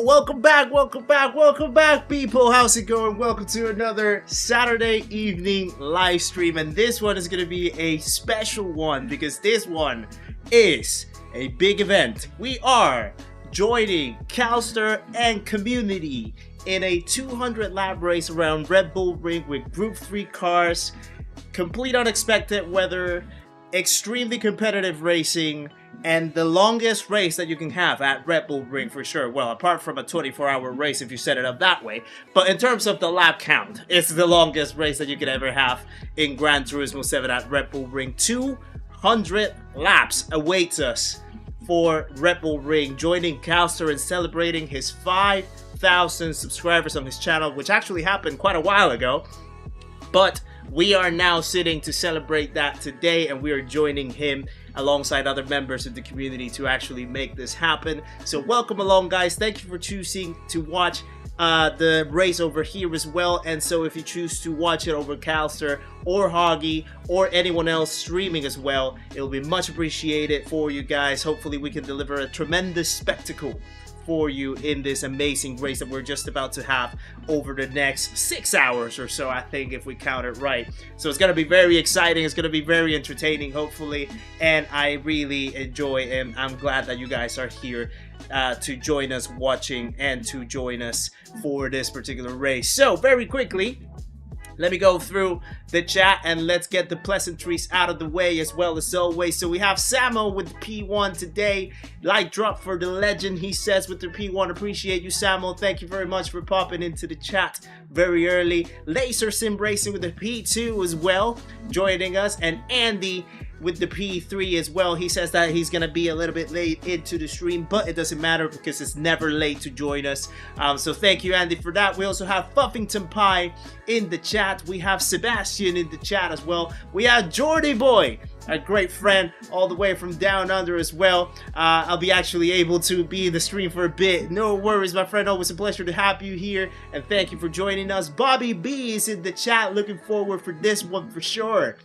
welcome back, people. How's it going? Welcome to another Saturday evening live stream, and this one is going to be a special one because this one is a big event. We are joining Calster and community in a 200 lap race around Red Bull Ring with Group 3 cars, complete unexpected weather, extremely competitive racing, and the longest race that you can have at Red Bull Ring for sure. Well, apart from a 24-hour race if you set it up that way. But in terms of the lap count, it's the longest race that you could ever have in Gran Turismo 7 at Red Bull Ring. 200 laps awaits us for Red Bull Ring, joining Calster and celebrating his 5,000 subscribers on his channel, which actually happened quite a while ago. But we are now sitting to celebrate that today, and we are joining him alongside other members of the community to actually make this happen. So welcome along, guys. Thank you for choosing to watch the race over here as well. And so if you choose to watch it over Calster or Hoggy or anyone else streaming as well, it'll be much appreciated for you guys. Hopefully we can deliver a tremendous spectacle for you in this amazing race that we're just about to have over the next 6 hours or so, I think, if we count it right. So it's gonna be very exciting, it's gonna be very entertaining, hopefully, and I really enjoy, and I'm glad that you guys are here to join us watching and to join us for this particular race. So very quickly, let me go through the chat and let's get the pleasantries out of the way as well as always. So we have Samo with P1 today. Like drop for the legend, he says, with the P1. Appreciate you, Samo. Thank you very much for popping into the chat very early. Laser Sim Racing with the P2 as well, joining us. And Andy with the P3 as well. He says that he's gonna be a little bit late into the stream, but it doesn't matter because it's never late to join us. So thank you, Andy, for that. We also have Puffington Pie in the chat. We have Sebastian in the chat as well. We have Jordy Boy, a great friend all the way from down under as well. I'll be actually able to be in the stream for a bit. No worries, my friend. Always a pleasure to have you here, and thank you for joining us. Bobby B is in the chat. Looking forward for this one for sure.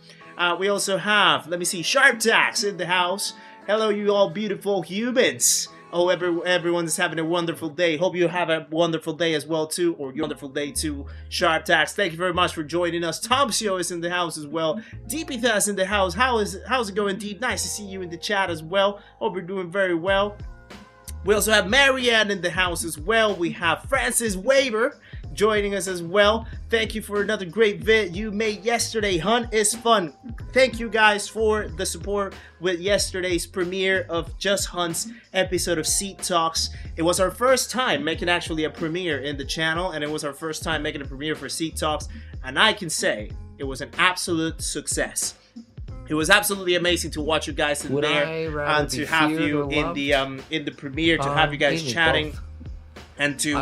We also have, let me see, Sharp Tax in the house. Hello, you all beautiful humans. Oh, everyone's having a wonderful day. Hope you have a wonderful day as well too, or your wonderful day too. Sharp Tax, thank you very much for joining us. Tomsio is in the house as well. Deepithas in the house. How's it going, Deep? Nice to see you in the chat as well. Hope you're doing very well. We also have Marianne in the house as well. We have Francis Weber joining us as well. Thank you for another great vid you made yesterday. Hunt is fun. Thank you guys for the support with yesterday's premiere of Just Hunt's episode of Seat Talks. It was our first time making actually a premiere in the channel, and it was our first time making a premiere for Seat Talks, and I can say it was an absolute success. It was absolutely amazing to watch you guys in there and to have you in the premiere, to have you guys chatting. Both. And to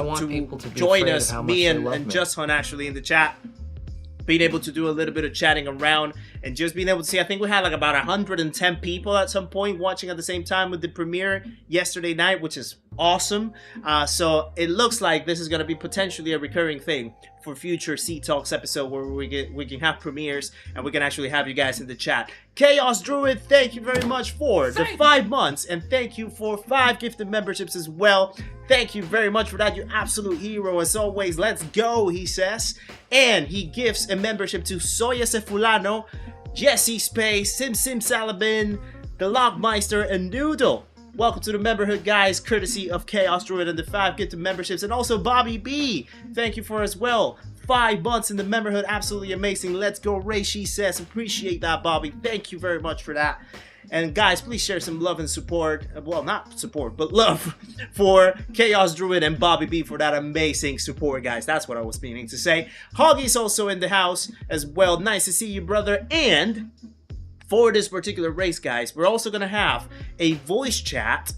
join us, me and Just Hunt actually in the chat, being able to do a little bit of chatting around and just being able to see, I think we had like about 110 people at some point watching at the same time with the premiere yesterday night, which is awesome. So it looks like this is going to be potentially a recurring thing for future Seat Talks episode where we can have premieres and we can actually have you guys in the chat. Chaos Druid, thank you very much for the 5 months, and thank you for 5 gifted memberships as well. Thank you very much for that, you absolute hero as always. Let's go, he says. And he gifts a membership to Soya Sefulano, Jesse Space, Sim Salabin, the Lockmeister, and Noodle. Welcome to the memberhood, guys, courtesy of Chaos Druid and the 5 gifted memberships. And also Bobby B, thank you for as well. 5 months in the memberhood, absolutely amazing. Let's go race, she says. Appreciate that, Bobby. Thank you very much for that. And guys, please share some love and support, well, not support, but love for Chaos Druid and Bobby B for that amazing support, guys. That's what I was meaning to say. Hoggy's also in the house as well. Nice to see you, brother. And for this particular race, guys, we're also going to have a voice chat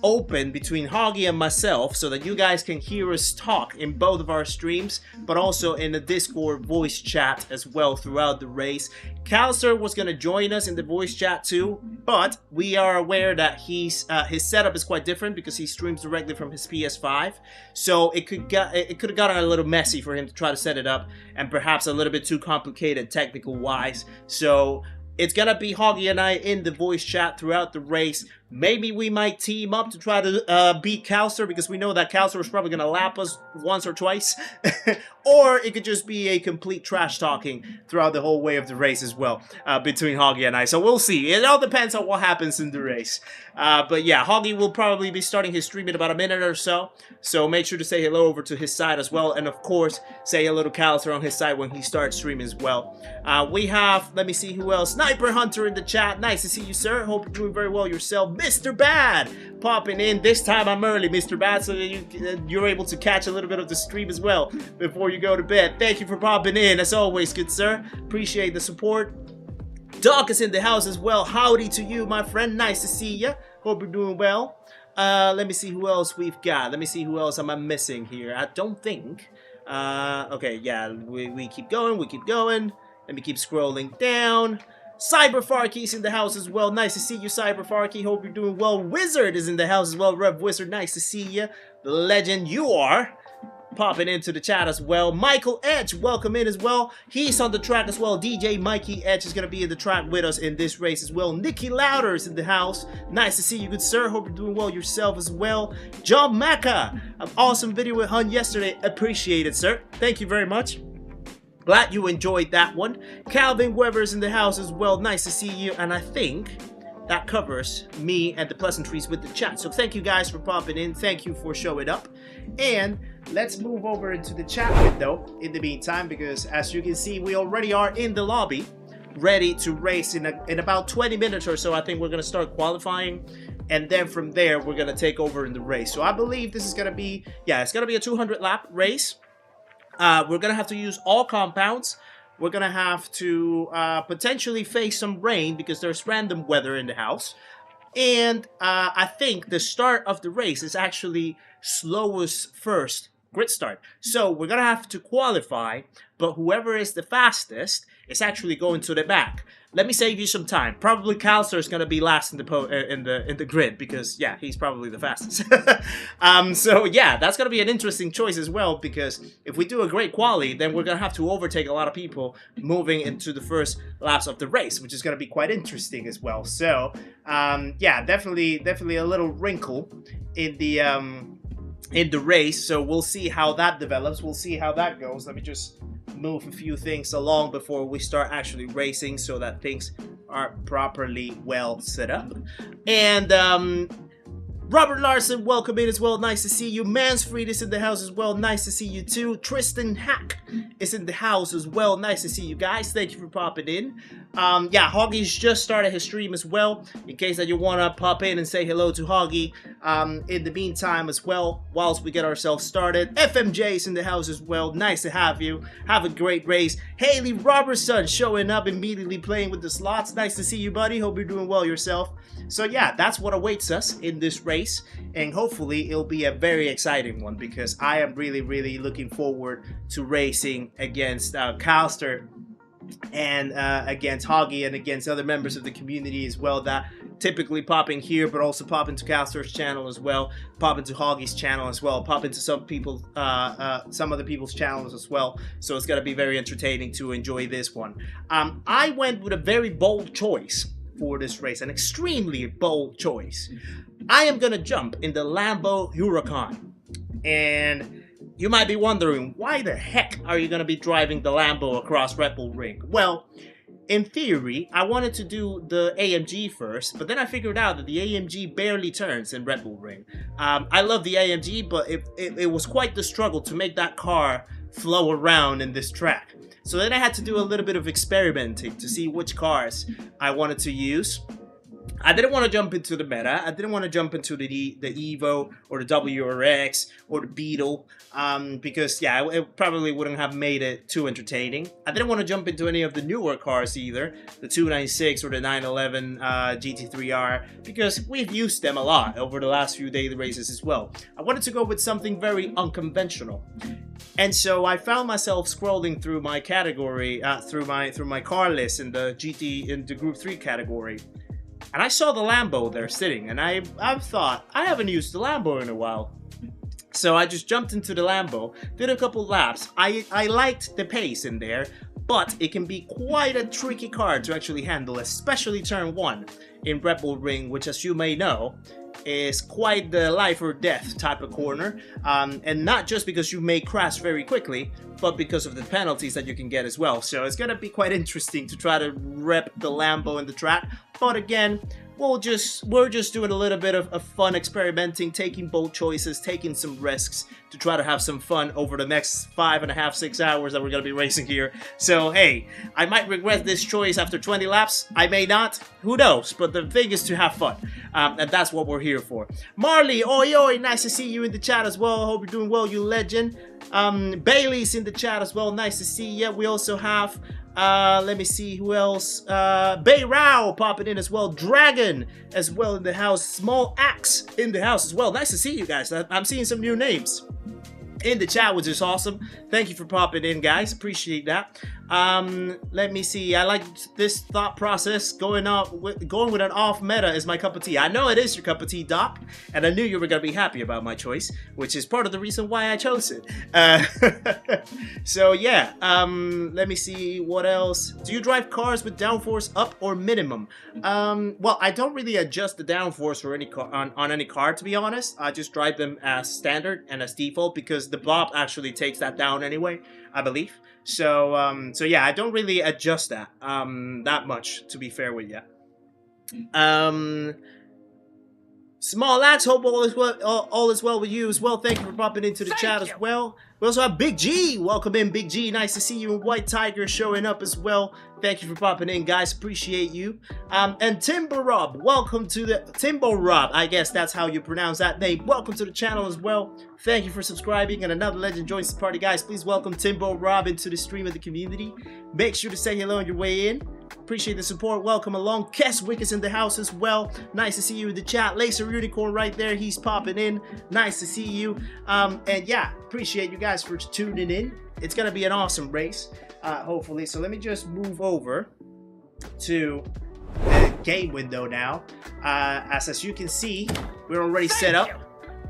open between Hoggy and myself so that you guys can hear us talk in both of our streams, but also in the Discord voice chat as well throughout the race. Calster was going to join us in the voice chat too, but we are aware that his setup is quite different because he streams directly from his PS5, so it could have gotten a little messy for him to try to set it up, and perhaps a little bit too complicated technical wise. So it's gonna be Hoggy and I in the voice chat throughout the race, Maybe we might team up to try to beat Calster, because we know that Calster is probably going to lap us once or twice. Or it could just be a complete trash talking throughout the whole way of the race as well, between Hoggy and I. So we'll see. It all depends on what happens in the race. But yeah, Hoggy will probably be starting his stream in about a minute or so. So make sure to say hello over to his side as well. And of course, say hello to Calster on his side when he starts streaming as well. We have, let me see who else. Sniper Hunter in the chat. Nice to see you, sir. Hope you're doing very well yourself. Mr. Bad popping in. This time I'm early, Mr. Bad, so that you're able to catch a little bit of the stream as well before you go to bed. Thank you for popping in, as always, good sir. Appreciate the support. Doc is in the house as well. Howdy to you, my friend. Nice to see you. Hope you're doing well. Let me see who else we've got. Let me see who else am I missing here. I don't think. Okay, yeah, we keep going. We keep going. Let me keep scrolling down. Cyberfarky's in the house as well. Nice to see you, Cyberfarky. Hope you're doing well. Wizard is in the house as well. Rev Wizard, nice to see you. The legend you are popping into the chat as well. Michael Edge, welcome in as well. He's on the track as well. DJ Mikey Edge is going to be in the track with us in this race as well. Nicky Louder is in the house. Nice to see you, good sir. Hope you're doing well yourself as well. John Macca, an awesome video with Hun yesterday. Appreciate it, sir. Thank you very much. Glad you enjoyed that one. Calvin Weber's in the house as well. Nice to see you. And I think that covers me and the pleasantries with the chat. So thank you guys for popping in. Thank you for showing up. And let's move over into the chat window in the meantime, because as you can see, we already are in the lobby, ready to race in about 20 minutes or so. I think we're going to start qualifying. And then from there, we're going to take over in the race. So I believe this is going to be, yeah, it's going to be a 200 lap race. We're going to have to use all compounds. We're going to have to potentially face some rain because there's random weather in the house. And I think the start of the race is actually slowest first grid start. So we're going to have to qualify, but whoever is the fastest is actually going to the back. Let me save you some time. Probably Calster is going to be last in the grid because, yeah, he's probably the fastest. So, yeah, that's going to be an interesting choice as well, because if we do a great quali, then we're going to have to overtake a lot of people moving into the first laps of the race, which is going to be quite interesting as well. So, yeah, definitely a little wrinkle in the race. So we'll see how that develops. We'll see how that goes. Let me just move a few things along before we start actually racing so that things are properly well set up. And Robert Larson, welcome in as well. Nice to see you. Mansfried is in the house as well. Nice to see you too. Tristan Hack is in the house as well. Nice to see you guys. Thank you for popping in. Yeah, Hoggy's just started his stream as well, in case that you want to pop in and say hello to Hoggy in the meantime as well, whilst we get ourselves started. FMJ is in the house as well. Nice to have you. Have a great race. Haley Robertson showing up immediately, playing with the slots. Nice to see you, buddy. Hope you're doing well yourself. So yeah, that's what awaits us in this race, and hopefully it'll be a very exciting one, because I am really looking forward to racing against Calster and against Hoggy and against other members of the community as well that typically pop in here, but also pop into Calster's channel as well, pop into Hoggy's channel as well, pop into some other people's channels as well. So it's gonna be very entertaining to enjoy this one. I went with a very bold choice for this race, an extremely bold choice. I am gonna jump in the Lambo Huracan, and you might be wondering, why the heck are you gonna be driving the Lambo across Red Bull Ring? Well, in theory, I wanted to do the AMG first, but then I figured out that the AMG barely turns in Red Bull Ring. I love the AMG, but it was quite the struggle to make that car flow around in this track. So then I had to do a little bit of experimenting to see which cars I wanted to use. I didn't want to jump into the Meta. I didn't want to jump into the Evo or the WRX or the Beetle because, yeah, it probably wouldn't have made it too entertaining. I didn't want to jump into any of the newer cars either, the 296 or the 911 GT3R, because we've used them a lot over the last few daily races as well. I wanted to go with something very unconventional. And so I found myself scrolling through my category, through my car list in the Group 3 category. And I saw the Lambo there sitting, and I thought, I haven't used the Lambo in a while. So I just jumped into the Lambo, did a couple laps. I liked the pace in there, but it can be quite a tricky car to actually handle, especially turn 1 in Red Bull Ring, which, as you may know, is quite the life or death type of corner, and not just because you may crash very quickly, but because of the penalties that you can get as well. So it's gonna be quite interesting to try to rep the Lambo in the track, but again, we're just doing a little bit of fun experimenting, taking bold choices, taking some risks to try to have some fun over the next 5.5, 6 hours that we're going to be racing here. So, hey, I might regret this choice after 20 laps. I may not. Who knows? But the thing is to have fun. And that's what we're here for. Marley, oi, oi, nice to see you in the chat as well. Hope you're doing well, you legend. Bailey's in the chat as well. Nice to see you. We also have... let me see who else. Bay Rao popping in as well. Dragon as well in the house. Small Axe in the house as well. Nice to see you guys. I'm seeing some new names in the chat, which is awesome. Thank you for popping in, guys. Appreciate that. Let me see. I like this thought process. Going with an off meta is my cup of tea. I know it is your cup of tea, Doc, and I knew you were gonna be happy about my choice, which is part of the reason why I chose it. So yeah. Let me see what else. Do you drive cars with downforce up or minimum? Well, I don't really adjust the downforce for any car on any car, to be honest. I just drive them as standard and as default because the Bob actually takes that down anyway, I believe. So, so yeah, I don't really adjust that that much, to be fair with you. Small Axe, hope all is well with you as well. Thank you for popping into the chat as well. We also have Big G. Welcome in, Big G. Nice to see you. And White Tiger showing up as well. Thank you for popping in, guys. Appreciate you. And Timbo Rob, welcome to the... Timbo Rob, I guess that's how you pronounce that name. Welcome to the channel as well. Thank you for subscribing. And another legend joins the party, guys. Please welcome Timbo Rob into the stream of the community. Make sure to say hello on your way in. Appreciate the support. Welcome along. Keswick is in the house as well. Nice to see you in the chat. Laser Unicorn right there. He's popping in. Nice to see you. And yeah, appreciate you guys for tuning in. It's going to be an awesome race, hopefully. So let me just move over to the game window now. As you can see, we're already set up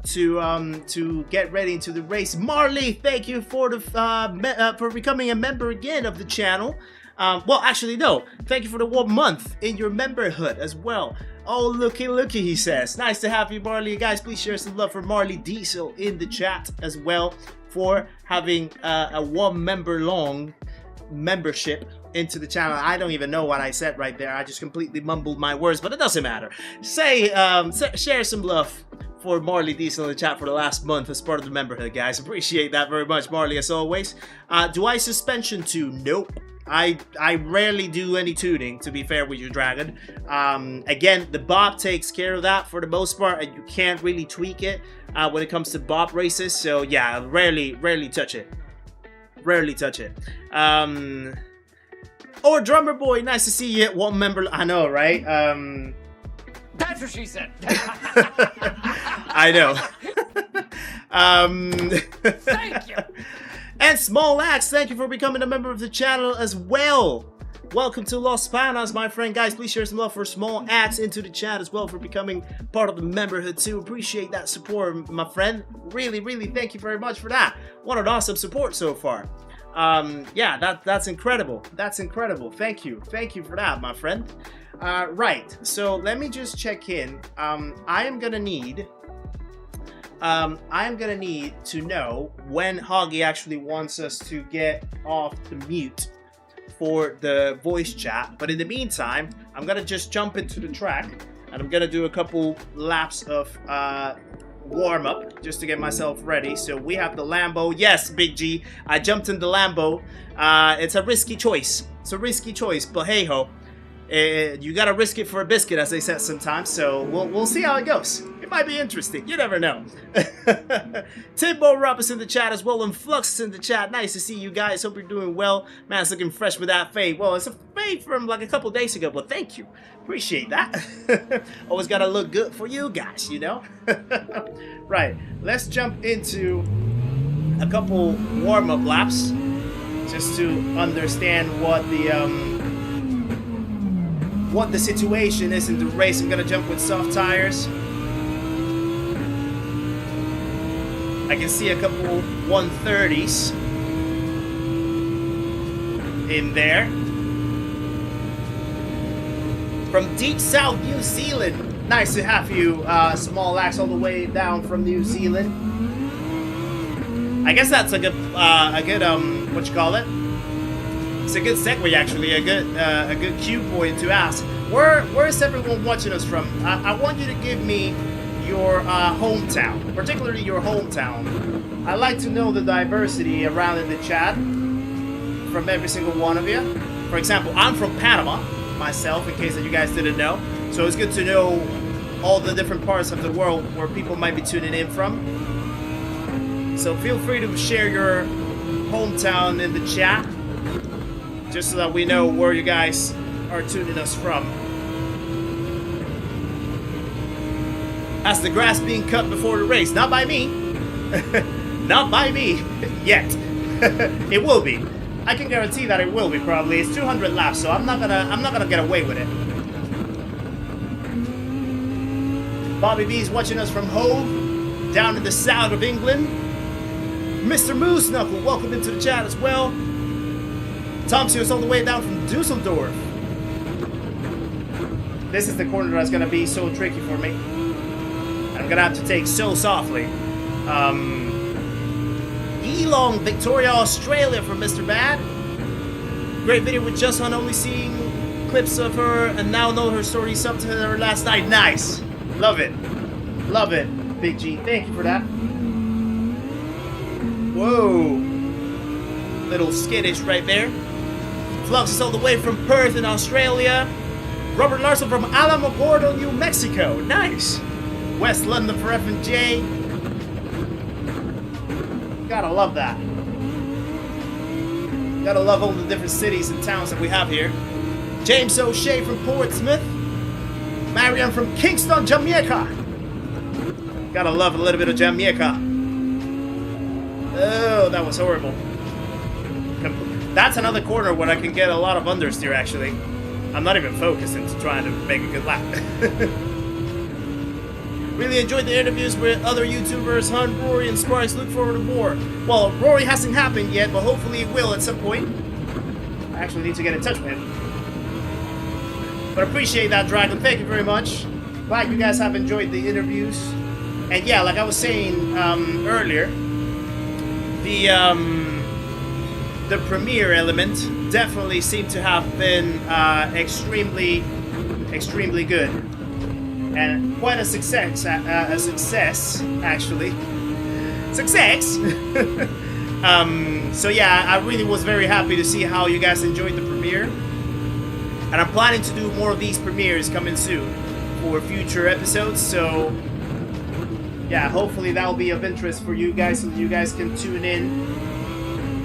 to get ready into the race. Marley, thank you for the for becoming a member again of the channel. Well, actually, no. Thank you for the 1 month in your memberhood as well. Oh, looky, he says. Nice to have you, Marley. Guys, please share some love for Marley Diesel in the chat as well for having a 1 member long membership into the channel. I don't even know what I said right there. I just completely mumbled my words, but it doesn't matter. Share some love for Marley Diesel in the chat for the last month as part of the memberhood, guys. Appreciate that very much, Marley, as always. Do I suspension tune? Nope. I rarely do any tuning, to be fair with you, Dragon. Again, the Bob takes care of that for the most part, and you can't really tweak it when it comes to Bob races. So yeah, rarely touch it. Rarely touch it. Or Drummer Boy, nice to see you. 1 member. I know, right? That's what she said. I know. Thank you. And Small Axe, thank you for becoming a member of the channel as well. Welcome to Los Panas, my friend. Guys, please share some love for Small Axe into the chat as well for becoming part of the memberhood too. Appreciate that support, my friend. Really, thank you very much for that. What an awesome support so far. Yeah, that's incredible. That's incredible. Thank you for that, my friend. Right, so let me just check in. I am gonna need to know when Hoggy actually wants us to get off the mute for the voice chat. But in the meantime, I'm gonna just jump into the track and I'm gonna do a couple laps of warm up just to get myself ready. So we have the Lambo. Yes, Big G, I jumped in the Lambo. It's a risky choice. It's a risky choice, but hey ho. You gotta risk it for a biscuit, as they said sometimes. So we'll see how it goes. It might be interesting. You never know. Timbo Rob is in the chat as well, and Flux is in the chat. Nice to see you guys. Hope you're doing well. Man's looking fresh with that fade. Well, it's a fade from like a couple days ago, but thank you. Appreciate that. Always gotta look good for you guys, you know. Right. Let's jump into a couple warm-up laps just to understand what the situation is in the race. I'm gonna jump with soft tires. I can see a couple 130s. in there. From deep south New Zealand. Nice to have you, Small Axe, all the way down from New Zealand. I guess that's a good what you call it? It's a good segue, actually, a good cue point to ask. Where is everyone watching us from? I want you to give me your hometown, particularly your hometown. I like to know the diversity around in the chat from every single one of you. For example, I'm from Panama myself, in case that you guys didn't know. So it's good to know all the different parts of the world where people might be tuning in from. So feel free to share your hometown in the chat, just so that we know where you guys are tuning us from. Has the grass being cut before the race? Not by me. Not by me yet. It will be. I can guarantee that it will be, probably. It's 200 laps, so I'm not gonna get away with it. Bobby B's watching us from Hove, down in the south of England. Mr. Moose Knuckle, welcome into the chat as well. Tom Sears all the way down from Dusseldorf. This is the corner that's gonna be so tricky for me. I'm gonna have to take so softly. Geelong, Victoria, Australia from Mr. Bad. Great video with Just On, only seeing clips of her and now know her story sub to her last night. Nice. Love it. Love it, Big G. Thank you for that. Whoa. Little skittish right there. Flux is all the way from Perth in Australia. Robert Larson from Alamogordo, New Mexico. Nice. West London for F&J. Gotta love that. Gotta love all the different cities and towns that we have here. James O'Shea from Portsmouth. Marianne from Kingston, Jamaica. Gotta love a little bit of Jamaica. Oh, that was horrible. That's another corner where I can get a lot of understeer, actually. I'm not even focused into trying to make a good lap. Really enjoyed the interviews with other YouTubers, Hunt, Rory, and Sparks. Look forward to more. Well, Rory hasn't happened yet, but hopefully it will at some point. I actually need to get in touch with him. But appreciate that, Dragon. Thank you very much. Glad you guys have enjoyed the interviews. And yeah, like I was saying earlier, the premiere element definitely seemed to have been extremely good. And quite a success, actually. Success! So yeah, I really was very happy to see how you guys enjoyed the premiere. And I'm planning to do more of these premieres coming soon for future episodes, so yeah, hopefully that'll be of interest for you guys, so you guys can tune in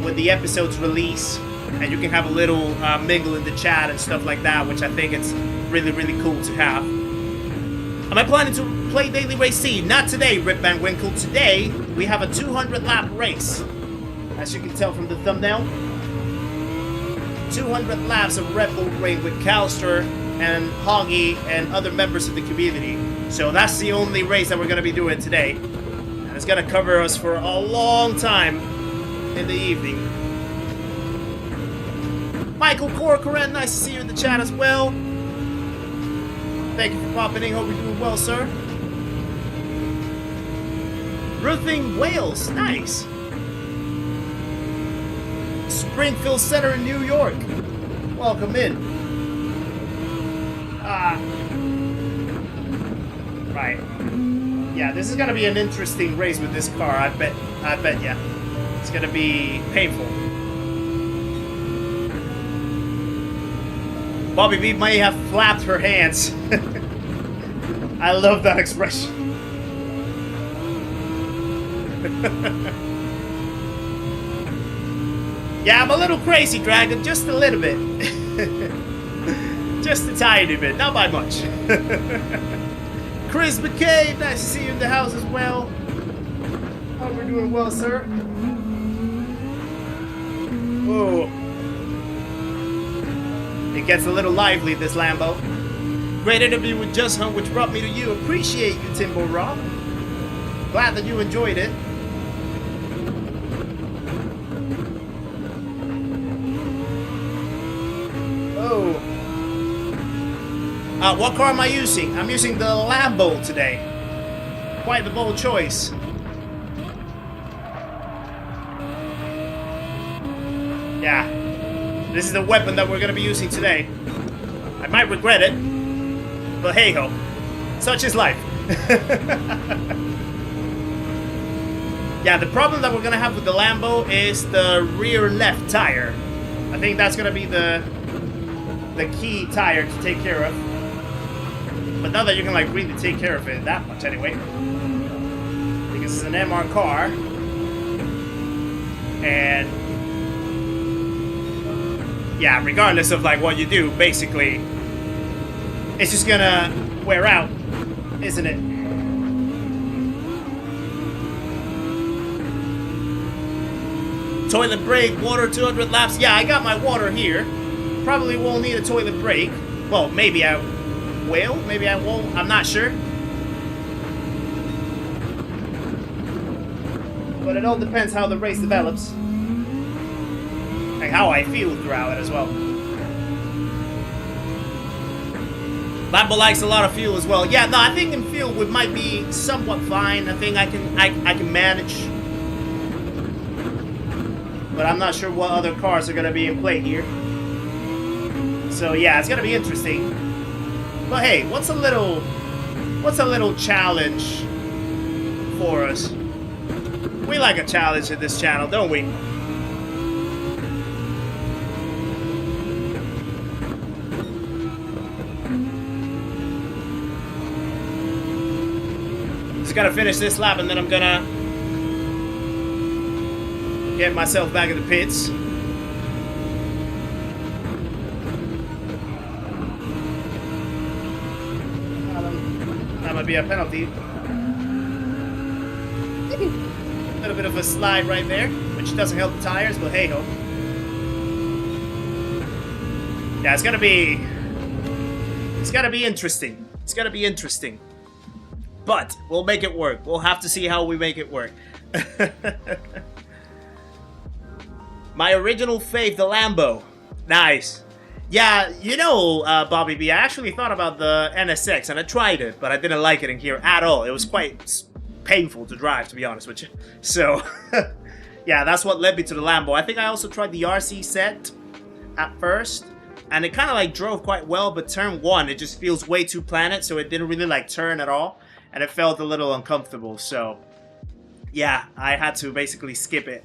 when the episodes release, and you can have a little mingle in the chat and stuff like that, which I think it's really, really cool to have. Am I planning to play Daily Race C? Not today, Rip Van Winkle. Today, we have a 200 lap race. As you can tell from the thumbnail. 200 laps of Red Bull Ring with Calster and Hoggy and other members of the community. So that's the only race that we're going to be doing today. And it's going to cover us for a long time in the evening. Michael Corcoran, nice to see you in the chat as well. Thank you for popping in. Hope you're doing well, sir. Roofing Wales, nice. Springfield Center in New York. Welcome in. Right. Yeah, this is gonna be an interesting race with this car. I bet ya. It's gonna be painful. Bobby B may have flapped her hands. I love that expression. Yeah, I'm a little crazy, Dragon. Just a little bit. Just a tiny bit. Not by much. Chris McCabe, nice to see you in the house as well. Hope we're doing well, sir. Whoa. It gets a little lively, this Lambo. Great interview with Just Hunt, which brought me to you. Appreciate you, Timbo Rob. Glad that you enjoyed it. What car am I using? I'm using the Lambo today. Quite the bold choice. Yeah. This is the weapon that we're going to be using today. I might regret it. But hey ho. Such is life. Yeah, the problem that we're going to have with the Lambo is the rear left tire. I think that's going to be the key tire to take care of. But not that you can like really take care of it that much anyway. Because it's an MR car. And yeah, regardless of like what you do, basically it's just gonna wear out, isn't it? Toilet break, water 200 laps. Yeah, I got my water here. Probably won't need a toilet break. Well, maybe I will, maybe I won't. I'm not sure. But it all depends how the race develops. And how I feel throughout it as well. Lambo likes a lot of fuel as well. Yeah, no, I think in fuel we might be somewhat fine. I think I can manage. But I'm not sure what other cars are gonna be in play here. So yeah, it's gonna be interesting. But hey, what's a little challenge for us? We like a challenge in this channel, don't we? Just gotta finish this lap and then I'm gonna get myself back in the pits. That might be a penalty. A little bit of a slide right there, which doesn't help the tires, but hey ho. Yeah, it's gonna be interesting. It's gonna be interesting. But we'll make it work. We'll have to see how we make it work. My original fave, the Lambo. Nice. Yeah, you know, Bobby B, I actually thought about the NSX and I tried it, but I didn't like it in here at all. It was quite painful to drive, to be honest with you. So, yeah, that's what led me to the Lambo. I think I also tried the RC set at first, and it kind of like drove quite well, but turn one, it just feels way too planet, so it didn't really like turn at all, and it felt a little uncomfortable. So, yeah, I had to basically skip it.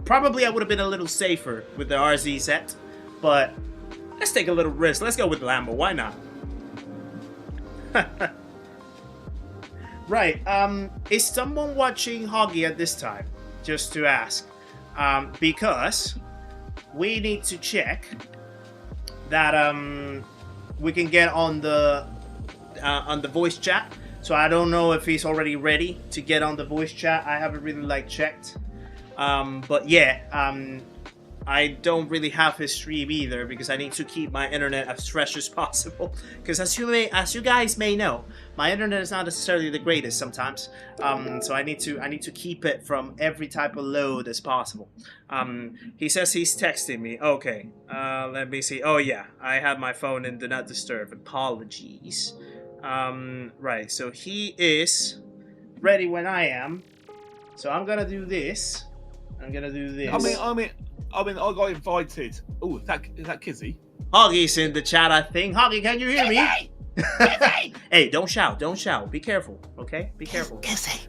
Probably I would have been a little safer with the RZ set, but let's take a little risk. Let's go with the Lambo. Why not? Right. Is someone watching Hoggy at this time? Just to ask. Because we need to check that we can get on the voice chat. So I don't know if he's already ready to get on the voice chat. I haven't really like checked. But yeah, I don't really have his stream either because I need to keep my internet as fresh as possible. Because as you guys may know, my internet is not necessarily the greatest sometimes. So I need to keep it from every type of load as possible. He says he's texting me. Okay, let me see. Oh yeah, I have my phone in Do Not Disturb. Apologies. Right, so he is ready when I am. So I'm gonna do this. I got invited. Oh, is that Kizzi? Hoggy's in the chat, I think. Hoggy, can you hear me? Kizzi! Hey, don't shout. Don't shout. Be careful, okay? Be careful. Kizzi!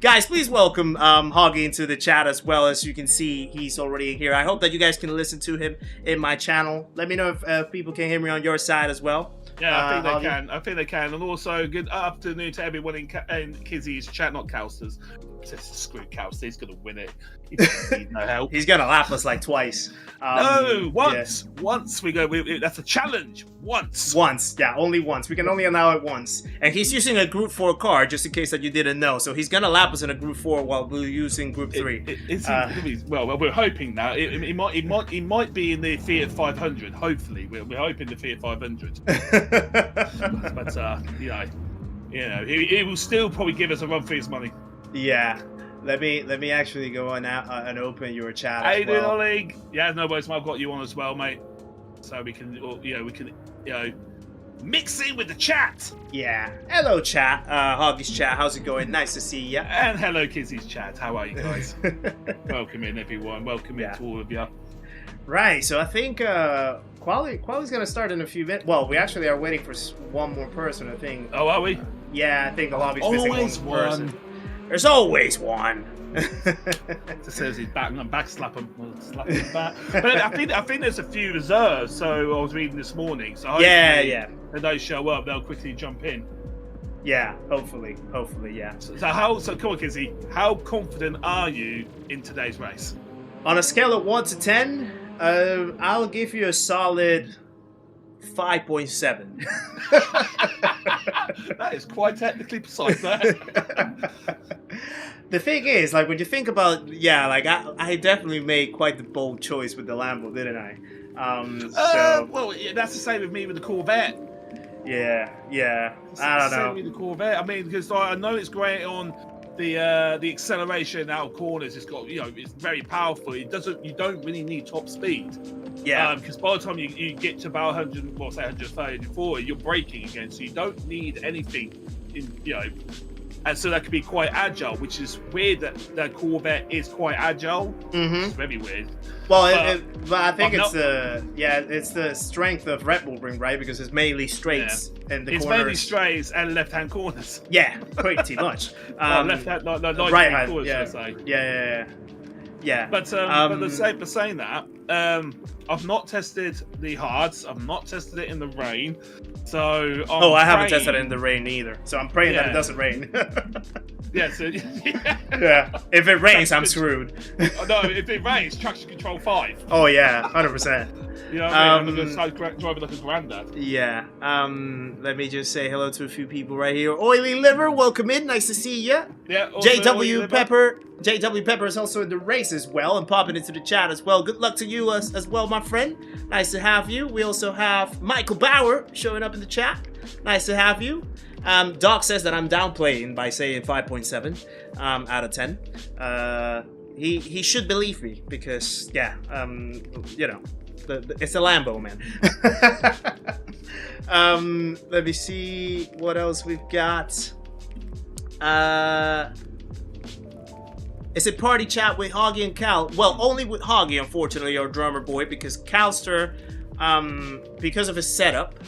Guys, please welcome Hoggy into the chat as well. As you can see, he's already in here. I hope that you guys can listen to him in my channel. Let me know if people can hear me on your side as well. Yeah, I think they can. I think they can. And also, good afternoon to everyone in Kizzi's chat, not Calster's. Screw Calster, he's going to win it. He doesn't need no help. He's going to lap us like twice. No, once. Yeah. Once we go. That's a challenge. Once. Once. Yeah, only once. We can only allow it once. And he's using a Group 4 car, just in case that you didn't know. So he's going to lap us in a Group 4 while we're using Group 3. Well, we're hoping now. It might be in the Fiat 500. Hopefully, we're hoping the Fiat 500. But you know, he will still probably give us a run for his money. Yeah. Let me actually go on out and open your chat. Hey, Ollie. Yeah, no worries. I've got you on as well, mate. so we can, mix in with the chat. Yeah. Hello, chat. Hoggy's chat. How's it going? Nice to see you. And hello, Kizzi's chat. How are you guys? Welcome in, everyone. Welcome in to all of you. Right. So I think Quali's gonna start in a few minutes. Well, we actually are waiting for one more person. I think. Oh, are we? Yeah, I think the lobby's missing one person. one. There's always one. Just says he's back, and I'm back. Slap him back. But I think there's a few reserves. So I was reading this morning. So yeah. When those show up, they'll quickly jump in. Yeah, hopefully, yeah. So come on, Kizzi. How confident are you in today's race? On a scale of 1 to 10, I'll give you a solid 5.7. That is quite technically precise there. The thing is, like, when you think about, I definitely made quite the bold choice with the Lambo, didn't I? Well, that's the same with me with the Corvette. Yeah. It's I don't the same know. with the Corvette. I mean, because I know it's great on the acceleration out of corners. It's got, it's very powerful. You don't really need top speed. Yeah. Because by the time you get to about 100, 130, 140, you're braking again, so you don't need anything and so that can be quite agile, which is weird that the Corvette is quite agile. It's very weird. Well, but I think it's the strength of Red Bull Ring, right? Because it's mainly straights and the corners. It's mainly straights and left-hand corners. Yeah, pretty much. Left-hand, right hand. corners, Yeah. should I say. Yeah. But saying that, I've not tested the hards. I've not tested it in the rain. So I haven't tested it in the rain either. So I'm praying that it doesn't rain. Yeah. If it rains, I'm screwed. No, if it rains, traction control 5. Oh yeah, 100%. You know what I mean? I'm going to start driving like a granddad. Yeah. Let me just say hello to a few people right here. Oily Liver, welcome in. Nice to see you. Yeah. JW Pepper. JW Pepper is also in the race as well and popping into the chat as well. Good luck to you as well, my friend. Nice to have you. We also have Michael Bauer showing up in the chat. Nice to have you. Doc says that I'm downplaying by saying 5.7 out of 10. He should believe me because, it's a Lambo, man. Let me see what else we've got. Is it party chat with Hoggy and Cal? Well, only with Hoggy, unfortunately, our drummer boy, because Calster, because of his setup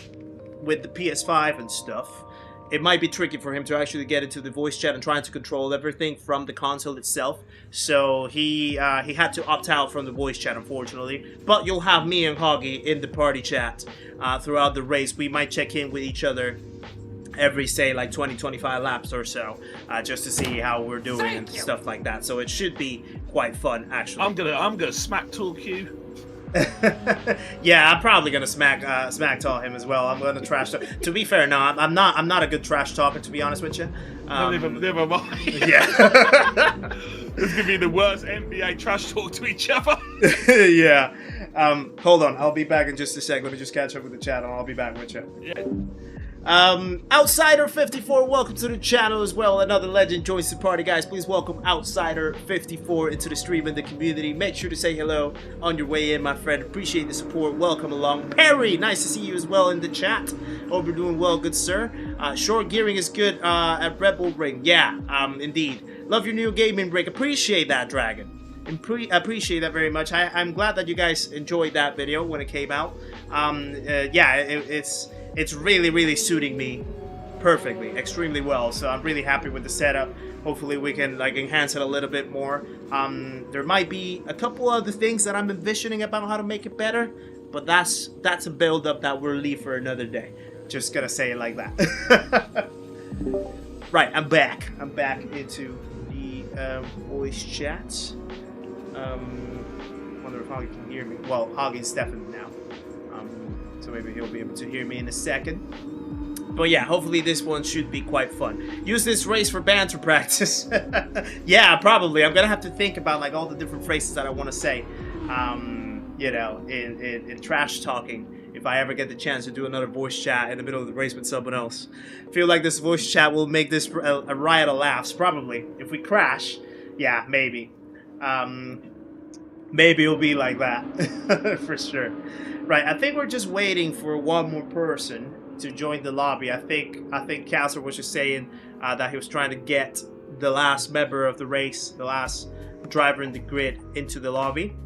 with the PS5 and stuff, it might be tricky for him to actually get into the voice chat and trying to control everything from the console itself. So he had to opt out from the voice chat, unfortunately. But you'll have me and Hoggy in the party chat throughout the race. We might check in with each other every, say, like 20-25 laps or so, just to see how we're doing and stuff like that. So it should be quite fun, actually. I'm gonna smack talk you. Yeah, I'm probably gonna smack talk him as well. I'm gonna trash talk. To be fair, no, I'm not a good trash talker, to be honest with you. Never mind. Yeah. This could be the worst NBA trash talk to each other. Yeah. Hold on, I'll be back in just a sec. Let me just catch up with the chat and I'll be back with you. Yeah. Outsider54, welcome to the channel as well. Another legend joins the party, guys. Please welcome Outsider54 into the stream and the community. Make sure to say hello on your way in, my friend. Appreciate the support. Welcome along. Perry, nice to see you as well in the chat. Hope you're doing well, good sir. Short gearing is good at Red Bull Ring. Yeah, indeed. Love your new gaming break. Appreciate that, Dragon. Appreciate that very much. I'm glad that you guys enjoyed that video when it came out. It's really, really suiting me perfectly, extremely well. So I'm really happy with the setup. Hopefully we can enhance it a little bit more. There might be a couple other things that I'm envisioning about how to make it better, but that's a build-up that we'll leave for another day. Just gonna say it like that. Right, I'm back. I'm back into the voice chat. Wonder if Hoggy can hear me. Well, Hoggy's definitely now. So maybe he'll be able to hear me in a second. But yeah, hopefully this one should be quite fun. Use this race for banter practice. Yeah, probably. I'm gonna have to think about all the different phrases that I want to say. In trash talking. If I ever get the chance to do another voice chat in the middle of the race with someone else. I feel like this voice chat will make this a riot of laughs. Probably. If we crash, yeah, maybe. maybe it'll be like that for sure. Right, I think we're just waiting for one more person to join the lobby. I think Calster was just saying that he was trying to get the last member of the race, the last driver in the grid, into the lobby.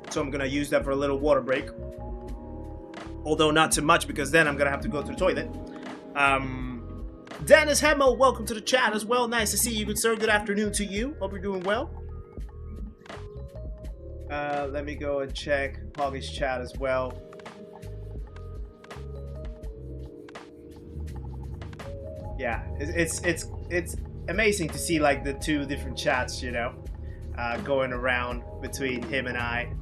So I'm gonna use that for a little water break. Although not too much, because then I'm gonna have to go to the toilet. Dennis Hemo, welcome to the chat as well. Nice to see you, good sir. Good afternoon to you. Hope you're doing well. Let me go and check Hoggy's chat as well. Yeah, it's amazing to see like the two different chats, you know, going around between him and I.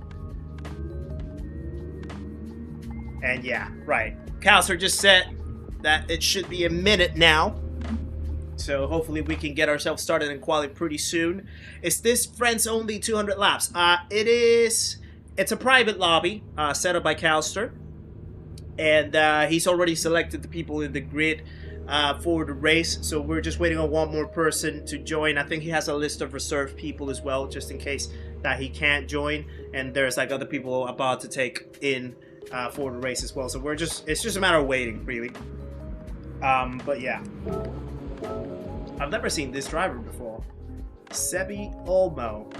And yeah, right. Calster just said that it should be a minute now. So hopefully we can get ourselves started in quali pretty soon. Is this friends only 200 laps? It is. It's a private lobby set up by Calster. And he's already selected the people in the grid for the race. So we're just waiting on one more person to join. I think he has a list of reserved people as well, just in case that he can't join. And there's like other people about to take in for the race as well. So it's just a matter of waiting, really. But yeah. I've never seen this driver before. Sebi Olmo.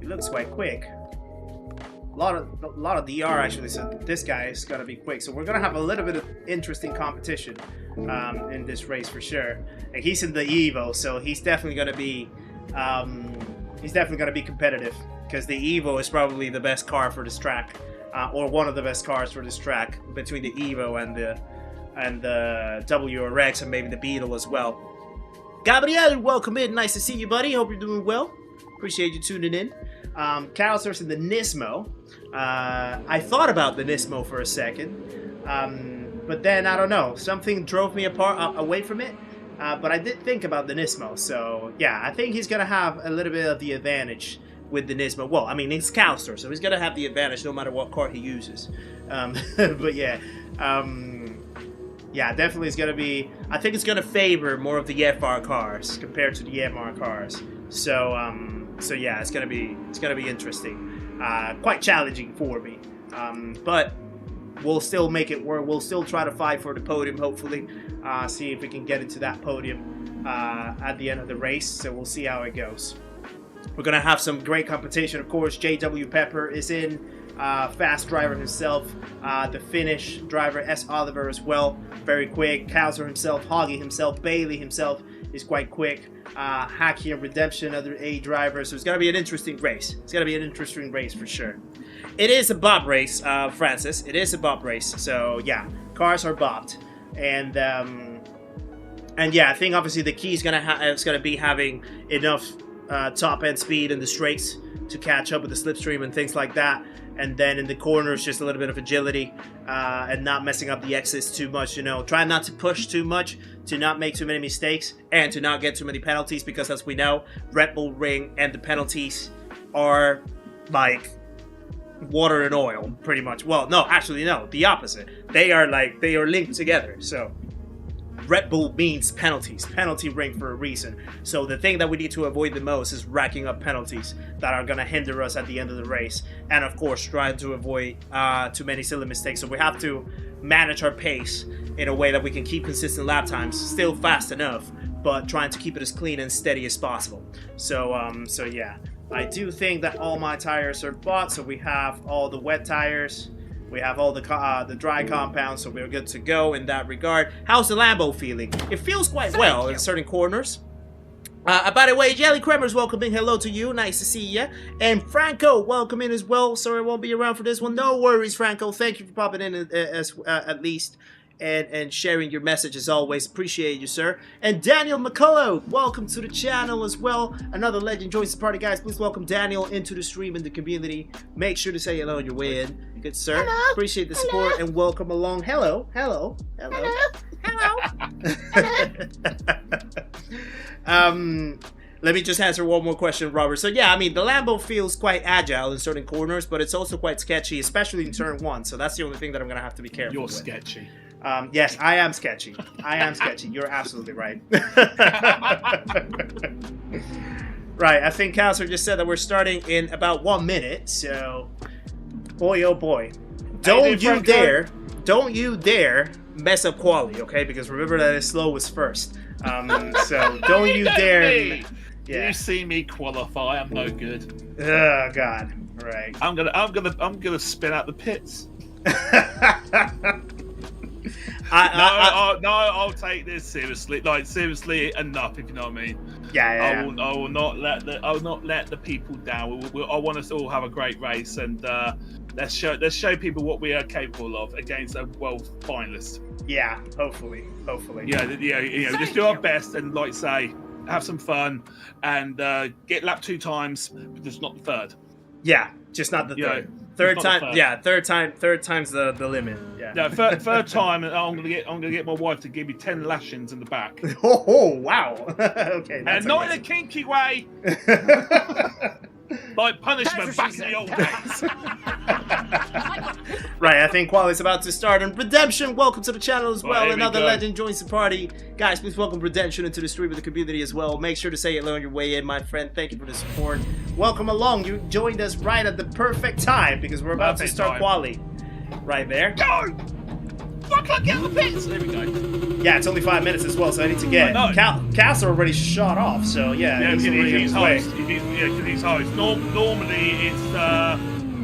He looks quite quick. A lot of DR actually, so this guy is gonna be quick. So we're gonna have a little bit of interesting competition in this race for sure. And he's in the Evo, so he's definitely gonna be competitive, because the Evo is probably the best car for this track, or one of the best cars for this track, between the Evo and the WRX and maybe the Beetle as well. Gabriel, welcome in. Nice to see you, buddy. Hope you're doing well. Appreciate you tuning in. Calster's in the Nismo. I thought about the Nismo for a second, but then I don't know. Something drove me away from it. But I did think about the Nismo. So yeah, I think he's gonna have a little bit of the advantage with the Nismo. Well, I mean, it's Calster, so he's gonna have the advantage no matter what car he uses. But yeah. Yeah, definitely it's gonna be. I think it's gonna favor more of the FR cars compared to the MR cars. So yeah, it's gonna be interesting. Quite challenging for me, but we'll still make it work. We'll still try to fight for the podium. Hopefully, see if we can get into that podium at the end of the race. So we'll see how it goes. We're gonna have some great competition, of course. JW Pepper is in. Fast driver himself, the Finnish driver S. Oliver as well, very quick. Calster himself, Hoggy himself, Bailey himself is quite quick. Hacky and Redemption, other A drivers. So it's gonna be an interesting race. It's gonna be an interesting race for sure. It is a bob race, Francis. It is a bob race. So yeah, cars are bobbed, and yeah, I think obviously the key is gonna be having enough top end speed in the straights to catch up with the slipstream and things like that. And then in the corners, just a little bit of agility and not messing up the exits too much, you know. Try not to push too much, to not make too many mistakes, and to not get too many penalties, because as we know, Red Bull Ring and the penalties are like water and oil, pretty much. Well, no, actually, no, the opposite. They are linked together, so Red Bull means penalties, penalty ring for a reason. So the thing that we need to avoid the most is racking up penalties that are going to hinder us at the end of the race. And of course, trying to avoid too many silly mistakes. So we have to manage our pace in a way that we can keep consistent lap times, still fast enough, but trying to keep it as clean and steady as possible. So yeah, I do think that all my tires are bought. So we have all the wet tires. We have all the dry compounds, so we're good to go in that regard. How's the Lambo feeling? It feels quite well in certain corners. By the way, Jelly Kremers, welcome in. Hello to you. Nice to see you. And Franco, welcome in as well. Sorry I won't be around for this one. No worries, Franco. Thank you for popping in at least. And sharing your message as always. Appreciate you, sir. And Daniel McCullough, welcome to the channel as well. Another legend joins the party, guys. Please welcome Daniel into the stream and the community. Make sure to say hello on your way in. Good sir. Hello. Appreciate the support. Hello. And welcome along. Hello. Hello. Hello. Hello. Hello. Let me just answer one more question, Robert. So yeah, I mean, the Lambo feels quite agile in certain corners, but it's also quite sketchy, especially in turn one. So that's the only thing that I'm going to have to be careful with. You're sketchy. Yes, I am sketchy. I am sketchy. You're absolutely right. Right, I think Calster just said that we're starting in about 1 minute, so... Boy, oh boy. Don't you dare mess up quality, okay? Because remember that slow was first. So don't you dare... Do you see me qualify? I'm no good. Oh God! Right. I'm gonna spin out the pits. I'll take this seriously. Like seriously enough, if you know what I mean. Yeah. I will not let the people down. I want us to all have a great race, and let's show people what we are capable of against a world finalist. Yeah. Hopefully. Yeah. Just do our best, and like say, have some fun, and get lapped 2 times, but just not the third. Yeah, just not the third. Third time, yeah. Third time's the limit. Yeah. No, third time, I'm gonna get my wife to give me 10 lashings in the back. Oh wow. Okay. And not in a kinky way. Like punishment back in the old days. Right, I think quality's about to start. And Redemption, welcome to the channel as well. Right, Another legend joins the party. Guys, please welcome Redemption into the stream with the community as well. Make sure to say hello on your way in, my friend. Thank you for the support. Welcome along. You joined us right at the perfect time because we're about to start quali. Right there. Go! Fuck, I get the pits! There we go. Yeah, it's only 5 minutes as well, so I need to get... Calster already shot off, so yeah, he's already on his way. Because he's host. Normally,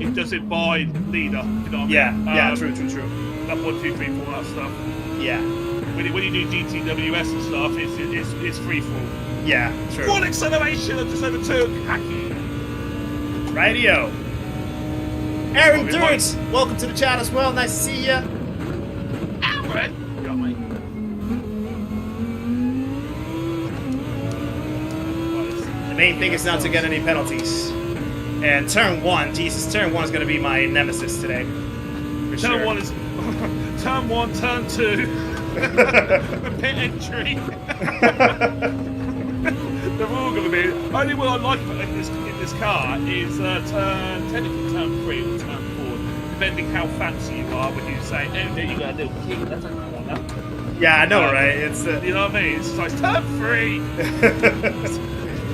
it does it by leader, you know what I mean? Yeah, true. That 1, 2, 3, 4, that stuff. Yeah. When you do GTWS and stuff, it's free for all. Yeah, true. One acceleration, I just overtook. Hacky. Radio. Aaron Dirks, welcome to the chat as well. Nice to see you. The main thing is not to get any penalties. And turn 1, Jesus, turn 1 is going to be my nemesis today. Turn 1 is... turn 1, turn 2. Pit entry. They're all going to be... Only what I like in this car is technically turn 3 or turn 4, depending how fancy you are when you say, oh, there you go, a little kick, that's a corner. Yeah, I know, right? It's you know what I mean? It's like, turn 3!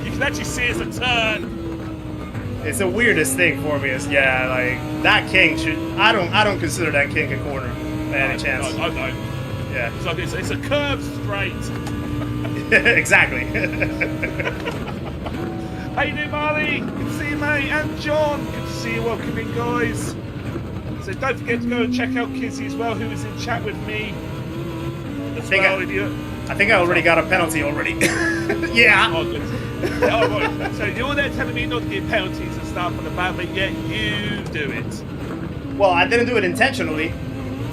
You can actually see it's a turn. It's the weirdest thing for me is, yeah, like, that king should... I don't consider that king a corner by any chance. I don't. Yeah. It's like, it's a curved straight. Exactly. How you doing, Marley? Good to see you, mate. And John, good to see you. Welcome in, guys. So don't forget to go and check out Kizzi as well, who is in chat with me. I think I already got a penalty already. Yeah. Oh, good. Oh, right. So you're there telling me not to get penalties and stuff on the back, but yet you do it. Well, I didn't do it intentionally.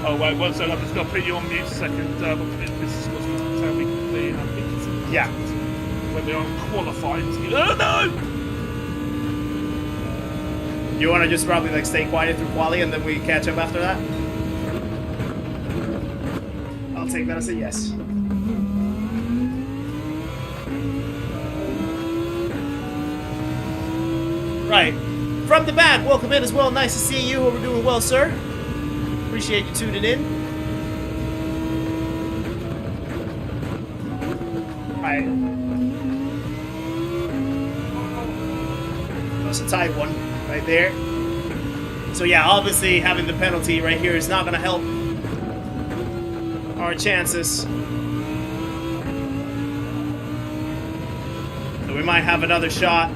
Oh, wait, one second. I'm just going to put you on mute a second. This is what's going to tell me completely. Yeah. When we're unqualified. Oh, no! You want to just probably like stay quiet through quali and then we catch up after that? I'll take that as a yes. Right. From the back, welcome in as well. Nice to see you. Hope we're doing well, sir. Appreciate you tuning in. Right. That's a tight one right there. So yeah, obviously having the penalty right here is not going to help our chances. So we might have another shot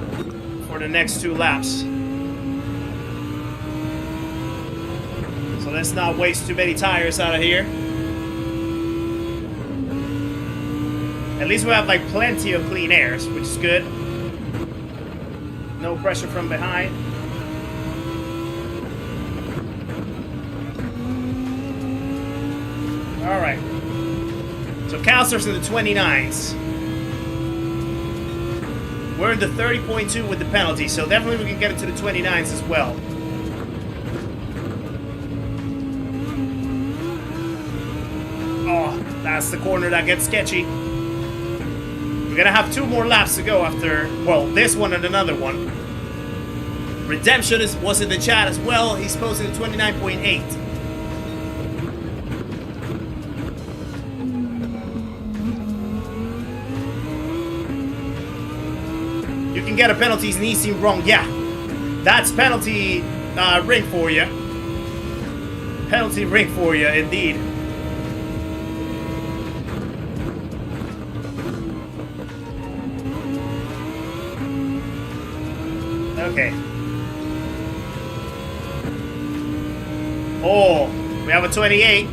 for the next 2 laps. So let's not waste too many tires out of here. At least we have like plenty of clean airs, which is good. No pressure from behind. All right. So Calster's in the 29s. We're in the 30.2 with the penalty, so definitely we can get it to the 29s as well. Oh, that's the corner that gets sketchy. We're gonna have 2 more laps to go after, well, this one and another one. Redemption was in the chat as well. He's posting a 29.8. You You can get a penalties and he seemed wrong. Yeah, that's penalty ring for you. Penalty ring for you, indeed. Okay. Oh, we have a 28.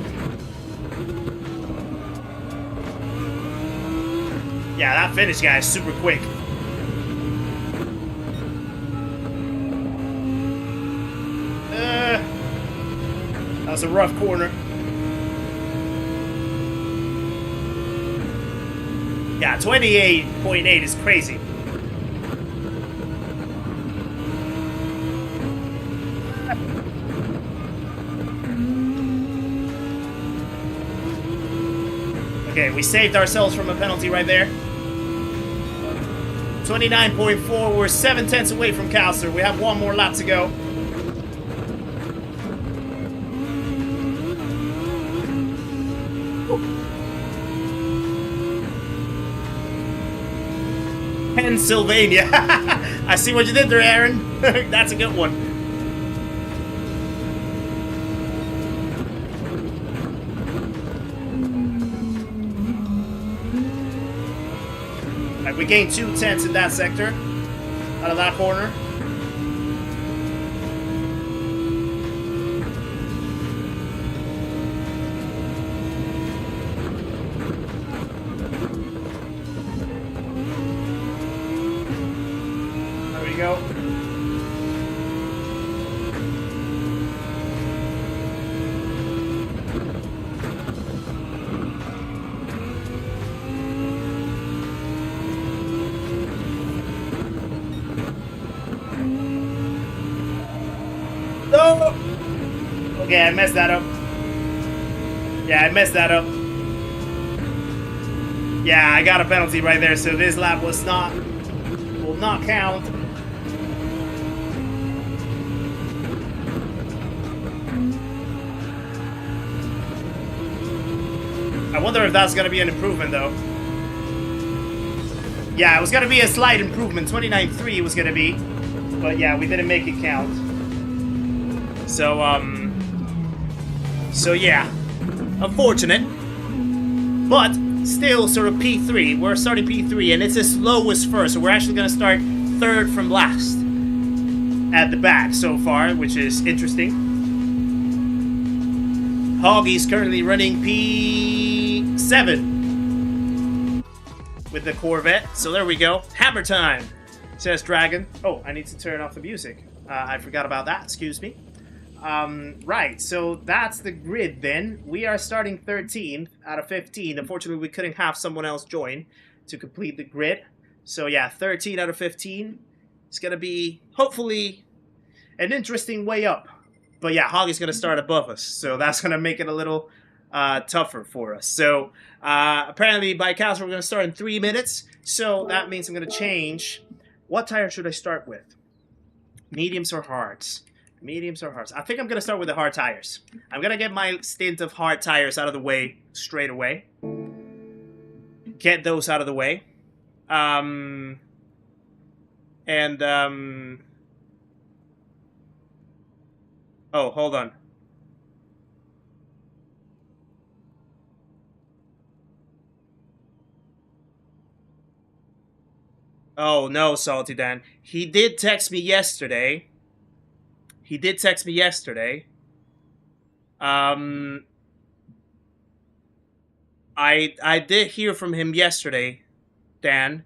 Yeah, that finish guy is super quick. That was a rough corner. Yeah, 28.8 is crazy. Okay, we saved ourselves from a penalty right there. 29.4, we're 7/10 away from Calster. We have one more lap to go. Pennsylvania. I see what you did there, Aaron. That's a good one. Right, we gained 2/10 in that sector out of that corner. Go. No! Okay, I messed that up. Yeah, I messed that up. Yeah, I got a penalty right there, so this lap will not count. I wonder if that's gonna be an improvement though. Yeah, it was gonna be a slight improvement. 29.3 it was gonna be. But yeah, we didn't make it count. So yeah. Unfortunate. But still sort of P3. We're starting P3 and it's as low as first. So we're actually gonna start third from last at the back so far, which is interesting. Hoggy's currently running P7 with the Corvette. So there we go. Hammer time, says Dragon. Oh, I need to turn off the music. I forgot about that. Excuse me. Right, so that's the grid then. We are starting 13th out of 15. Unfortunately, we couldn't have someone else join to complete the grid. So yeah, 13 out of 15. It's going to be, hopefully, an interesting way up. But yeah, Hoggy's going to start above us, so that's going to make it a little tougher for us. So apparently by Calster we're going to start in 3 minutes, so that means I'm going to change. What tire should I start with? Mediums or hards? Mediums or hards? I think I'm going to start with the hard tires. I'm going to get my stint of hard tires out of the way straight away. Get those out of the way. Oh, hold on. Oh, no, Salty Dan. He did text me yesterday. I did hear from him yesterday, Dan,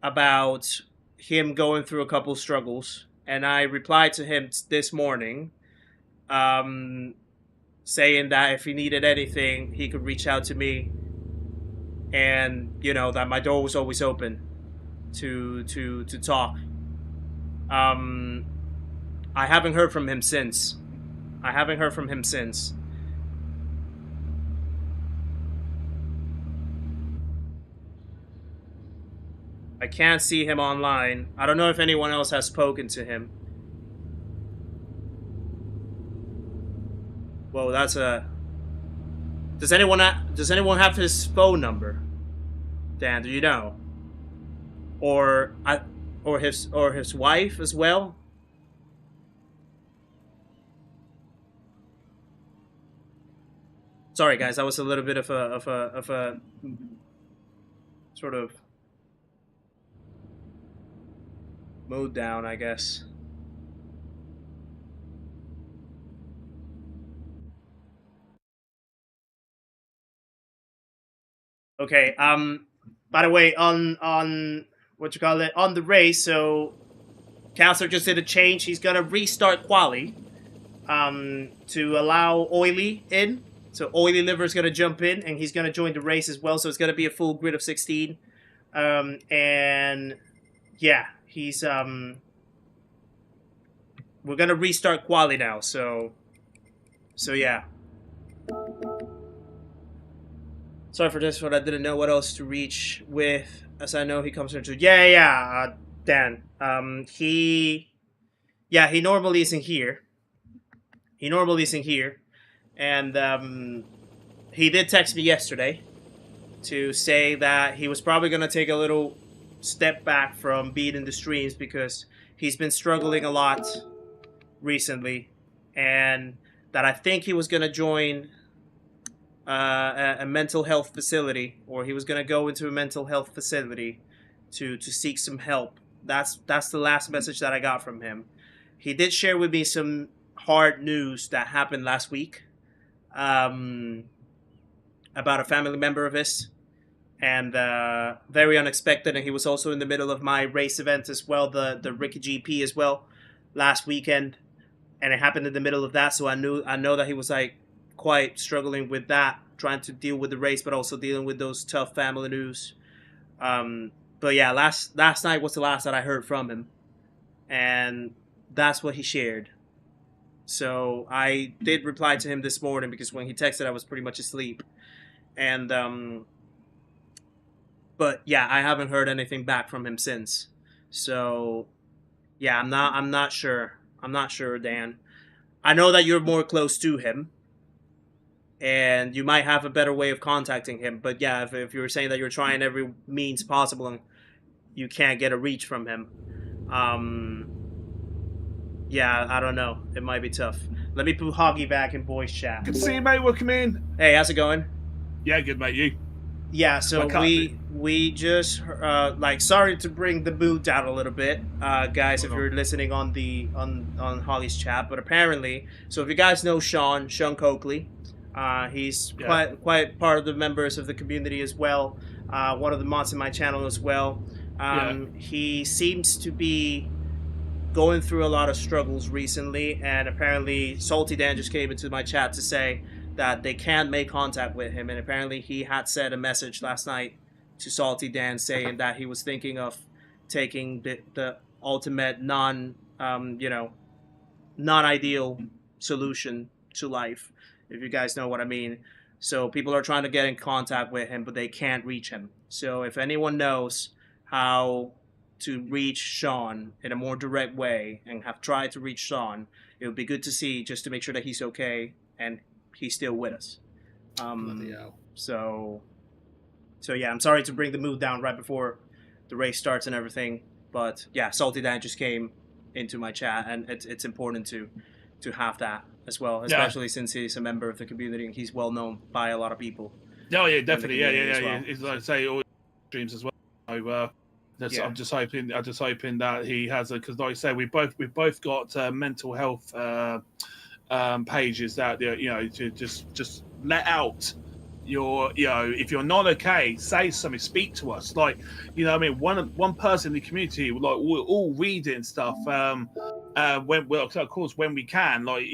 about him going through a couple struggles. And I replied to him this morning, saying that if he needed anything, he could reach out to me. And, you know, that my door was always open to talk. I haven't heard from him since. I can't see him online. I don't know if anyone else has spoken to him. Whoa, that's a... Does anyone have his phone number? Dan, do you know? Or or his wife as well. Sorry, guys, that was a little bit of a sort of mode down, I guess. Okay. By the way, on what you call it, on the race, so Calster just did a change. He's gonna restart quali, to allow Oily in. So Oily Liver is gonna jump in, and he's gonna join the race as well. So it's gonna be a full grid of 16. And yeah, he's we're gonna restart quali now. So yeah. Sorry for this one. I didn't know what else to reach with, as I know he comes into. Dan. He normally isn't here. And he did text me yesterday to say that he was probably gonna take a little step back from being in the streams because he's been struggling a lot recently, and that I think he was gonna join a mental health facility, or he was gonna go into a mental health facility to seek some help. That's the last message that I got from him. He did share with me some hard news that happened last week, about a family member of his, and very unexpected. And he was also in the middle of my race event as well, the Ricky GP as well, last weekend, and it happened in the middle of that. So I know that he was like quite struggling with that, trying to deal with the race, but also dealing with those tough family news. But yeah, last night was the last that I heard from him, and that's what he shared. So I did reply to him this morning because when he texted, I was pretty much asleep. And but yeah, I haven't heard anything back from him since. So yeah, I'm not sure. I'm not sure, Dan. I know that you're more close to him, and you might have a better way of contacting him. But yeah, if you were saying that you're trying every means possible and you can't get a reach from him, yeah, I don't know. It might be tough. Let me put Hoggy back in voice chat. Good to see you, mate. Welcome in. Hey, how's it going? Yeah, good, mate. You? Yeah, so we just like, sorry to bring the mood down a little bit, guys, if you're listening on the on Holly's chat, but apparently, so if you guys know Sean Coakley, he's quite part of the members of the community as well, one of the mods in my channel as well. He seems to be going through a lot of struggles recently, and apparently Salty Dan just came into my chat to say that they can't make contact with him, and apparently he had sent a message last night to Salty Dan saying that he was thinking of taking the ultimate non-ideal solution to life, if you guys know what I mean. So people are trying to get in contact with him, but they can't reach him. So if anyone knows how to reach Sean in a more direct way and have tried to reach Sean, it would be good to see, just to make sure that he's okay and he's still with us. So yeah, I'm sorry to bring the mood down right before the race starts and everything, but yeah, Salty Dan just came into my chat, and it's important to have that as well, especially since he's a member of the community and he's well known by a lot of people. Oh yeah, definitely. Yeah. Well. It's like I say, all streams as well. So, I'm just hoping that he has because, like I say, we've both got mental health pages that to just let out your, if you're not okay, say something, speak to us. Like, I mean, one person in the community, like, we'll all read it and stuff. Of course, when we can, like,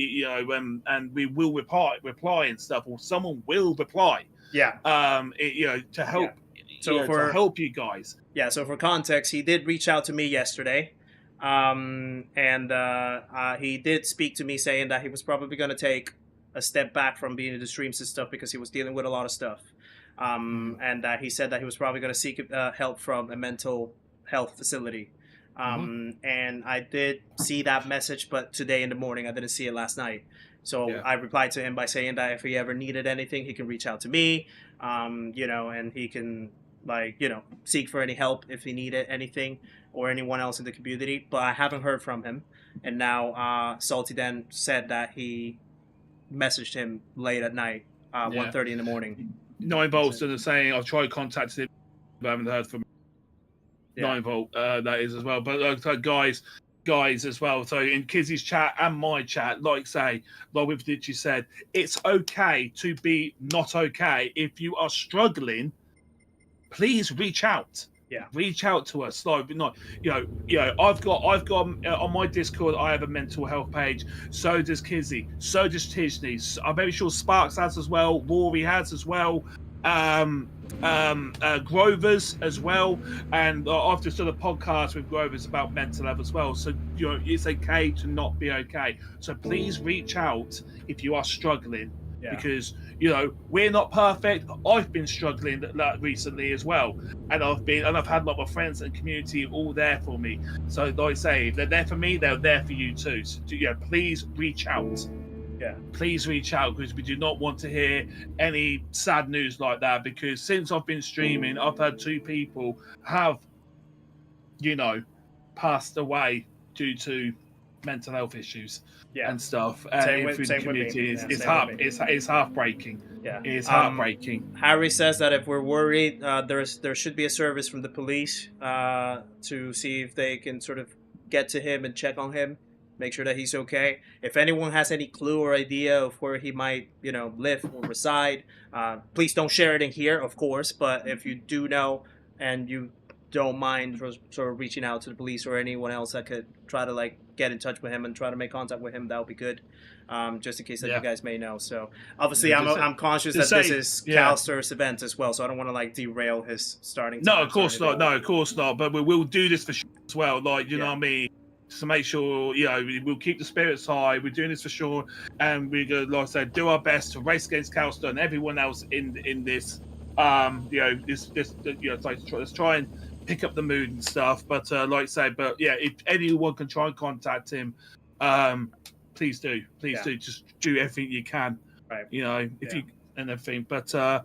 and we will reply and stuff, or someone will reply. Yeah. To help. Yeah. So to help you guys. Yeah. So for context, he did reach out to me yesterday, and he did speak to me saying that he was probably going to take a step back from being in the streams and stuff because he was dealing with a lot of stuff, and he said that he was probably going to seek help from a mental health facility. And I did see that message, but today in the morning, I didn't see it last night. So I replied to him by saying that if he ever needed anything, he can reach out to me, and he can like, you know, seek for any help if he needed anything, or anyone else in the community. But I haven't heard from him. And now Salty then said that he messaged him late at night, 1:30 in the morning. 9 volts are saying I've tried contacting him, but I haven't heard from him. 9 volt, that is as well. But so guys as well. So in Kizzi's chat and my chat, like we've literally said, it's okay to be not okay. If you are struggling, please reach out. Yeah, reach out to us. Like, not, I've got on my Discord, I have a mental health page. So does Kizzi. So does Tishney. I'm very sure Sparks has as well. Rory has as well. Grover's as well, and I've just done a podcast with Grover's about mental health as well. So it's okay to not be okay. So please reach out if you are struggling, because we're not perfect. I've been struggling recently as well, and I've had a lot of friends and community all there for me. So like I say, if they're there for me, they're there for you too. So please reach out. Yeah, please reach out, because we do not want to hear any sad news like that. Because since I've been streaming, I've had 2 people have, passed away due to mental health issues and stuff. And through the community, it's heartbreaking. Yeah, it's heartbreaking. Harry says that if we're worried, there should be a service from the police to see if they can sort of get to him and check on him. Make sure that he's okay. If anyone has any clue or idea of where he might, live or reside, please don't share it in here, of course. But if you do know and you don't mind sort of reaching out to the police or anyone else that could try to get in touch with him and try to make contact with him, that would be good. Just in case that you guys may know. So obviously, I'm conscious that this is Calster's event as well, so I don't want to derail his starting. No, of course not. No, of course not. But we will do this for sure as well. You know what I mean. To make sure, we'll keep the spirits high. We're doing this for sure, and we're gonna, like I said, do our best to race against Calster and everyone else in this. Let's try and pick up the mood and stuff. But like I say, if anyone can try and contact him, please do. Please do. Just do everything you can. Right. If you and everything. But on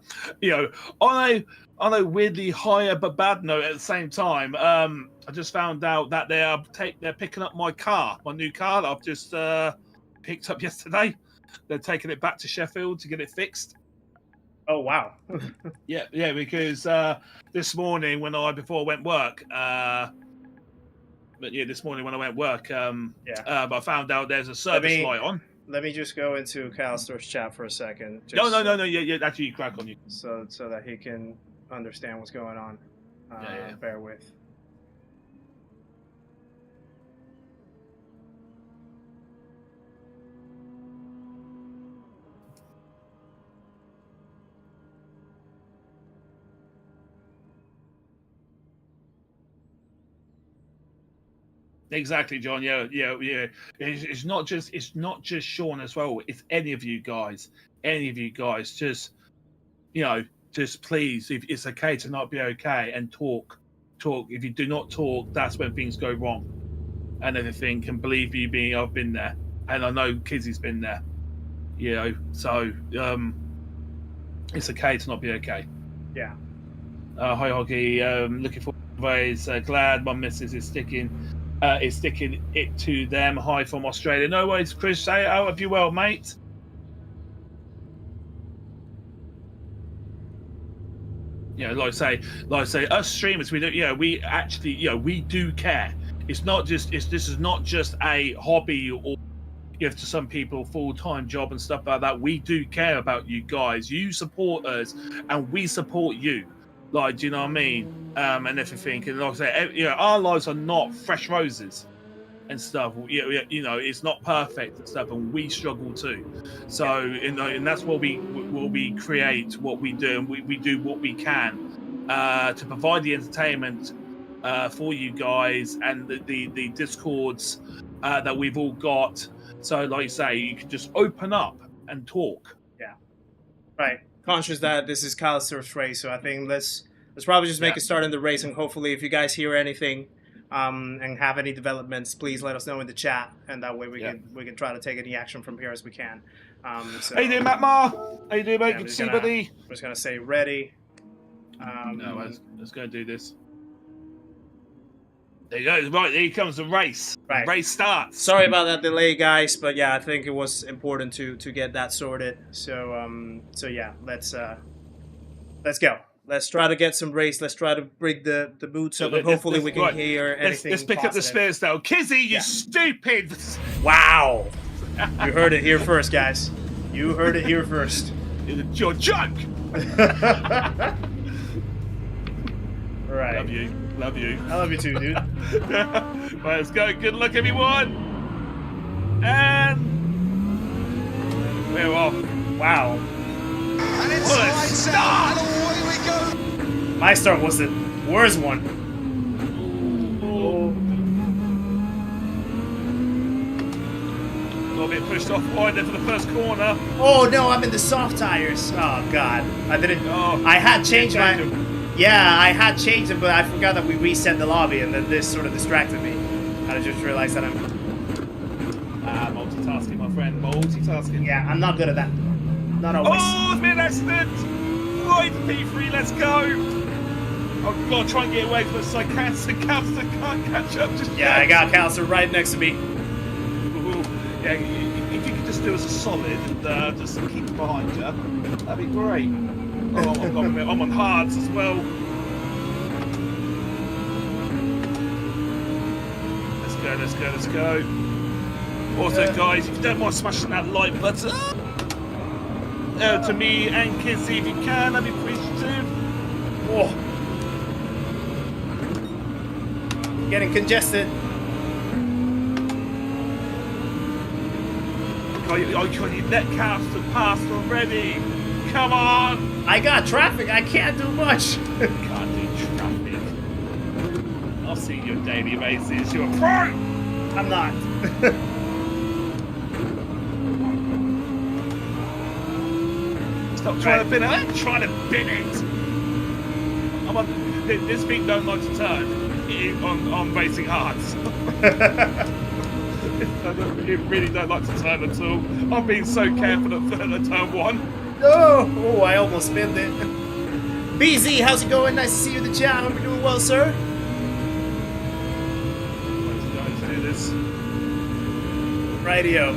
a weirdly higher but bad note at the same time, I just found out that they're picking up my new car that I've just picked up yesterday. They're taking it back to Sheffield to get it fixed. Oh wow! yeah, because this morning before I went work, this morning when I went work, I found out there's a service light on. Let me just go into Calster's chat for a second. No. Yeah. Actually, you crack on you. So that he can understand what's going on. Bear with. Exactly, John. Yeah. It's not just Sean as well. It's any of you guys. Just please, if it's okay to not be okay, and talk. If you do not talk, that's when things go wrong, and everything. And believe you, I've been there, and I know Kizzi's been there. So it's okay to not be okay. Yeah. Hi, Hoggy. Looking forward to ways. Glad my missus is sticking it to them. Hi from Australia. No worries, Chris. Say how have you well, mate? Like I say, us streamers, we do. We actually, we do care. This is not just a hobby or to some people full-time job and stuff like that. We do care about you guys. You support us, and we support you. Do you know what I mean? And everything. And like I say, our lives are not fresh roses and stuff. It's not perfect and stuff, and we struggle too. So, and that's what we create, what we do, and we do what we can to provide the entertainment for you guys, and the discords that we've all got. So, like you say, you can just open up and talk. Yeah. Right. Conscious that this is Calster's race, so I think let's probably just make a start in the race, and hopefully if you guys hear anything and have any developments, please let us know in the chat, and that way we can try to take any action from here as we can. How you doing, Matt Ma? How you doing, mate? Good to see you, buddy. I'm just gonna say ready. No, let's go and do this. There you go. Right, here comes the race. Right. The race starts. Sorry about that delay, guys, but yeah, I think it was important to get that sorted. So so yeah, let's go. Let's try to get some race. Let's try to bring the boots up, and hopefully we can hear anything. Let's pick up the spares now. Kizzi, you stupid! Wow! You heard it here first, guys. You heard it here first. It's your joke. Right. Love you. Love you. I love you too, dude. Right, let's go. Good luck, everyone. And we're off. Wow. And it's What a lights start! out, and away we go. My start was the worst one. Oh. Got a bit pushed off wide there for the first corner. Oh no, I'm in the soft tires. Oh god. I didn't. Oh, I had changed my. change 'em. Yeah, I had changed them, but I forgot that we reset the lobby, and then this sort of distracted me. And I just realized that I'm. Multitasking, my friend. Multitasking. Yeah, I'm not good at that. Not always. Oh, it's been an accident. Right, P3, let's go. I've got to try and get away as much as I can so Calster can't catch up just Yeah, yet. I got Calster right next to me. Ooh, yeah, if you could just do us a solid and just keep behind you, that'd be great. Oh, I'm on hards as well. Let's go, let's go, let's go. Also, guys, if you don't mind smashing that like button to me and Kizzi, if you can, I'd be appreciative. Oh. Getting congested. I can't let Calster pass already. Come on! I got traffic. I can't do much. Can't do traffic. I'll see you on a daily basis. You're a pro! I'm not. Stop trying to bin it. I'm trying to bin it. I'm on, this thing don't like to turn on racing hards. It really don't like to turn at all. I'm being so careful at turn one. No! Oh, I almost spinned it. BZ, how's it going? Nice to see you in the chat. Hope you're doing well, sir. Let's do this. Rightio.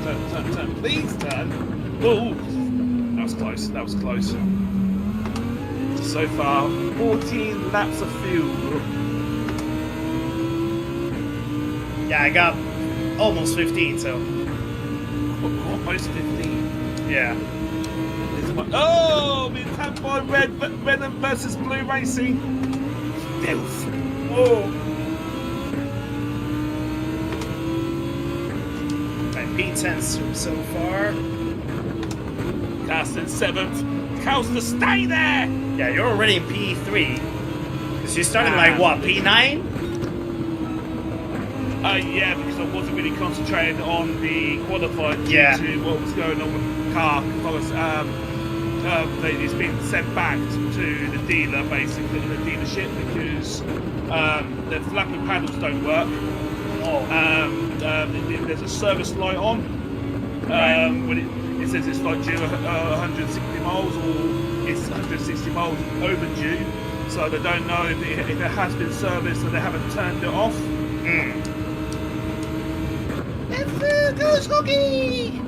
Turn, please turn. Oh, that was close. That was close. So far, 14 laps of fuel. Yeah, I got almost 15, so. Almost 15. Yeah. Oh, we're tapped by red versus blue racing. Filth. Whoa. Right, P10 so far. Casting 7th. Calster, stay there! Yeah, you're already in P3. Because you started like what, P9? Yeah, because I wasn't really concentrating on the qualifying due to what was going on with the car. Because it's been sent back to the dealer, basically, the dealership, because the flappy paddles don't work. Oh. There's a service light on. When it says it's like due 160 miles, or it's 160 miles overdue. So they don't know if it has been serviced and they haven't turned it off. Goes hockey!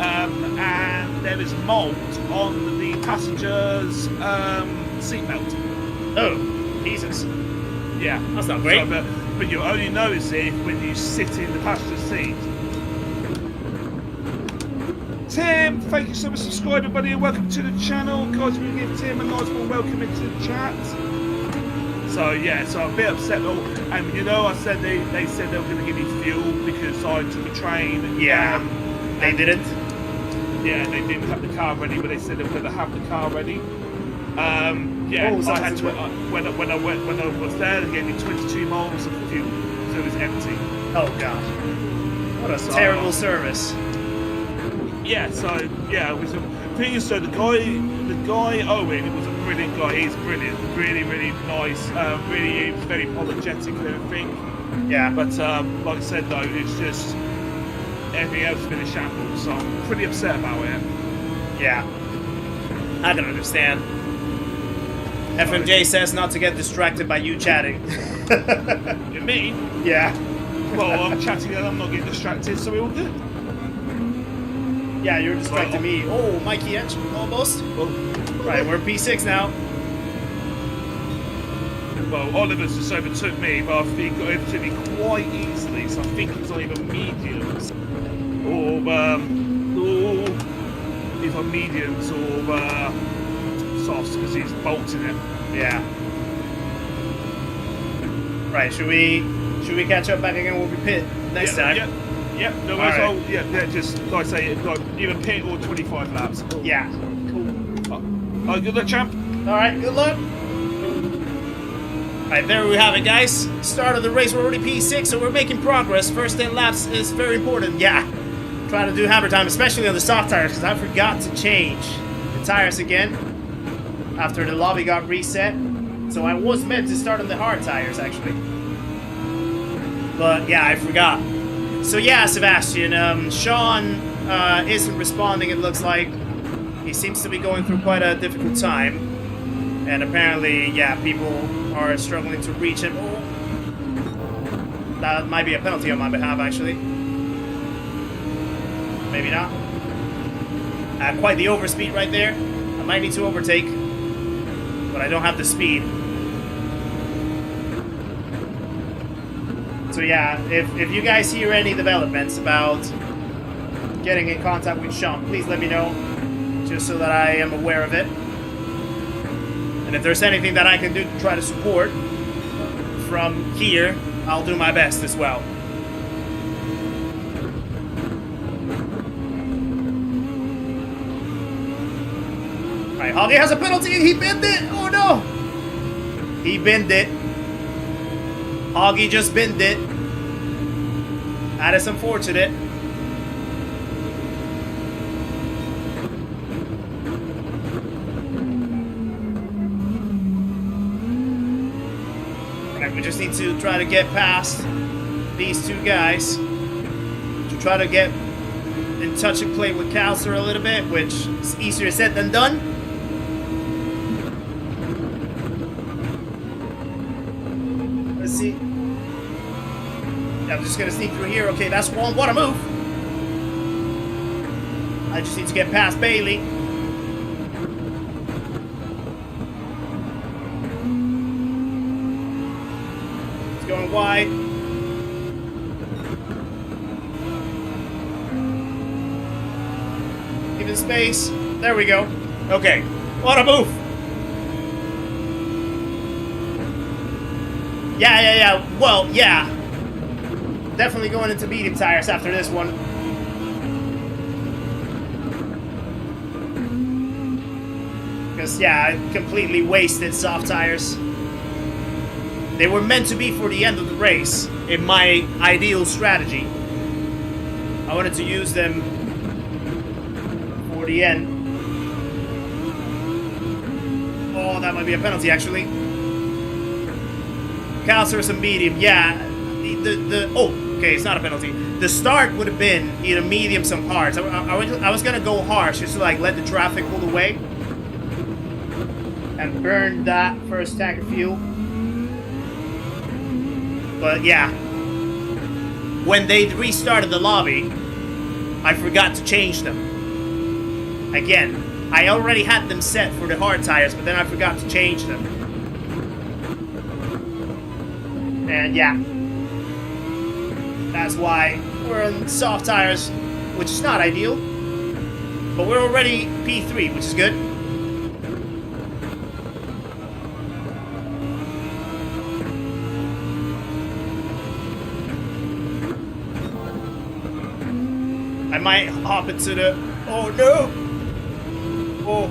And there is mold on the passenger's seatbelt. Oh, Jesus. Yeah. That's not great. So, but you only notice it when you sit in the passenger seat. Tim, thank you so much for subscribing, buddy, and welcome to the channel. Guys, we give Tim a nice warm welcome into the chat. So yeah, so I'm a bit upset though, and you know, I said they said they were going to give me fuel because I took a train. Yeah, they didn't. Yeah, they didn't have the car ready, but they said they were going to have the car ready. Yeah, Oh, I had to when I was there, they gave me 22 miles of fuel, so it was empty. Oh god, what a terrible service. Yeah, so yeah, it was a thing is, so the guy Owen was a brilliant guy. He's brilliant, really nice. Really, he was very apologetic and everything. Yeah, but like I said though, it's just everything else has been a shambles, so I'm pretty upset about it. Yeah. I can understand. FMJ says not to get distracted by you chatting. Me? Yeah. Well, I'm chatting and I'm not getting distracted, so we're all good. Yeah, you're distracting me. Oh, Mikey Edge, almost. Well, Right, we're P6 now. well, Oliver's just overtook me, but I think he overtook me quite easily, so I think he's on either mediums or either mediums or softs because he's bolting it. Yeah. Right, should we catch up back again when we pit next time? Yeah, no worries. All right. Yeah, just like I say, like either pit or 25 laps. Yeah. Cool. Good luck, champ. Alright, good luck. Alright, there we have it, guys. Start of the race, we're already P6, so we're making progress. First 10 laps is very important. Yeah. Trying to do hammer time, especially on the soft tires, because I forgot to change the tires again after the lobby got reset. So I was meant to start on the hard tires, actually. But yeah, I forgot. So yeah, Sebastian, Sean isn't responding, it looks like. He seems to be going through quite a difficult time. And apparently, yeah, people are struggling to reach him. Oh, that might be a penalty on my behalf, actually. Maybe not. Quite the overspeed right there. I might need to overtake, but I don't have the speed. So yeah, if you guys hear any developments about getting in contact with Sean, please let me know, just so that I am aware of it. And if there's anything that I can do to try to support from here, I'll do my best as well. Alright, Hoggy has a penalty and he binned it! Oh no! He binned it. Hoggy just binned it. That is unfortunate. Alright, we just need to try to get past these two guys. To try to get in touch and play with Calster a little bit, which is easier said than done. Let's see. Yeah, I'm just gonna sneak through here. Okay, that's one. What a move! I just need to get past Bailey. It's going wide. Give it space. There we go. Okay, what a move! Yeah. Well, yeah. Definitely going into medium tires after this one. Because, yeah, I completely wasted soft tires. They were meant to be for the end of the race, in my ideal strategy. I wanted to use them for the end. Oh, that might be a penalty, actually. Calster some medium, yeah. Oh, okay, it's not a penalty. The start would have been either medium, some hards. I was gonna go harsh just to like let the traffic pull away and burn that first tank of fuel. But yeah, when they restarted the lobby, I forgot to change them. Again, I already had them set for the hard tires, but then I forgot to change them. And yeah, that's why we're on soft tires, which is not ideal. But we're already P3, which is good. I might hop into the... Oh no! Oh.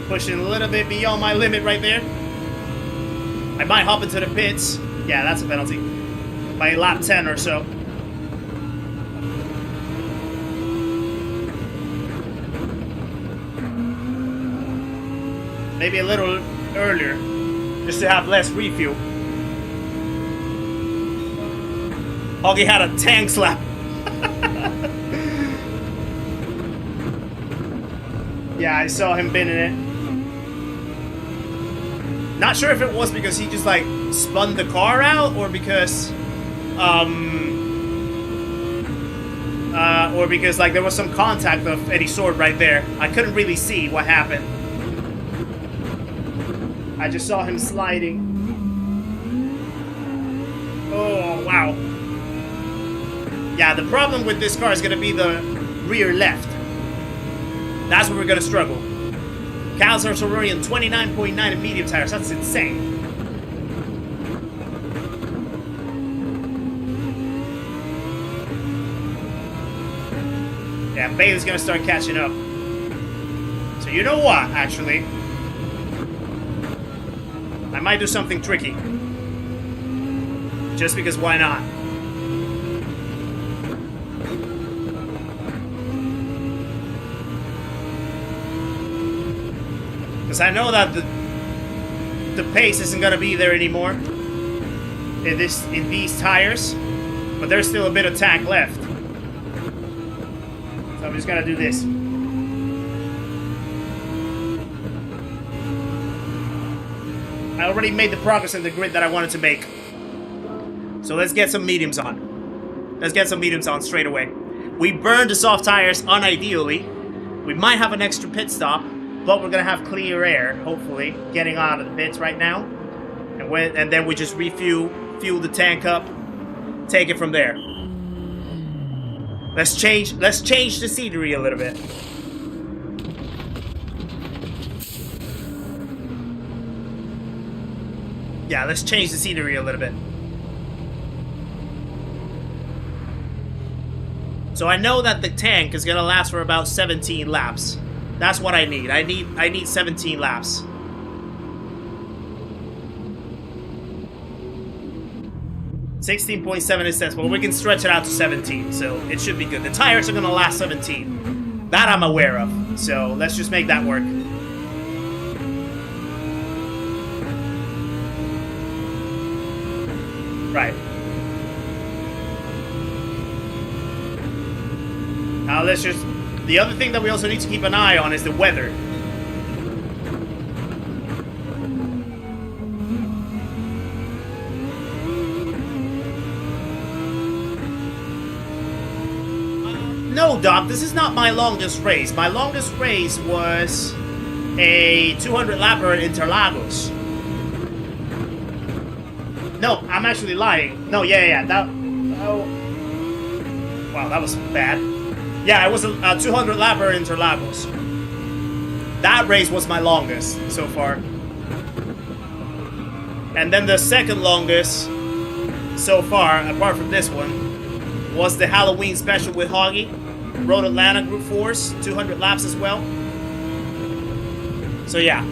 Pushing a little bit beyond my limit right there. I might hop into the pits. Yeah, that's a penalty. By lap 10 or so. Maybe a little earlier, just to have less refuel. Hoggy had a tank slap. Yeah, I saw him binning it. Not sure if it was because he just like spun the car out or because like there was some contact of any sort right there. I couldn't really see what happened. I just saw him sliding. Oh, wow. Yeah, the problem with this car is going to be the rear left. That's where we're going to struggle. Calster's already on 29.9 in medium tires. That's insane. Yeah, Bailey's going to start catching up. So you know what, actually? I might do something tricky. Just because why not? Because I know that the pace isn't gonna be there anymore in these tires, but there's still a bit of tank left. So I'm just gonna do this. I already made the progress in the grid that I wanted to make. So let's get some mediums on. Let's get some mediums on straight away. We burned the soft tires unideally. We might have an extra pit stop, but we're gonna have clear air, hopefully, getting out of the pits right now. And then we just fuel the tank up, take it from there. Let's change the scenery a little bit. Yeah, let's change the scenery a little bit. So I know that the tank is gonna last for about 17 laps. That's what I need. I need 17 laps. $16.7 cents. Well, we can stretch it out to 17, so it should be good. The tires are gonna last 17. That I'm aware of. So let's just make that work. Right. Now let's just... The other thing that we also need to keep an eye on is the weather. No, Doc, this is not my longest race. My longest race was a 200 lapper in Interlagos. No, I'm actually lying. No, yeah, that... Oh... Wow, that was bad. Yeah, it was a 200 lapper in Interlagos. That race was my longest so far. And then the second longest so far, apart from this one, was the Halloween special with Hoggy. Road Atlanta Group 4s, 200 laps as well. So yeah.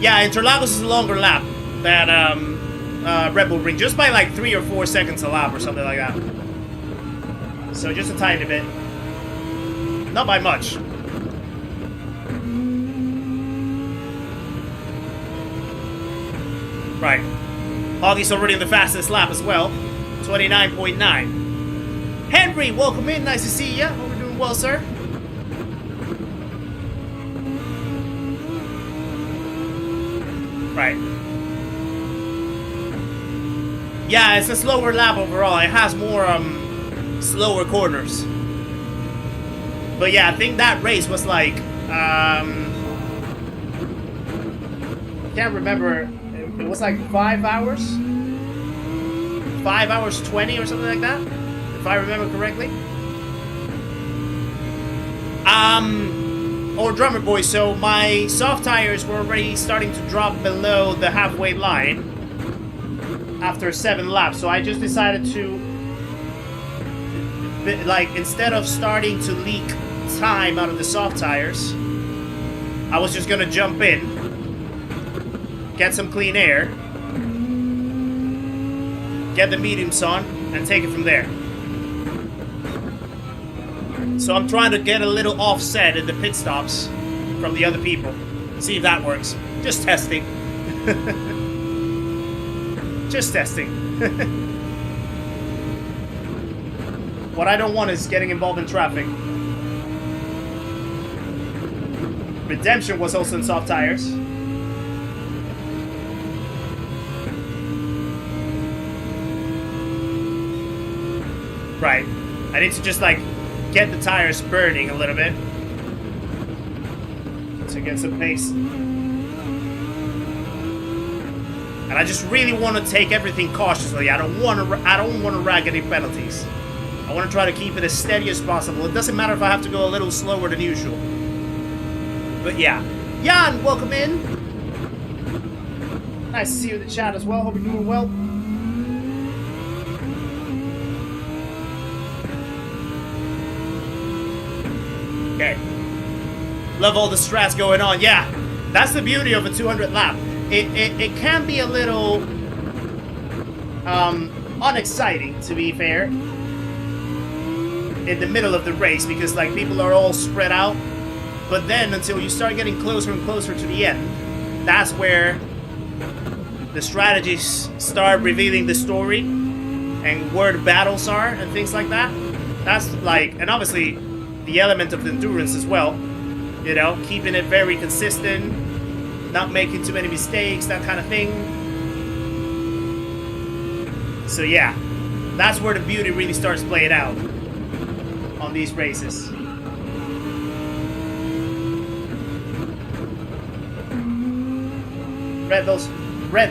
Yeah, Interlagos is a longer lap than Red Bull Ring, just by like 3 or 4 seconds a lap or something like that. So just a tiny bit. Not by much. Right. Hoggy's already in the fastest lap as well. 29.9. Henry, welcome in. Nice to see you. Hope you're doing well, sir. Right. Yeah, it's a slower lap overall. It has more slower corners. But yeah, I think that race was like can't remember. It was like 5 hours? 5 hours 20 or something like that? If I remember correctly. Or Drummer Boy, so my soft tires were already starting to drop below the halfway line after 7 laps, so I just decided to, like, instead of starting to leak time out of the soft tires, I was just gonna jump in, get some clean air, get the mediums on, and take it from there. So I'm trying to get a little offset in the pit stops from the other people. See if that works. Just testing. Just testing. What I don't want is getting involved in traffic. Redemption was also in soft tires. Right. I need to just like get the tires burning a little bit to get some pace. And I just really want to take everything cautiously. I don't want to rag any penalties. I want to try to keep it as steady as possible. It doesn't matter if I have to go a little slower than usual. But yeah. Jan, welcome in. Nice to see you in the chat as well. Hope you're doing well. Okay. Love all the strats going on. Yeah, that's the beauty of a 200 lap. It can be a little unexciting, to be fair, in the middle of the race, because like people are all spread out. But then until you start getting closer and closer to the end, that's where the strategies start revealing the story and where the battles are and things like that. That's like, and obviously the element of endurance as well, you know, keeping it very consistent, not making too many mistakes, that kind of thing. So yeah, that's where the beauty really starts playing out on these races. Red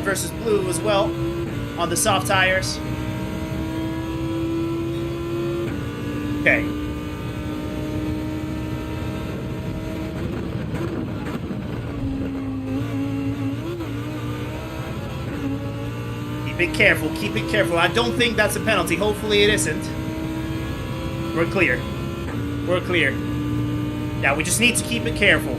versus blue as well on the soft tires. Okay. Keep it careful, keep it careful. I don't think that's a penalty. Hopefully it isn't. We're clear. We're clear. Yeah, we just need to keep it careful.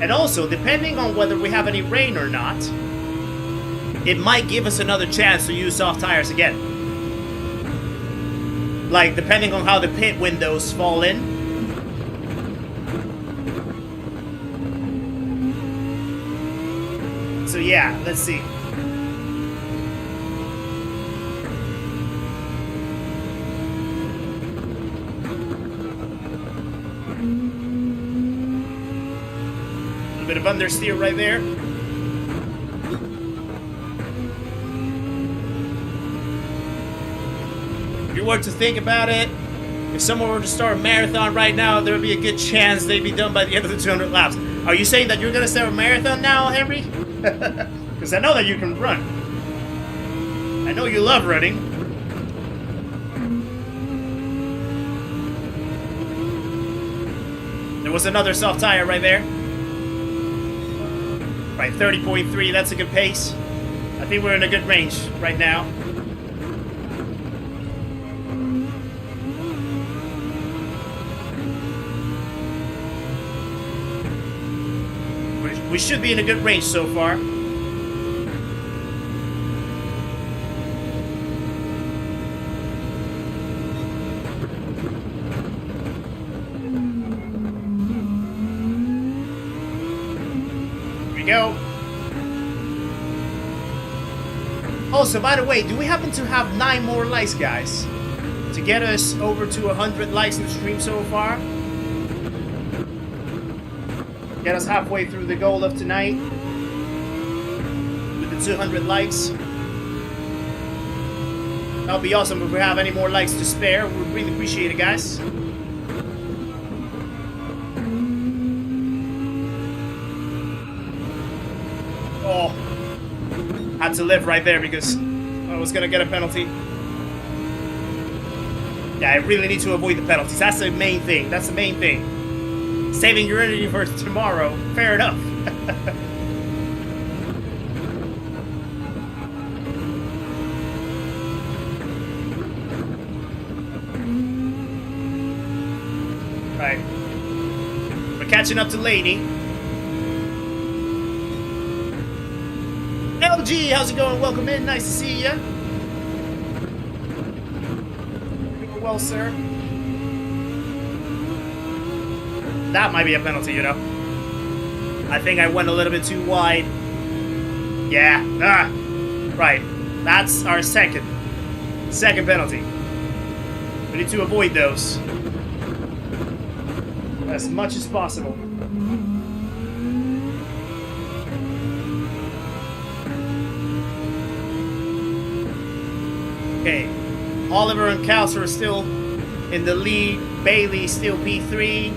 And also, depending on whether we have any rain or not, it might give us another chance to use soft tires again. Like, depending on how the pit windows fall in. So yeah, let's see. Bit of understeer right there. If you were to think about it, if someone were to start a marathon right now, there would be a good chance they'd be done by the end of the 200 laps. Are you saying that you're going to start a marathon now, Henry? Because I know that you can run. I know you love running. There was another soft tire right there. Right, 30.3, that's a good pace. I think we're in a good range right now. We should be in a good range so far. Go. Also, by the way, do we happen to have 9 more likes, guys, to get us over to 100 likes in the stream so far? Get us halfway through the goal of tonight with the 200 likes. That would be awesome if we have any more likes to spare. We'd really appreciate it, guys. Oh, had to live right there because I was gonna get a penalty. Yeah, I really need to avoid the penalties. That's the main thing. That's the main thing. Saving your energy for tomorrow. Fair enough. Right. We're catching up to Laney. LG, how's it going? Welcome in. Nice to see you. Doing well, sir. That might be a penalty, you know. I think I went a little bit too wide. Yeah. Right. That's our second. Second penalty. We need to avoid those as much as possible. Okay, Oliver and Calster are still in the lead. Bailey still P3.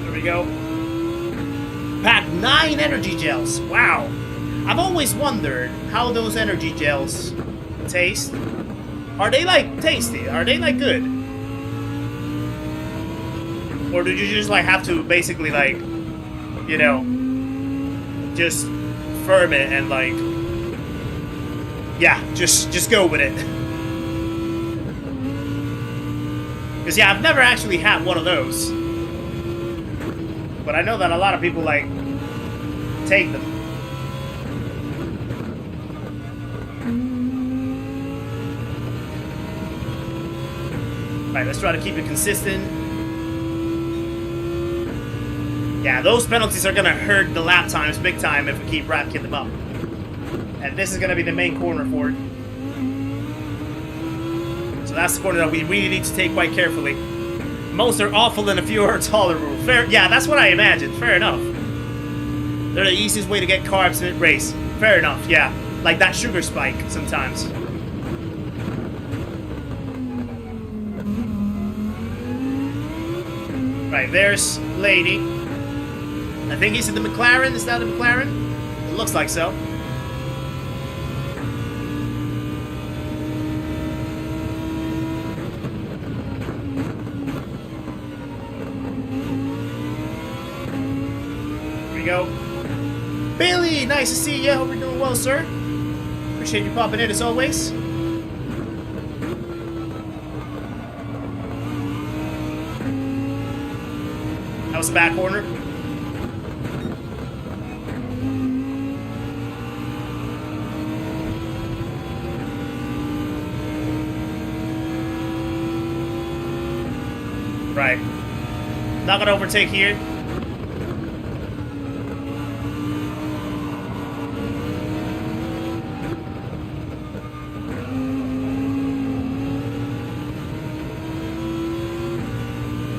There we go. Pack 9 energy gels. Wow. I've always wondered how those energy gels taste. Are they like tasty? Are they like good? Or did you just like have to basically like, you know, just firm it and like, yeah, just go with it. Because yeah, I've never actually had one of those. But I know that a lot of people like take them. Alright, let's try to keep it consistent. Yeah, those penalties are gonna hurt the lap times big time if we keep racking them up. And this is gonna be the main corner for it. So that's the corner that we really need to take quite carefully. Most are awful and a few are tolerable. Fair, yeah, that's what I imagined. Fair enough. They're the easiest way to get carbs in a race. Fair enough, yeah. Like that sugar spike sometimes. Right, there's Lady. I think he's in the McLaren. Is that the McLaren? It looks like so. Here we go. Bailey, nice to see you. Hope you're doing well, sir. Appreciate you popping in as always. That was the back corner. Right. Not gonna overtake here.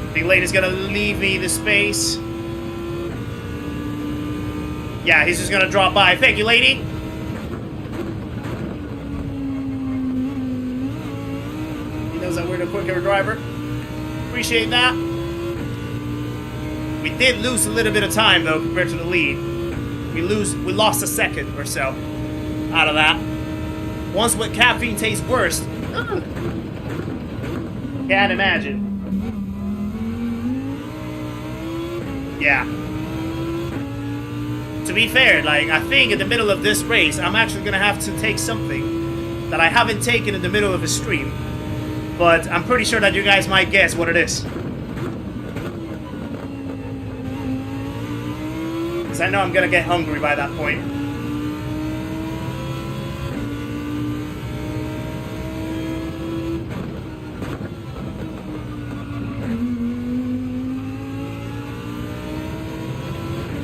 I think Lady's gonna leave me the space. Yeah, he's just gonna drop by. Thank you, Lady. He knows that we're the quicker driver. Appreciate that. We did lose a little bit of time though compared to the lead. We lost a second or so out of that. Once what caffeine tastes worse. Can't imagine. Yeah. To be fair, like I think in the middle of this race, I'm actually gonna have to take something that I haven't taken in the middle of a stream. But I'm pretty sure that you guys might guess what it is. Because I know I'm gonna get hungry by that point.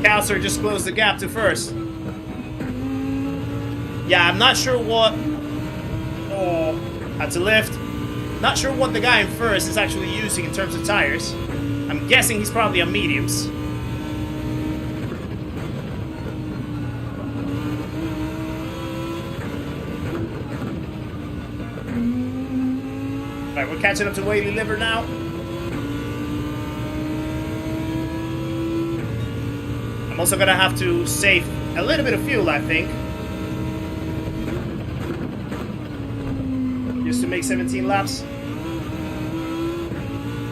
Calster just closed the gap to first. Yeah, I'm not sure what... Oh, had to lift. Not sure what the guy in first is actually using in terms of tires. I'm guessing he's probably on mediums. Alright, we're catching up to Whaley Liver now. I'm also gonna have to save a little bit of fuel, I think. Just to make 17 laps.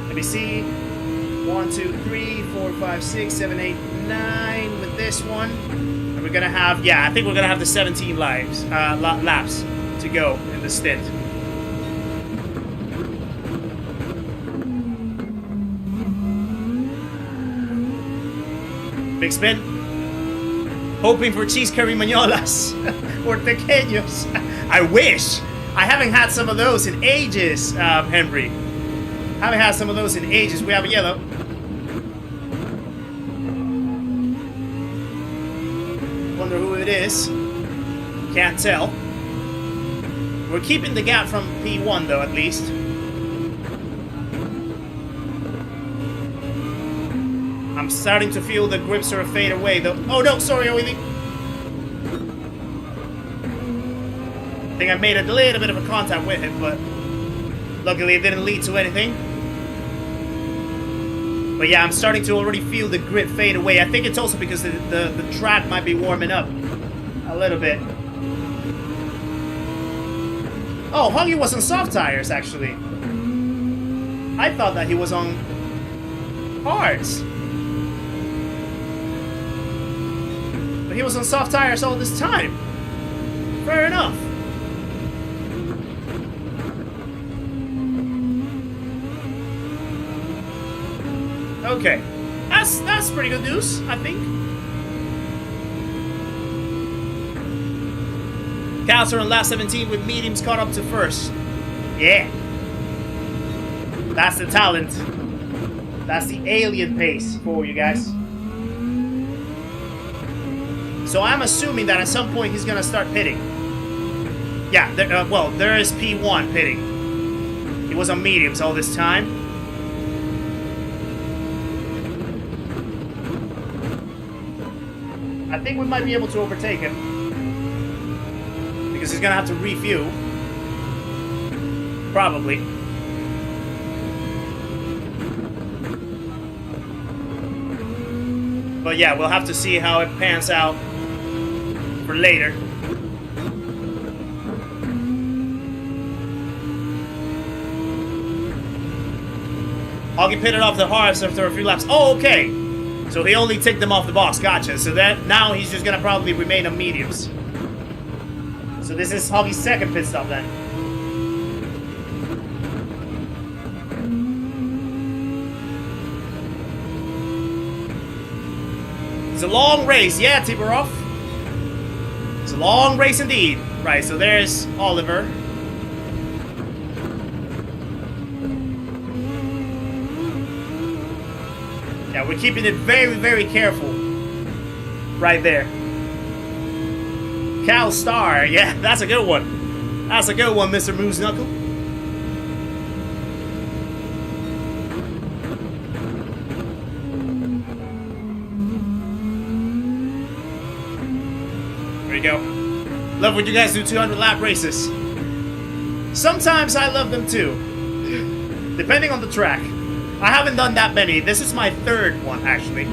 Let me see. 1, 2, 3, 4, 5, 6, 7, 8, 9 with this one. And we're gonna have, yeah, I think we're gonna have the 17 laps to go in the stint. Big spin. Hoping for cheese curry mañolas or tequeños. I wish. I haven't had some of those in ages, Henry. Haven't had some of those in ages. We have a yellow. Wonder who it is. Can't tell. We're keeping the gap from P1 though, at least. I'm starting to feel the grip sort of fade away though. Oh no, sorry, Oily. I think I made a little bit of a contact with him, but luckily it didn't lead to anything. But yeah, I'm starting to already feel the grip fade away. I think it's also because the track might be warming up a little bit. Oh, Huggy was on soft tires, actually. I thought that he was on hards. But he was on soft tires all this time. Fair enough. Okay, that's pretty good news, I think. Calster on lap 17 with mediums caught up to first. Yeah. That's the talent. That's the alien pace for you guys. So I'm assuming that at some point he's gonna start pitting. Yeah, there is P1 pitting. He was on mediums all this time. I think we might be able to overtake him. Because he's gonna have to refuel. Probably. But yeah, we'll have to see how it pans out for later. Hoggy pitted off the hards after a few laps. Oh, okay. So he only ticked them off the box. Gotcha. So that now he's just gonna probably remain on mediums. So this is Hoggy's second pit stop then. It's a long race. Yeah, Tiborov. It's a long race indeed. Right, so there's Oliver. Yeah, we're keeping it very, very careful. Right there. Calster. Yeah, that's a good one. That's a good one, Mr. Moose Knuckle. There you go. Love when you guys do 200 lap races. Sometimes I love them too. Depending on the track. I haven't done that many. This is my third one, actually.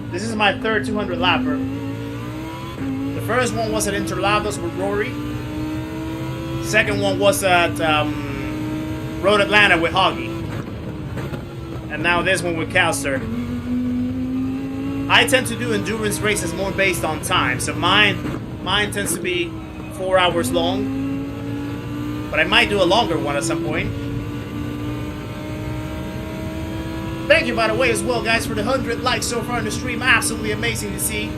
This is my third 200 lapper. The first one was at Interlagos with Rory. Second one was at Road Atlanta with Hoggy. And now this one with Calster. I tend to do endurance races more based on time. So mine tends to be 4 hours long. But I might do a longer one at some point. Thank you, by the way, as well, guys, for the 100 likes so far in the stream. Absolutely amazing to see.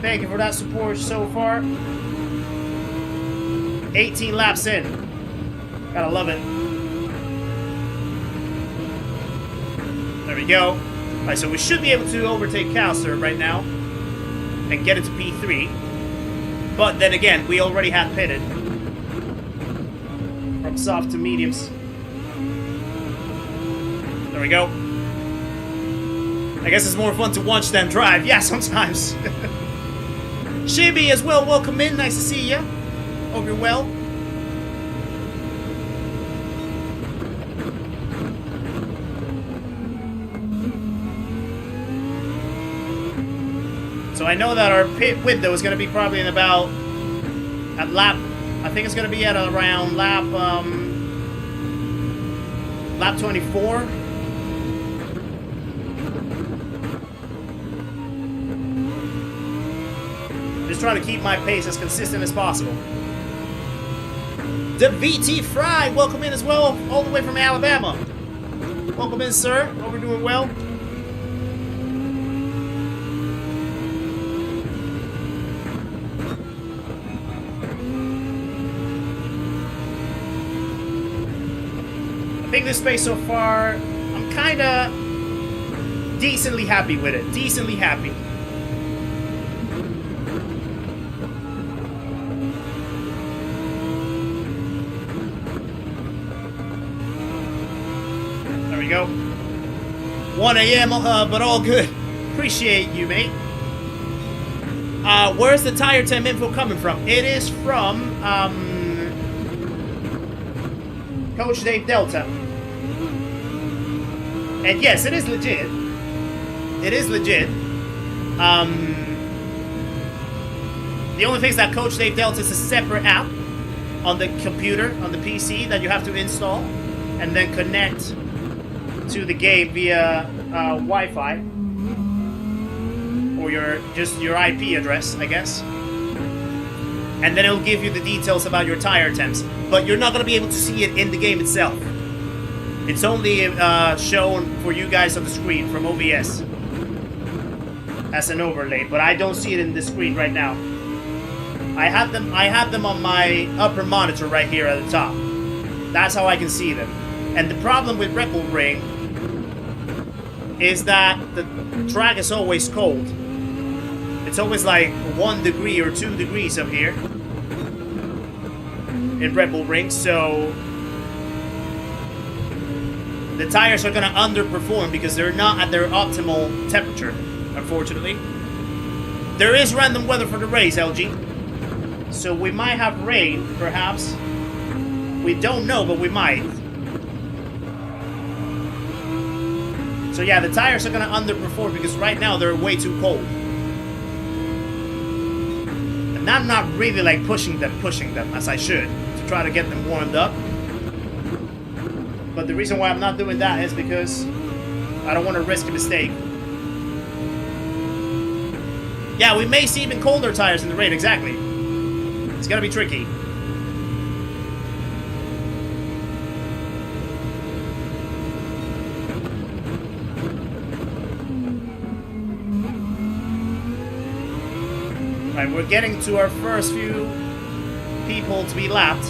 Thank you for that support so far. 18 laps in. Gotta love it. There we go. Alright, so we should be able to overtake Calster right now. And get it to P3. But then again, we already had pitted. From soft to mediums. There we go. I guess it's more fun to watch than drive. Yeah, sometimes. Shibi as well, welcome in. Nice to see ya. Hope you're well. So I know that our pit window is going to be probably in about at lap. I think it's going to be at around lap 24. Just trying to keep my pace as consistent as possible. The VT Fry, welcome in as well, all the way from Alabama. Welcome in, sir. Hope we're doing well. I think this space so far, I'm kind of decently happy with it. Decently happy. There we go. 1 a.m. But all good. Appreciate you, mate. Where's the tire temp info coming from? It is from Coach Dave Delta. And yes, it is legit. It is legit. The only thing is that Coach Dave Delta is a separate app on the computer, on the PC, that you have to install and then connect to the game via Wi-Fi or your IP address, I guess. And then it'll give you the details about your tire temps, but you're not going to be able to see it in the game itself. It's only shown for you guys on the screen from OBS as an overlay, but I don't see it in the screen right now. I have them on my upper monitor right here at the top. That's how I can see them. And the problem with Red Bull Ring is that the track is always cold. It's always like 1 degree or 2 degrees up here in Red Bull Ring, so the tires are gonna underperform because they're not at their optimal temperature, unfortunately. There is random weather for the race, LG. So we might have rain, perhaps. We don't know, but we might. So yeah, the tires are gonna underperform because right now they're way too cold. And I'm not really like pushing them as I should to try to get them warmed up. But the reason why I'm not doing that is because I don't want to risk a mistake. Yeah, we may see even colder tires in the rain, exactly. It's gonna be tricky. Right, we're getting to our first few people to be lapped.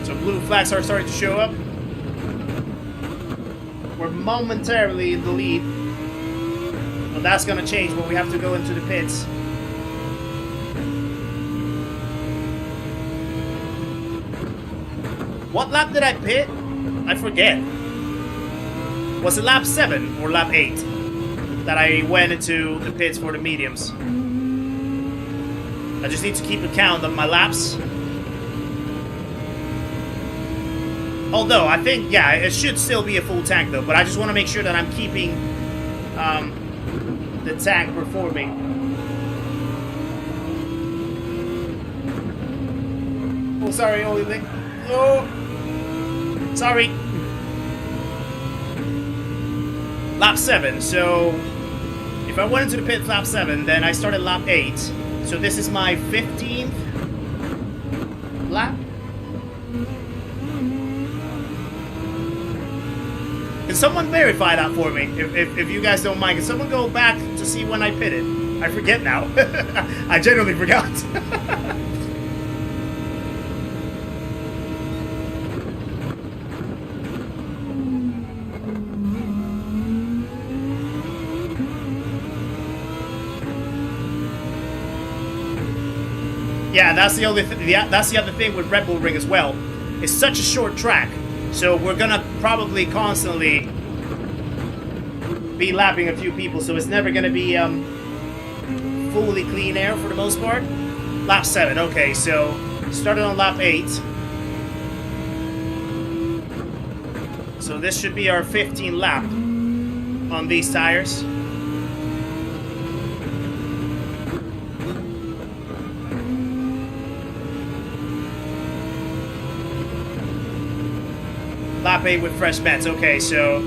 So blue flags are starting to show up. We're momentarily in the lead. Well, that's gonna change when we have to go into the pits. What lap did I pit? I forget. Was it lap 7 or lap 8 that I went into the pits for the mediums? I just need to keep a count of my laps. Although, I think, yeah, it should still be a full tank though, but I just want to make sure that I'm keeping the tank performing. Oh, sorry, Oli. Oh, sorry. Lap 7, so if I went into the pit lap 7, then I started lap 8. So this is my 15th lap. Can someone verify that for me, if you guys don't mind? Can someone go back to see when I pitted? I forget now. I genuinely forgot. Yeah, that's the other thing with Red Bull Ring as well. It's such a short track, so we're gonna probably constantly be lapping a few people, so it's never gonna be fully clean air for the most part. Lap 7, okay, so started on lap 8. So this should be our 15th lap on these tires. Lap 8 with fresh bets. Okay, so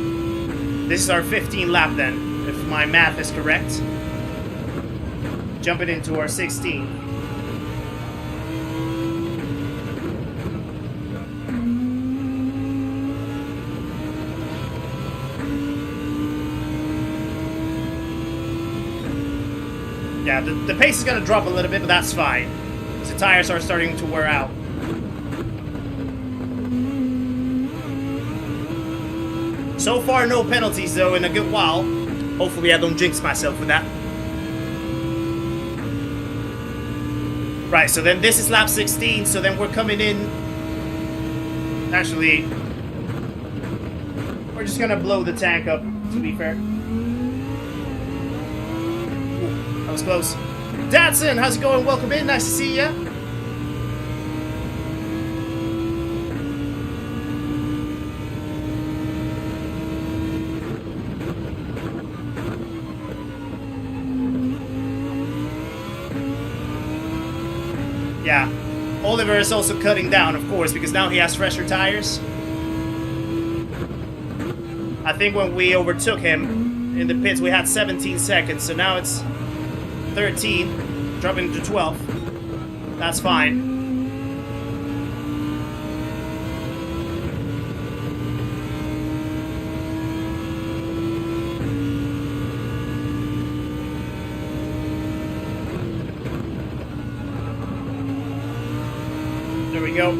this is our 15th lap then, if my math is correct. Jumping into our 16th. Yeah, the pace is going to drop a little bit, but that's fine. The tires are starting to wear out. So far, no penalties though in a good while. Hopefully I don't jinx myself with that. Right, so then this is lap 16, so then we're coming in. Actually, we're just gonna blow the tank up, to be fair. Ooh, that was close. Datsun, how's it going? Welcome in, nice to see ya. Yeah, Oliver is also cutting down, of course, because now he has fresher tires. I think when we overtook him in the pits, we had 17 seconds, so now it's 13, dropping to 12. That's fine. There we go.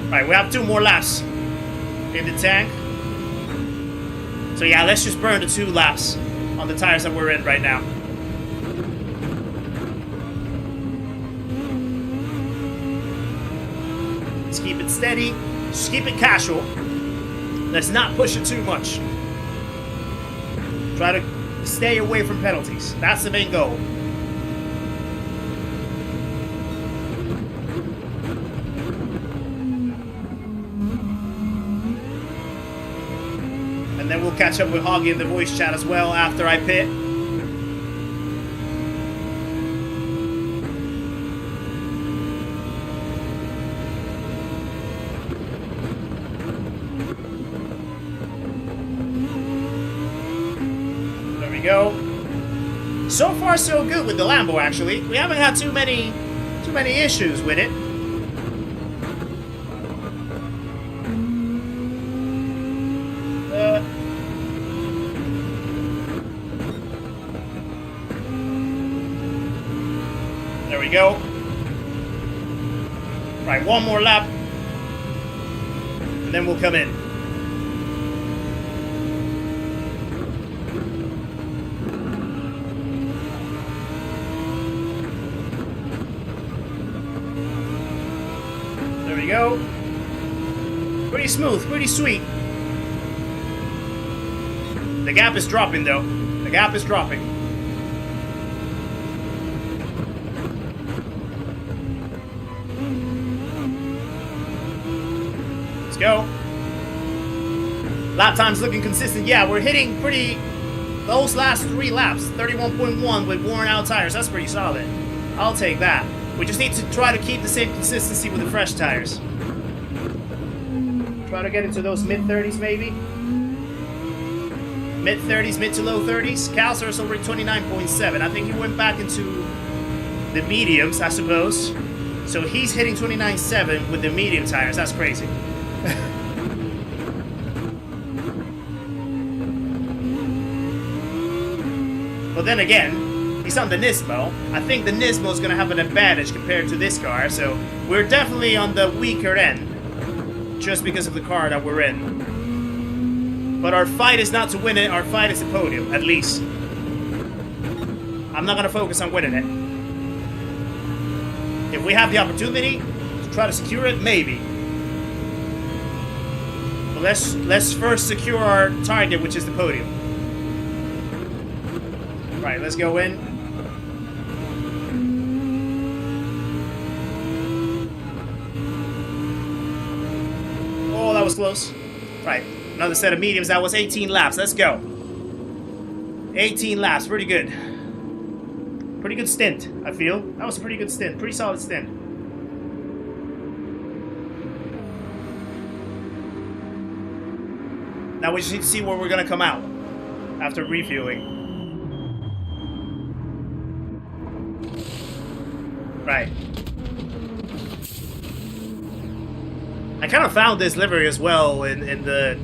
Right, we have 2 more laps in the tank. So yeah, let's just burn the 2 laps on the tires that we're in right now. Let's keep it steady. Just keep it casual. Let's not push it too much. Try to stay away from penalties. That's the main goal. And then we'll catch up with Hoggy in the voice chat as well after I pit. Go. So far so good with the Lambo, actually. We haven't had too many issues with it. There we go. Right, 1 more lap. And then we'll come in. Go. Pretty smooth, pretty sweet. The gap is dropping though. The gap is dropping. Let's go. Lap time's looking consistent. Yeah, we're hitting pretty those last 3 laps. 31.1 with worn out tires. That's pretty solid. I'll take that. We just need to try to keep the same consistency with the fresh tires. Try to get into those mid-30s maybe. Mid-30s, mid to low 30s. Calster is over 29.7. I think he went back into the mediums, I suppose. So he's hitting 29.7 with the medium tires. That's crazy. But then again, he's on the Nismo. I think the Nismo is going to have an advantage compared to this car, so we're definitely on the weaker end, just because of the car that we're in. But our fight is not to win it, our fight is the podium, at least. I'm not going to focus on winning it. If we have the opportunity to try to secure it, maybe. But let's first secure our target, which is the podium. Right, let's go in. Oh, that was close. Right, another set of mediums. That was 18 laps. Let's go. 18 laps, pretty good. Pretty good stint, I feel. That was a pretty good stint. Pretty solid stint. Now we just need to see where we're going to come out after refueling. Right. I kind of found this livery as well in the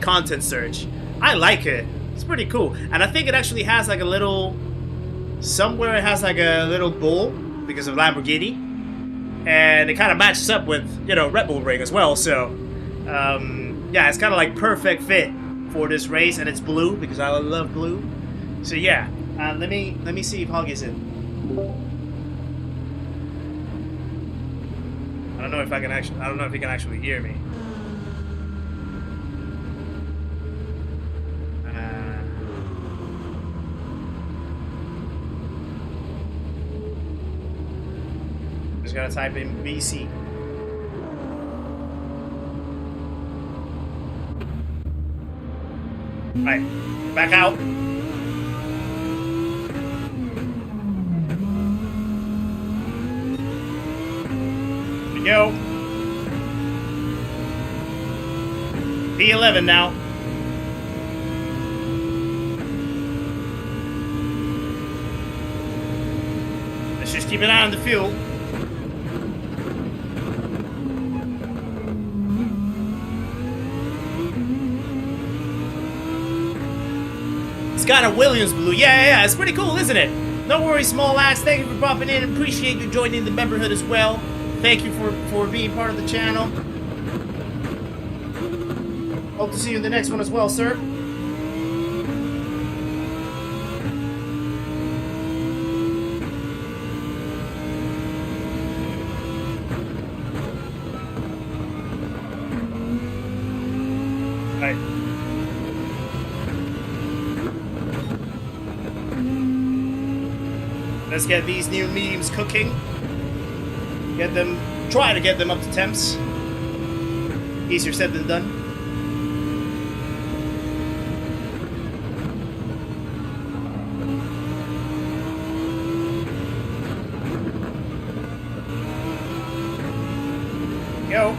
content search. I like it. It's pretty cool, and I think it actually has like a little. Somewhere it has like a little bull because of Lamborghini. and it kind of matches up with, you know, Red Bull Ring as well. So, yeah, it's kind of like perfect fit for this race, and it's blue because I love blue. So yeah, let me see if Hog is in. I don't know if he can actually hear me. Just gotta type in VC. Right, back out. Here we go. P11 now. Let's just keep an eye on the fuel. Got a Williams blue. Yeah, it's pretty cool, isn't it? No worries, small ass. Thank you for popping in. Appreciate you joining the memberhood as well. Thank you for being part of the channel. Hope to see you in the next one as well, sir. All right. Let's get these new memes cooking. Try to get them up to temps. Easier said than done. Go.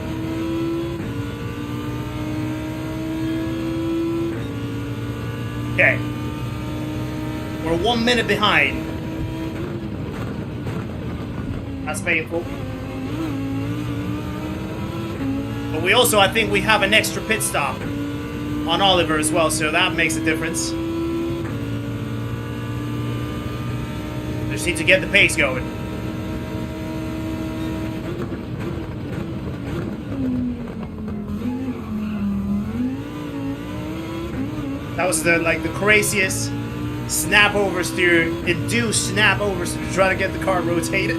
Okay. We're 1 minute behind. That's painful. But we also, I think we have an extra pit stop on Oliver as well, so that makes a difference. Just need to get the pace going. That was the craziest snap oversteer, induced snap oversteer to try to get the car rotated.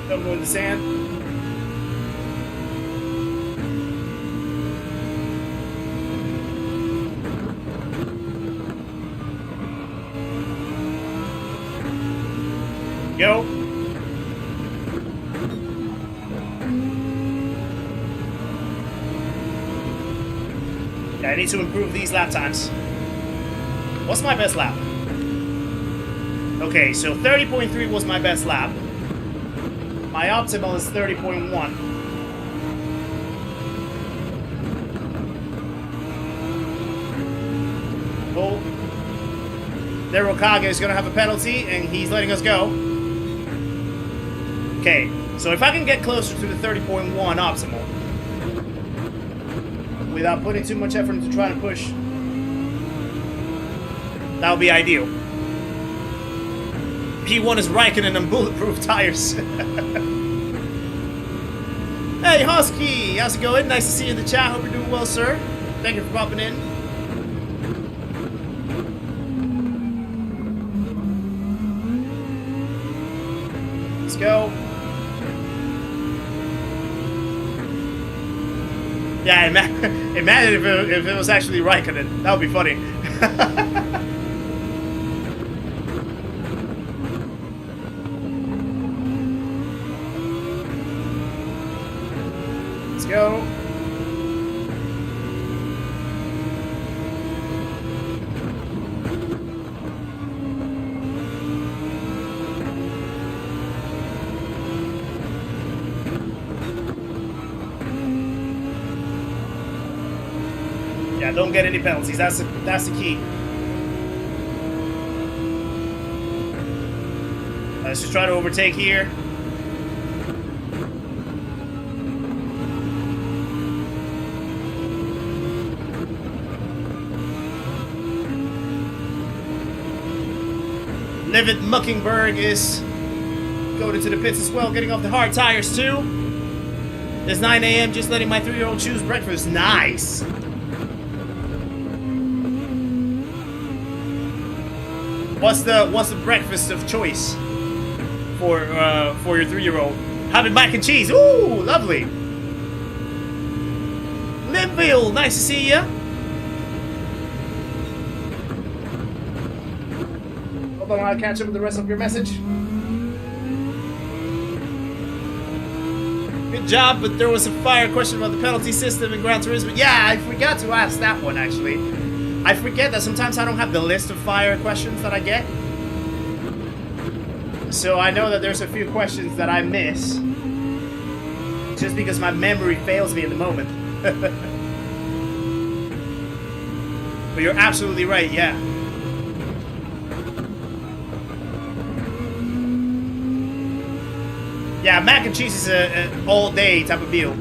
Don't go in the sand. Go. Yeah, I need to improve these lap times. What's my best lap? Okay, so 30.3 was my best lap. My optimal is 30.1. Oh. Nerokage is going to have a penalty, and he's letting us go. Okay, so if I can get closer to the 30.1 optimal, without putting too much effort into trying to push, that would be ideal. P1 is Raikkonen and bulletproof tires. Hey, Husky! How's it going? Nice to see you in the chat. Hope you're doing well, sir. Thank you for popping in. Let's go. Yeah, imagine if it was actually Raikkonen. That would be funny. Let's go. Yeah, don't get any penalties. That's the key. Let's just try to overtake here. Livid Muckingberg is going into the pits as well, getting off the hard tires too. It's 9 a.m. just letting my 3-year-old choose breakfast. Nice. What's the breakfast of choice for your 3-year-old? Having mac and cheese. Ooh, lovely. Linville, nice to see ya. Hold on, I'll catch up with the rest of your message. Good job, but there was a fire question about the penalty system in Gran Turismo. Yeah, I forgot to ask that one, actually. I forget that sometimes I don't have the list of fire questions that I get. So I know that there's a few questions that I miss. Just because my memory fails me in the moment. But you're absolutely right, yeah. Yeah, mac and cheese is an all-day type of meal.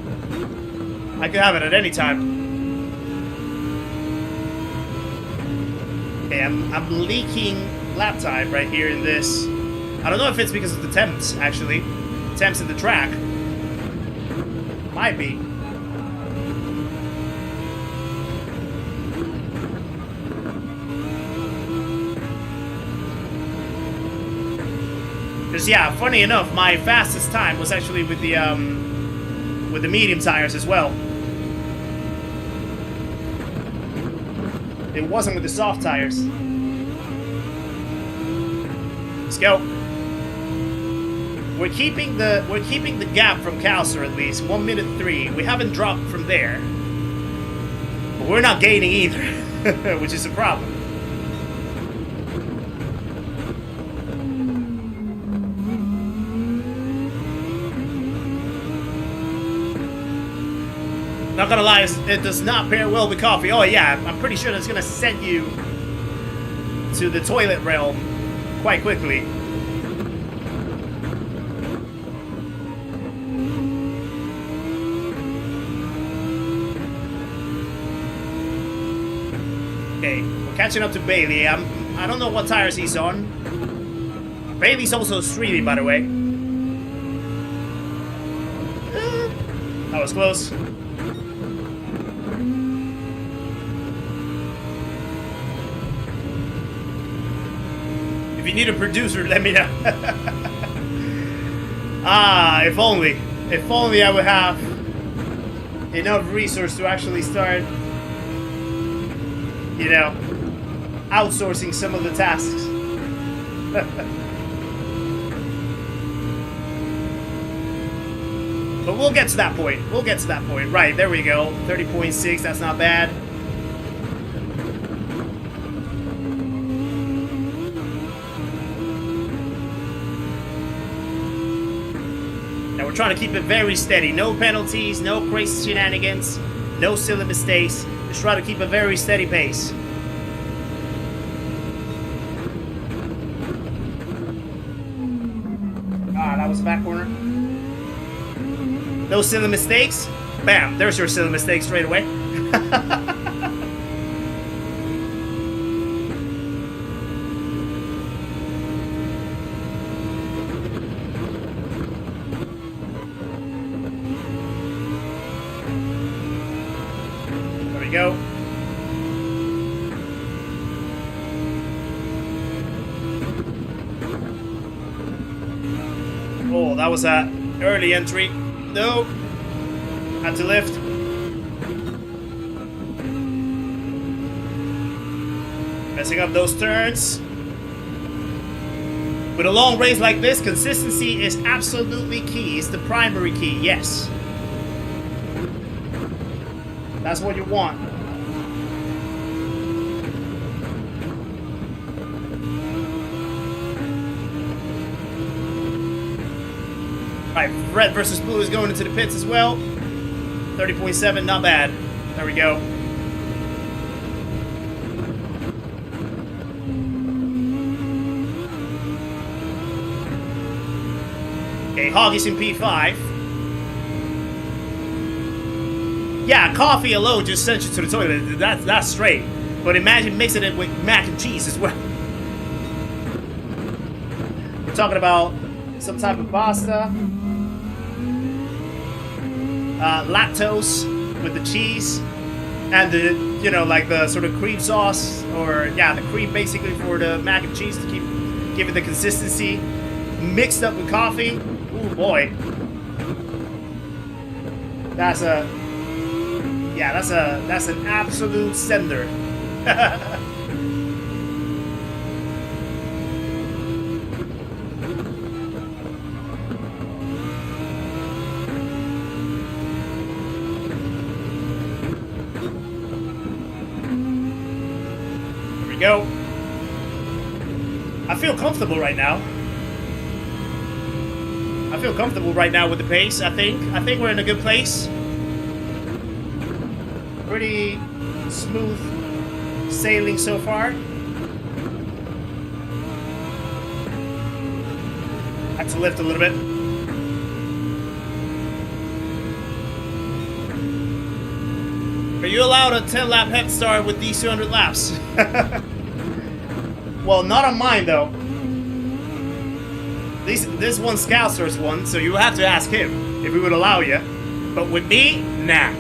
I could have it at any time. Okay, I'm leaking lap time right here in this. I don't know if it's because of the temps, actually. Temps in the track. Might be. Because, yeah, funny enough, my fastest time was actually with the medium tires as well. It wasn't with the soft tires. Let's go. We're keeping the gap from Calster at least 1 minute 3. We haven't dropped from there, but we're not gaining either, which is a problem. Not gonna lie, it does not pair well with coffee. Oh yeah, I'm pretty sure that's gonna send you to the toilet realm quite quickly. Okay, we're catching up to Bailey. I don't know what tires he's on. Bailey's also streaming, by the way. That was close. If you need a producer, let me know. Ah, if only. If only I would have enough resource to actually start, you know, outsourcing some of the tasks. But we'll get to that point. We'll get to that point. Right, there we go. 30.6, that's not bad. Now we're trying to keep it very steady. No penalties, no crazy shenanigans, no silly mistakes. Just try to keep a very steady pace. Ah, that was a back corner. No silly mistakes. Bam, there's your silly mistake straight away. There we go. Oh, that was an early entry. No. Had to lift. Messing up those turns. With a long race like this, consistency is absolutely key. It's the primary key, yes. That's what you want. Alright, red versus blue is going into the pits as well. 30.7, not bad. There we go. Okay, Hoggy's in P5. Yeah, coffee alone just sent you to the toilet. That's straight. But imagine mixing it with mac and cheese as well. talking about some type of pasta. Lactose with the cheese. And the, you know, like the sort of cream sauce. Or, yeah, the cream basically for the mac and cheese to give it the consistency. Mixed up with coffee. Ooh, boy. That's an absolute sender. Here we go. I feel comfortable right now. I feel comfortable right now with the pace, I think. I think we're in a good place. Pretty smooth sailing so far. Had to lift a little bit. Are you allowed a 10-lap head start with these 200 laps? Well, not on mine though. This one's Calster's one, so you have to ask him if he would allow you. But with me, nah.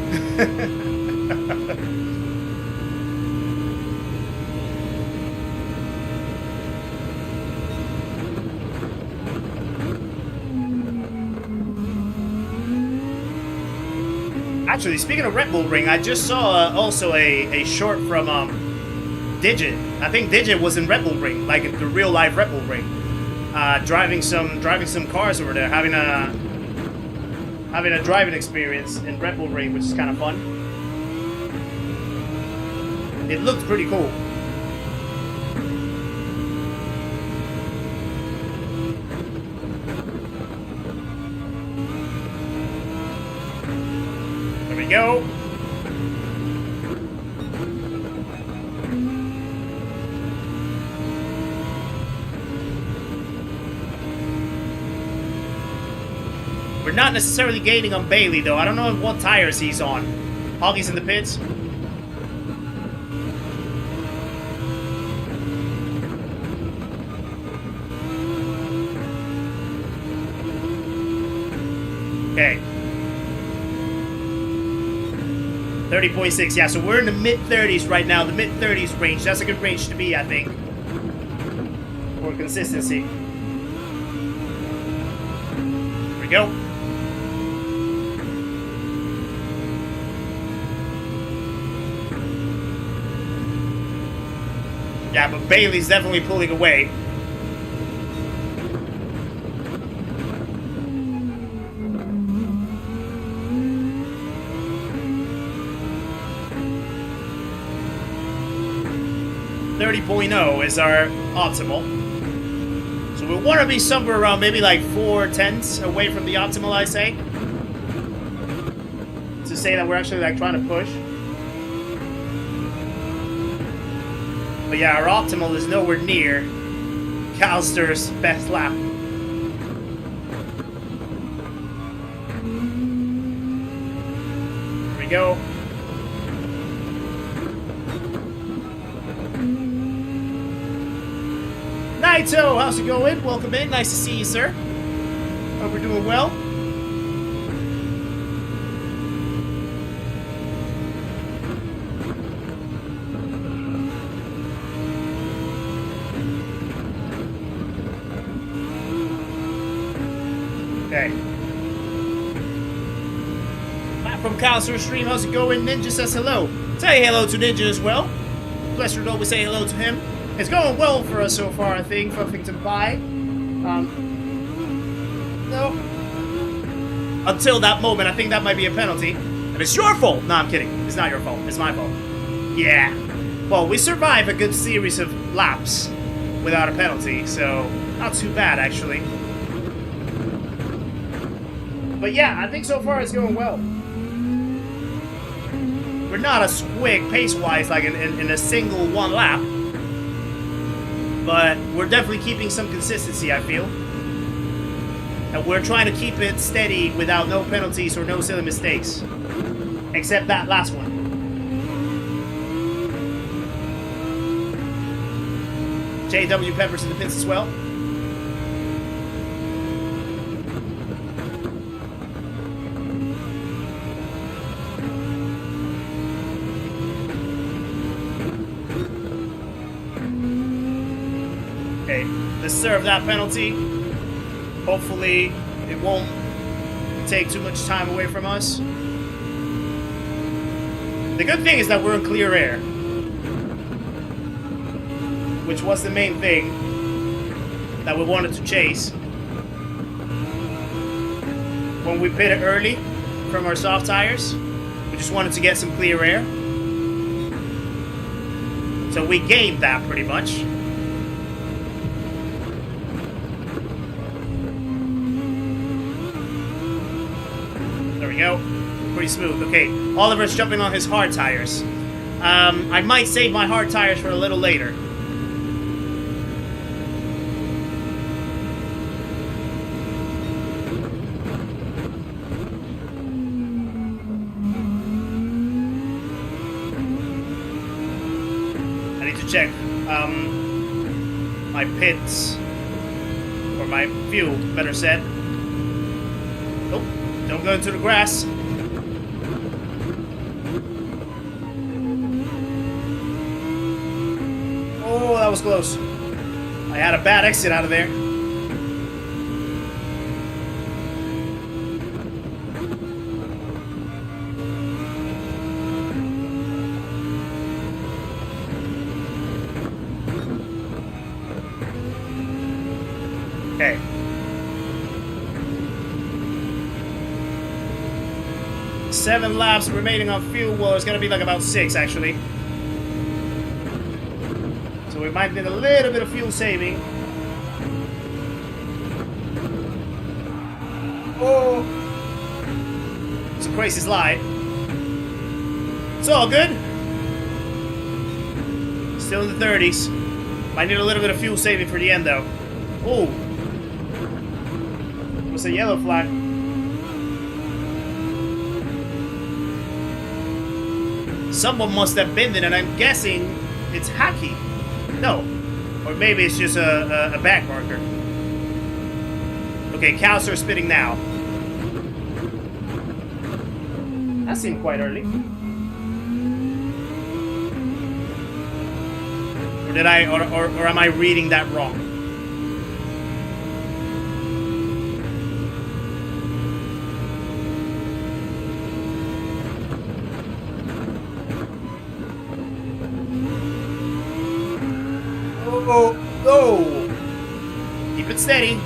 Actually, speaking of Red Bull Ring, I just saw also a short from Digit. I think Digit was in Red Bull Ring, like the real life Red Bull Ring. Driving some cars over there, having a driving experience in Red Bull Ring, which is kind of fun. It looked pretty cool. There we go. We're not necessarily gaining on Bailey, though. I don't know what tires he's on. Hoggy's in the pits. Okay. 30.6. Yeah, so we're in the mid-30s right now. The mid-30s range. That's a good range to be, I think. For consistency. Here we go. Yeah, but Bailey's definitely pulling away. .0 is our optimal. So we want to be somewhere around maybe like 4/10 away from the optimal, I say. To say that we're actually like trying to push. But yeah, our optimal is nowhere near Calster's best lap. Here we go. Naito, how's it going? Welcome in. Nice to see you, sir. Hope we're doing well. Okay. Matt from Calster Stream, how's it going? Ninja says hello. Say hello to Ninja as well. Pleasure to always say hello to him. It's going well for us so far, I think. Fuffington Pie. No. Until that moment, I think that might be a penalty. And it's your fault! No, I'm kidding. It's not your fault. It's my fault. Yeah. Well, we survived a good series of laps without a penalty, so not too bad, actually. But yeah, I think so far it's going well. We're not as quick pace-wise, like in a single one lap. But we're definitely keeping some consistency, I feel. And we're trying to keep it steady without no penalties or no silly mistakes. Except that last one. JW Peppers in the pits as well. Okay, let's serve that penalty. Hopefully, it won't take too much time away from us. The good thing is that we're in clear air, which was the main thing that we wanted to chase. When we pitted early from our soft tires, we just wanted to get some clear air. So we gained that pretty much. There we go. Pretty smooth. Okay, Oliver's jumping on his hard tires. I might save my hard tires for a little later. I need to check my pits, or my fuel, better said. Oh, don't go into the grass. Oh, that was close. I had a bad exit out of there. Okay. Seven laps remaining on fuel. Well, it's gonna be like about 6 actually. So we might need a little bit of fuel saving. Oh, it's a crazy slide. It's all good. Still in the 30s. Might need a little bit of fuel saving for the end though. Oh, it was a yellow flag. Someone must have been in, and I'm guessing it's Hacky. No, or maybe it's just a back marker. Okay, Calster spinning now. That seemed quite early. Or did I, or am I reading that wrong? Oh! Keep it steady.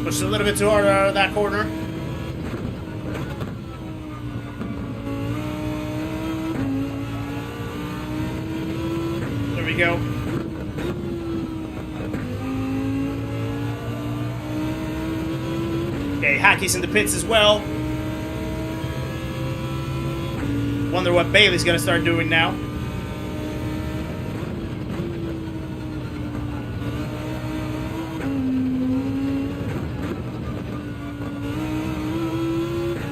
Push a little bit too hard out of that corner. There we go. Okay, Hacky's in the pits as well. Wonder what Bailey's gonna start doing now.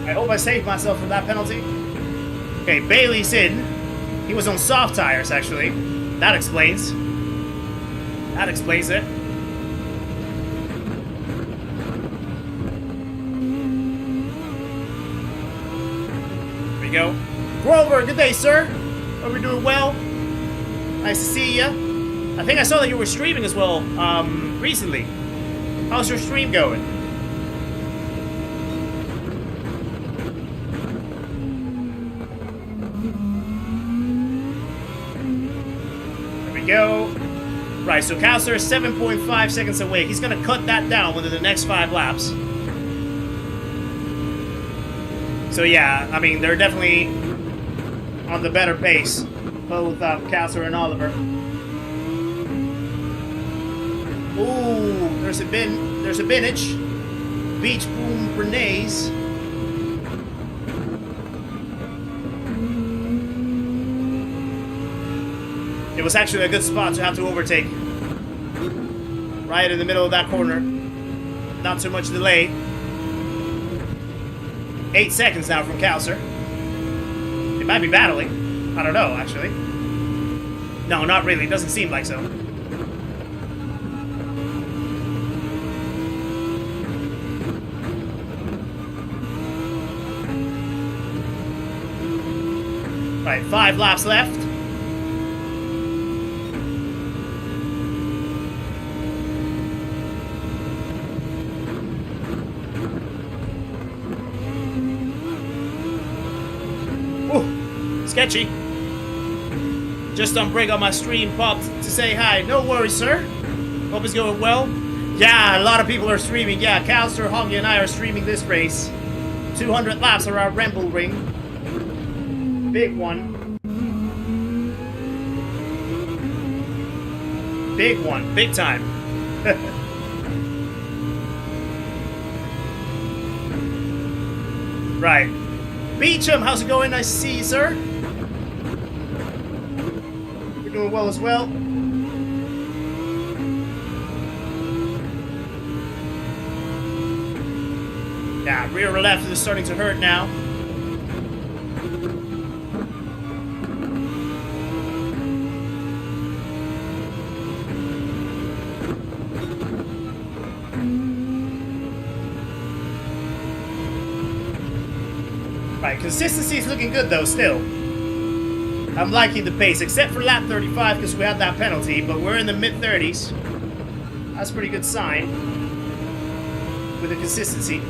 I hope I saved myself from that penalty. Okay, Bailey's in. He was on soft tires, actually. That explains. That explains it. There we go. Grover, good day, sir. Hope you're doing well. Nice to see ya. I think I saw that you were streaming as well, recently. How's your stream going? Go. Right, so Calster is 7.5 seconds away. He's going to cut that down within the next 5 laps. So yeah, I mean, they're definitely on the better pace, both Calster and Oliver. Ooh, there's a binage. Beach Boom Bernays. It was actually a good spot to have to overtake. Right in the middle of that corner. Not too much delay. 8 seconds now from Calster. It might be battling. I don't know, actually. No, not really. It doesn't seem like so. Right, 5 laps left. Sketchy. Just on break on my stream, popped to say hi. No worries, sir. Hope it's going well. Yeah, a lot of people are streaming. Yeah, Calster, Hongi, and I are streaming this race. 200 laps around Ramble Ring. Big one. Big one. Big time. Right. Beecham, how's it going? Nice to see you, sir. You're doing well as well. Yeah, rear left is starting to hurt now. Right, consistency is looking good though, still. I'm liking the pace, except for lap 35 because we had that penalty, but we're in the mid-30s. That's a pretty good sign with the consistency.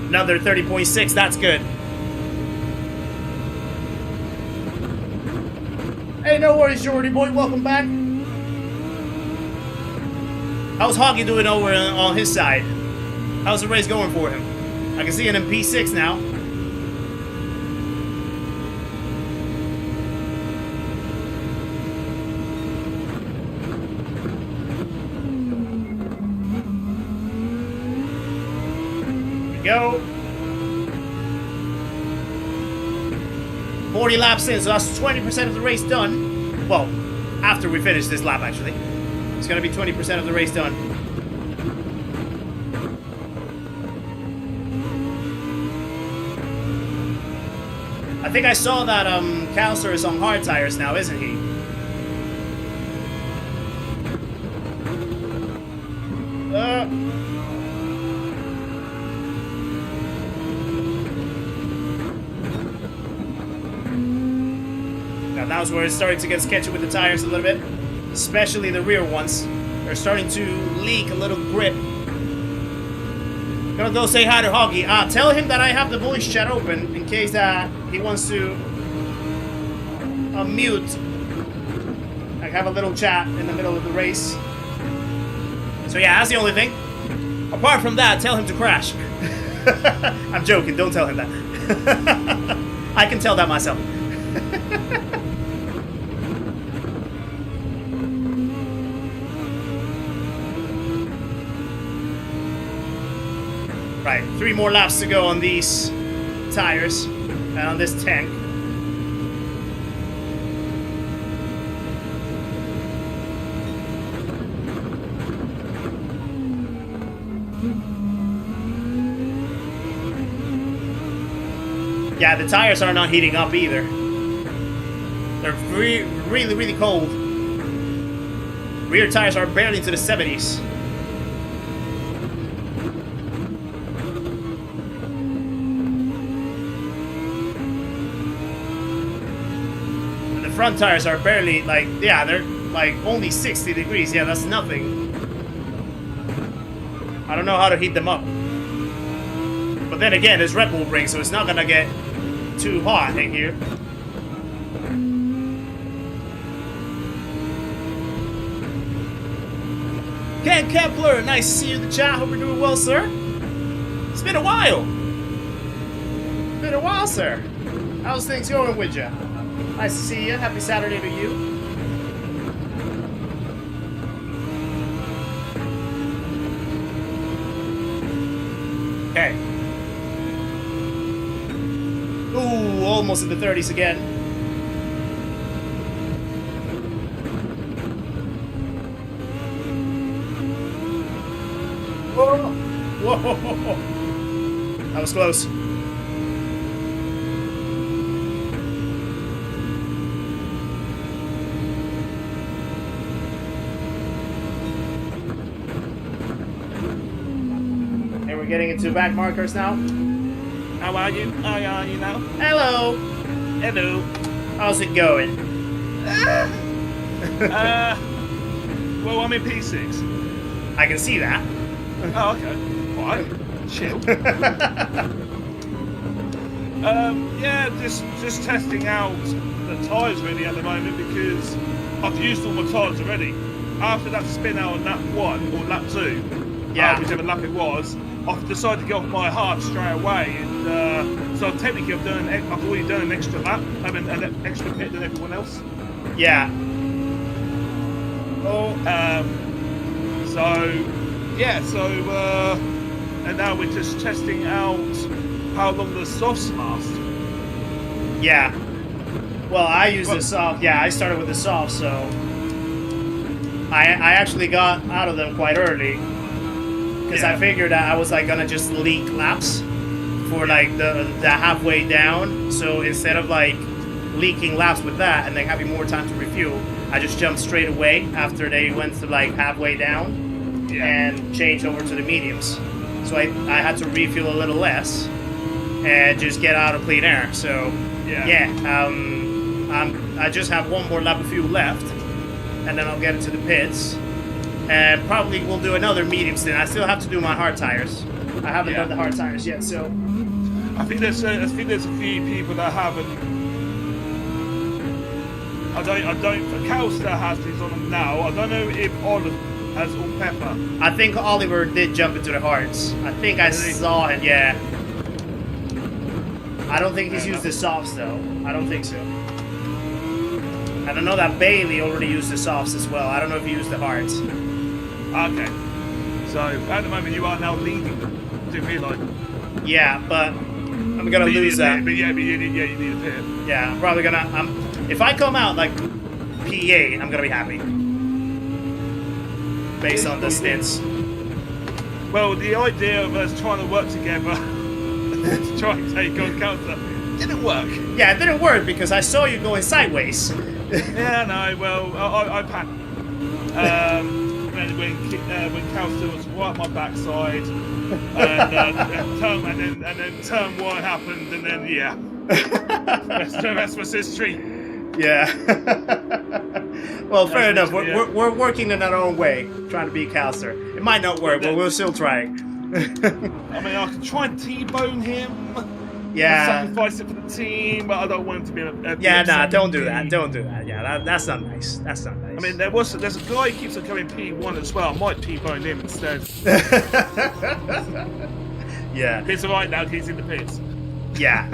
Another 30.6, that's good. Hey, no worries, Jordy boy, welcome back. How's Hoggy doing over on his side? How's the race going for him? I can see him in P6 now. Here we go. 40 laps in, so that's 20% of the race done. Well, after we finish this lap, actually. It's going to be 20% of the race done. I think I saw that Calster is on hard tires now, isn't he? Now that's where it's starting to get sketchy with the tires a little bit. Especially the rear ones. They're starting to leak a little grip. Gonna go say hi to Hoggy. Tell him that I have the voice chat open in case he wants to mute. Like have a little chat in the middle of the race. So yeah, that's the only thing. Apart from that, tell him to crash. I'm joking, don't tell him that. I can tell that myself. Right, 3 more laps to go on these tires and on this tank. Yeah, the tires are not heating up either. They're really, really cold. Rear tires are barely into the 70s. Front tires are barely, like, yeah, they're like only 60 degrees. Yeah, that's nothing. I don't know how to heat them up. But then again, it's Red Bull ring, so it's not gonna get too hot in here. Ken Kepler, nice to see you in the chat. Hope you're doing well, sir. It's been a while. Been a while, sir. How's things going with you? Nice to see you. Happy Saturday to you. Okay. Ooh, almost in the 30s again. Whoa! Whoa! That was close. Getting into back markers now. How are you? How are you now? Hello. Hello. How's it going? Well, I'm in P6. I can see that. Oh, okay. Alright. Chill. Yeah, just testing out the tyres really at the moment because I've used all my tyres already. After that spin out on lap 1 or lap 2, whichever lap it was, I've decided to get off my hard straight away, and so technically I've already done an extra lap, having an extra pit than everyone else. Yeah. And now we're just testing out how long the softs last. Yeah. Well, I used the soft. Yeah, I started with the soft, so I actually got out of them quite early because I figured that I was like gonna just leak laps for like the halfway down. So instead of like leaking laps with that and then having more time to refuel, I just jumped straight away after they went to like halfway down and changed over to the mediums. So I had to refuel a little less and just get out of clean air. So I just have one more lap of fuel left, and then I'll get into the pits, and probably we'll do another medium stint. I still have to do my hard tires. I haven't done the hard tires yet, so I think there's a few people that haven't. I don't. Calster has these on them now. I don't know if Oliver has all pepper. I think Oliver did jump into the hards. I think I saw him. Yeah. I don't think he's used the softs though. I don't think so. I don't know that Bailey already used the softs as well. I don't know if he used the hards. Okay. So at the moment you are now leading. Do me like. Yeah, but I'm gonna lose that. But you need a pit. Yeah, I'm probably gonna. If I come out like P8, I'm gonna be happy. Based on the stints. Well, the idea of us trying to work together to try and take on Calster didn't work. Yeah, it didn't work because I saw you going sideways. Yeah, no, well, I panicked. When Calster was right on my backside, and then turn 1 happened, and then the rest was history. Yeah. Well, fair enough. We're working in our own way, trying to beat Calster. It might not work, but we'll still try. I mean, I can try and T-bone him. Yeah. Sacrifice it for the team, but I don't want him to be a don't do that. Don't do that. Yeah, that's not nice. That's not nice. I mean, there's a guy who keeps on coming P1 as well. I might T-bone him instead. Yeah. It's alright now, he's in the pits. Yeah.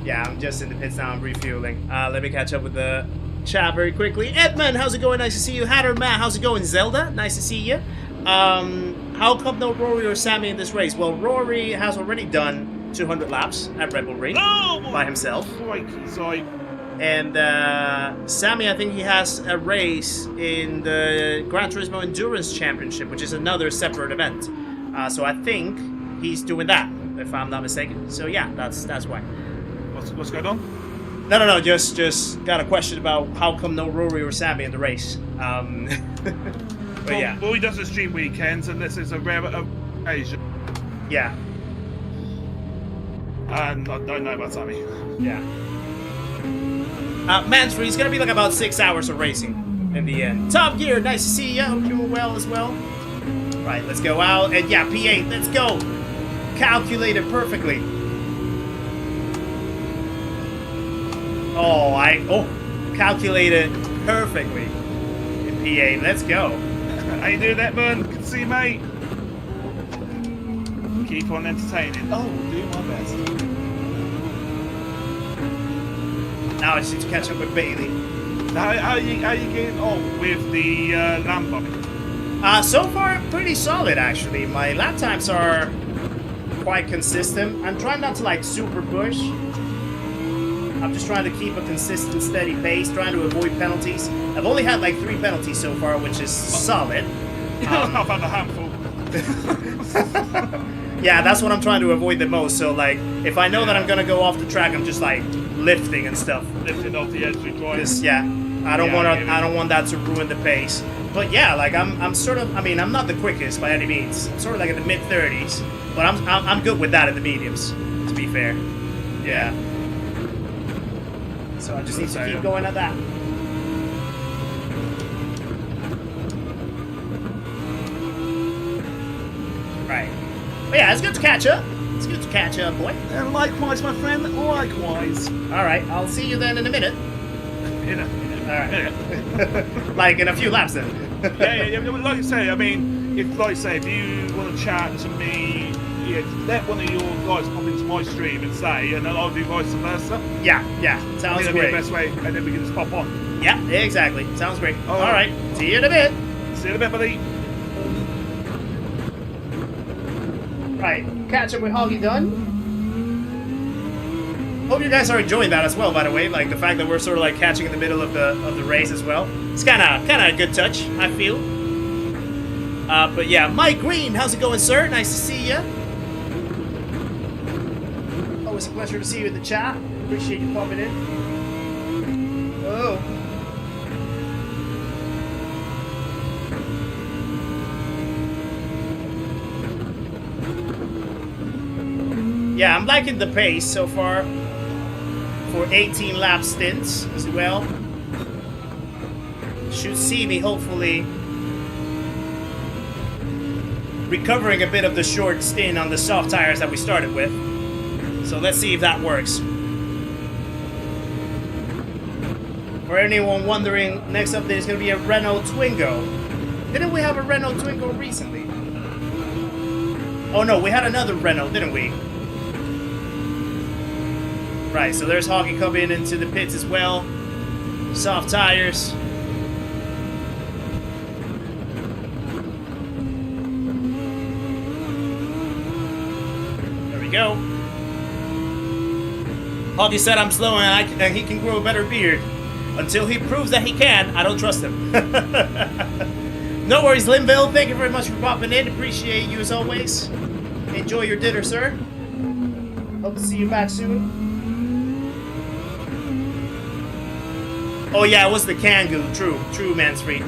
Yeah, I'm just in the pits now. I'm refueling. Let me catch up with the chat very quickly. Edmund, how's it going? Nice to see you. Hatter Matt, how's it going? Zelda, nice to see you. How come no Rory or Sammy in this race? Well, Rory has already done 200 laps at Red Bull Ring by himself. And Sammy, I think he has a race in the Gran Turismo Endurance Championship, which is another separate event. So I think he's doing that, if I'm not mistaken. So yeah, that's why. What's going on? No. Just got a question about how come no Rory or Sammy in the race. But yeah. Well, he doesn't stream weekends unless it's a rare occasion. Yeah. And I don't know about Sammy. Yeah. Mansfree, it's gonna be like about 6 hours of racing in the end. Top Gear, nice to see you. Hope you're doing well as well. Right, let's go out. And yeah, P8, let's go. Calculated perfectly. Calculated perfectly in P8. Let's go. How you doing that, man? Good to see you, mate. Keep on entertaining. Oh, do my best. Now I just need to catch up with Bailey. How are you getting on with the Lambo? So far, pretty solid actually. My lap times are quite consistent. I'm trying not to like super push. I'm just trying to keep a consistent, steady pace, trying to avoid penalties. I've only had like 3 penalties so far, which is solid. I've had a handful. Yeah, that's what I'm trying to avoid the most. So like, if I know that I'm gonna go off the track, I'm just like lifting and stuff. Lifting off the edge of the drive. I don't want that to ruin the pace. But yeah, like I'm sort of. I mean, I'm not the quickest by any means. I'm sort of like in the mid-30s, but I'm good with that in the mediums. To be fair. Yeah. So I just need to keep going at that. But yeah, it's good to catch up. It's good to catch up, boy. And likewise, my friend, likewise. All right, I'll see you then in a minute. All right. Yeah. Like in a few laps then. yeah. Like I say, I mean, if you want to chat to me, yeah, let one of your guys pop into my stream and say, and then I'll do vice versa. Yeah, sounds I think that'd great. be the best way, and then we can just pop on. Yeah, exactly. Sounds great. All All right, see you in a bit. See you in a bit, buddy. Right, catch up with Hoggy done. Hope you guys are enjoying that as well, by the way. Like the fact that we're sort of like catching in the middle of the race as well. It's kind of a good touch, I feel. But yeah, Mike Green, how's it going, sir? Nice to see you. Always a pleasure to see you in the chat. Appreciate you popping in. Oh. Yeah, I'm liking the pace so far for 18 lap stints as well. Should see me hopefully recovering a bit of the short stint on the soft tires that we started with. So let's see if that works. For anyone wondering, next update is going to be a Renault Twingo. Didn't we have a Renault Twingo recently? Oh no, we had another Renault, didn't we? Right, so there's Hoggy coming into the pits as well. Soft tires. There we go. Hoggy said I'm slow and he can grow a better beard. Until he proves that he can, I don't trust him. No worries, Linville. Thank you very much for popping in. Appreciate you as always. Enjoy your dinner, sir. Hope to see you back soon. Oh yeah, it was the Kangoo. True, Mansfree.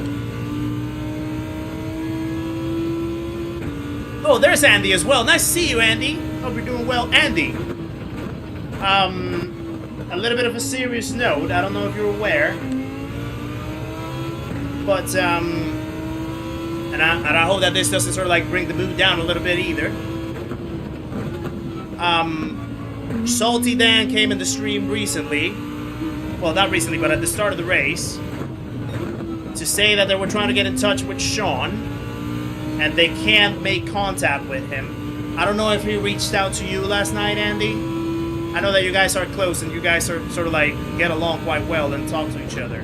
Oh, there's Andy as well. Nice to see you, Andy. Hope you're doing well, Andy. A little bit of a serious note. I don't know if you're aware, but and I hope that this doesn't sort of like bring the mood down a little bit either. Salty Dan came in the stream recently. Well, not recently, but at the start of the race, to say that they were trying to get in touch with Sean, and they can't make contact with him. I don't know if he reached out to you last night, Andy. I know that you guys are close, and you guys are sort of like get along quite well and talk to each other.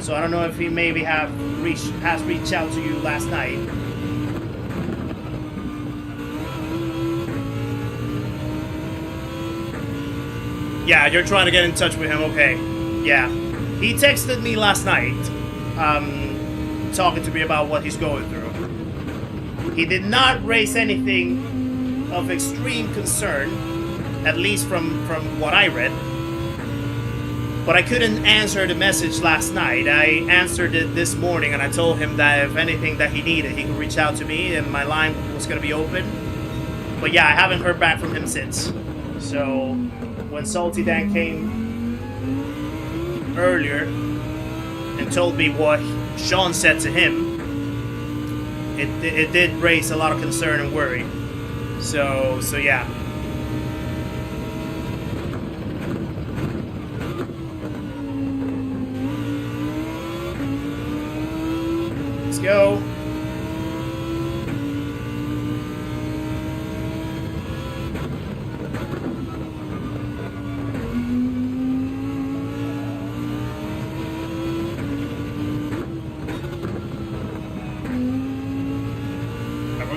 So I don't know if he maybe has reached out to you last night. Yeah, you're trying to get in touch with him, okay. Yeah, he texted me last night, talking to me about what he's going through. He did not raise anything of extreme concern, at least from what I read. But I couldn't answer the message last night. I answered it this morning, and I told him that if anything that he needed, he could reach out to me, and my line was going to be open. But yeah, I haven't heard back from him since. So when Salty Dan came earlier and told me what Sean said to him, it did raise a lot of concern and worry. So yeah. Let's go.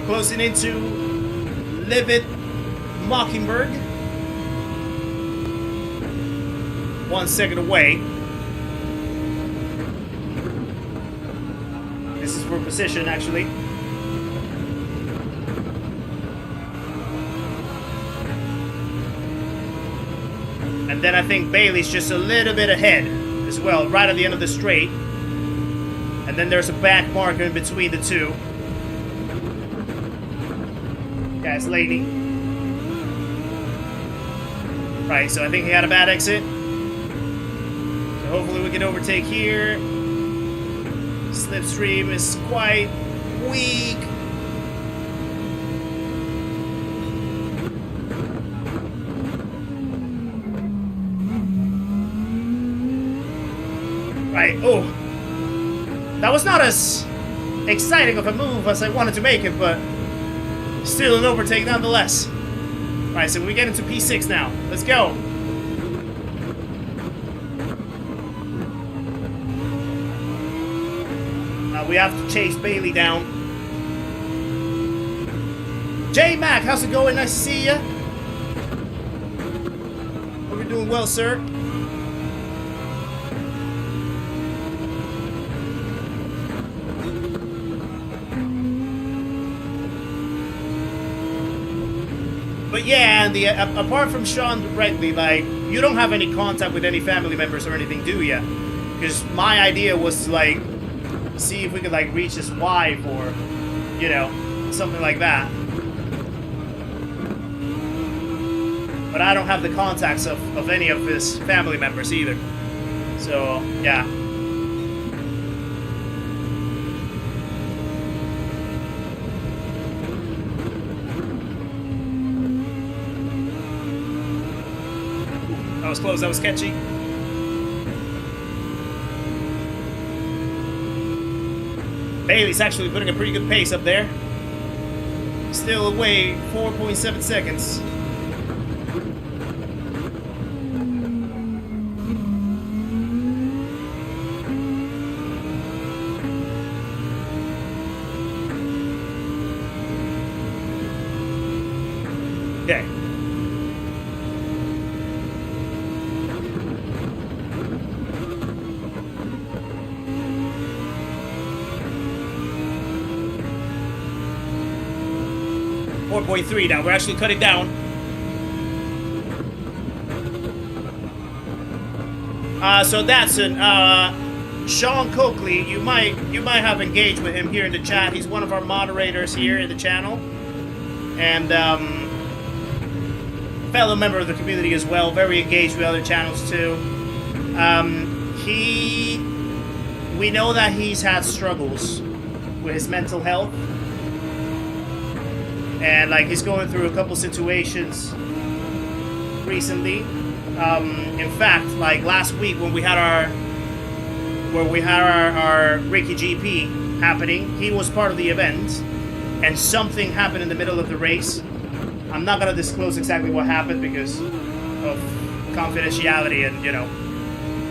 Closing into Livid Mockingbird. 1 second away. This is for position, actually. And then I think Bailey's just a little bate ahead as well, right at the end of the straight. And then there's a back marker in between the two. Guys, lady. Right, so I think he had a bad exit. So hopefully we can overtake here. Slipstream is quite weak. Right, oh. That was not as exciting of a move as I wanted to make it, but still an overtake nonetheless. Right, so we get into P6 now. Let's go. We have to chase Bailey down. J-Mac, how's it going? Nice to see ya. Hope you're doing well, sir. But yeah, Andy, apart from Sean directly, like, you don't have any contact with any family members or anything, do ya? Because my idea was to, like, see if we could, like, reach his wife or, you know, something like that. But I don't have the contacts of any of his family members either. So, yeah. That was close, that was sketchy. Bailey's actually putting a pretty good pace up there. Still away 4.7 seconds. Okay. .3 now. We're actually cutting down. So that's an Sean Coakley. You might have engaged with him here in the chat. He's one of our moderators here in the channel, and fellow member of the community as well. Very engaged with other channels too. We know that he's had struggles with his mental health. And like he's going through a couple situations recently. In fact, like last week when we had our Ricky GP happening, he was part of the event, and something happened in the middle of the race. I'm not gonna disclose exactly what happened because of confidentiality and, you know,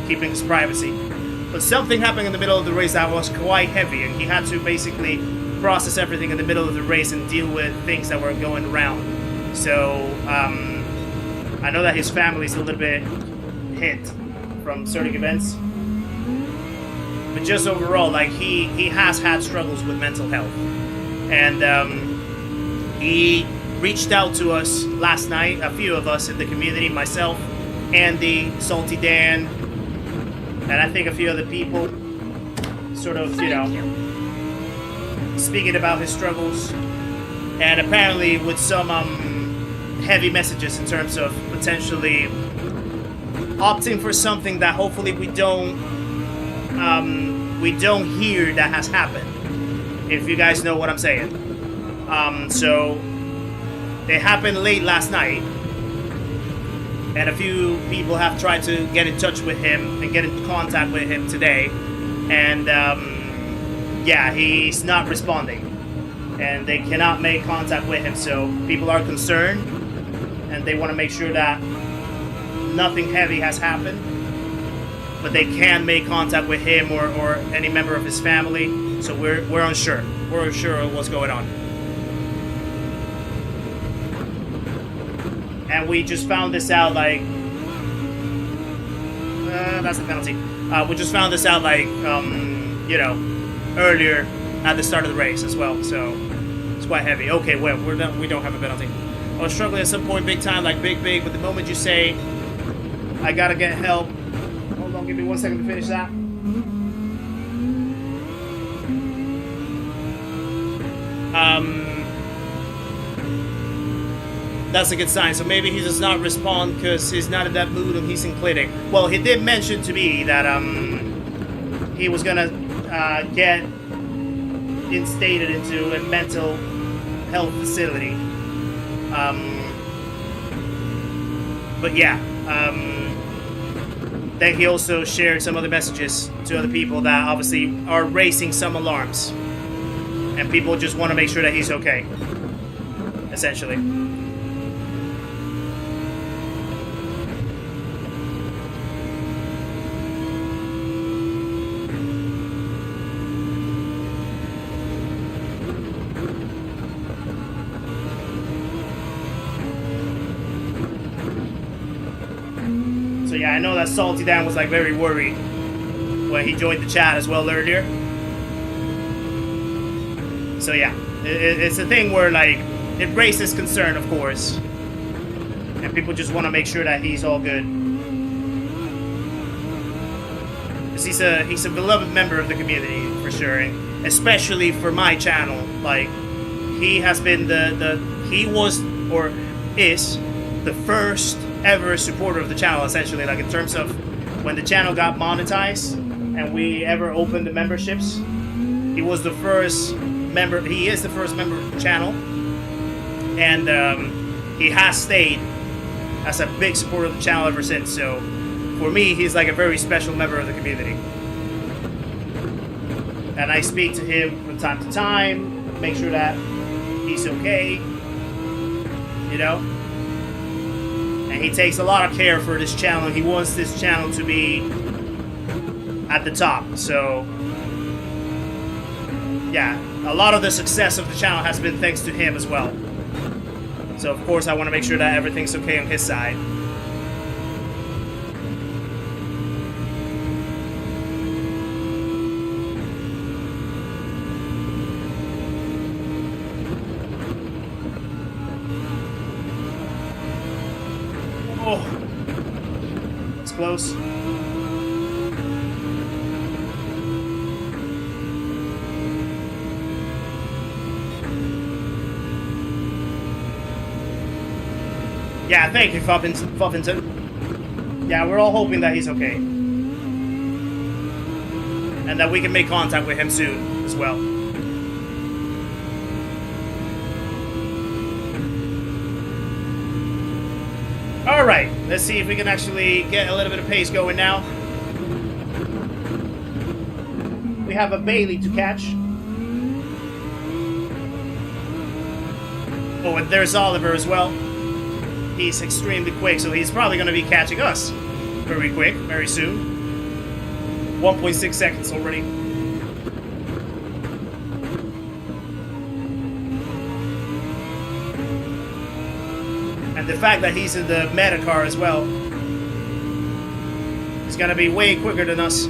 keeping his privacy. But something happened in the middle of the race that was quite heavy, and he had to basically process everything in the middle of the race and deal with things that were going around. So I know that his family's a little bit hit from certain events, but just overall, like he has had struggles with mental health, and he reached out to us last night, a few of us in the community, myself, Andy, Salty Dan, and I think a few other people, sort of, you know, speaking about his struggles, and apparently with some heavy messages in terms of potentially opting for something that hopefully we don't hear that has happened, if you guys know what I'm saying. So it happened late last night, and a few people have tried to get in touch with him and get in contact with him today, and yeah, he's not responding, and they cannot make contact with him, so people are concerned, and they want to make sure that nothing heavy has happened, but they can make contact with him or any member of his family, so we're unsure. We're unsure of what's going on. And we just found this out, like, that's the penalty. We just found this out, like, you know, earlier at the start of the race as well, so it's quite heavy. Okay, well, we don't have a penalty. I was struggling at some point big time, like big, but the moment you say, I gotta get help. Hold on, give me 1 second to finish that. That's a good sign. So maybe he does not respond because he's not in that mood and he's in clinic. Well, he did mention to me that he was gonna get instated into a mental health facility. But yeah, then he also shared some other messages to other people that obviously are raising some alarms. And people just want to make sure that he's okay, essentially. So yeah, I know that Salty Dan was like very worried when he joined the chat as well earlier. So yeah, it's a thing where like it raises concern, of course, and people just want to make sure that he's all good. Because he's a beloved member of the community for sure, and especially for my channel. Like he has been he was or is the first ever supporter of the channel, essentially. Like in terms of when the channel got monetized and we ever opened the memberships, he was the first member. He is the first member of the channel, and he has stayed as a big supporter of the channel ever since. So for me, he's like a very special member of the community, and I speak to him from time to time, make sure that he's okay, you know. And he takes a lot of care for this channel. He wants this channel to be at the top. So yeah, a lot of the success of the channel has been thanks to him as well. So of course I want to make sure that everything's okay on his side. Oh, that's close. Yeah, thank you, Fuffington. Yeah, we're all hoping that he's okay. And that we can make contact with him soon as well. Alright, let's see if we can actually get a little bit of pace going now. We have a Bailey to catch. Oh, and there's Oliver as well. He's extremely quick, so he's probably going to be catching us very quick, very soon. 1.6 seconds already. And the fact that he's in the meta car as well, he's going to be way quicker than us.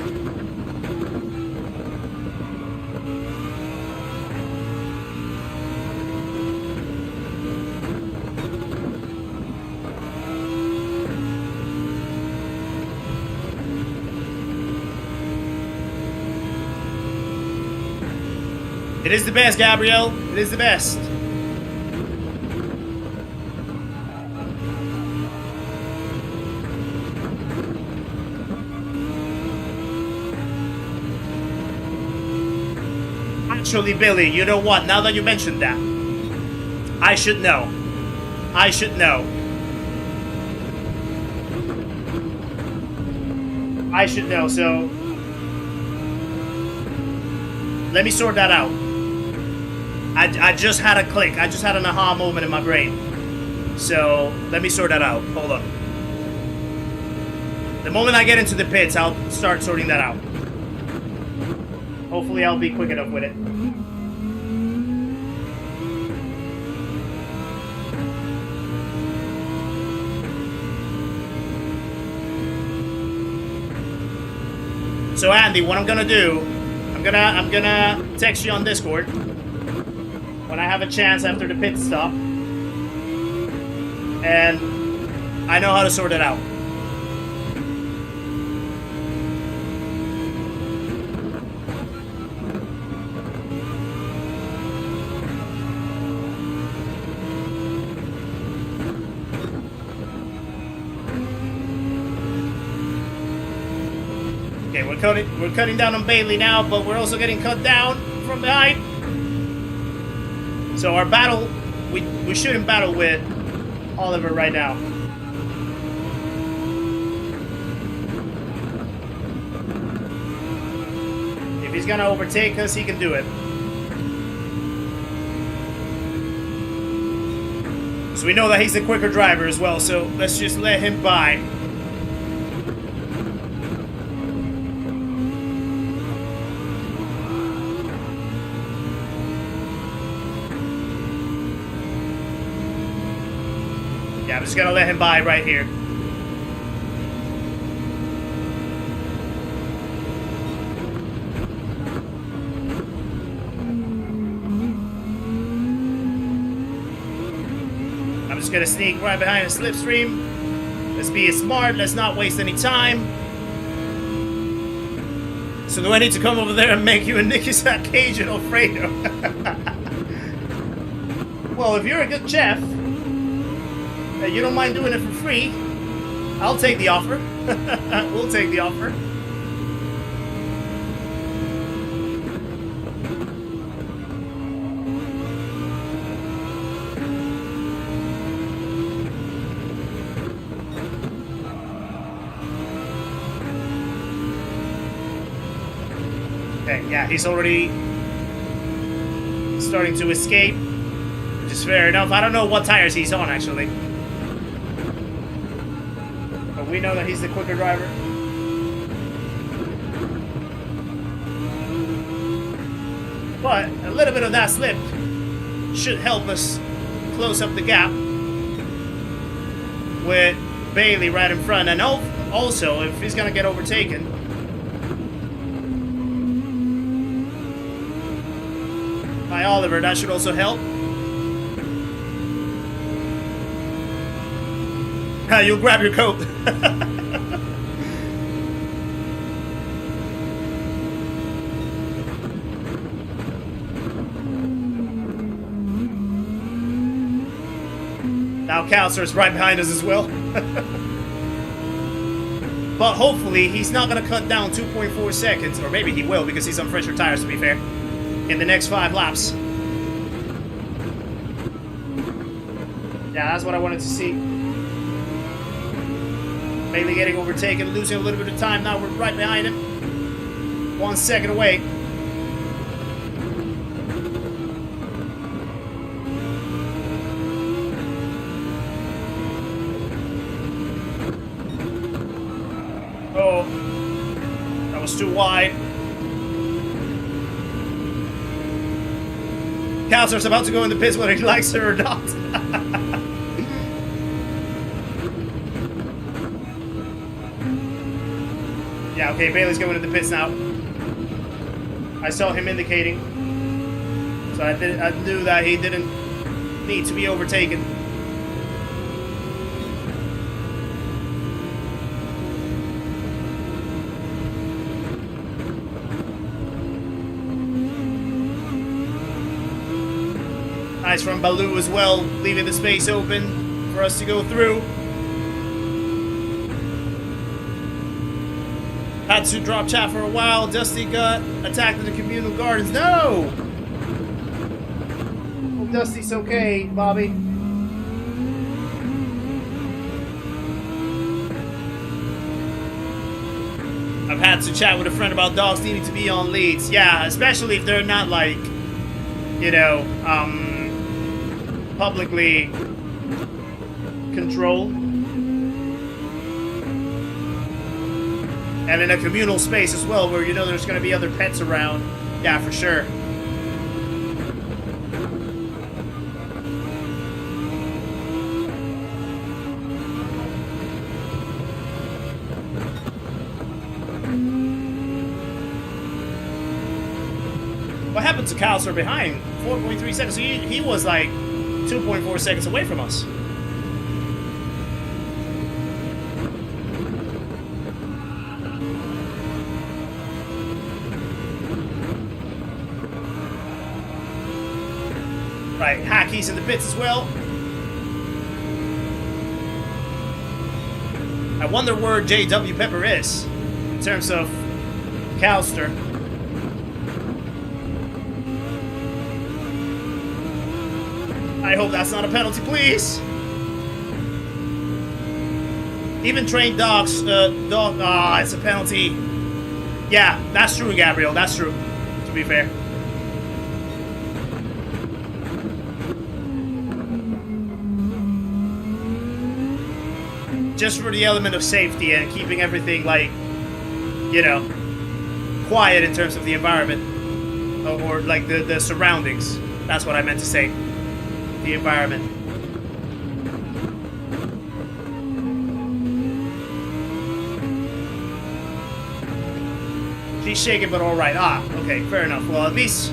It is the best, Gabrielle. It is the best. Actually, Billy, you know what? Now that you mentioned that, I should know. I should know. I should know, so let me sort that out. I just had a click. I just had an aha moment in my brain. So let me sort that out. Hold on. The moment I get into the pits, I'll start sorting that out. Hopefully I'll be quick enough with it. So Andy, what I'm gonna do, I'm gonna text you on Discord when I have a chance after the pit stop, and I know how to sort it out. Okay, we're cutting down on Bailey now, but we're also getting cut down from behind. So our battle, we shouldn't battle with Oliver right now. he's gonna overtake us, he can do it. So we know that he's the quicker driver as well, so let's just let him by. Yeah, I'm just gonna let him by right here. I'm just gonna sneak right behind the slipstream. Let's be smart, let's not waste any time. So do I need to come over there and make you a Nicky-Sack Cajun Alfredo? Well, if you're a good chef, and you don't mind doing it for free, I'll take the offer. We'll take the offer. Okay, yeah, he's already starting to escape, which is fair enough. I don't know what tires he's on, actually. But we know that he's the quicker driver. But a little bit of that slip should help us close up the gap with Bailey right in front. And also, if he's going to get overtaken, by Oliver, that should also help. You'll grab your coat. Now Calster's right behind us as well. But hopefully he's not going to cut down 2.4 seconds, or maybe he will because he's on fresher tires, to be fair, in the next 5 laps. Yeah, that's what I wanted to see. Bailey getting overtaken, losing a little bit of time. Now we're right behind him. 1 second away. Oh, that was too wide. Calster's about to go in the pits whether he likes it or not. Yeah, okay, Bailey's going in the pits now. I saw him indicating. So I knew that he didn't need to be overtaken. Nice from Baloo as well, leaving the space open for us to go through. Had to drop chat for a while. Dusty got attacked in the communal gardens. No! Oh, Dusty's okay, Bobby. I've had to chat with a friend about dogs needing to be on leads. Yeah, especially if they're not like, you know, publicly controlled. And in a communal space as well, where you know there's going to be other pets around. Yeah, for sure. What happened to Calster behind? 4.3 seconds. So he was like 2.4 seconds away from us. Right, Hacky's in the pits as well. I wonder where JW Pepper is in terms of Calster. I hope that's not a penalty, please. Even trained dogs, it's a penalty. Yeah, that's true, Gabriel, that's true. to be fair. Just for the element of safety and keeping everything, like, you know, quiet in terms of the environment. Or like the surroundings. That's what I meant to say. The environment. She's shaking, but all right. Ah, okay, fair enough. Well, at least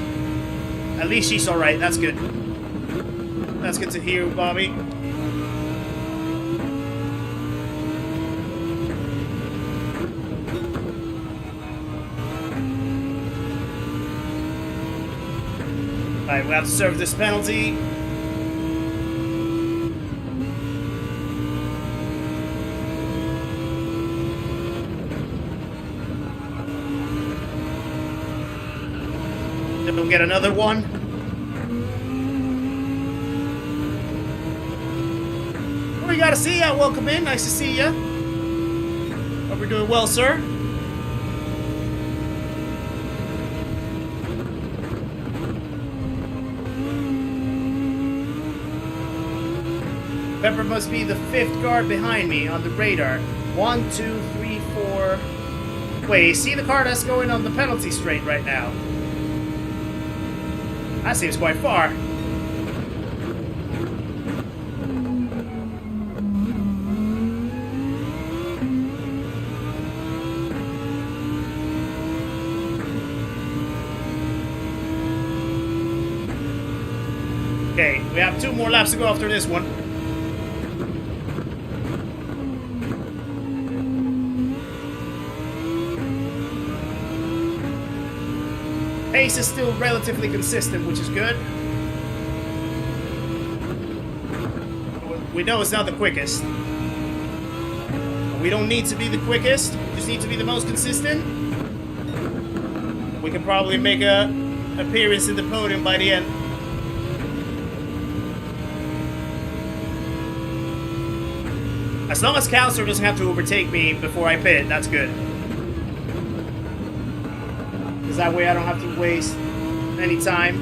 she's all right. That's good. That's good to hear, Bobby. All right, we have to serve this penalty. We'll get another one. What do you gotta see ya? Welcome in. Nice to see ya. Hope you're doing well, sir. Pepper must be the 5th car behind me on the radar. 1, 2, 3, 4. Wait, you see the car that's going on the penalty straight right now? That seems quite far. Okay, we have 2 more laps to go after this one. Pace is still relatively consistent, which is good. We know it's not the quickest. We don't need to be the quickest. We just need to be the most consistent. We can probably make a appearance in the podium by the end. As long as Calster doesn't have to overtake me before I pit, that's good. That way I don't have to waste any time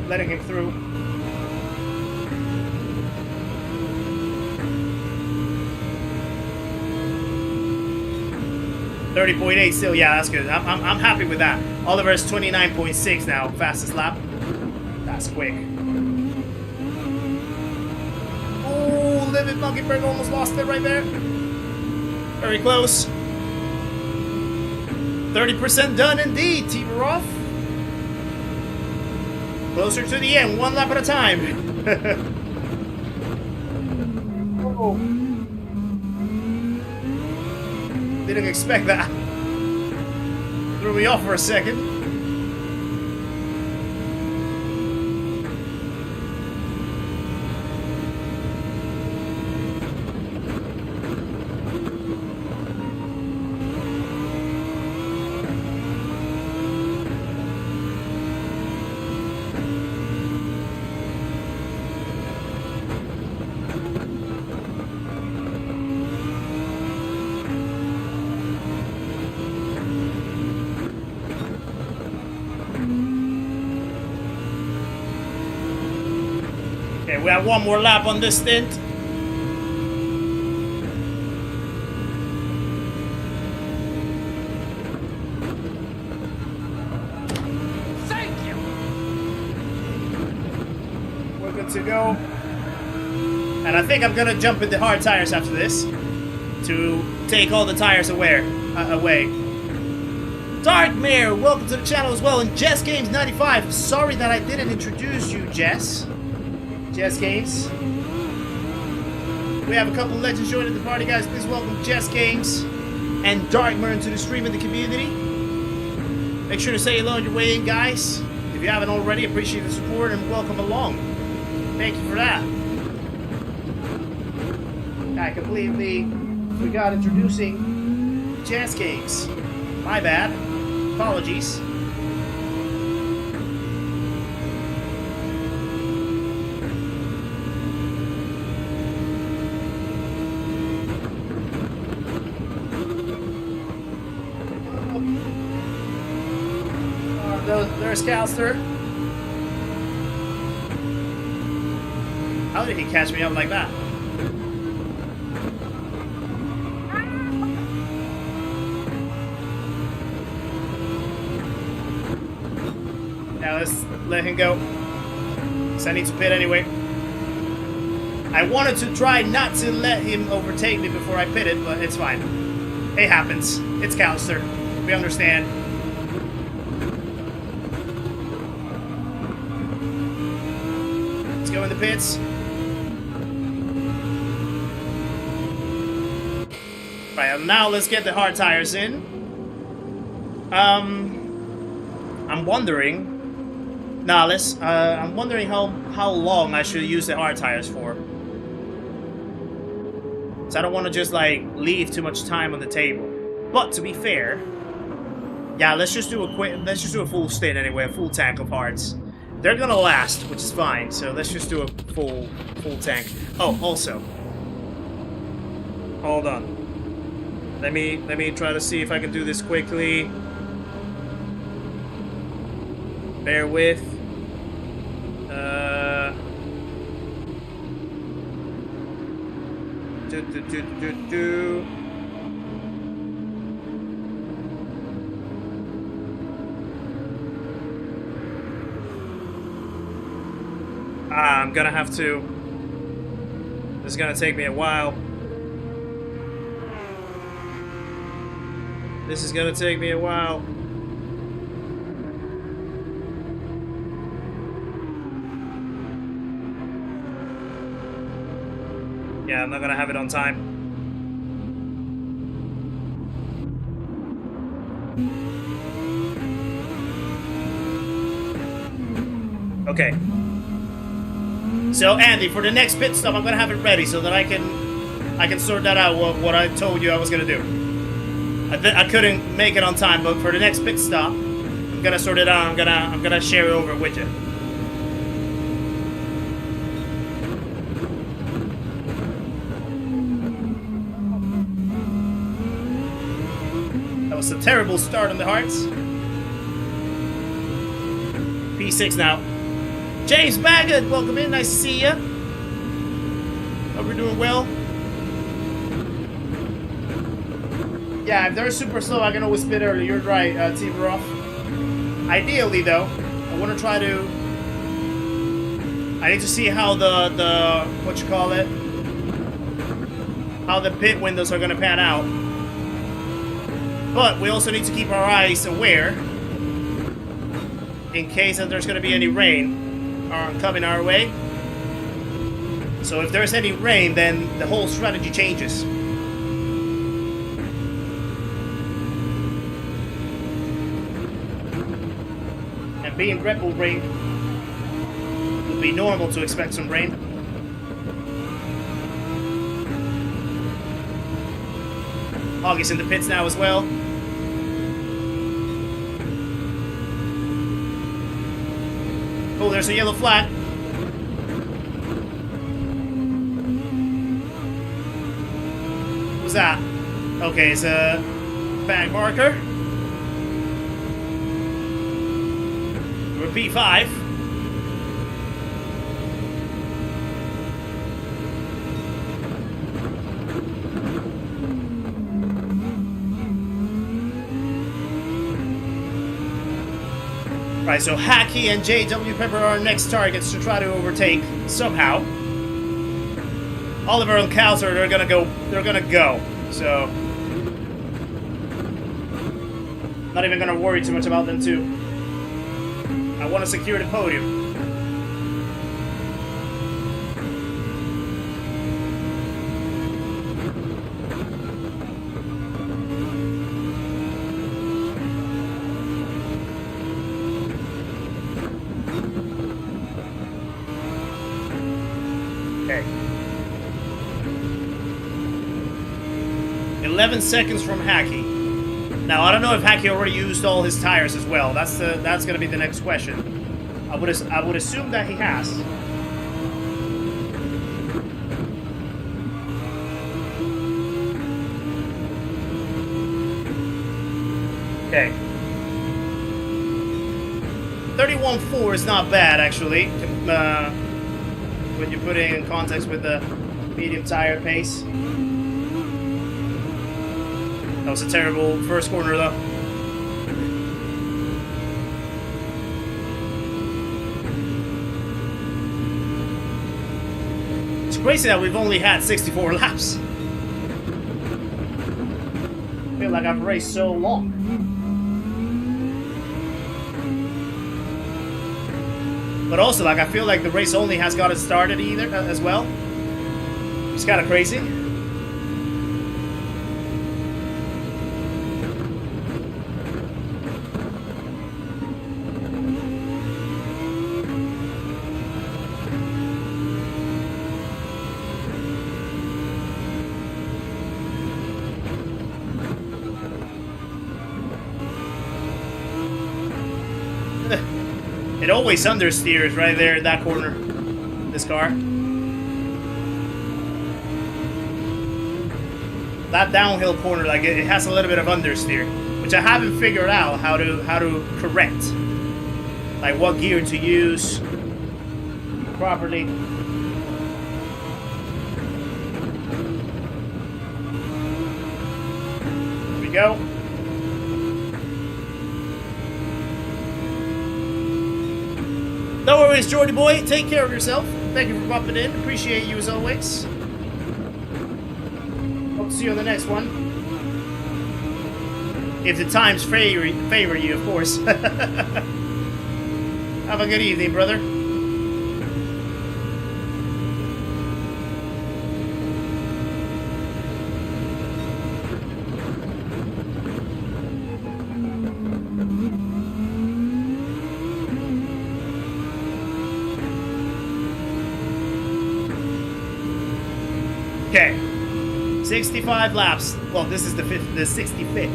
letting him through. .30.8 still, yeah, that's good. I'm happy with that. Oliver's 29.6 now, fastest lap. That's quick. Oh, Livid Monkeyberg almost lost it right there. Very close. 30% done indeed, T-Roth. Closer to the end, 1 lap at a time. Oh. Didn't expect that. Threw me off for a second. Okay, we have 1 more lap on this stint. Thank you. We're good to go. And I think I'm gonna jump into hard tires after this to take all the tires away. Dark Mare, welcome to the channel as well. And Jess Games 95. Sorry that I didn't introduce you, Jess. Jess Games. We have a couple of legends joining the party, guys. Please welcome Jess Games and Darkmer into the stream in the community. Make sure to say hello on your way in, guys. If you haven't already, appreciate the support and welcome along. Thank you for that. I completely forgot introducing Jess Games. My bad. Apologies. there's Calster. How did he catch me up like that? Now let's let him go. Because I need to pit anyway. I wanted to try not to let him overtake me before I pitted, but it's fine. It happens. It's Calster. We understand. Let's go in the pits. Right, now let's get the hard tires in. I'm wondering... I'm wondering how long I should use the hard tires for. So I don't want to just like leave too much time on the table. But to be fair, yeah, let's just do a full stint anyway, a full tank of hearts. They're gonna last, which is fine. So let's just do a full tank. Oh, also, hold on. Let me try to see if I can do this quickly. Bear with. I'm gonna have to. This is gonna take me a while. This is gonna take me a while. Yeah, I'm not gonna have it on time. Okay. So Andy, for the next pit stop, I'm gonna have it ready so that I can sort that out. What I told you I was gonna do. I couldn't make it on time, but for the next pit stop, I'm gonna sort it out. I'm gonna share it over with you. That was a terrible start on the hearts. P6 now. James Baggett, welcome in. Nice to see you. Hope you're doing well. Yeah, if they're super slow, I can always spit early. You're right, Team Roth. Ideally, though, I want to try to... I need to see how the what you call it? How the pit windows are going to pan out. But we also need to keep our eyes aware in case that there's going to be any rain coming our way. So if there's any rain, then the whole strategy changes. And being Red Bull rain, it would be normal to expect some rain. Hog is in the pits now as well. Oh, there's a yellow flag. What's that? Okay, it's a bag marker. We're P5. Right, so Hacky and JW Pepper are our next targets to try to overtake somehow. Oliver and Calster, they're gonna go. So not even gonna worry too much about them too. I want to secure the podium. Okay. 11 seconds from Hacky. Now I don't know if Hacky already used all his tires as well. That's going to be the next question. I would assume that he has. Okay. 31.4 is not bad, actually, when you put it in context with the medium tire pace. That was a terrible first corner, though. It's crazy that we've only had 64 laps. I feel like I've raced so long. But also, like, I feel like the race only has gotten started either as well. It's kind of crazy. It always understeers right there in that corner. This car. That downhill corner, like it has a little bit of understeer, which I haven't figured out how to correct. Like what gear to use properly. Here we go. No worries, Jordy boy. Take care of yourself. Thank you for popping in. Appreciate you as always. Hope to see you on the next one. If the times favor you, of course. Have a good evening, brother. Okay, 65 laps. Well, this is the 65th.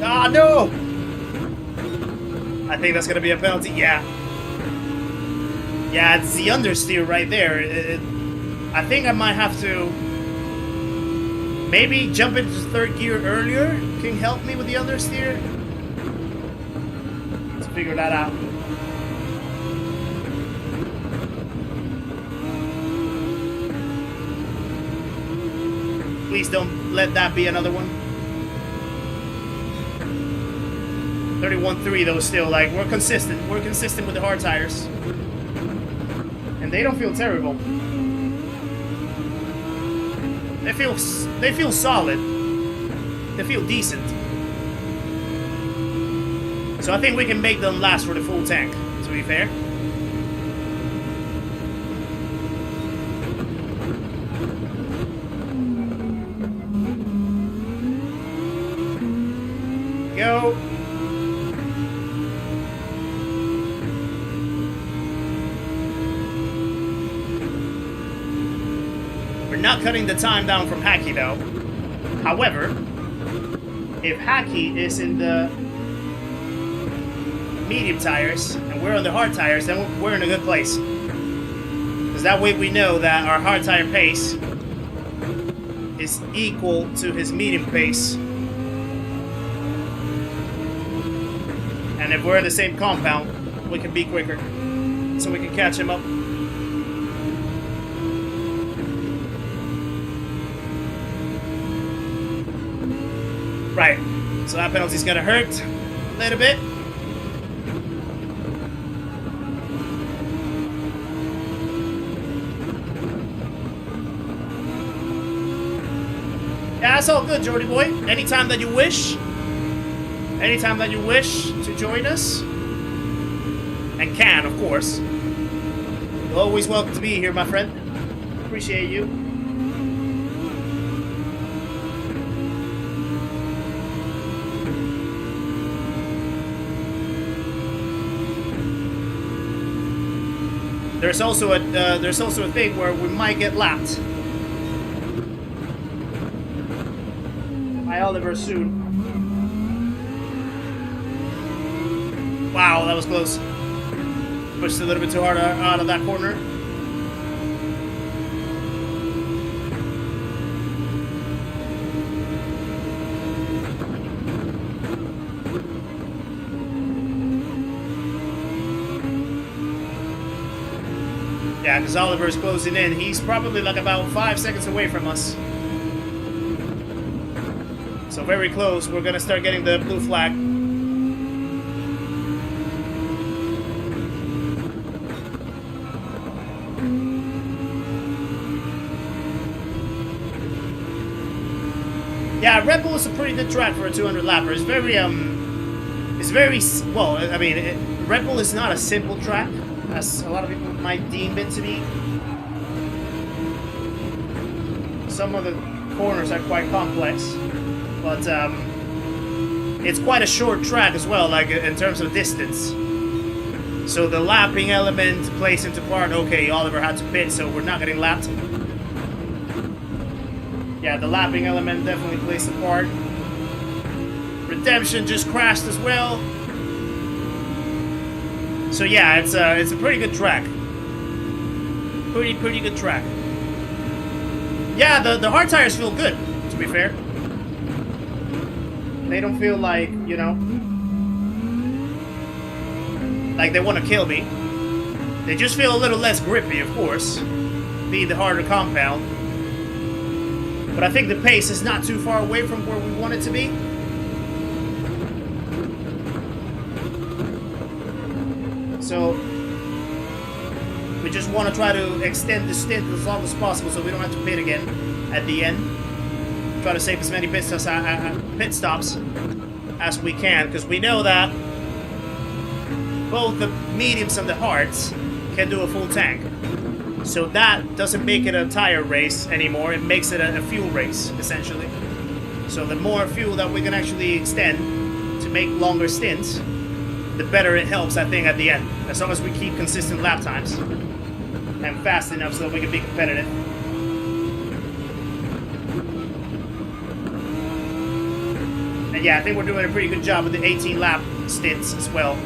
Ah, no! I think that's gonna be a penalty. Yeah. Yeah, it's the understeer right there. I think I might have to maybe jump into third gear earlier. Can you help me with the understeer? Let's figure that out. Please don't let that be another one. 31.3 though still, like, we're consistent. We're consistent with the hard tires. And they don't feel terrible. They feel solid. They feel decent. So I think we can make them last for the full tank, to be fair. Go. Not cutting the time down from Hacky though. However, if Hacky is in the medium tires and we're on the hard tires, then we're in a good place. Because that way we know that our hard tire pace is equal to his medium pace. And if we're in the same compound, we can be quicker. So we can catch him up. Right, so that penalty's gonna hurt a little bit. Yeah, that's all good, Jordy boy. Anytime that you wish to join us, and can, of course. You're always welcome to be here, my friend. Appreciate you. There's also a thing where we might get lapped. I Hi, Oliver, soon. Wow, that was close. Pushed a little bit too hard out of that corner. Yeah, because Oliver's closing in. He's probably like about 5 seconds away from us. So very close. We're gonna start getting the blue flag. Yeah, Red Bull is a pretty good track for a 200 lapper. It's very, well, I mean, Red Bull is not a simple track, as a lot of people might deem it to be. Some of the corners are quite complex, but it's quite a short track as well, like in terms of distance. So the lapping element plays into part. Okay, Oliver had to pit, so we're not getting lapped. Yeah, the lapping element definitely plays a part. Redemption just crashed as well. So yeah, it's a pretty good track. Pretty good track. Yeah, the hard tires feel good, to be fair. They don't feel like, you know, like they want to kill me. They just feel a little less grippy, of course, being the harder compound. But I think the pace is not too far away from where we want it to be. So we just want to try to extend the stint as long as possible so we don't have to pit again at the end. Try to save as many pit stops as we can, because we know that both the mediums and the hards can do a full tank. So that doesn't make it a tire race anymore, it makes it a fuel race, essentially. So the more fuel that we can actually extend to make longer stints, the better it helps, I think, at the end. As long as we keep consistent lap times and fast enough so that we can be competitive. And yeah, I think we're doing a pretty good job with the 18 lap stints as well.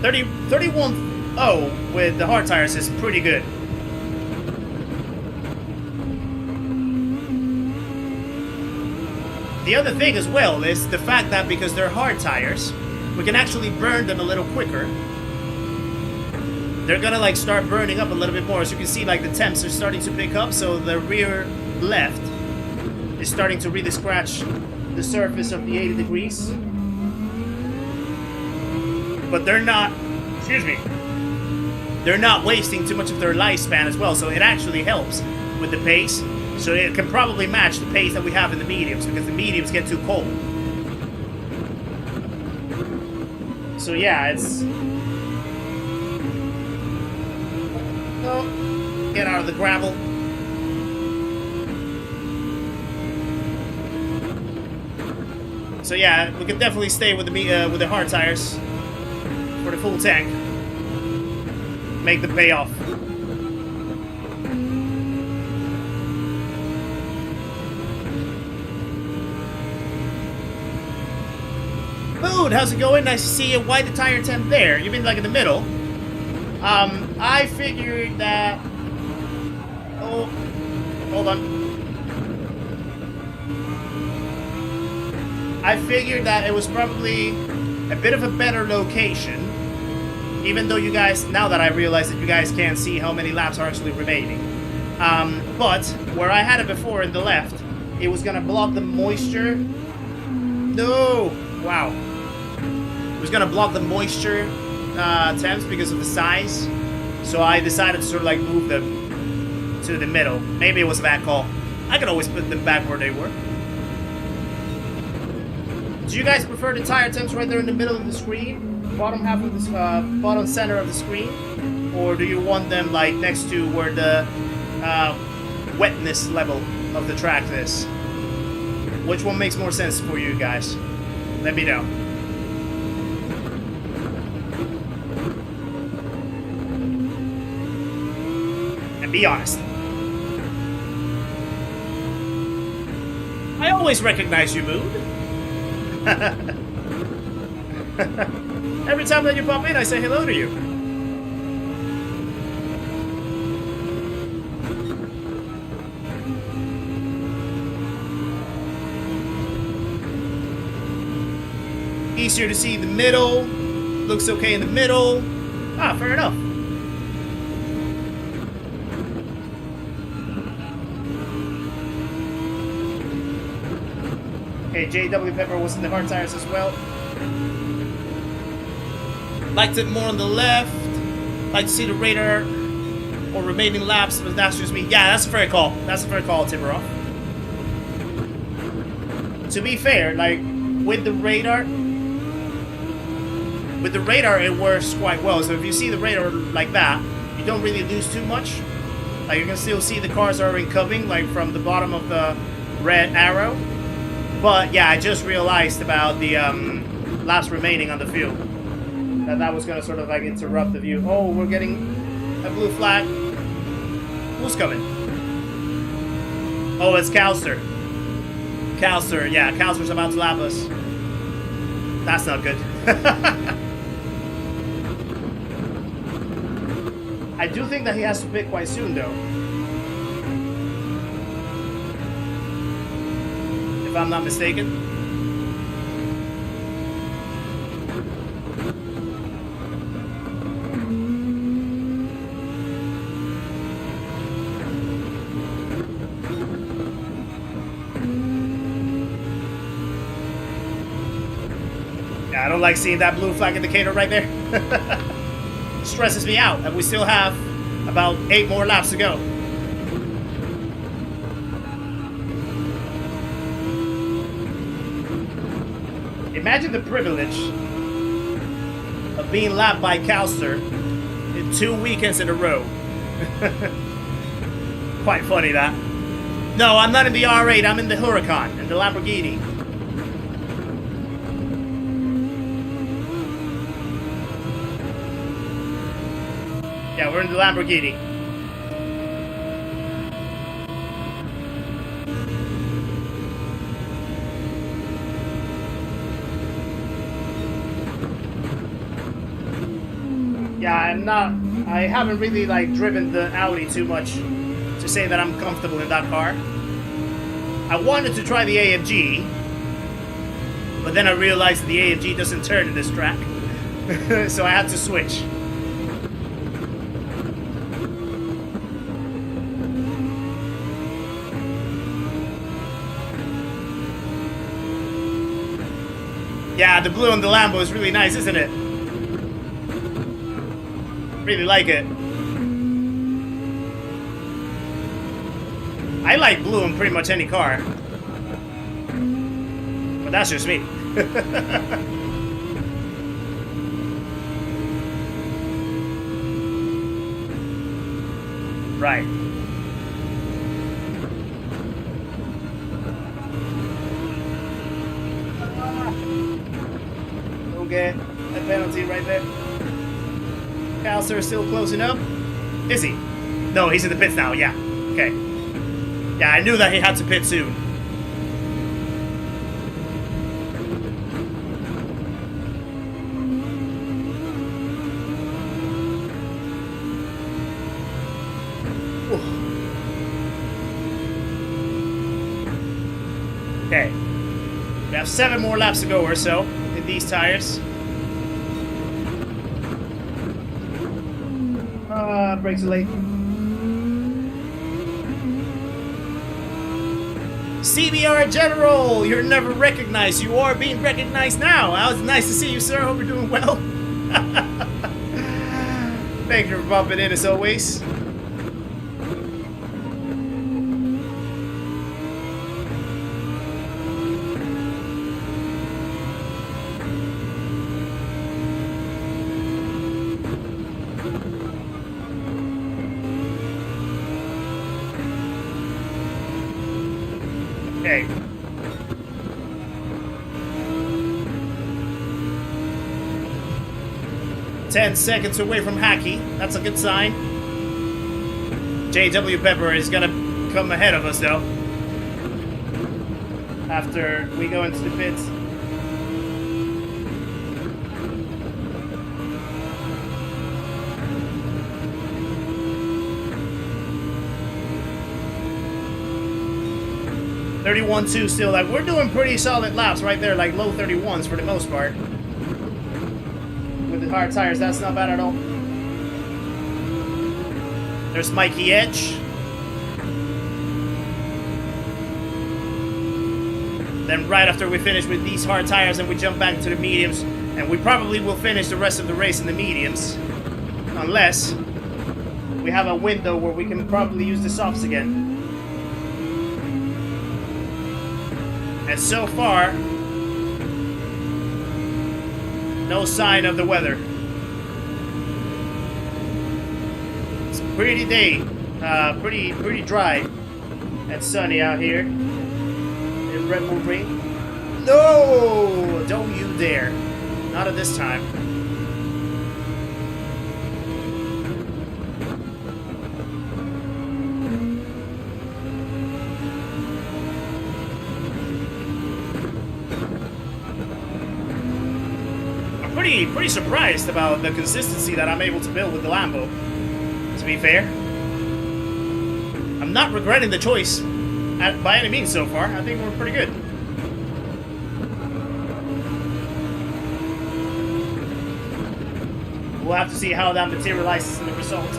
31.0 with the hard tires is pretty good. The other thing as well is the fact that because they're hard tires, we can actually burn them a little quicker. They're gonna like start burning up a little bit more. As you can see, like the temps are starting to pick up, so the rear left is starting to really scratch the surface of the 80 degrees. But they're not, excuse me, they're not wasting too much of their lifespan as well, so it actually helps with the pace. So it can probably match the pace that we have in the mediums, because the mediums get too cold. So yeah, it's... Oh, get out of the gravel. So yeah, we can definitely stay with the hard tires for the full tank. Make them pay off. Mood, how's it going? Nice to see you. Why the tire temp there? You've been like in the middle. I figured that... Oh, hold on. I figured that it was probably a bit of a better location. Even though you guys, now that I realize that you guys can't see how many laps are actually remaining. But where I had it before in the left, it was gonna block the moisture. No! Wow. It was gonna block the moisture temps because of the size. So I decided to sort of like move them to the middle. Maybe it was a bad call. I could always put them back where they were. Do you guys prefer the tire temps right there in the middle of the screen? Bottom half of the bottom center of the screen, or do you want them like next to where the wetness level of the track is? Which one makes more sense for you guys? Let me know. And be honest. I always recognize you, Moon. Every time that you pop in, I say hello to you. Easier to see the middle. Looks okay in the middle. Ah, fair enough. Okay, JW Pepper was in the hard tires as well. Liked it more on the left. Like to see the radar or remaining laps, but that's just me. Yeah, that's a fair call. That's a fair call, Timberoff. To be fair, like with the radar, it works quite well. So if you see the radar like that, you don't really lose too much. Like you can still see the cars are incoming, like from the bottom of the red arrow. But yeah, I just realized about the laps remaining on the field. That was gonna sort of like interrupt the view. Oh, we're getting a blue flag. Who's coming? Oh, it's Calster. Calster, yeah, Calster's about to lap us. That's not good. I do think that he has to pit quite soon, though. If I'm not mistaken. Yeah, I don't like seeing that blue flag indicator right there. Stresses me out, and we still have about 8 more laps to go. Imagine the privilege of being lapped by Calster in 2 weekends in a row. Quite funny, that. No, I'm not in the R8, I'm in the Huracan, in the Lamborghini. Yeah, we're in the Lamborghini. Yeah, I haven't really like driven the Audi too much to say that I'm comfortable in that car. I wanted to try the AMG, but then I realized that the AMG doesn't turn in this track. So I had to switch. Yeah, the blue on the Lambo is really nice, isn't it? Really like it. I like blue in pretty much any car. But that's just me. Right. Get a penalty right there. Calster is still closing up. Is he? No, he's in the pits now, yeah. Okay. Yeah, I knew that he had to pit soon. Okay. We have 7 more laps to go or so. These tires. Brakes are late. CBR General, you're never recognized. You are being recognized now. It was nice to see you, sir. Hope you're doing well. Thank you for bumping in as always. Okay. "10 seconds away from Hacky." That's a good sign. JW Pepper is gonna come ahead of us, though. after we go into the pits. $31.2 still. Like, we're doing pretty solid laps right there, like low 31s for the most part. With the hard tires, that's not bad at all. There's Mikey Edge. Then right after we finish with these hard tires and we jump back to the mediums, and we probably will finish the rest of the race in the mediums, unless we have a window where we can probably use the softs again. And so far, no sign of the weather. It's a pretty day, pretty dry and sunny out here in Red Bull Ring. No, don't you dare! Not at this time. Pretty surprised about the consistency that I'm able to build with the Lambo, to be fair. I'm not regretting the choice by any means so far. I think we're pretty good. We'll have to see how that materializes in the result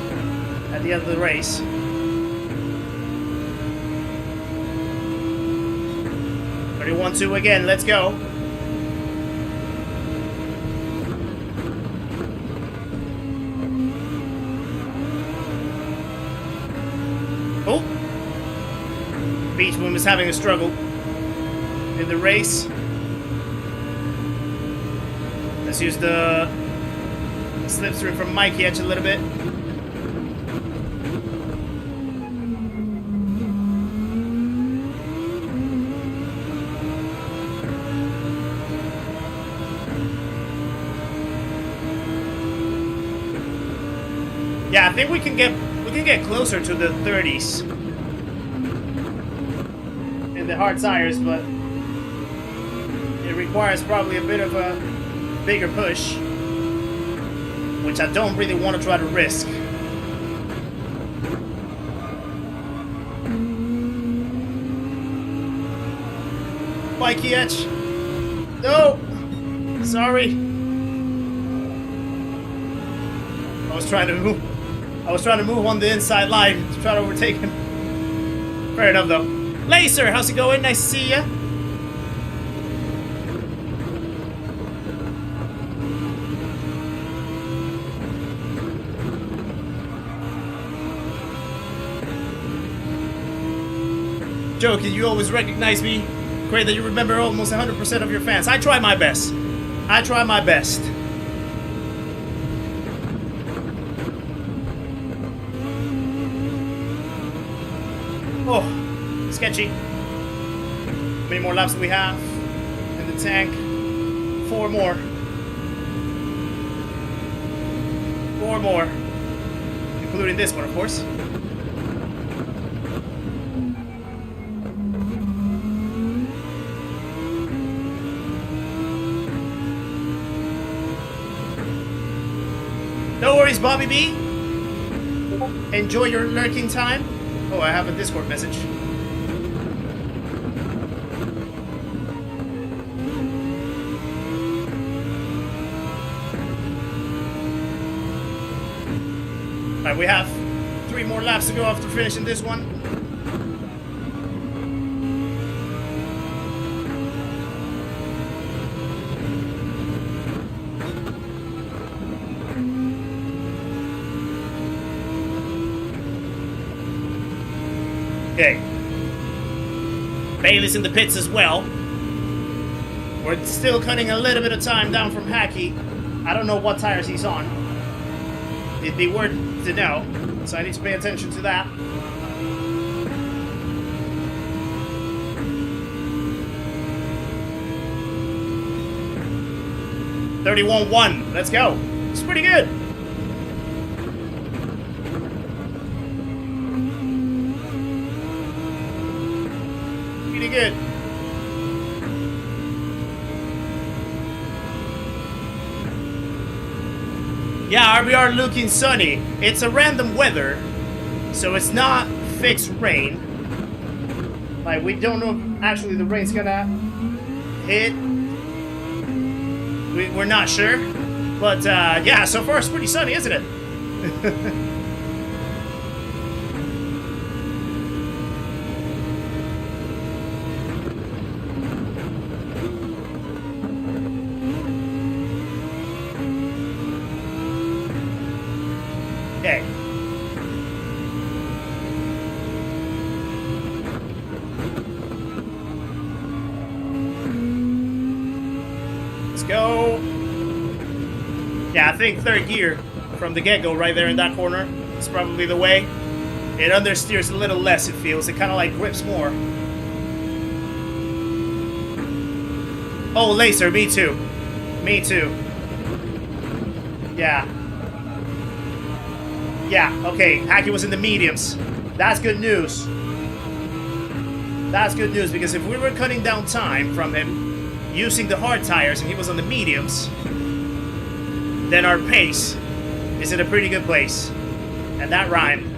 at the end of the race. $31.2 again, let's go. Oh! Beach Boom is having a struggle in the race. Let's use the slipstream from Mikey Edge a little bit. Yeah, I think we can get closer to the 30s in the hard tires, but it requires probably a bit of a bigger push, which I don't really want to try to risk. Mikey Edge. No! Sorry. I was trying to move on the inside line to try to overtake him. Fair enough, though. Laser, how's it going? Nice to see ya. Joe, can you always recognize me? Great that you remember almost 100% of your fans. I try my best. I try my best. Oh, sketchy. How many more laps do we have in the tank? 4 more. 4 more. Including this one, of course. No worries, Bobby B. Enjoy your lurking time. Oh, I have a Discord message. Alright, we have 3 more laps to go after finishing this one. Okay. Bailey's in the pits as well. We're still cutting a little bit of time down from Hacky. I don't know what tires he's on. It'd be worth to know, so I need to pay attention to that. $31.1. Let's go. It's pretty good. Pretty good. Yeah, we are looking sunny. It's a random weather, so it's not fixed rain. Like, we don't know if actually the rain's gonna hit. We're not sure. But, yeah, so far it's pretty sunny, isn't it? Okay. Let's go. Yeah, I think third gear from the get-go right there in that corner is probably the way. It understeers a little less, it feels. It kind of like grips more. Oh, Laser, me too. Me too. Yeah. Yeah, okay, Hacky was in the mediums. That's good news. That's good news, because if we were cutting down time from him using the hard tires and he was on the mediums, then our pace is in a pretty good place. And that rhymed.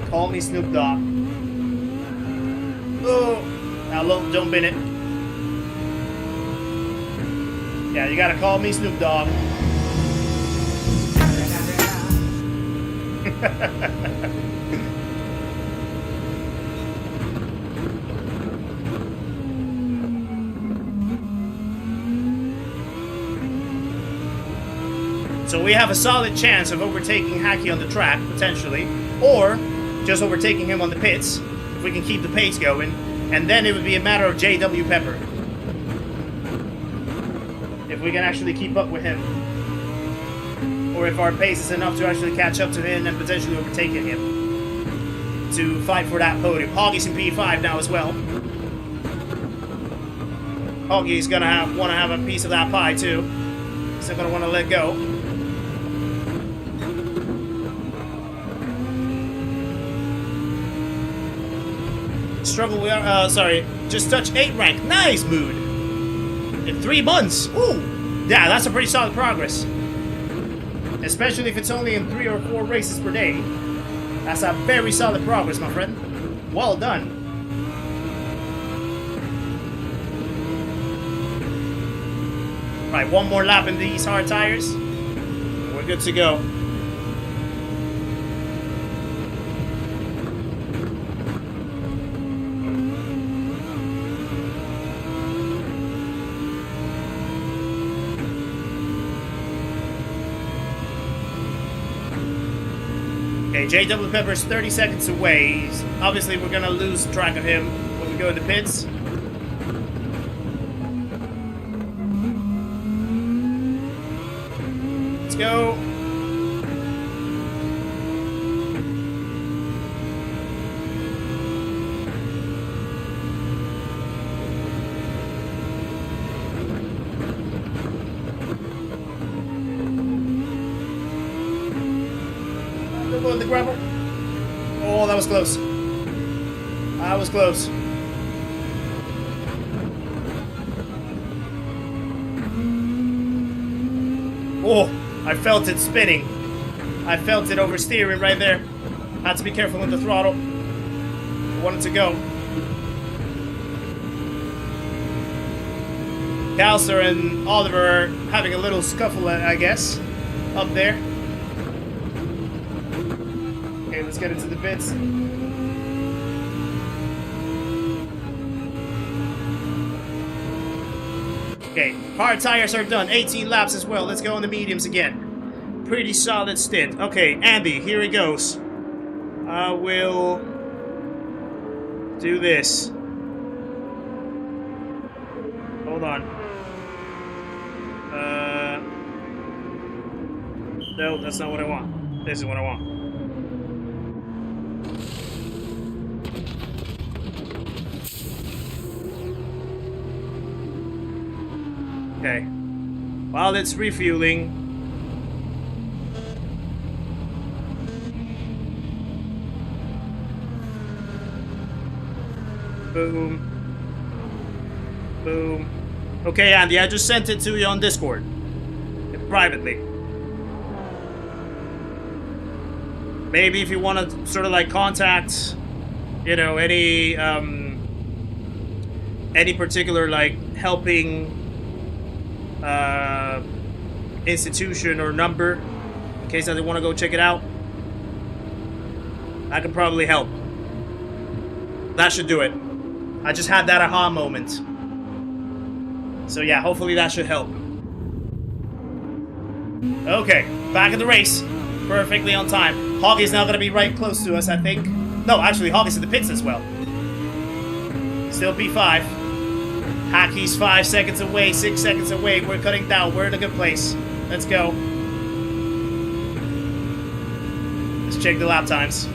Call me Snoop Dogg. Oh, now don't bin it. Yeah, you gotta call me Snoop Dogg. So we have a solid chance of overtaking Hacky on the track, potentially, or just overtaking him on the pits, if we can keep the pace going, and then it would be a matter of JW Pepper. If we can actually keep up with him. Or if our pace is enough to actually catch up to him and potentially overtaking him. To fight for that podium. Hoggy's in P5 now as well. Hoggy's gonna want to have a piece of that pie too. He's not gonna want to let go. Struggle, we are, sorry, just touch 8 rank. Nice, Mood. In 3 months. Ooh. Yeah, that's a pretty solid progress. Especially if it's only in 3 or 4 races per day. That's a very solid progress, my friend. Well done. Right, one more lap in these hard tires. We're good to go. Okay, JW Pepper's 30 seconds away. Obviously, we're gonna lose track of him when we go into pits. Let's go. On the gravel. Oh, that was close. That was close. Oh, I felt it spinning. I felt it oversteering right there. Had to be careful with the throttle. I wanted to go. Calster and Oliver having a little scuffle, I guess, up there. Okay, let's get into the pits. Okay, hard tires are done. 18 laps as well. Let's go on the mediums again. Pretty solid stint. Okay, Andy, here it goes. I will do this. Hold on. No, that's not what I want. This is what I want. Okay. While it's refueling. Boom. Boom. Okay, Andy, I just sent it to you on Discord. Privately. maybe if you want to sort of like contact, you know, any particular like helping institution or number, in case they want to go check it out, I could probably help. That should do it. I just had that aha moment. So yeah, hopefully that should help. Okay, back in the race. Perfectly on time. Hoggy's now going to be right close to us, I think. No, actually, Hoggy's in the pits as well. Still P5. Hackey's 5 seconds away, 6 seconds away. We're cutting down. We're in a good place. Let's go. Let's check the lap times.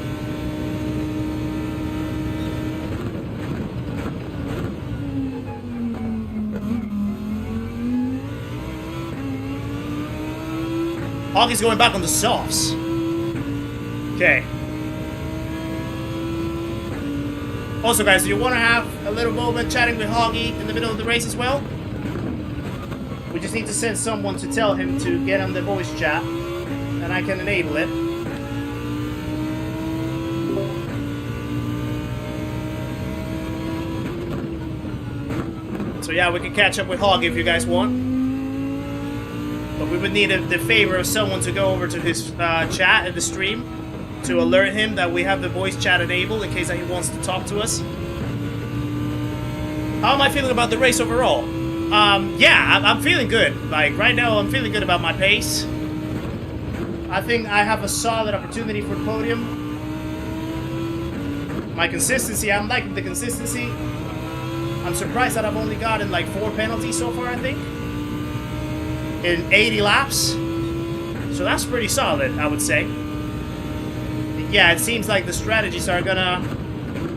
Hoggy's going back on the softs. Okay. Also, guys, do you want to have a little moment chatting with Hoggy in the middle of the race as well? We just need to send someone to tell him to get on the voice chat, and I can enable it. So yeah, we can catch up with Hoggy if you guys want. But we would need the favor of someone to go over to his chat in the stream to alert him that we have the voice chat enabled in case that he wants to talk to us. How am I feeling about the race overall? Yeah, I'm feeling good. Like, right now, I'm feeling good about my pace. I think I have a solid opportunity for the podium. My consistency, I'm liking the consistency. I'm surprised that I've only gotten like 4 penalties so far, I think, in 80 laps. So that's pretty solid, I would say. Yeah, it seems like the strategies are gonna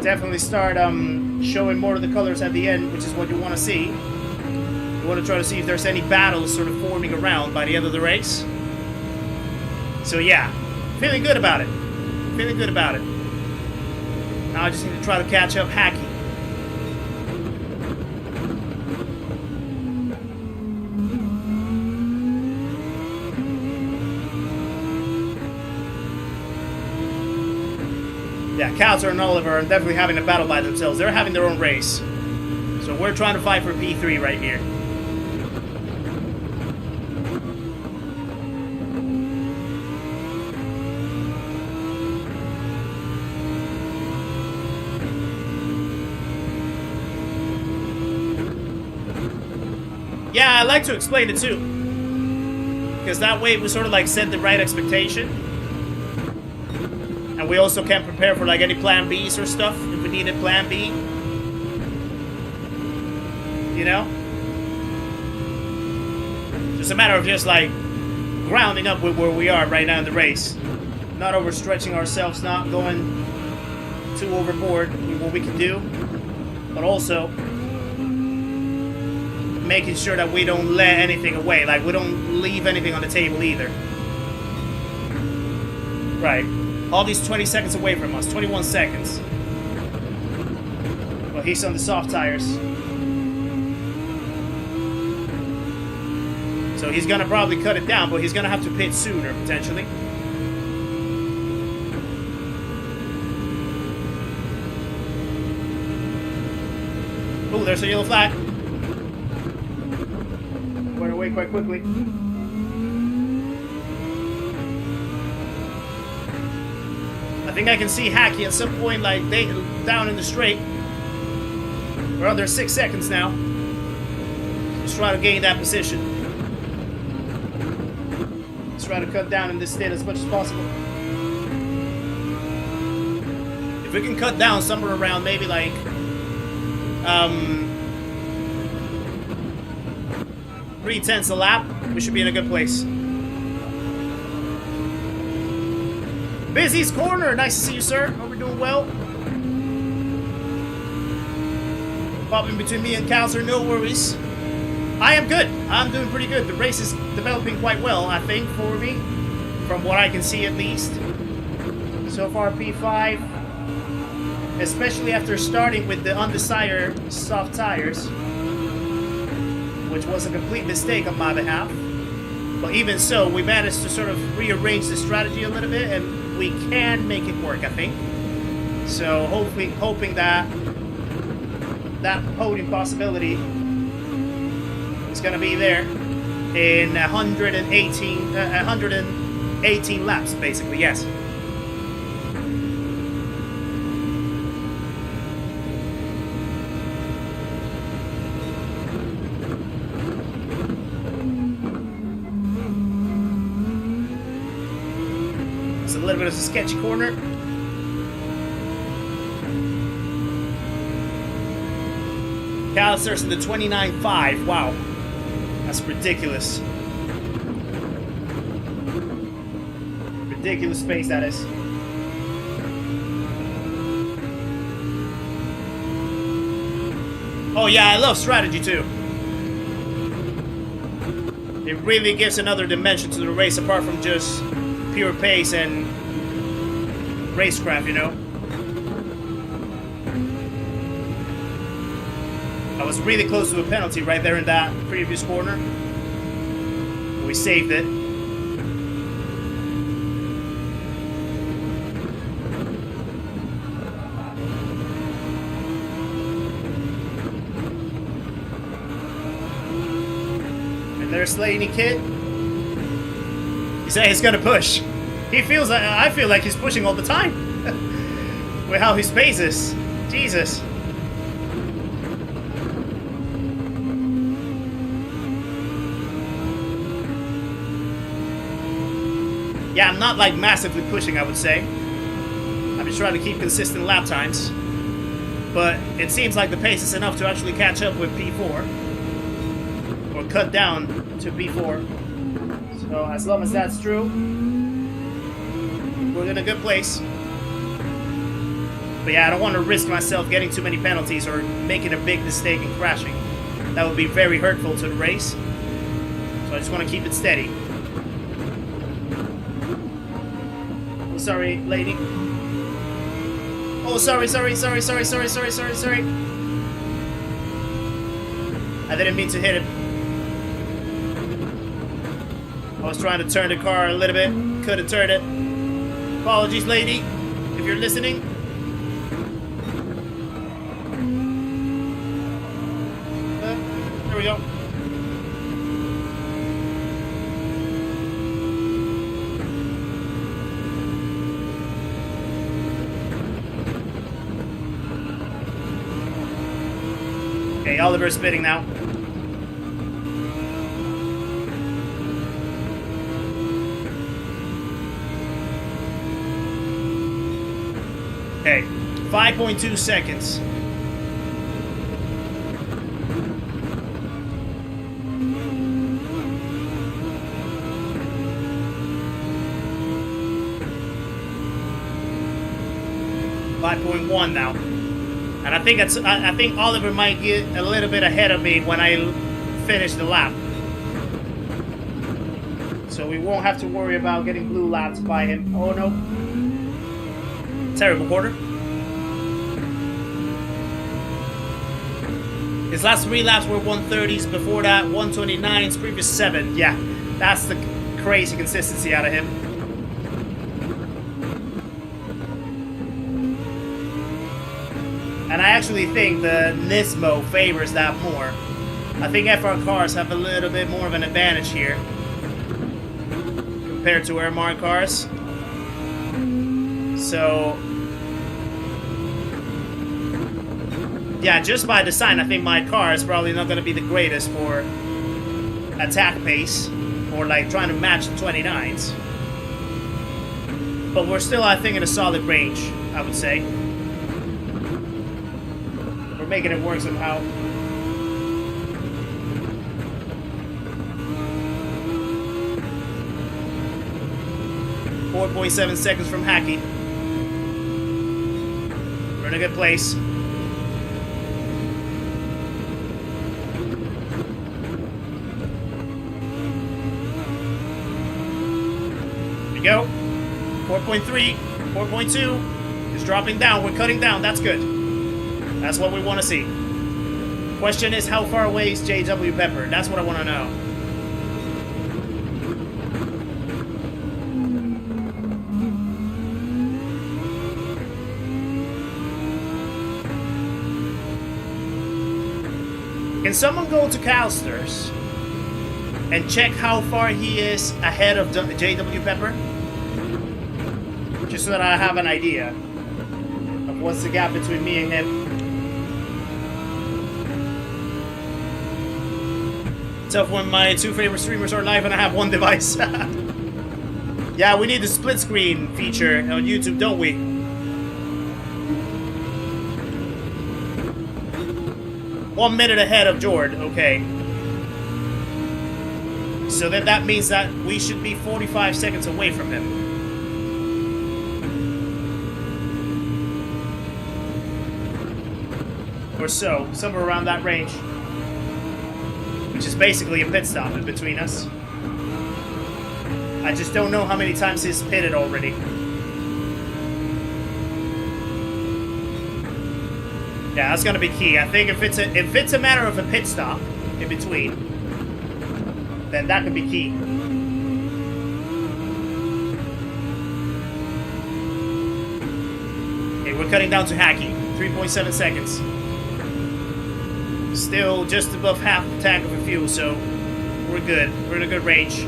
definitely start showing more of the colors at the end, which is what you want to see. You want to try to see if there's any battles sort of forming around by the end of the race. So yeah, feeling good about it. Feeling good about it. Now I just need to try to catch up Hacky. Yeah, Calster and Oliver are definitely having a battle by themselves. They're having their own race. So we're trying to fight for P3 right here. Yeah, I like to explain it too. Because that way we sort of like set the right expectation. And we also can prepare for like any plan Bs or stuff if we needed plan B. You know? Just a matter of just like grounding up with where we are right now in the race. Not overstretching ourselves, not going too overboard with what we can do. But also making sure that we don't let anything away. Like we don't leave anything on the table either. Right. All these 20 seconds away from us. 21 seconds. Well, he's on the soft tires. So he's gonna probably cut it down, but he's gonna have to pit sooner, potentially. Oh, there's a yellow flag. Went away quite quickly. I think I can see Hacky at some point, like down in the straight. We're under 6 seconds now. Let's try to gain that position. Let's try to cut down in this stint as much as possible. If we can cut down somewhere around maybe like 3/10 a lap, we should be in a good place. Busy's Corner, nice to see you, sir. Hope we're doing well. Popping between me and Calster, no worries. I am good. I'm doing pretty good. The race is developing quite well, I think, for me. From what I can see, at least. So far, P5. Especially after starting with the undesired soft tires. Which was a complete mistake on my behalf. But even so, we managed to sort of rearrange the strategy a little bit, and we can make it work, I think. So hoping that that podium possibility is going to be there in 118 laps, basically. Yes. It's a little bit of a sketchy corner. Calster's in the 29.5. Wow. That's ridiculous. Ridiculous space that is. Oh yeah, I love strategy too. It really gives another dimension to the race apart from just pure pace and racecraft, you know? I was really close to a penalty right there in that previous corner. We saved it. And there's Slaney Kid. He said he's gonna push. He feels like, I feel like he's pushing all the time. With how his pace is. Jesus. Yeah, I'm not like massively pushing, I would say. I've been trying to keep consistent lap times. But it seems like the pace is enough to actually catch up with P4. Or cut down to P4. So as long as that's true, we're in a good place. But yeah, I don't want to risk myself getting too many penalties or making a big mistake and crashing. That would be very hurtful to the race. So I just want to keep it steady. Sorry, lady. Oh, sorry. I didn't mean to hit it. I was trying to turn the car a little bit. Couldn't turn it. Apologies, lady, if you're listening. There we go. Okay, Oliver's spitting now. Okay, 5.2 seconds. .1 now. And I think Oliver might get a little bit ahead of me when I finish the lap. So we won't have to worry about getting blue laps by him. Oh no. Terrible quarter. His last 3 laps were 130s, before that 129s, previous 7. Yeah, that's the crazy consistency out of him. And I actually think the Nismo favors that more. I think FR cars have a little bit more of an advantage here compared to MR cars. So, yeah, just by design, I think my car is probably not going to be the greatest for attack pace or like trying to match the 29s. But we're still, I think, in a solid range, I would say. Making it work somehow. .7 seconds from Hackey. We're in a good place. Here we go. 4.3, 4.2. It's dropping down. We're cutting down. That's good. That's what we want to see. Question is, how far away is JW Pepper? That's what I want to know. Can someone go to Calster's and check how far he is ahead of JW Pepper? Just so that I have an idea of what's the gap between me and him. Tough when my two favorite streamers are live and I have one device. Yeah, we need the split screen feature on YouTube, don't we? One minute ahead of Jord, okay. So then that means that we should be 45 seconds away from him. Or so, somewhere around that range. Which is basically a pit stop in between us. I just don't know how many times he's pitted already. Yeah, that's gonna be key. I think if it's a matter of a pit stop in between, then that could be key. Okay, we're cutting down to Hacky. 3.7 seconds. Still just above half the tank of fuel, so we're good. We're in a good range.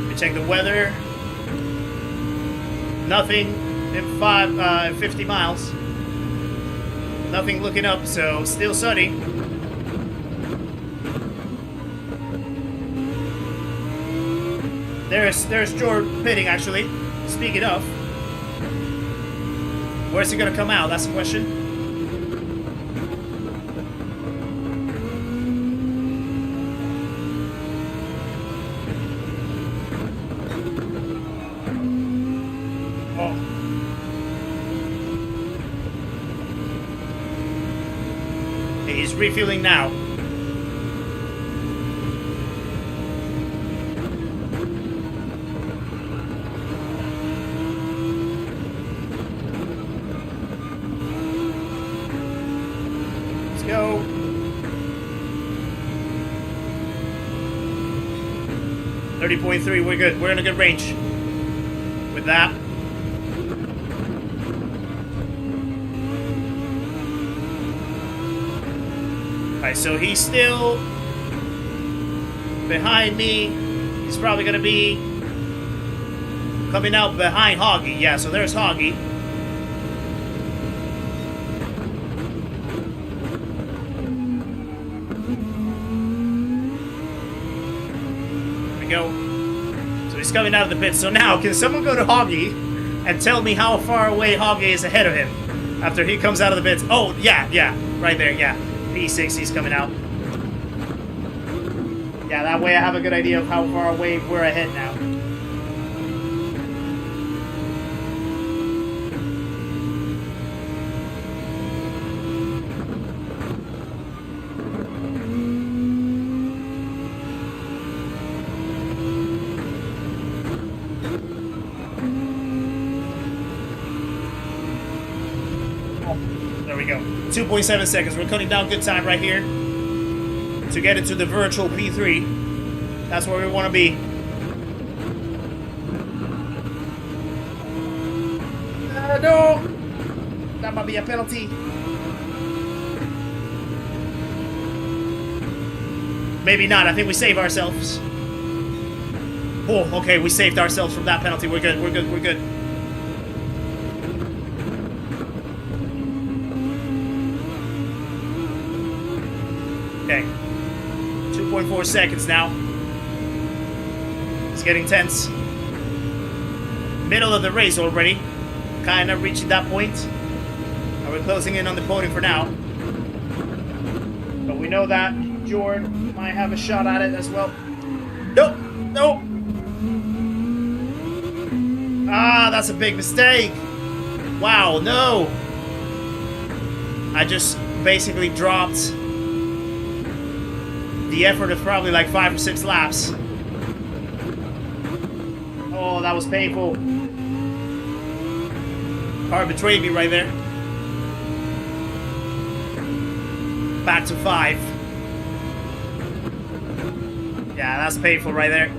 We check the weather. Nothing in 50 miles. Nothing looking up, so still sunny. There's George pitting, actually. Speaking of. Where's he gonna come out? That's the question. Oh. Okay, he's refueling now. Go. .3, we're good. We're in a good range with that. Alright, so he's still behind me. He's probably gonna be coming out behind Hoggy. Yeah, so there's Hoggy. Go. So he's coming out of the pit. So now, can someone go to Hoggy and tell me how far away Hoggy is ahead of him after he comes out of the pits? Oh, yeah, right there, yeah. P6, he's coming out. Yeah, that way I have a good idea of how far away we're ahead now. There we go. 2.7 seconds. We're cutting down good time right here to get into the virtual P3. That's where we want to be. No! That might be a penalty. Maybe not. I think we saved ourselves. Oh, okay. We saved ourselves from that penalty. We're good. We're good. We're good. Okay. 2.4 seconds now. It's getting tense. Middle of the race already. Kind of reaching that point. And we're closing in on the podium for now. But we know that Jordan might have a shot at it as well. Nope. Nope. Ah, that's a big mistake. Wow, no. I just basically dropped the effort of probably like 5 or 6 laps. Oh, that was painful. Car betrayed me right there. Back to 5. Yeah, that's painful right there.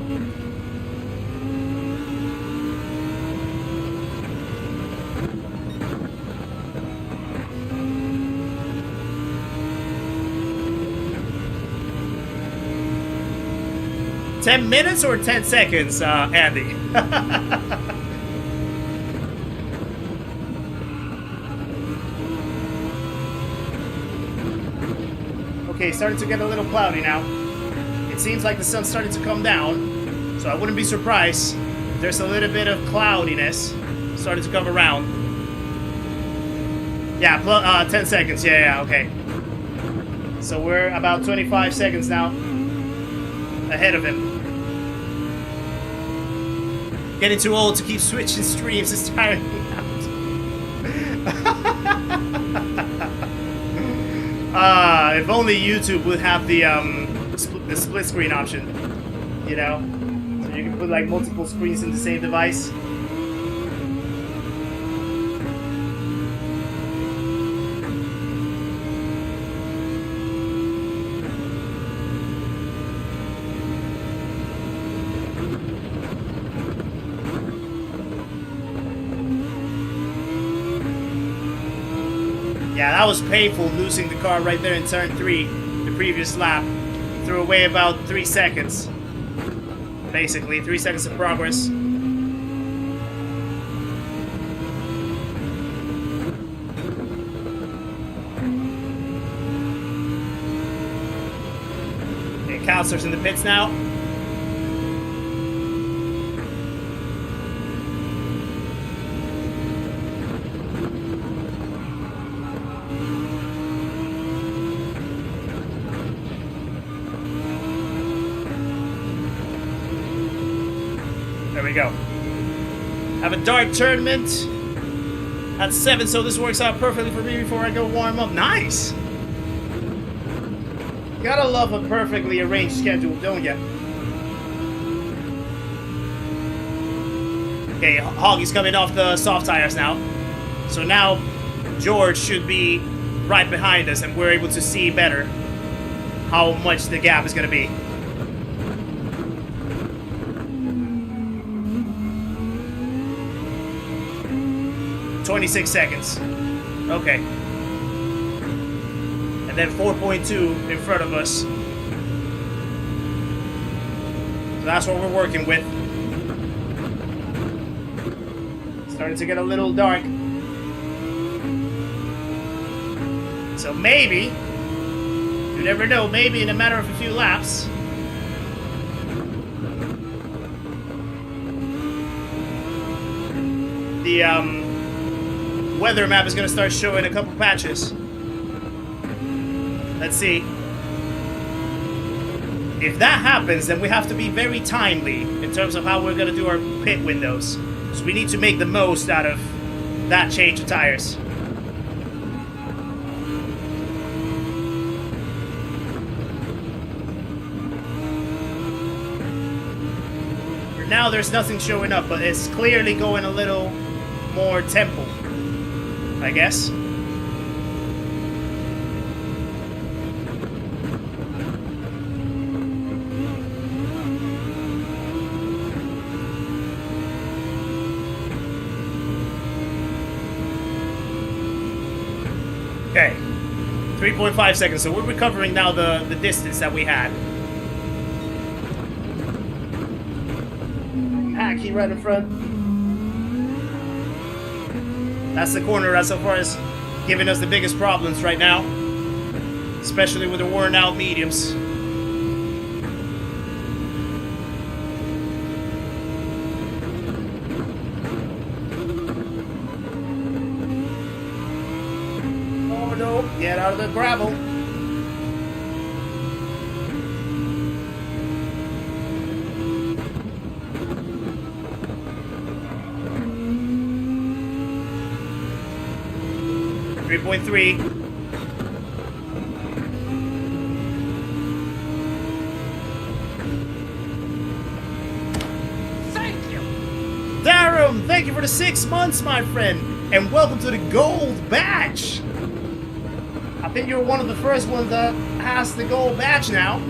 10 minutes or 10 seconds, Andy? Okay, starting to get a little cloudy now. It seems like the sun's starting to come down, so I wouldn't be surprised if there's a little bit of cloudiness starting to come around. Yeah, 10 seconds. Yeah, okay. So we're about 25 seconds now ahead of him. Getting too old to keep switching streams is tiring me out. If only YouTube would have the split screen option, you know, so you can put like multiple screens in the same device. Yeah, that was painful, losing the car right there in turn 3, the previous lap. Threw away about 3 seconds. Basically, 3 seconds of progress. Okay, Calster's in the pits now. There we go. Have a dark tournament at 7, so this works out perfectly for me before I go warm up. Nice! Gotta love a perfectly arranged schedule, don't ya? Okay, Hoggy's coming off the soft tires now. So now George should be right behind us and we're able to see better how much the gap is gonna be. 26 seconds. Okay. And then 4.2 in front of us. So that's what we're working with. Starting to get a little dark. So maybe, you never know, maybe in a matter of a few laps, the weather map is going to start showing a couple patches. Let's see. If that happens, then we have to be very timely in terms of how we're going to do our pit windows. So we need to make the most out of that change of tires. For now, there's nothing showing up, but it's clearly going a little more tempo, I guess. Okay, 3.5 seconds. So we're recovering now the distance that we had. Hacky right in front. That's the corner that's so far as giving us the biggest problems right now, especially with the worn out mediums. Oh no, get out of the gravel. .3. Thank you. Darum, thank you for the 6 months, my friend, and welcome to the gold badge. I think you're one of the first ones that has the gold badge now.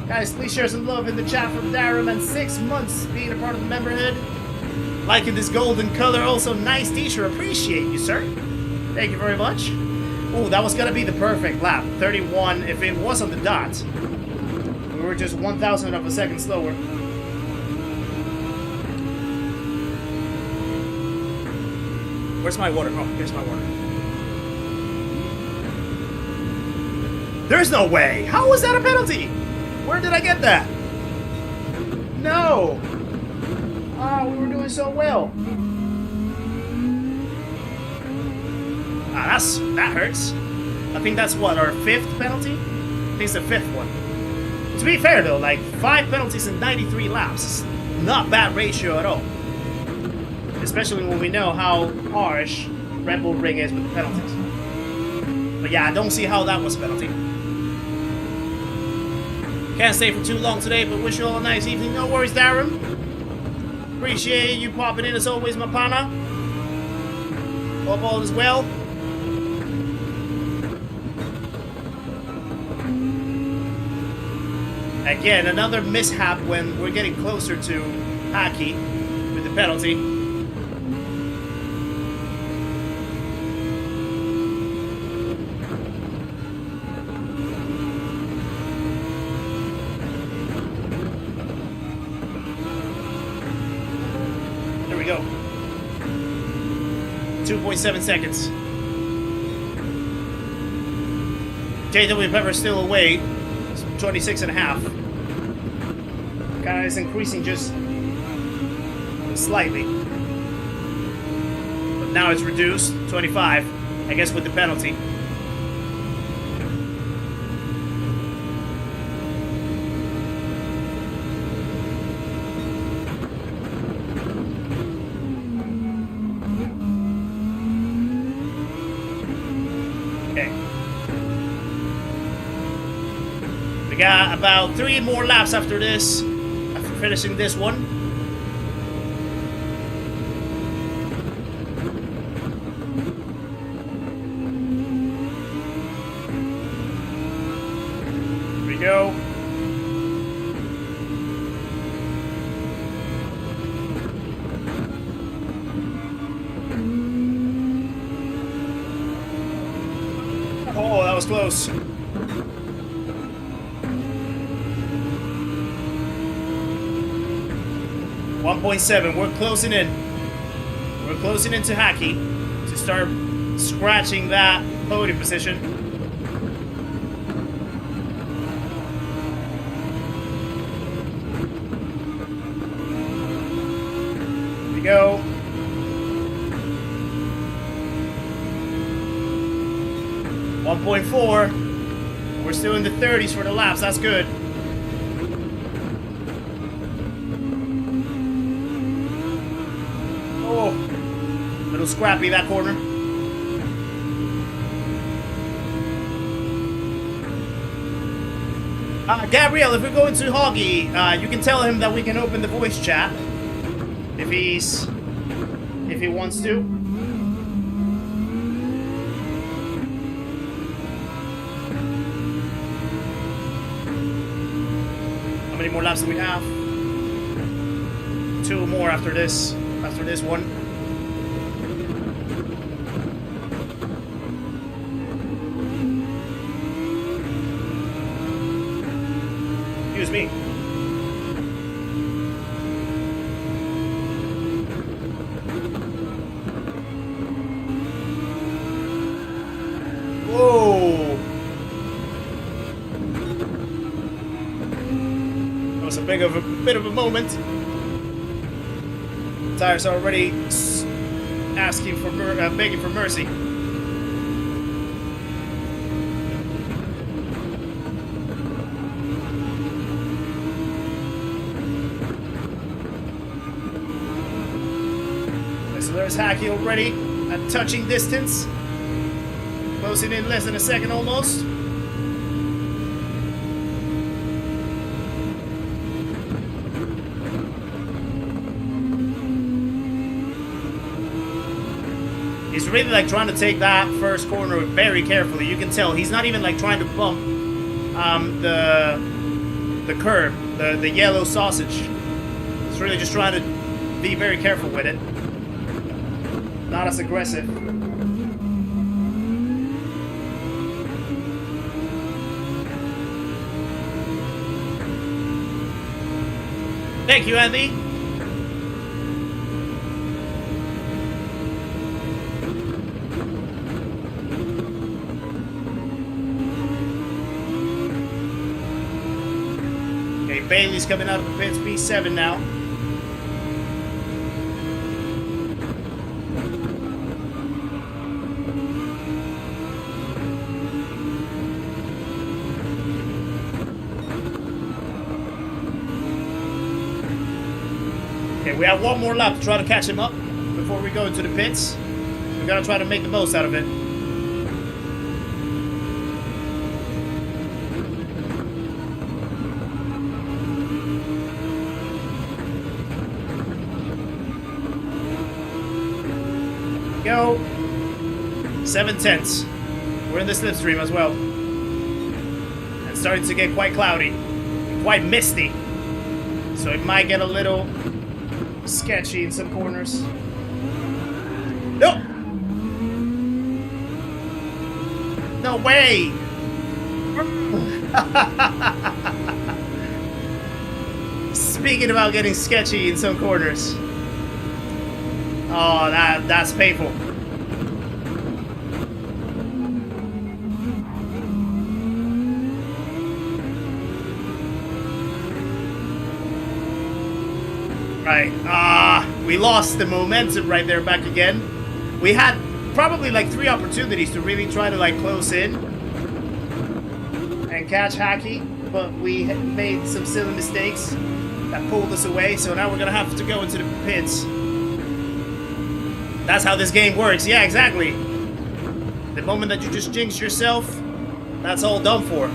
Guys, please share some love in the chat from Darum, and 6 months being a part of the memberhood. Liking this golden color, also nice t-shirt. Appreciate you, sir. Thank you very much. Ooh, that was gonna be the perfect lap. 31, if it was on the dot. We we're just 1,000th of a second slower. Where's my water? Oh, here's my water. There's no way! How was that a penalty? Where did I get that? No! Oh, we were doing so well. Ah, that hurts. I think that's what, our 5th penalty? I think it's the 5th one. To be fair though, like 5 penalties in 93 laps is not bad ratio at all. Especially when we know how harsh Red Bull Ring is with the penalties. But yeah, I don't see how that was a penalty. Can't stay for too long today, but wish you all a nice evening. No worries, Darren. Appreciate you popping in as always, my pana. Hope all is well. Again, another mishap when we're getting closer to Haki with the penalty. There we go. 2.7 seconds. JW Pepper still away. 26 and a half. Kind of is increasing just slightly. But now it's reduced, 25, I guess with the penalty. Got about 3 more laps after this, after finishing this one. Here we go. Oh, that was close. 1.7, we're closing in. We're closing into Haki to start scratching that podium position. Here we go. .4. We're still in the 30s for the laps, that's good. Little scrappy that corner. Gabriel, if we're going to Hoggy, you can tell him that we can open the voice chat if he wants to. How many more laps do we have? 2 more after this one. Excuse me. Whoa! That was a bit of a moment. Tires already asking for begging for mercy. So there's Haki already at touching distance. Closing in less than a second almost. He's really like trying to take that first corner very carefully. You can tell he's not even like trying to bump the curb, the yellow sausage. He's really just trying to be very careful with it. Not as aggressive. Thank you, Andy. Okay, Bailey's coming out of the pits, P7 now. Okay, we have one more lap to try to catch him up before we go into the pits. We gotta try to make the most out of it. Go. 7/10. We're in the slipstream as well. And it's starting to get quite cloudy, quite misty. So it might get a little sketchy in some corners. Nope. No way. Speaking about getting sketchy in some corners. Oh, that's painful. Right. We lost the momentum right there back again. We had probably like 3 opportunities to really try to like close in and catch Hacky, but we made some silly mistakes that pulled us away, so now we're gonna have to go into the pits. That's how this game works. Yeah, exactly. The moment that you just jinx yourself, that's all done for.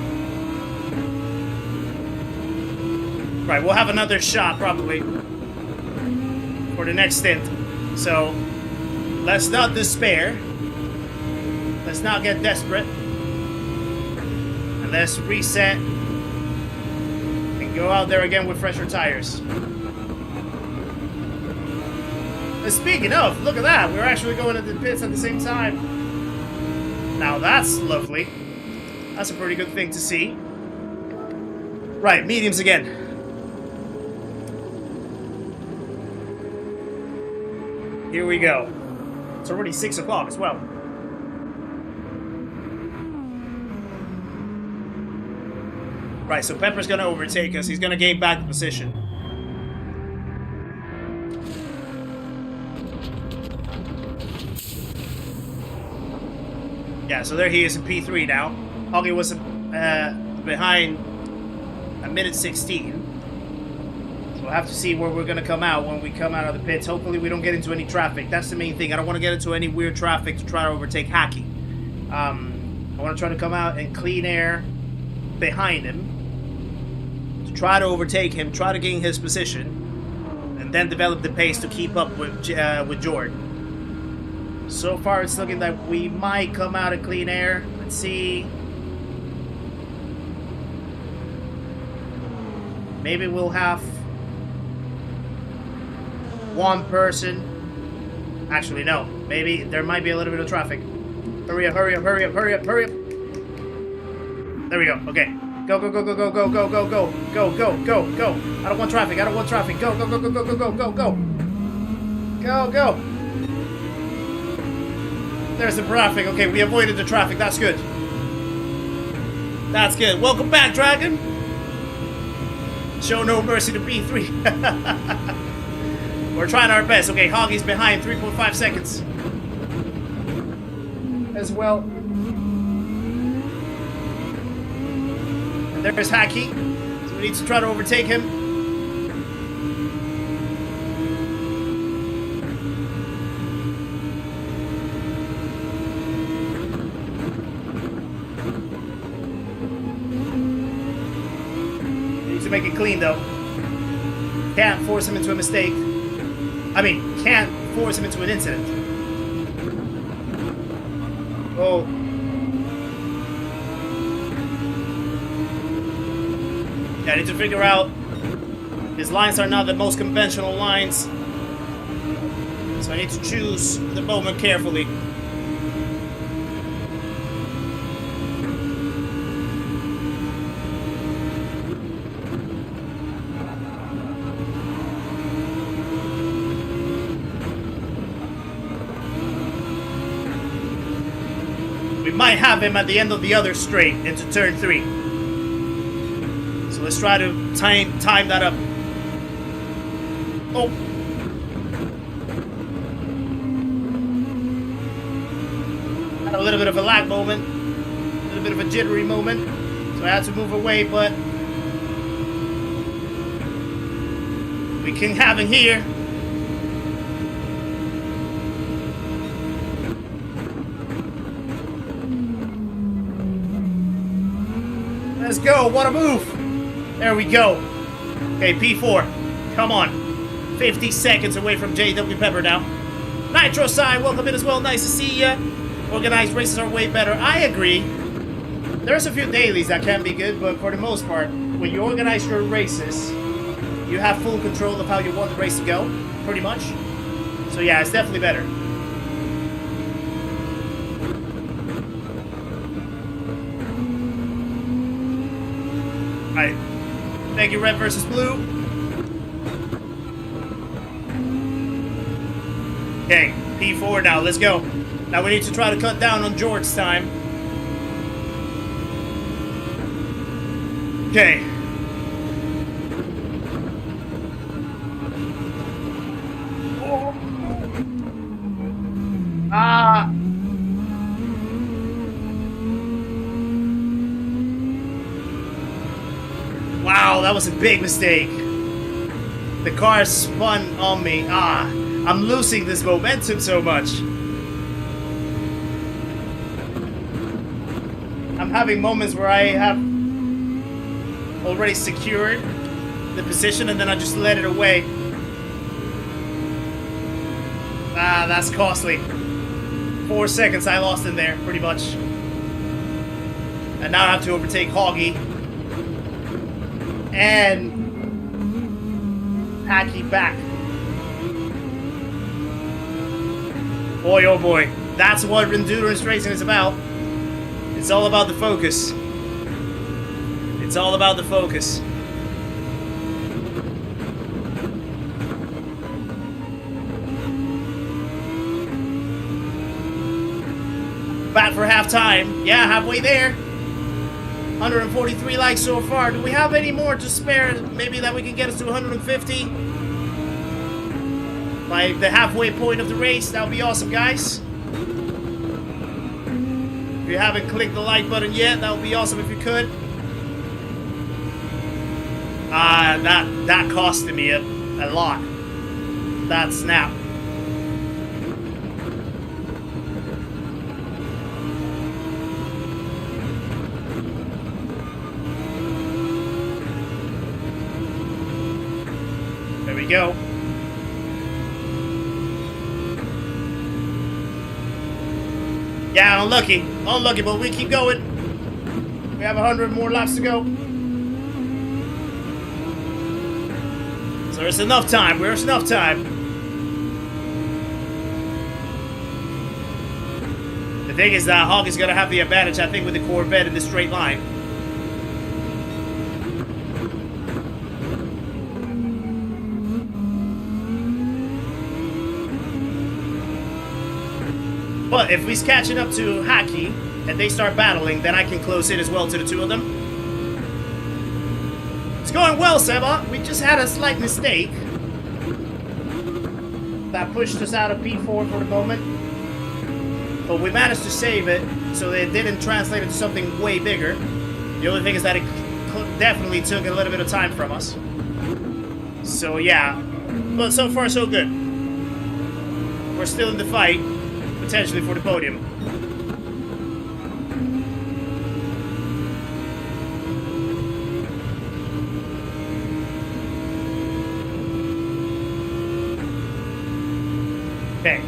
Right, we'll have another shot probably for the next stint. So let's not despair. Let's not get desperate. And let's reset and go out there again with fresher tires. And speaking of, look at that. We're actually going into the pits at the same time. Now that's lovely. That's a pretty good thing to see. Right, mediums again. Here we go. It's already 6 o'clock as well. Right, so Pepper's gonna overtake us. He's gonna gain back the position. Yeah, so there he is in P3 now. Hoggy was behind a minute 16. So we'll have to see where we're going to come out when we come out of the pits. Hopefully we don't get into any traffic. That's the main thing. I don't want to get into any weird traffic to try to overtake Hacky. I want to try to come out and clean air behind him. To try to overtake him, try to gain his position. And then develop the pace to keep up with Jordan. So far, it's looking like we might come out of clean air. Let's see. Maybe we'll have one person. Actually, no. Maybe there might be a little bit of traffic. Hurry up, hurry up, hurry up, hurry up, hurry up. There we go. Okay. Go, go, go, go, go, go, go, go, go. Go, go, go, go. I don't want traffic. I don't want traffic. Go, go, go, go, go, go, go, go, go. Go, go. There's the traffic. Okay, we avoided the traffic. That's good. That's good. Welcome back, Dragon. Show no mercy to B3. We're trying our best. Okay, Hoggy's behind 3.5 seconds. As well. And there's Hacky. So we need to try to overtake him. To make it clean though. Can't force him into a mistake. I mean, can't force him into an incident. Oh. Yeah, I need to figure out. His lines are not the most conventional lines. So I need to choose the moment carefully. might have him at the end of the other straight into turn 3. So let's try to time that up. Oh. Had a little bit of a lag moment. A little bit of a jittery moment. So I had to move away, but we can have him here. Let's go, what a move! There we go. Okay, P4, come on. 50 seconds away from JW Pepper now. Nitro Side, welcome in as well, nice to see ya. Organized races are way better, I agree. There's a few dailies that can be good, but for the most part, when you organize your races, you have full control of how you want the race to go, pretty much. So yeah, it's definitely better. Alright. Thank you, red versus blue. Okay, P4 now, let's go. Now we need to try to cut down on George's time. Okay. Oh. Ah. Wow, that was a big mistake. The car spun on me. Ah, I'm losing this momentum so much. I'm having moments where I have already secured the position and then I just let it away. Ah, that's costly. 4 seconds I lost in there, pretty much. And now I have to overtake Hoggy. And Hacky back. Boy, oh boy. That's what endurance racing is about. It's all about the focus. It's all about the focus. Back for halftime. Yeah, halfway there. 143 likes so far. Do we have any more to spare? Maybe that we can get us to 150? By the halfway point of the race. That would be awesome, guys. If you haven't clicked the like button yet, that would be awesome if you could. That costed me a lot. That snap. There we go. Yeah, unlucky. Unlucky, but we keep going. We have 100 more laps to go. So there's enough time. There's enough time. The thing is that Hog is going to have the advantage, I think, with the Corvette in the straight line. But if he's catching up to Hacky and they start battling, then I can close in as well to the two of them. It's going well, Seba. We just had a slight mistake that pushed us out of P4 for the moment. But we managed to save it, so it didn't translate into something way bigger. The only thing is that it definitely took a little bit of time from us. So yeah, but so far so good. We're still in the fight. Potentially for the podium. Okay.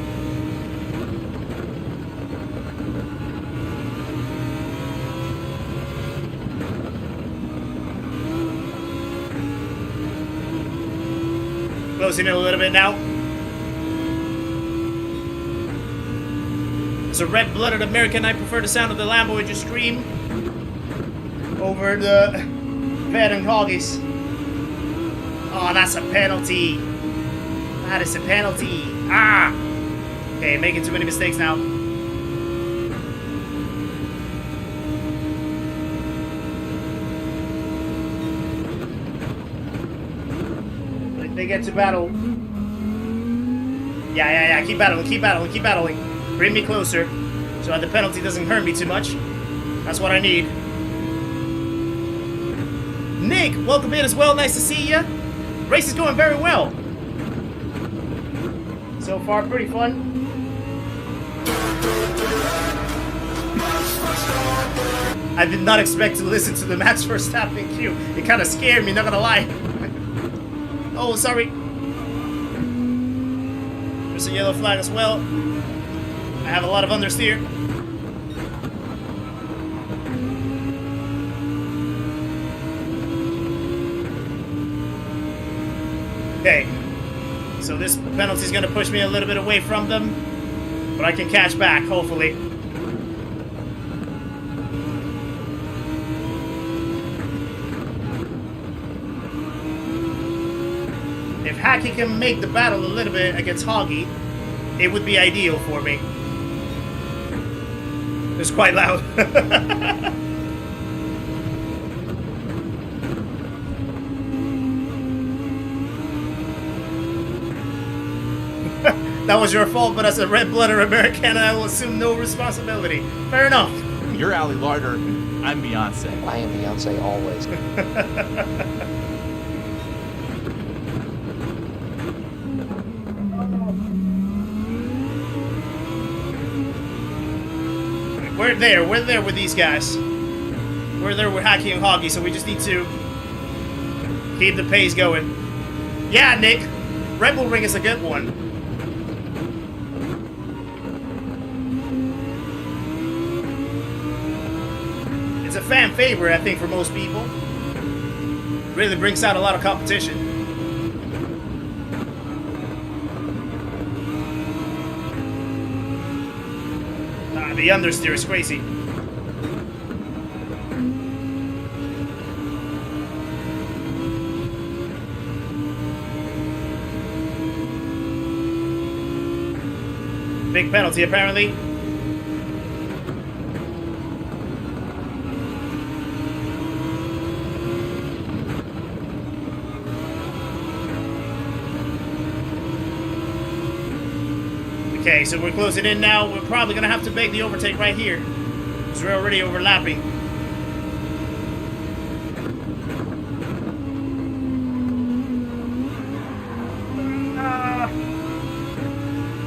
Closing in a little bit now. As a red-blooded American, I prefer the sound of the Lambo as you scream over the Vet and Hoggies. Oh, that's a penalty. That is a penalty. Ah! Okay, making too many mistakes now. they get to battle. Yeah. Keep battling. Bring me closer so that the penalty doesn't hurt me too much. That's what I need. Nick, welcome in as well. Nice to see ya. Race is going very well. So far, pretty fun. I did not expect to listen to the Max Verstappen cue. It kind of scared me, not gonna lie. Oh, sorry. There's a yellow flag as well. I have a lot of understeer. Okay. So this penalty is gonna push me a little bit away from them, but I can catch back, hopefully. If Hacky can make the battle a little bit against Hoggy, it would be ideal for me. It's quite loud. That was your fault, but as a red-blooded American, I will assume no responsibility. Fair enough. You're Ali Larder. I'm Beyonce. I am Beyonce always. We're there with these guys. We're there with Hacky and Hoggy, so we just need to keep the pace going. Yeah, Nick, Red Bull Ring is a good one. It's a fan favorite, I think, for most people. Really brings out a lot of competition. The understeer is crazy. Big penalty, apparently. Okay, so we're closing in now. We're probably going to have to make the overtake right here, because we're already overlapping.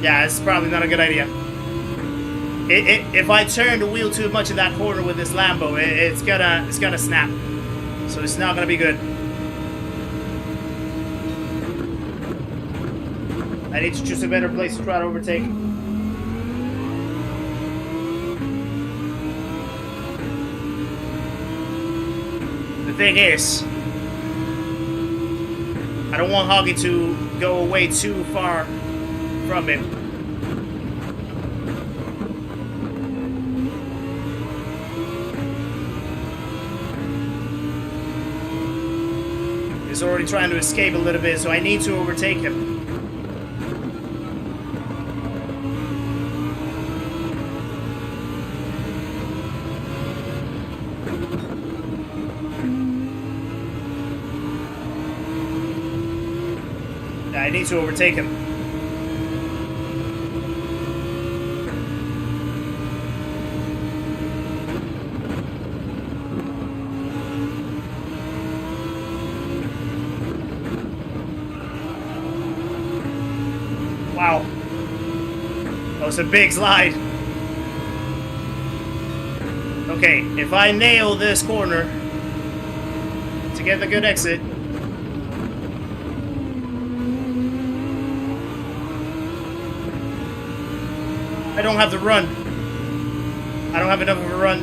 Yeah, it's probably not a good idea. If I turn the wheel too much in that corner with this Lambo, it's gonna snap. So it's not gonna be good. I need to choose a better place to try to overtake. The thing is, I don't want Hoggy to go away too far from him. He's already trying to escape a little bit, so I need to overtake him. I need to overtake him. Wow. That was a big slide. Okay, if I nail this corner to get the good exit. I don't have the run. I don't have enough of a run.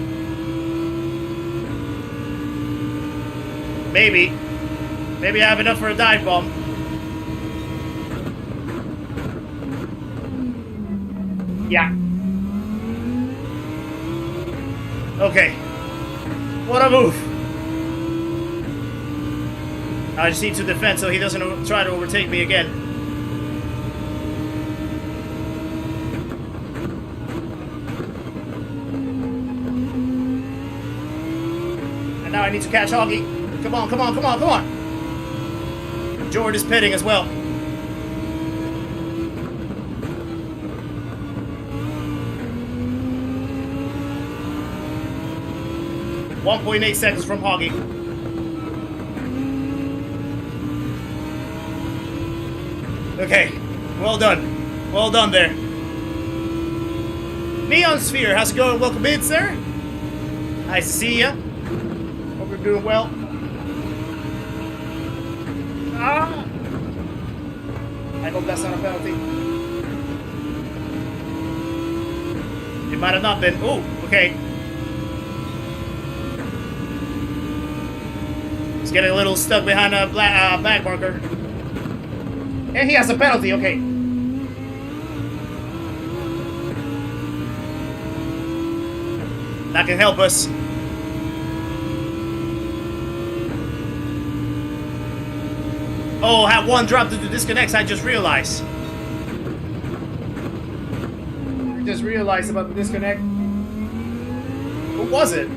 Maybe. Maybe I have enough for a dive bomb. Yeah. Okay. What a move. I just need to defend so he doesn't try to overtake me again. And now I need to catch Hoggy. Come on, come on, come on, come on. George is pitting as well. .8 seconds from Hoggy. Okay, well done. Well done there. Neon Sphere, how's it going? Welcome in, sir. Nice to see you. Hope you're doing well. Ah! I hope that's not a penalty. It might have not been. Oh, okay. He's getting a little stuck behind a back marker. And he has a penalty, okay. That can help us. Oh, I had one drop due to disconnects, I just realized. I just realized about the disconnect. Who was it?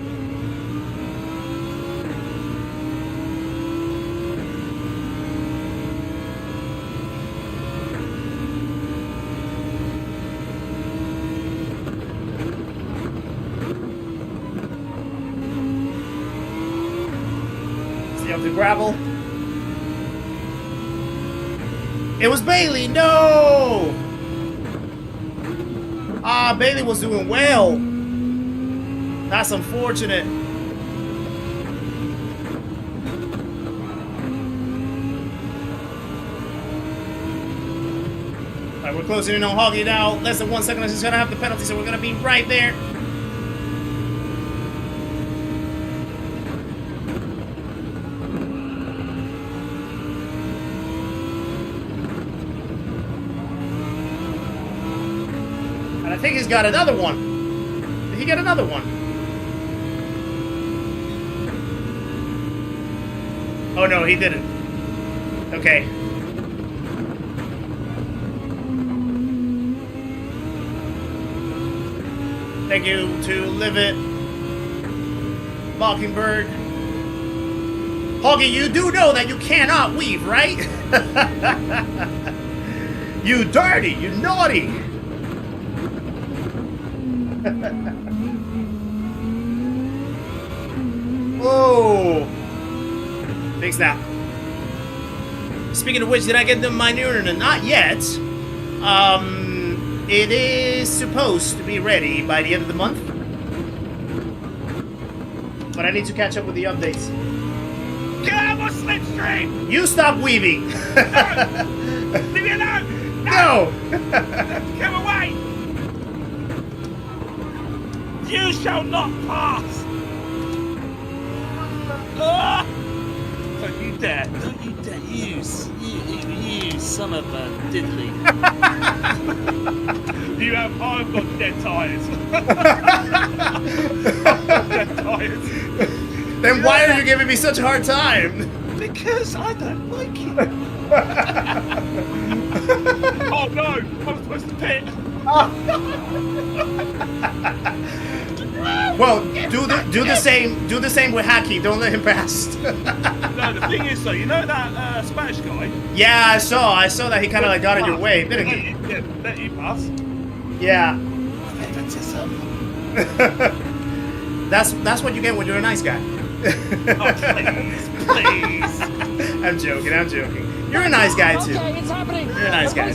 Up the gravel. It was Bailey. No. Ah, Bailey was doing well. That's unfortunate. All right, we're closing in on Hoggy now. Less than 1 second. He's gonna have the penalty, so we're gonna be right there. I think he's got another one. Did he get another one? Oh no, he didn't. Okay. Thank you to Live It. Mockingbird. Hoggy, you do know that you cannot weave, right? You dirty, you naughty. Whoa! Big snap. Speaking of which, did I get them my new internet? Not yet. It is supposed to be ready by the end of the month. But I need to catch up with the updates. Get out of my slipstream! You stop weaving! No! Leave me alone! No! Come away! You shall not pass! Ah! Don't you dare! Don't you dare! You son of a diddly! You have. I've got dead tyres. Dead tyres. Then why are you giving me such a hard time? Because I don't like it. Oh no! I'm supposed to pit. Well, do the same with Hacky. Don't let him pass. No, the thing is though, you know that Spanish guy? Yeah, I saw that he kind of like got in your way, didn't he? Yeah, let you pass. Yeah. Favoritism. That's what you get when you're a nice guy. Oh, please. I'm joking. You're a nice guy too. Okay, it's happening. You're a nice guy.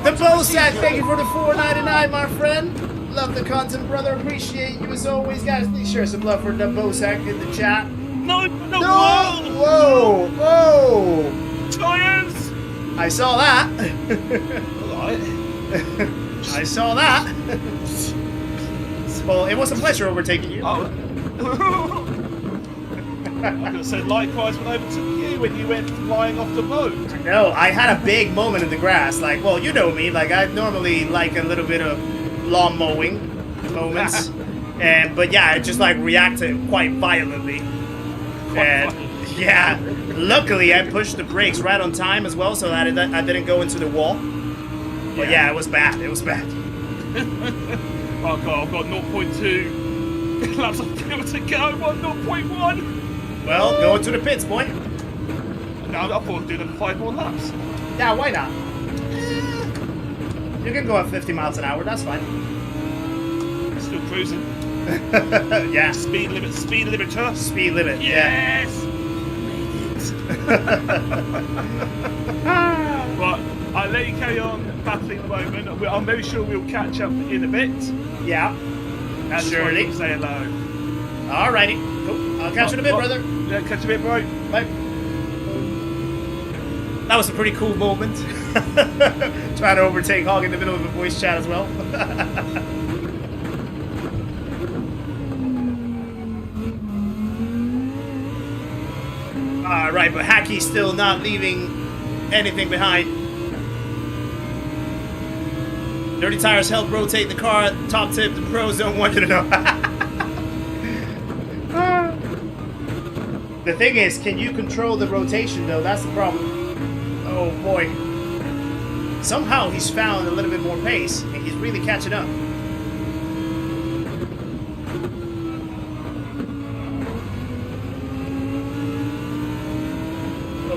The The Bosack, thank you for the $4.99, my friend. Love the content, brother. Appreciate you as always, guys. Please share some love for the Bosack in the chat. No, Whoa! Whoa! Tyres! I saw that. Alright. I saw that. Well, it was a pleasure overtaking you. Oh. I was going to say likewise when I overtook you when you went flying off the road. No, I had a big moment in the grass. Like, well, you know me. Like, I normally like a little bit of lawn mowing moments. But yeah, I just like reacted quite violently. Yeah, luckily I pushed the brakes right on time as well, so that I didn't go into the wall. But yeah, it was bad. It was bad. Oh god, I've got 0.2 laps of fuel to go. 0.1. Well, go into the pits, boy. No, I thought I'd do another 5 more laps. Yeah, why not? You can go at 50 miles an hour, that's fine. Still cruising. Yeah. Speed limit, Speed limit, yes! Right, I'll let you carry on battling at the moment. I'm very sure we'll catch up in a bit. Yeah. That's Surely. Say hello. Alrighty. Cool. I'll catch you in a bit, brother. Yeah, catch you in a bit, bro. Bye. That was a pretty cool moment. Trying to overtake Hog in the middle of a voice chat as well. Alright, but Hacky's still not leaving anything behind. Dirty Tires help rotate the car. Top tip, the pros don't want you to know. The thing is, can you control the rotation though? That's the problem. Oh boy. Somehow he's found a little bit more pace, and he's really catching up.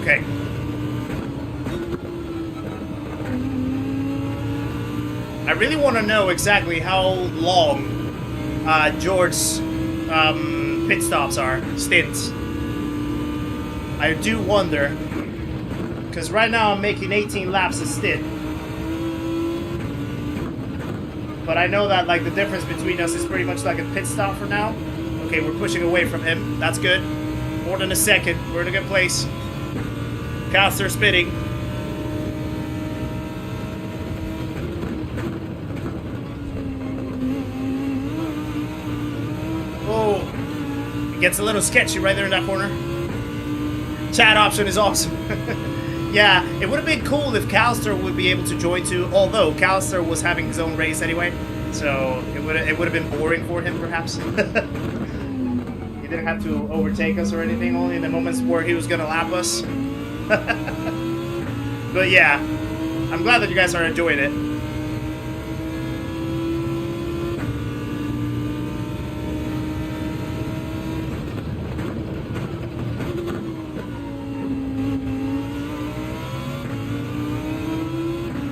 Okay. I really want to know exactly how long George's pit stops are, stints. I do wonder, because right now I'm making 18 laps a stint. But I know that like the difference between us is pretty much like a pit stop for now. Okay, we're pushing away from him. That's good. More than a second. We're in a good place. Calster spinning. Oh, it gets a little sketchy right there in that corner. Chat option is awesome. Yeah, it would have been cool if Calster would be able to join too, although Calster was having his own race anyway, so it would have been boring for him perhaps. He didn't have to overtake us or anything, only in the moments where he was gonna lap us. But yeah, I'm glad that you guys are enjoying it.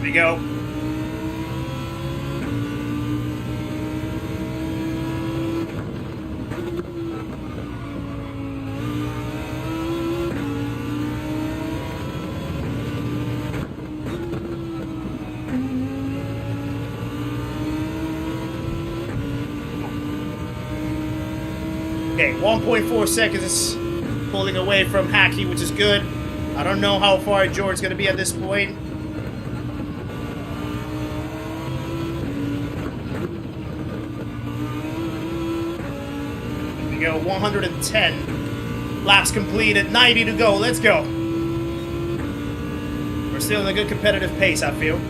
Here we go. Okay, 1.4 seconds is pulling away from Hacky, which is good. I don't know how far George's going to be at this point. Here we go, 110. Laps completed, 90 to go. Let's go. We're still in a good competitive pace, I feel,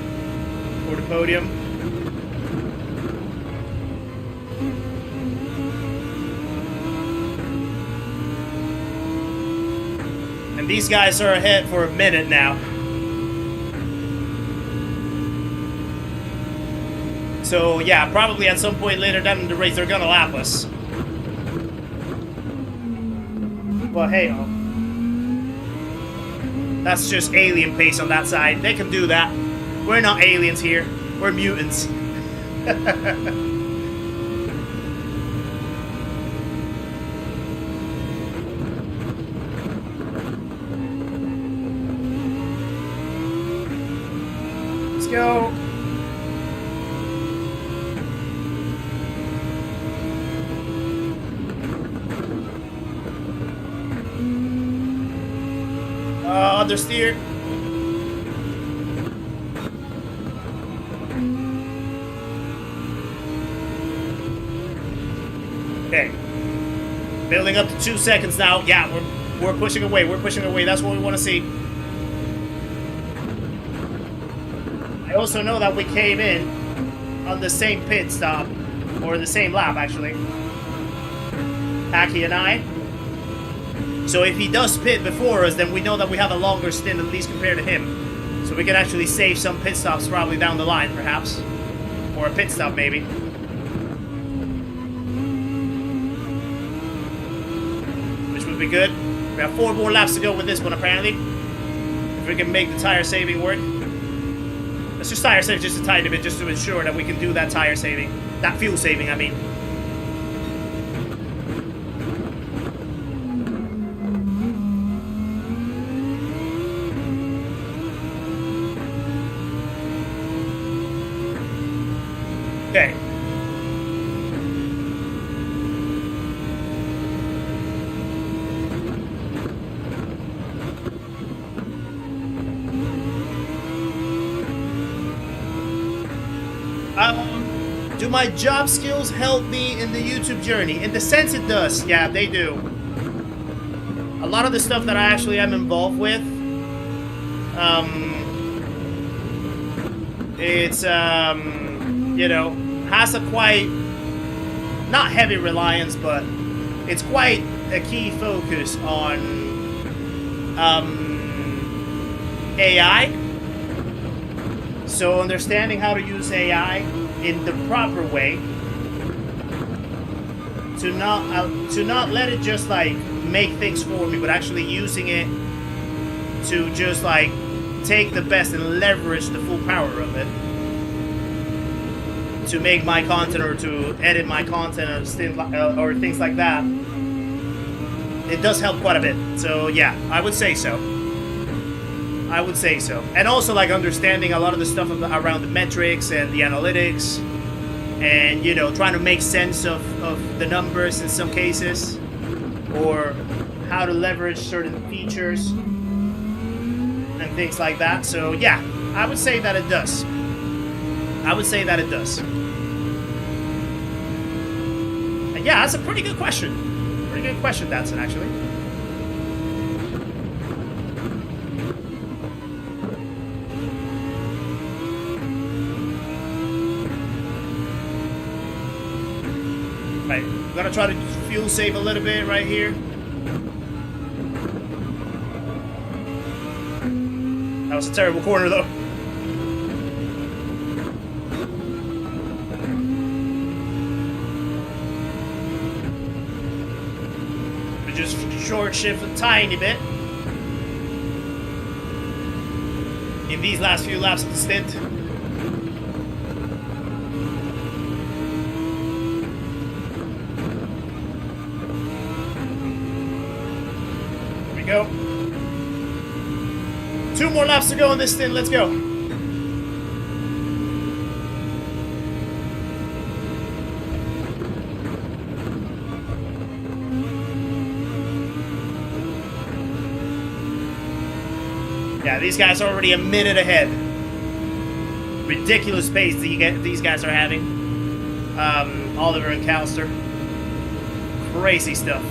for the podium. And these guys are ahead for a minute now. So yeah, probably at some point later down in the race they're gonna lap us. Well, hey, that's just alien pace on that side. They can do that. We're not aliens here. We're mutants. Let's go. Understeer. Okay. Building up to 2 seconds now. Yeah, we're pushing away. We're pushing away. That's what we want to see. I also know that we came in on the same pit stop, or the same lap actually. Hacky and I. So if he does pit before us, then we know that we have a longer stint, at least compared to him. So we can actually save some pit stops probably down the line, perhaps. Or a pit stop, maybe. Which would be good. We have 4 more laps to go with this one, apparently. If we can make the tire saving work. Let's just tire save just a tiny bit, just to ensure that we can do that tire saving. That fuel saving, I mean. Okay. Do my job skills help me in the YouTube journey? In the sense it does. Yeah, they do. A lot of the stuff that I actually am involved with, it's, you know, has a quite, not heavy reliance, but it's quite a key focus on AI. So understanding how to use AI in the proper way to not let it just like make things for me, but actually using it to just like take the best and leverage the full power of it to make my content or to edit my content or things like that. It does help quite a bit. So yeah, I would say so. I would say so. And also like understanding a lot of the stuff around the metrics and the analytics and, you know, trying to make sense of the numbers in some cases or how to leverage certain features and things like that. So yeah, I would say that it does. I would say that it does. And yeah, that's a pretty good question. Pretty good question, Datsun, actually. Right, I'm gonna try to fuel save a little bit right here. That was a terrible corner though. We just short shift a tiny bit in these last few laps of the stint. Go. 2 more laps to go in this stint. Let's go. Yeah, these guys are already a minute ahead. Ridiculous pace these guys are having. Oliver and Calster. Crazy stuff.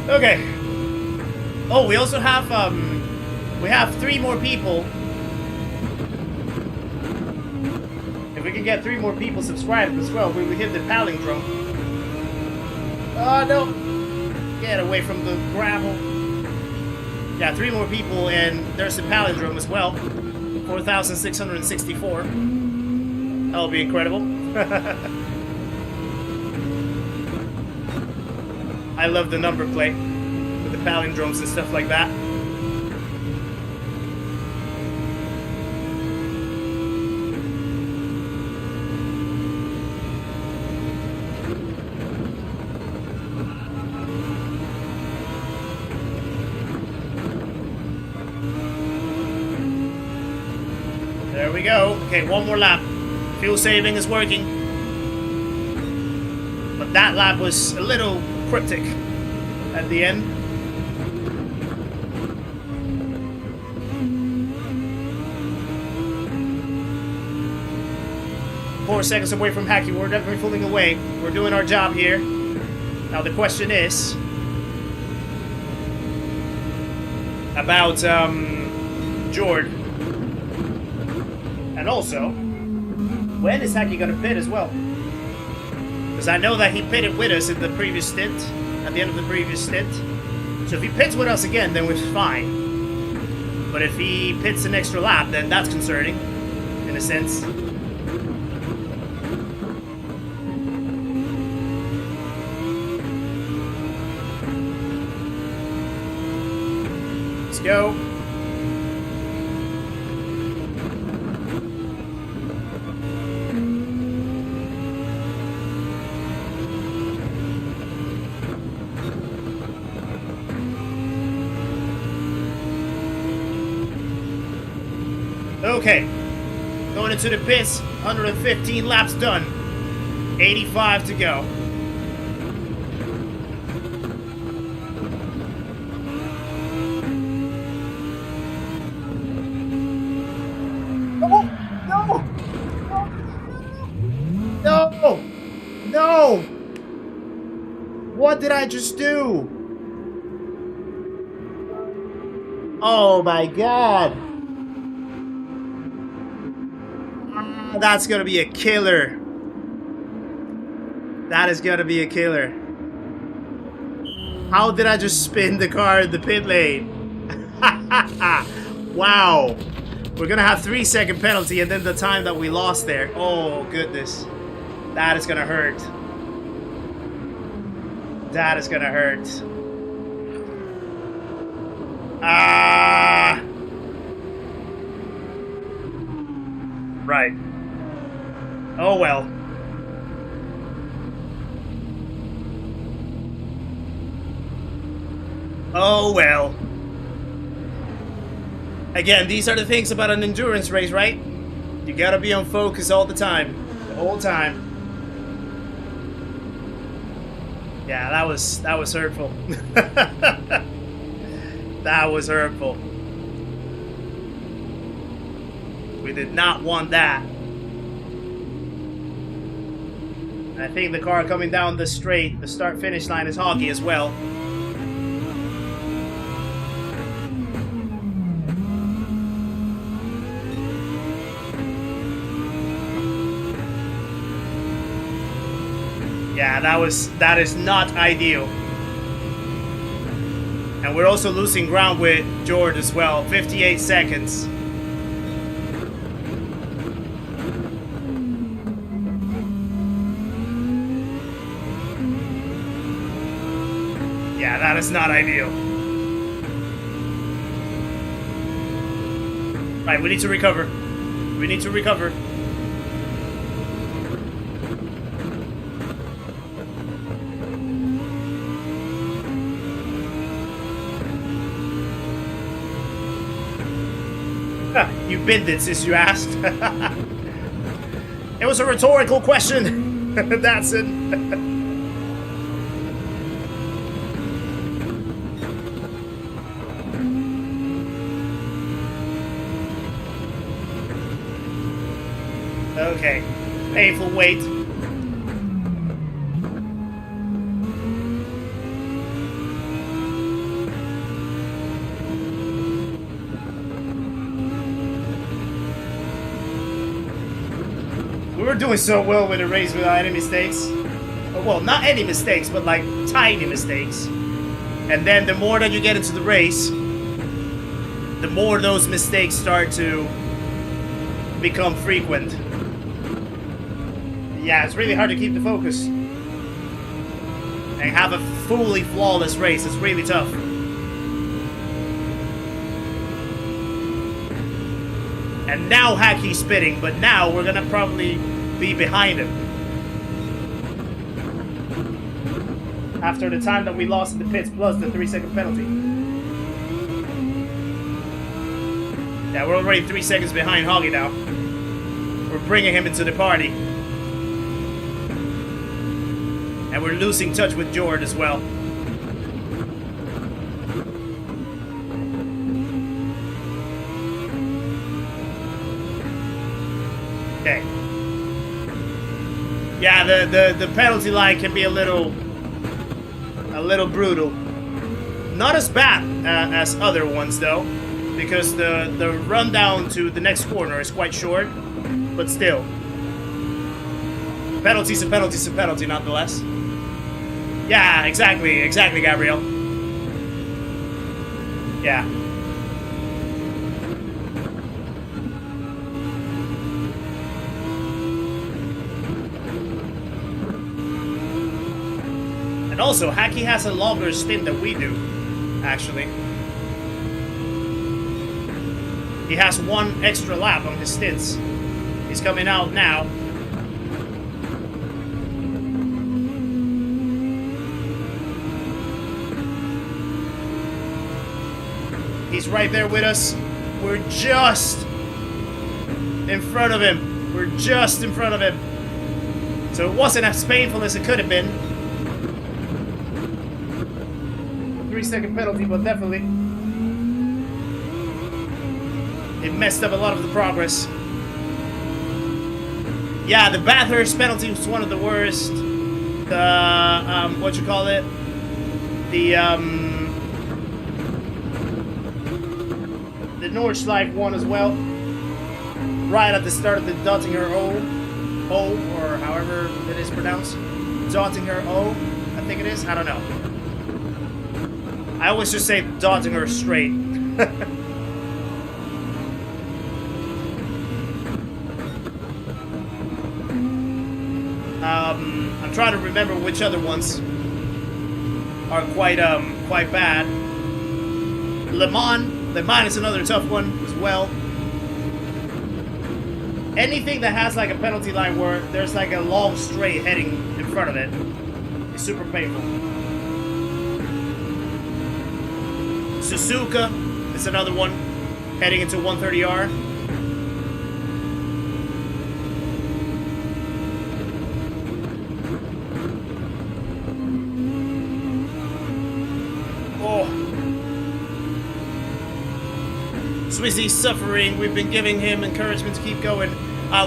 Okay. Oh, we also have, we have 3 more people. If we can get 3 more people subscribed as well, we will hit the palindrome. Oh, no. Get away from the gravel. Yeah, 3 more people, and there's the palindrome as well. 4,664. That'll be incredible. I love the number plate with the palindromes and stuff like that. There we go. Okay, 1 more lap. Fuel saving is working. But that lap was a little cryptic at the end. Four seconds away from hacking. We're definitely pulling away. We're doing our job here. Now the question is about Jord. And also, when is Hacky gonna pit as well? Because I know that he pitted with us in the previous stint, at the end of the previous stint. So if he pits with us again, then we're fine. But if he pits an extra lap, then that's concerning. in a sense. Let's go. Okay, going into the pits, 115 laps done, 85 to go. No! No! What did I just do? Oh my god! That's gonna be a killer. That is gonna be a killer. How did I just spin the car in the pit lane? Wow. We're gonna have 3-second penalty and then the time that we lost there. Oh goodness. That is gonna hurt. That is gonna hurt. Ah. Right. Oh well. Oh well. Again, these are the things about an endurance race, right? You gotta be on focus all the time. The whole time. Yeah, that was hurtful. That was hurtful. We did not want that. I think the car coming down the straight, the start-finish line is hoggy as well. Yeah, that is not ideal. And we're also losing ground with George as well. 58 seconds. Yeah, that is not ideal. Right, we need to recover. We need to recover. You binned it since you asked. It was a rhetorical question. That's it. Okay. Painful wait. We were doing so well with the race without any mistakes. Well, not any mistakes, but like tiny mistakes. And then the more that you get into the race, the more those mistakes start to become frequent. Yeah, it's really hard to keep the focus. And have a fully flawless race. It's really tough. And now Hackey's spitting, but now we're gonna probably be behind him. After the time that we lost in the pits plus the 3-second penalty. Yeah, we're already 3 seconds behind Hoggy now. We're bringing him into the party. And we're losing touch with George as well. Okay. Yeah, the penalty line can be a little brutal. Not as bad as other ones though, because the run down to the next corner is quite short, but still. Penalty's a penalty's a penalty nonetheless. Yeah, exactly, Gabriel. Yeah. And also, Hacky has a longer stint than we do, actually. He has 1 extra lap on his stints. He's coming out now. He's right there with us. We're just in front of him. We're just in front of him. So it wasn't as painful as it could have been. 3-second penalty, but definitely it messed up a lot of the progress. Yeah, the Bathurst penalty was one of the worst. The what you call it? The Nordschleife one as well. Right at the start of the Dottinger O, or however it is pronounced. Dottinger O, I think it is. I don't know. I always just say Dottinger straight. I'm trying to remember which other ones are quite bad. Le Mans is another tough one as well. Anything that has like a penalty line where there's like a long straight heading in front of it is super painful. Suzuka is another one heading into 130R. Oh. Swizzy's suffering. We've been giving him encouragement to keep going.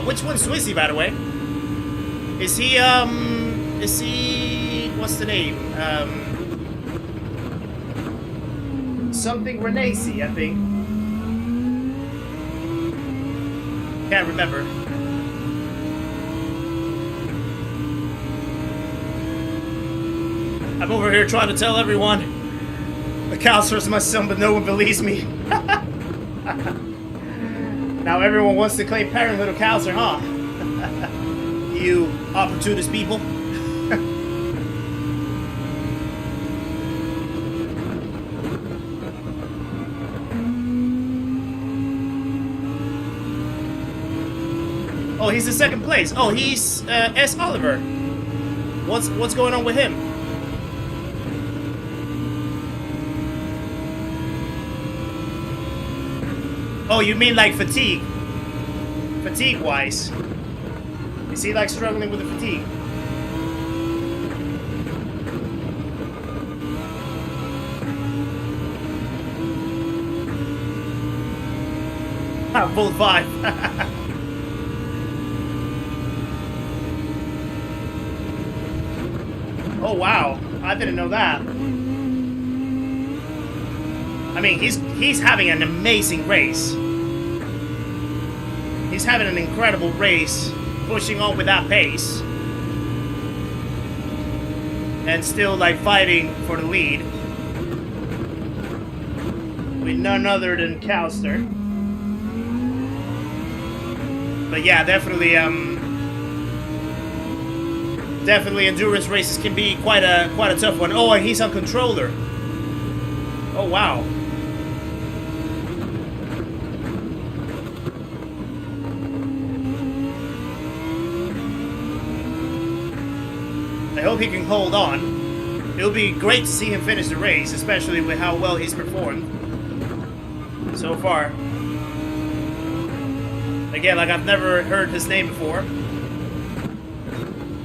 Which one's Swizzy, by the way? Is he, what's the name? Something Renasi, I think. Can't remember. I'm over here trying to tell everyone the Calster's my son, but no one believes me. Now everyone wants to claim parenthood of Calster, huh? You opportunist people. Oh, he's in second place. Oh, he's S. Oliver. What's going on with him? Oh, you mean like fatigue? Fatigue-wise. Is he like struggling with the fatigue? Full 5. Oh wow, I didn't know that. I mean, he's having an amazing race. He's having an incredible race, pushing on with that pace. And still like fighting for the lead. With none other than Calster. But yeah, definitely endurance races can be quite a tough one. Oh, and he's on controller. Oh wow. I hope he can hold on. It'll be great to see him finish the race, especially with how well he's performed so far. Again, like I've never heard his name before.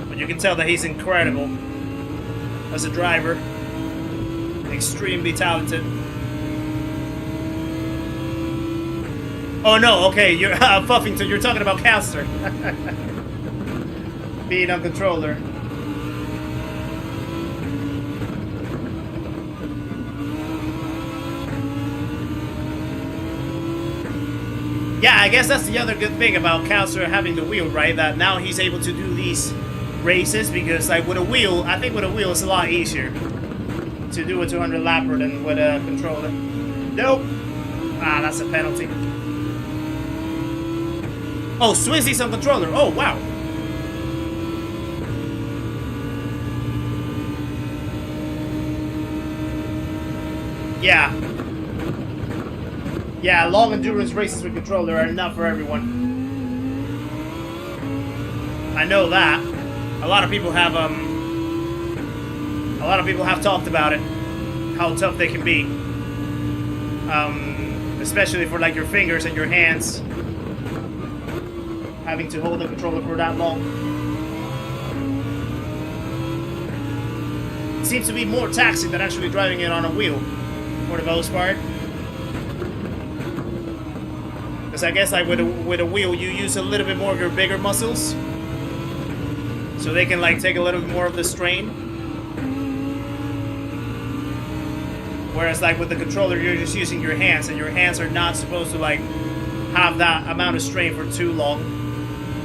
But you can tell that he's incredible as a driver. Extremely talented. Oh no, okay, you're Puffington, you're talking about Calster. Being on controller. Yeah, I guess that's the other good thing about Calster having the wheel, right? That now he's able to do these races because, like, with a wheel, I think with a wheel it's a lot easier to do a 200 lapper than with a controller. Nope. Ah, that's a penalty. Oh, Swizzy's on controller. Oh, wow. Yeah. Yeah, long endurance races with controller are enough for everyone. I know that. A lot of people have talked about it. How tough they can be. Especially for like your fingers and your hands. Having to hold the controller for that long. It seems to be more taxing than actually driving it on a wheel. For the most part. Because I guess like with a wheel you use a little bit more of your bigger muscles. So they can like take a little bit more of the strain. Whereas like with the controller you're just using your hands, and your hands are not supposed to like have that amount of strain for too long.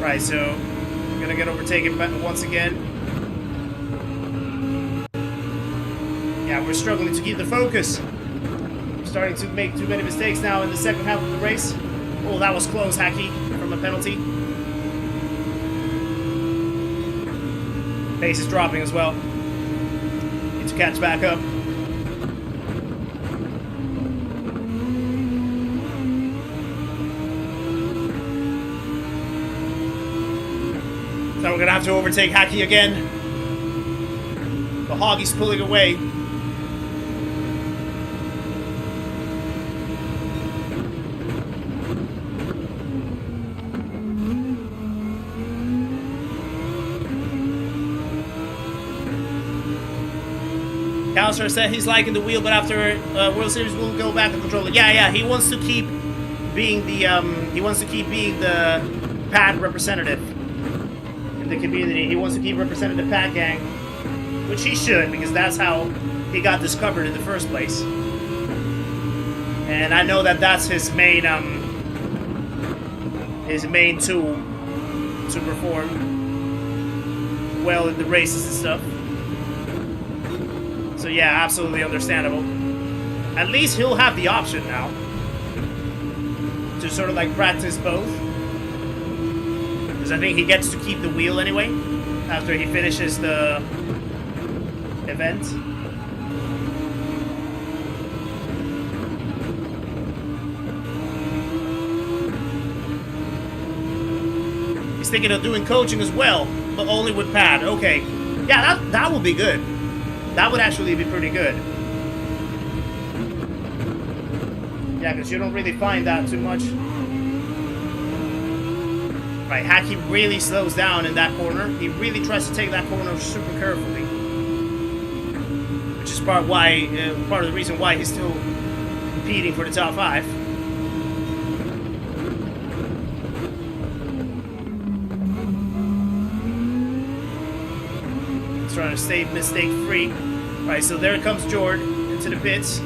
Right, so I'm gonna get overtaken once again. Yeah, we're struggling to keep the focus. We're starting to make too many mistakes now in the second half of the race. Oh, that was close, Hacky, from a penalty. Pace is dropping as well. Need to catch back up. So we're gonna have to overtake Hacky again. The Hoggy's pulling away. Calster said he's liking the wheel, but after World Series we'll go back to controller. Yeah, he wants to keep being the pad representative in the community. He wants to keep representing the pad gang, which he should, because that's how he got discovered in the first place. And I know that that's his main tool to perform well in the races and stuff. So yeah, absolutely understandable. At least he'll have the option now to sort of like practice both. Because I think he gets to keep the wheel anyway after he finishes the event. He's thinking of doing coaching as well, but only with pad. Okay. Yeah, that would be good. That would actually be pretty good. Yeah, because you don't really find that too much. Right, Hacky really slows down in that corner. He really tries to take that corner super carefully. Which is part of the reason why he's still competing for the top 5. Trying to stay mistake-free. Right, so there comes Jord into the pits.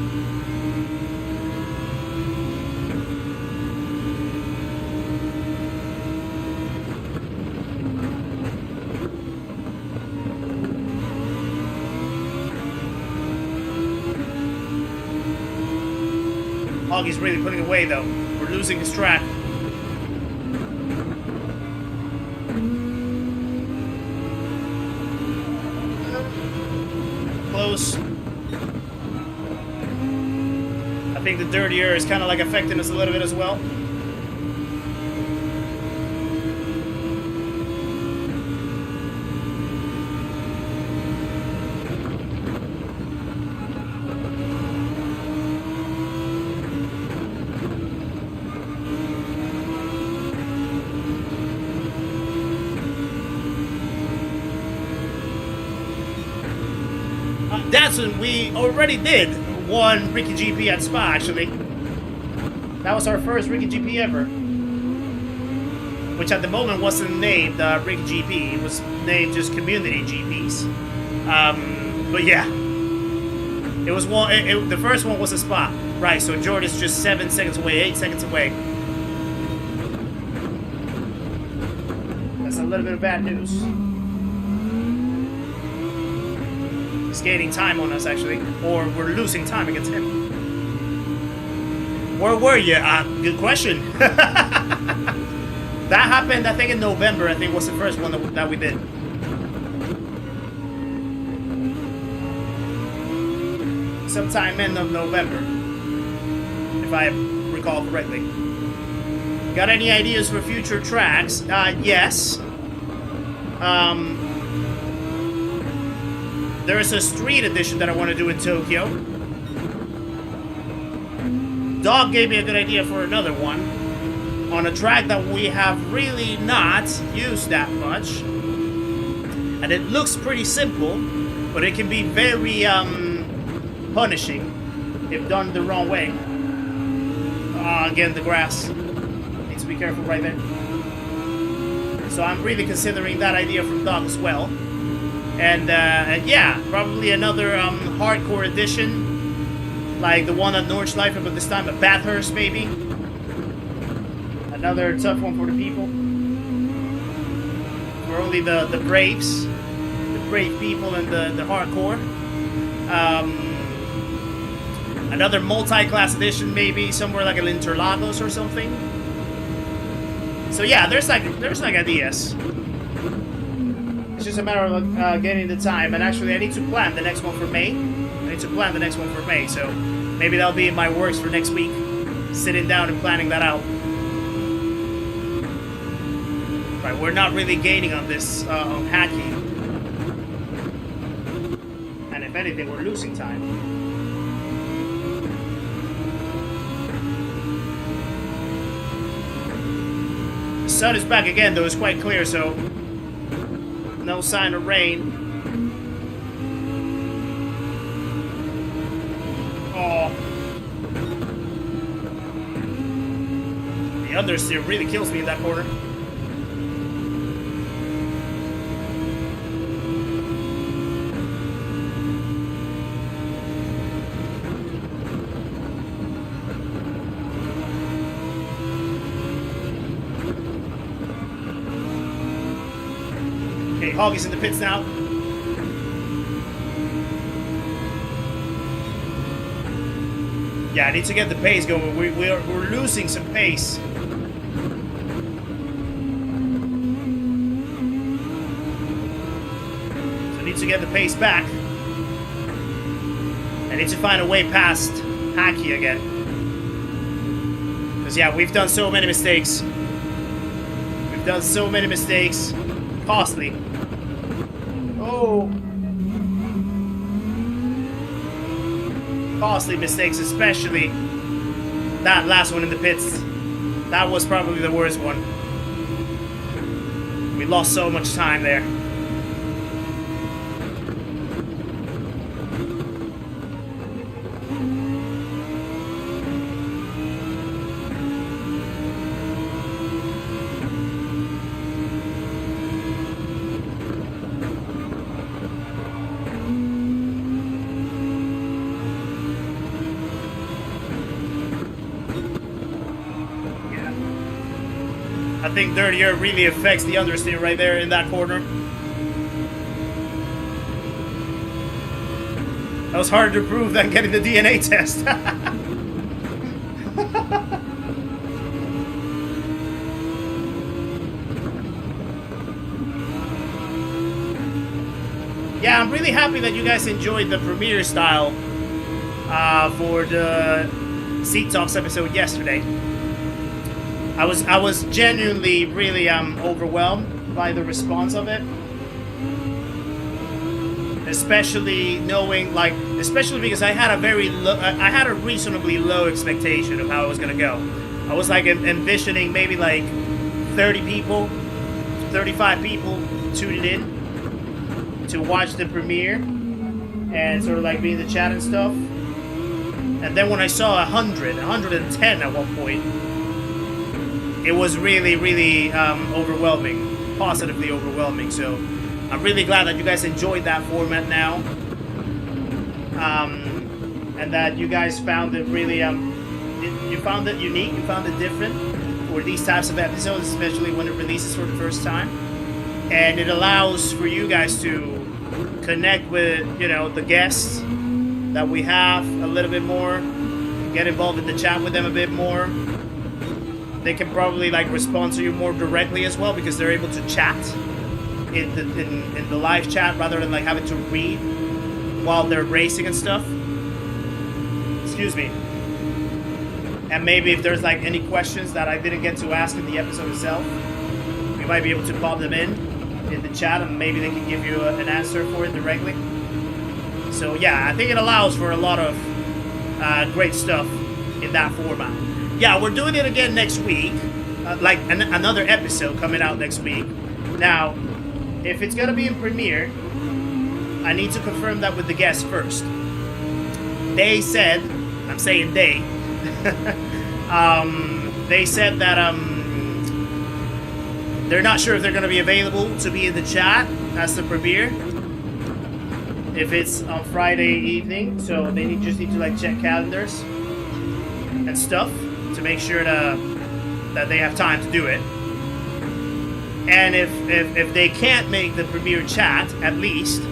Hoggy's really putting away, though. We're losing his track. Close. I think the dirtier is kind of like affecting us a little bit as well. That's when we already did one Ricky GP at Spa, actually. That was our first Ricky GP ever. Which at the moment wasn't named Ricky GP. It was named just Community GPs. But yeah. It was one. The first one was a Spa. Right, so Jordan's just 7 seconds away, 8 seconds away. That's a little bit of bad news. He's gaining time on us, actually. Or we're losing time against him. Where were you? Good question. That happened, I think, in November. I think was the first one that we did. sometime end of November, if I recall correctly. Got any ideas for future tracks? Yes. There's a street edition that I want to do in Tokyo. Dog gave me a good idea for another one on a track that we have really not used that much. And it looks pretty simple, but it can be very punishing if done the wrong way. Again, the grass. Needs to be careful right there. So I'm really considering that idea from Dog as well. And yeah, probably another hardcore edition, like the one at Nordschleife, but this time at Bathurst, maybe. Another tough one for the people. For only the braves, the brave people, and the hardcore. Another multi-class edition, maybe somewhere like an Interlagos or something. So yeah, there's like ideas. It's just a matter of getting the time, and actually I need to plan the next one for May. So maybe that'll be in my works for next week. Sitting down and planning that out. Right, we're not really gaining on this on hacking. And if anything, we're losing time. The sun is back again, though it's quite clear, so no sign of rain. Oh. The understeer really kills me in that corner. Okay, Hoggy's in the pits now. Yeah, I need to get the pace going. We're losing some pace. So I need to get the pace back. I need to find a way past Hacky again. Because yeah, we've done so many mistakes. Costly. Oh. Costly mistakes, especially that last one in the pits. That was probably the worst one. We lost so much time there. I think Dirty Air really affects the understeer right there in that corner. That was harder to prove than getting the DNA test. Yeah, I'm really happy that you guys enjoyed the premiere style for the Seat Talks episode yesterday. I was genuinely really overwhelmed by the response of it, especially because I had a reasonably low expectation of how it was gonna go. I was like envisioning maybe like 30 people, 35 people tuning in to watch the premiere and sort of like be in the chat and stuff. And then when I saw 110 at one point, it was really, really overwhelming, positively overwhelming. So I'm really glad that you guys enjoyed that format now, and that you guys found it really, you found it unique, you found it different for these types of episodes, especially when it releases for the first time. And it allows for you guys to connect with, you know, the guests that we have a little bit more, get involved in the chat with them a bit more. They can probably like respond to you more directly as well because they're able to chat in the live chat rather than like having to read while they're racing and stuff. Excuse me. And maybe if there's like any questions that I didn't get to ask in the episode itself, we might be able to pop them in the chat, and maybe they can give you an answer for it directly. So yeah, I think it allows for a lot of great stuff in that format. Yeah, we're doing it again next week, like another episode coming out next week. Now, if it's gonna be in Premiere, I need to confirm that with the guests first. They said, I'm saying they, they said that they're not sure if they're gonna be available to be in the chat as the premiere if it's on Friday evening, so they just need to like check calendars and stuff to make sure that they have time to do it. And if they can't make the premiere chat, at least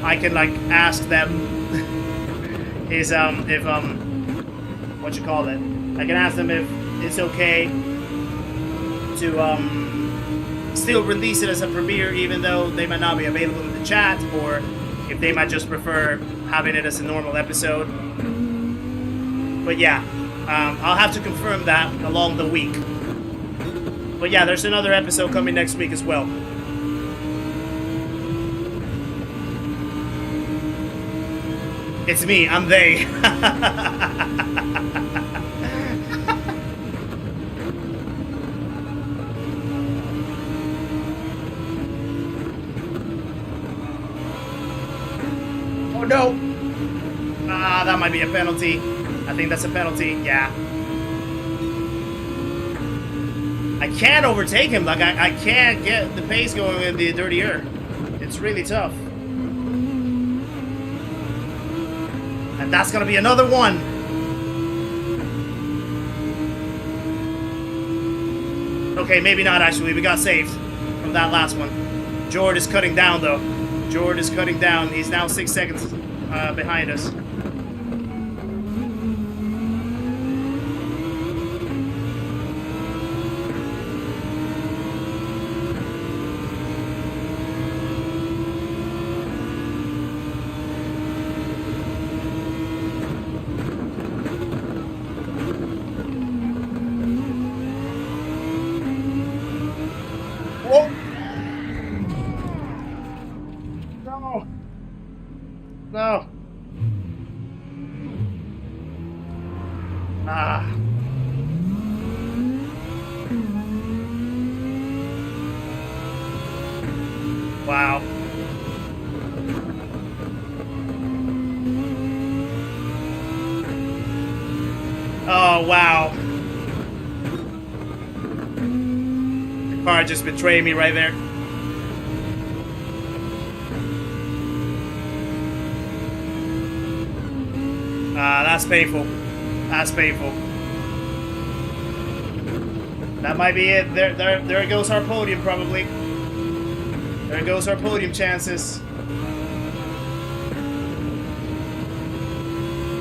I can like ask them is if what you call it? I can ask them if it's okay to still release it as a premiere even though they might not be available in the chat, or if they might just prefer having it as a normal episode. But yeah, I'll have to confirm that along the week. But yeah, there's another episode coming next week as well. It's me, I'm they. Oh no! Ah, that might be a penalty. I think that's a penalty, yeah. I can't overtake him, like I can't get the pace going in the dirty air. It's really tough. And that's gonna be another one. Okay, maybe not actually, we got saved from that last one. Jord is cutting down though. Jord is cutting down, he's now 6 seconds behind us. No. Ah. Wow. Oh, wow. The car just betrayed me right there. That's painful. That's painful. That might be it. There goes our podium, probably. There goes our podium chances.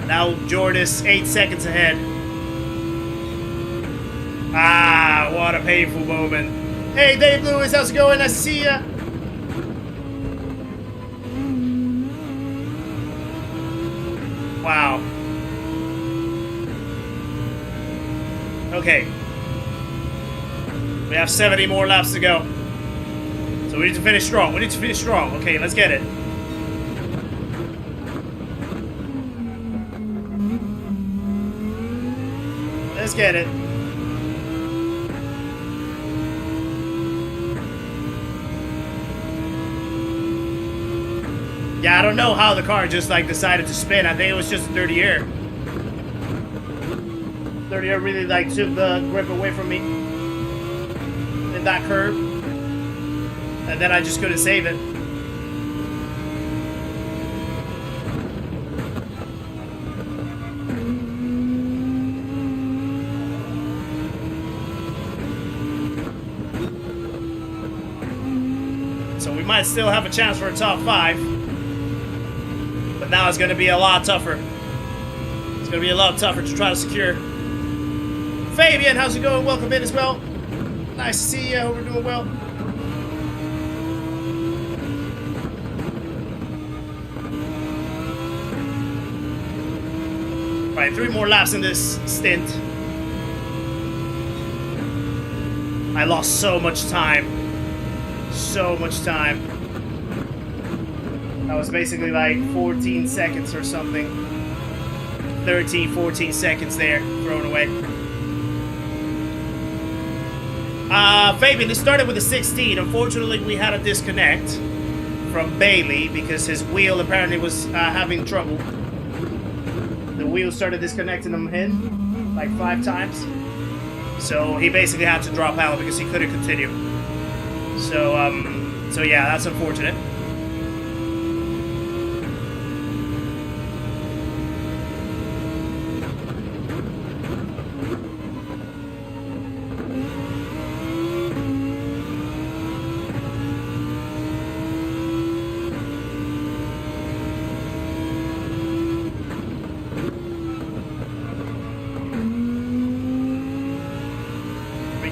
Now Jordan is 8 seconds ahead. Ah, what a painful moment. Hey, Dave Lewis, how's it going? Nice to see ya. Wow. Okay. We have 70 more laps to go. So we need to finish strong. We need to finish strong. Okay, let's get it. Let's get it. Yeah, I don't know how the car just like decided to spin. I think it was just dirty air. Dirty air really like took the grip away from me in that curve, and then I just couldn't save it. So we might still have a chance for a top 5, but now it's going to be a lot tougher. It's going to be a lot tougher to try to secure. Fabian, how's it going? Welcome in as well. Nice to see you. Hope we're doing well. Right, 3 more laps in this stint. I lost so much time. So much time. That was basically like 14 seconds or something. 13, 14 seconds there, thrown away. Fabian, it started with a 16. Unfortunately, we had a disconnect from Bailey because his wheel apparently was having trouble. The wheel started disconnecting him like 5 times. So he basically had to drop out because he couldn't continue. So yeah, that's unfortunate.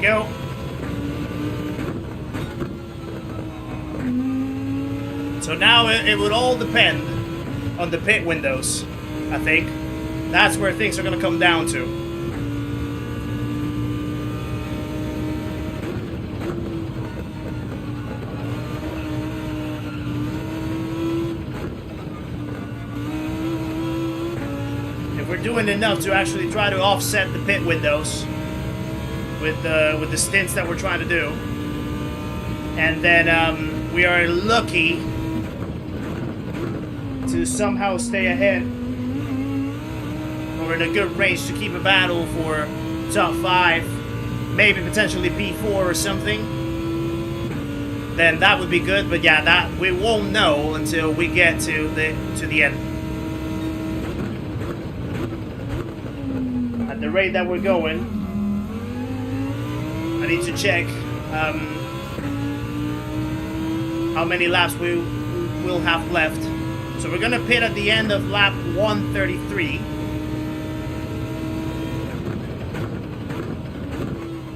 Go. So now it would all depend on the pit windows, I think. That's where things are going to come down to. If we're doing enough to actually try to offset the pit windows with the stints that we're trying to do, and then we are lucky to somehow stay ahead or in a good range to keep a battle for top 5, maybe potentially P4 or something, then that would be good. But yeah, that we won't know until we get to the end. At the rate that we're going, I need to check how many laps we will have left. So we're gonna pit at the end of lap 133.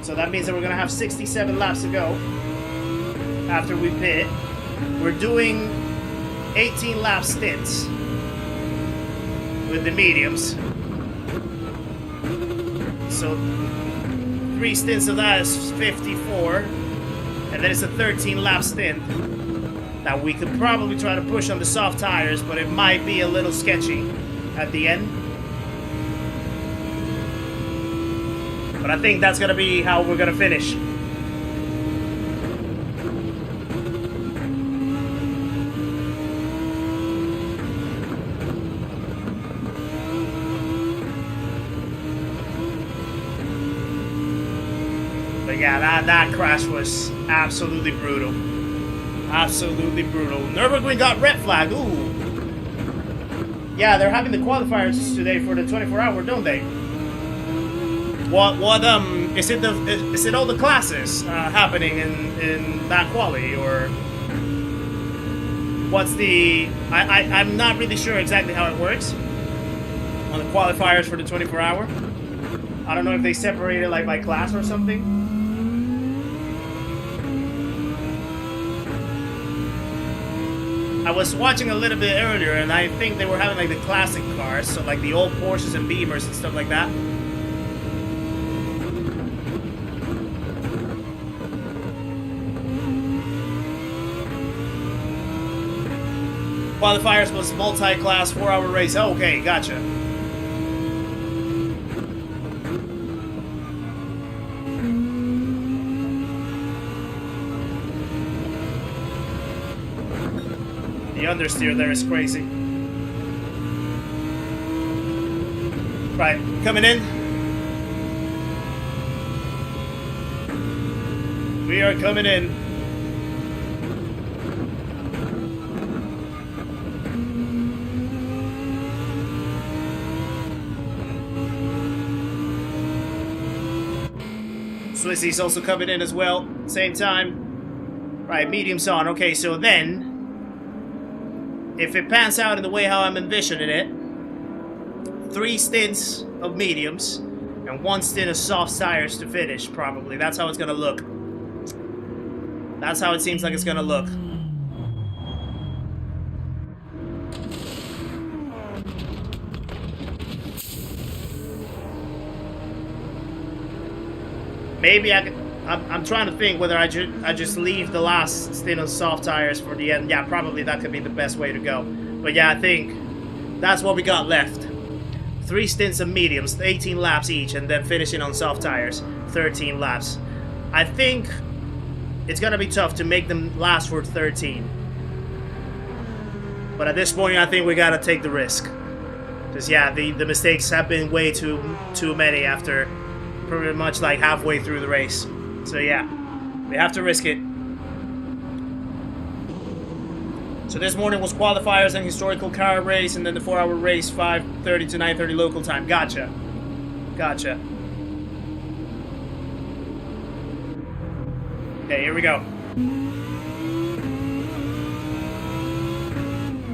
So that means that we're gonna have 67 laps to go after we pit. We're doing 18 lap stints with the mediums. So 3 stints of that is 54, and then it's a 13 lap stint that we could probably try to push on the soft tires, but it might be a little sketchy at the end. But I think that's gonna be how we're gonna finish. But yeah, that crash was absolutely brutal. Absolutely brutal. Nürburgring got red flag. Ooh. Yeah, they're having the qualifiers today for the 24-hour, don't they? What is it all the classes happening in that quali, or what's the I'm not really sure exactly how it works on the qualifiers for the 24-hour. I don't know if they separate it like by class or something. I was watching a little bit earlier, and I think they were having like the classic cars, so like the old Porsches and Beamers and stuff like that. Qualifiers was multi-class 4-hour race. Oh, okay, gotcha. The understeer there is crazy. Right, coming in. We are coming in. Swissy's also coming in as well, same time. Right, medium's on. Okay, so then, if it pans out in the way how I'm envisioning it, 3 stints of mediums and 1 stint of soft tires to finish, probably. That's how it's gonna look. That's how it seems like it's gonna look. Maybe I could. I'm trying to think whether I just leave the last stint on soft tires for the end. Yeah, probably that could be the best way to go. But yeah, I think that's what we got left. 3 stints of mediums, 18 laps each, and then finishing on soft tires, 13 laps. I think it's gonna be tough to make them last for 13. But at this point, I think we gotta take the risk. Because yeah, the mistakes have been way too many after pretty much like halfway through the race. So yeah, we have to risk it. So this morning was qualifiers and historical car race, and then the 4-hour race, 5:30 to 9:30 local time. Gotcha. Gotcha. Okay, here we go.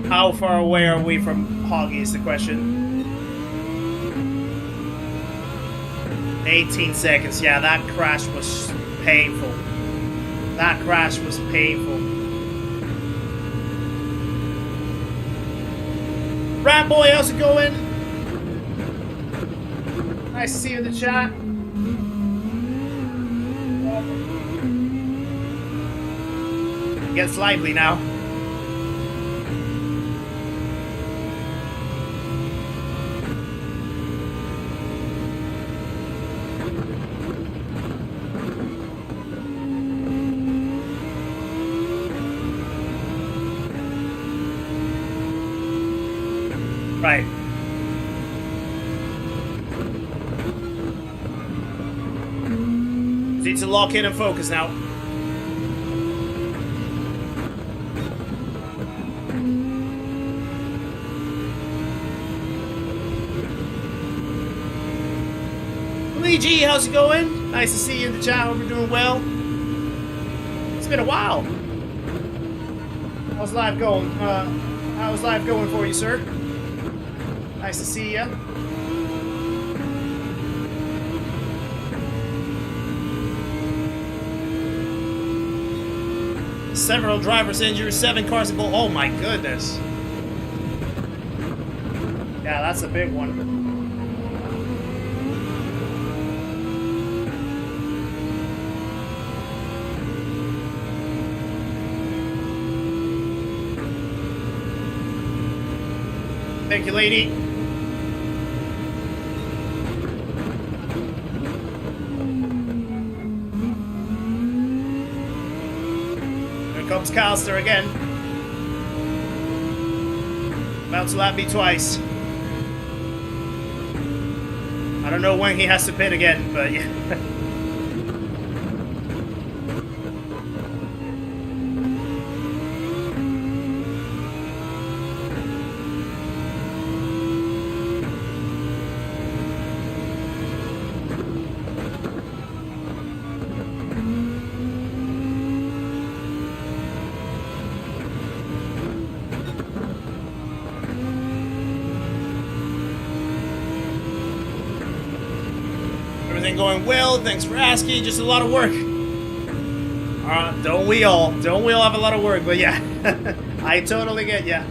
How far away are we from Hoggy is the question. 18 seconds. Yeah, that crash was painful. That crash was painful. Rat boy, how's it going? Nice to see you in the chat. It gets lively now. Right. Need to lock in and focus now. Luigi, how's it going? Nice to see you in the chat. Hope you're doing well. It's been a while. How's life going? How's life going for you, sir? Nice to see ya. Several drivers injured, 7 cars involved. Oh my goodness. Yeah, that's a big one. Thank you, lady. Comes Calster again. About to lap me twice. I don't know when he has to pit again, but yeah. Going well, thanks for asking. Just a lot of work. Don't we all? Don't we all have a lot of work? But yeah, I totally get ya.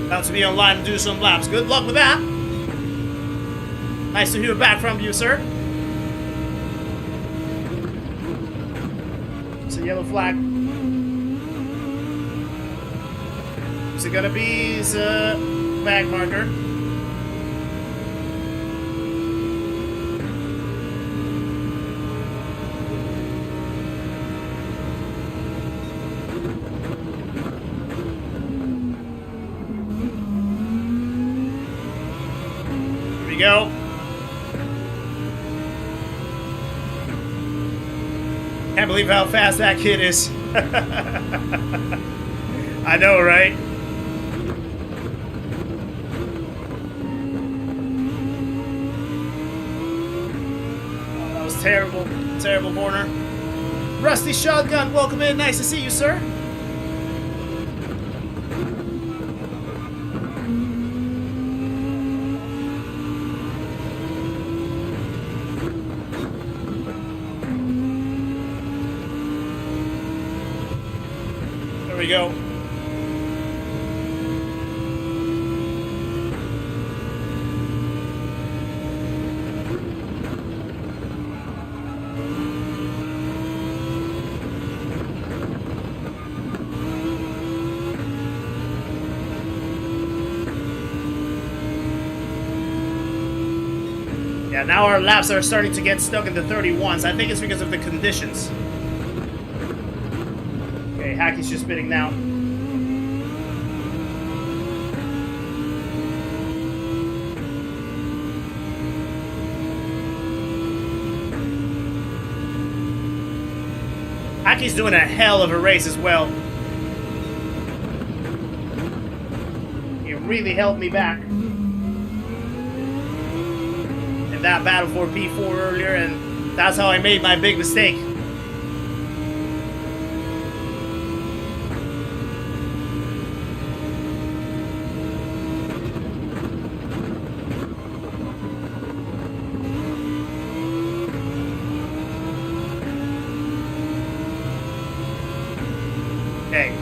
About to be online and do some laps. Good luck with that. Nice to hear back from you, sir. It's a yellow flag. Is it gonna be his back marker? Here we go. Can't believe how fast that kid is. I know, right? Terrible, terrible corner. Rusty Shotgun, welcome in. Nice to see you, sir. There we go. Yeah, now our laps are starting to get stuck in the 31s. I think it's because of the conditions. Okay, Hackey's just spitting now. Hackey's doing a hell of a race as well. He really held me back in that battle for P4 earlier, and that's how I made my big mistake. Okay.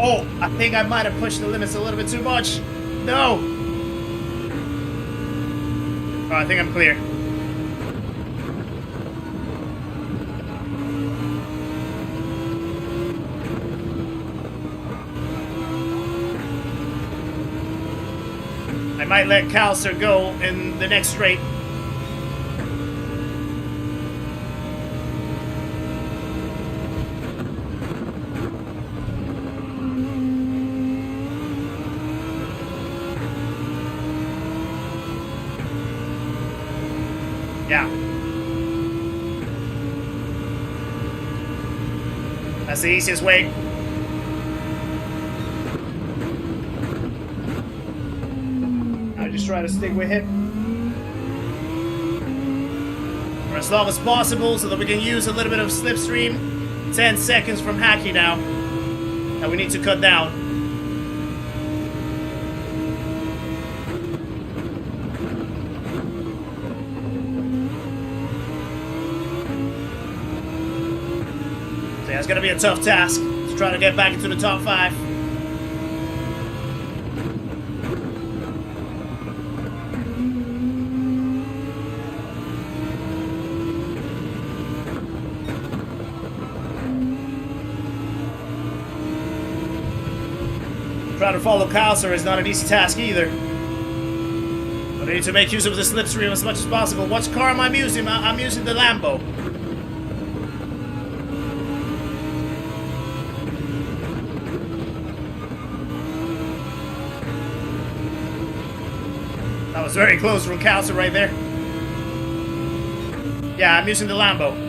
Oh, I think I might have pushed the limits a little bit too much. No. Oh, I think I'm clear. I might let Calster go in the next straight. Yeah. That's the easiest way. I just try to stick with it for as long as possible so that we can use a little bit of slipstream. 10 seconds from Hackey now that we need to cut down. So yeah, it's gonna be a tough task to try to get back into the top 5. Trying to follow Calster is not an easy task either. But I need to make use of the slipstream as much as possible. What car am I using? I'm using the Lambo. That was very close from Calster right there. Yeah, I'm using the Lambo.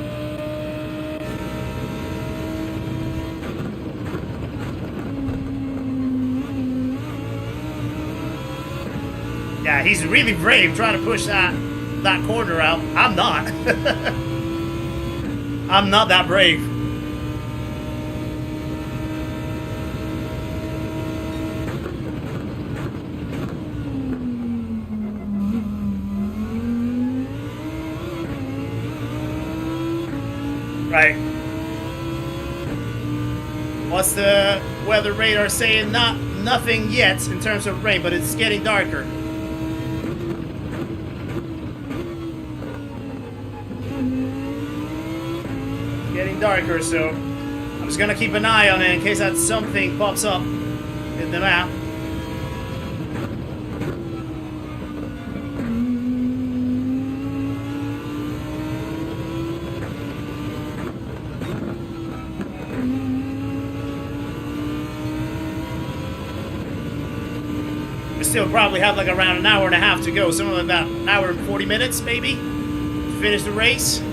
Yeah, he's really brave trying to push that corner out. I'm not. I'm not that brave. Right. What's the weather radar saying? Nothing yet in terms of rain, but it's getting darker. Getting darker, so I'm just gonna keep an eye on it in case that something pops up in the map. We still probably have like around an hour and a half to go, something like that, an hour and 40 minutes maybe, to finish the race.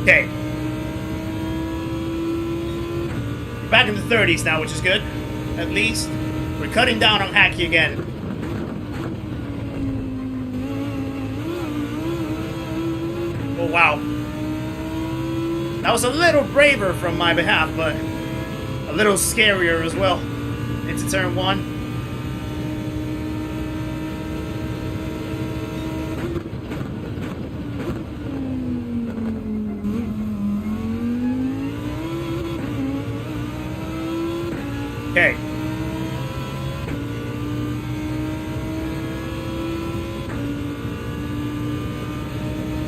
Okay. Back in the 30s now, which is good. At least. We're cutting down on Hackey again. Oh, wow. That was a little braver from my behalf, but a little scarier as well. Into turn 1.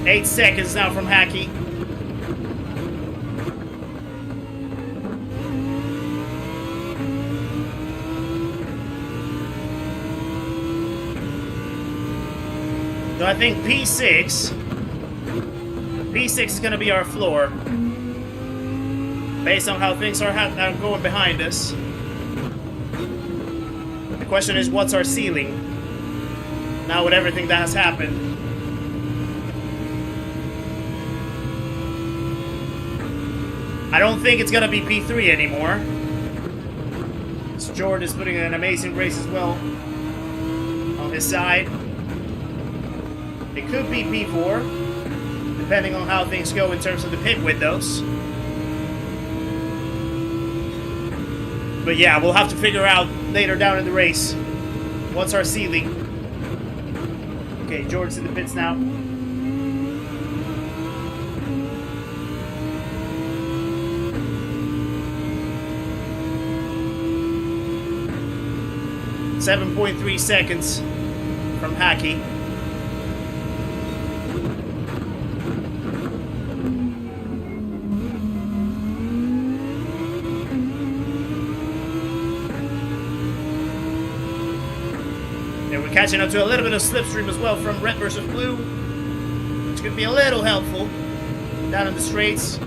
8 seconds now from Hacky. So I think P6 is going to be our floor, based on how things are going behind us. The question is, what's our ceiling? Now with everything that has happened. I don't think it's going to be P3 anymore. So Jordan is putting in an amazing race as well on his side. It could be P4, depending on how things go in terms of the pit windows. But yeah, we'll have to figure out later down in the race what's our ceiling. Okay, George's in the pits now. .3 seconds from Hacky. Catching up to a little bit of slipstream as well from Red versus Blue, which could be a little helpful down in the straights.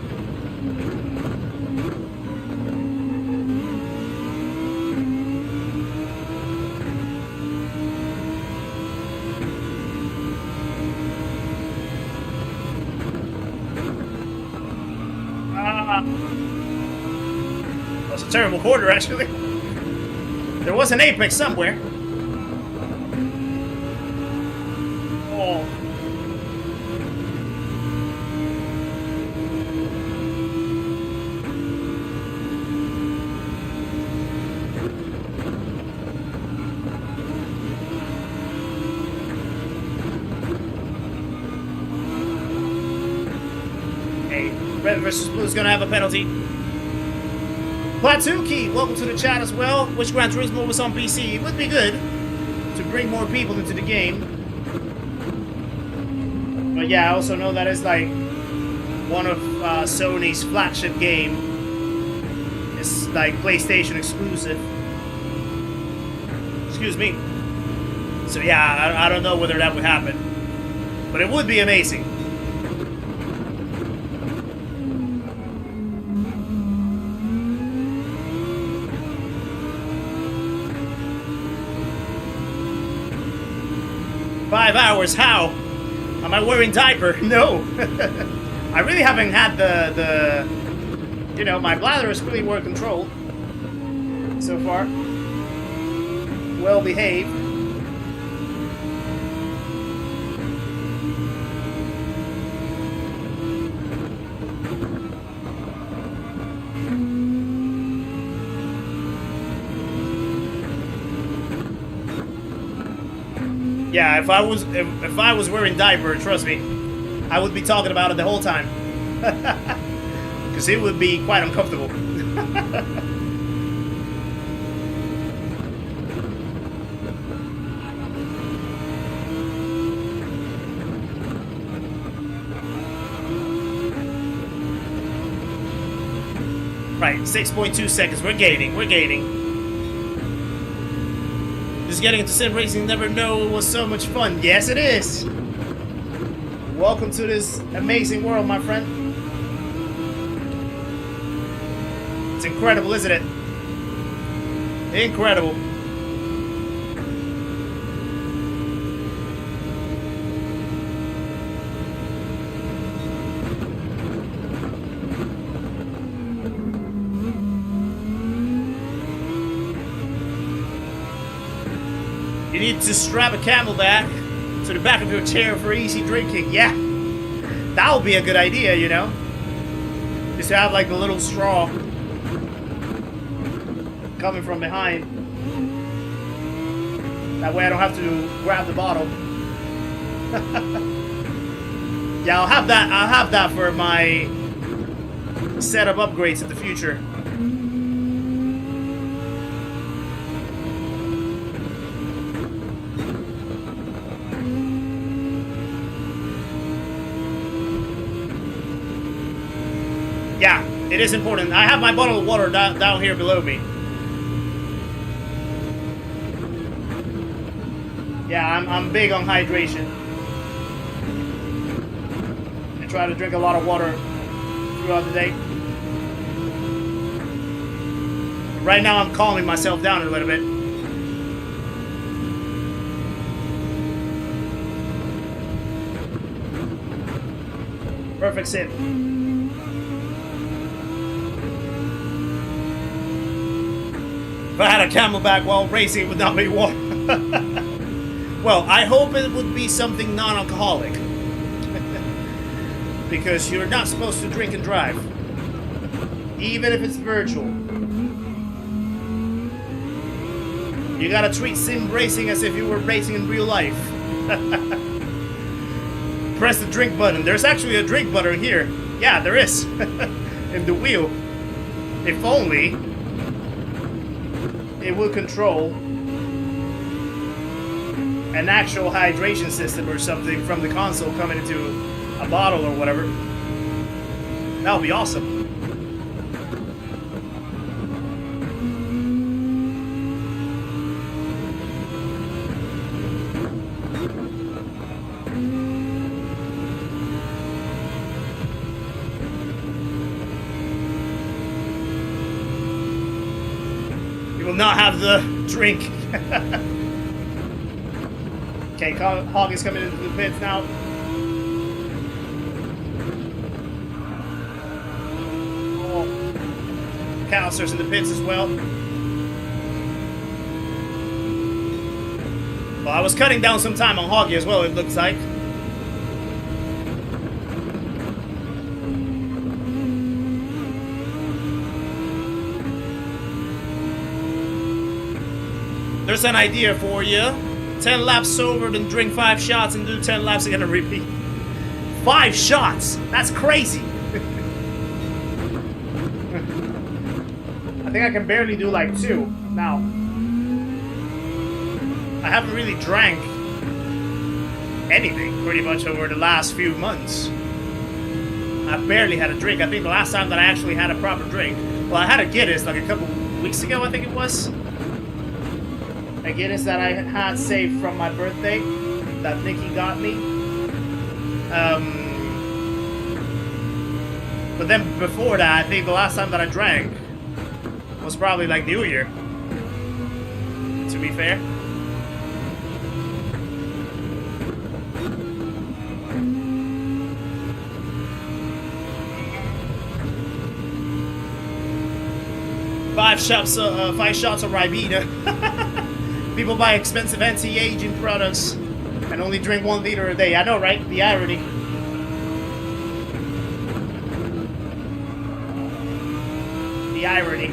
That was a terrible quarter, actually. There was an apex somewhere. Red versus Blue is going to have a penalty. Platuki, welcome to the chat as well. Which Gran Turismo was on PC? It would be good to bring more people into the game. But yeah, I also know that it's like one of Sony's flagship game. It's like PlayStation exclusive. Excuse me. So yeah, I don't know whether that would happen. But it would be amazing. $5 hours, how? Am I wearing diaper? No. I really haven't had the you know, my bladder is pretty well controlled so far. Well behaved. Yeah, if I was wearing diaper, trust me, I would be talking about it the whole time. Because it would be quite uncomfortable. Right, 6.2 seconds. We're gaining. Just getting into sim racing, never know it was so much fun. Yes, it is. Welcome to this amazing world, my friend. It's incredible, isn't it? Incredible. You need to strap a camelback to the back of your chair for easy drinking. Yeah, that would be a good idea, you know? Just to have like a little straw coming from behind. That way I don't have to grab the bottle. Yeah, I'll have that for my setup upgrades in the future. Yeah, it is important. I have my bottle of water down here below me. Yeah, I'm big on hydration. I try to drink a lot of water throughout the day. Right now I'm calming myself down a little bit. Perfect sit. If I had a Camelback while racing, it would not be water. Well, I hope it would be something non-alcoholic. Because you're not supposed to drink and drive. Even if it's virtual. You gotta treat sim racing as if you were racing in real life. Press the drink button. There's actually a drink button here. Yeah, there is. In the wheel. If only it will control an actual hydration system or something from the console coming into a bottle or whatever. That would be awesome. You will not have the drink. Okay, Hog is coming into the pits now. Oh. Calster's in the pits as well. Well, I was cutting down some time on Hoggy as well, it looks like. There's an idea for you. 10 laps sober, then drink 5 shots and do 10 laps again and repeat. 5 shots? That's crazy. I think I can barely do like 2 now. I haven't really drank anything pretty much over the last few months. I've barely had a drink. I think the last time that I actually had a proper drink, well, I had a Guinness like a couple weeks ago, I think it was. A Guinness that I had saved from my birthday that Nikki got me. But then before that, I think the last time that I drank was probably like New Year, to be fair. Five shots of Ribena. People buy expensive anti-aging products and only drink 1 liter a day. I know, right? The irony. The irony.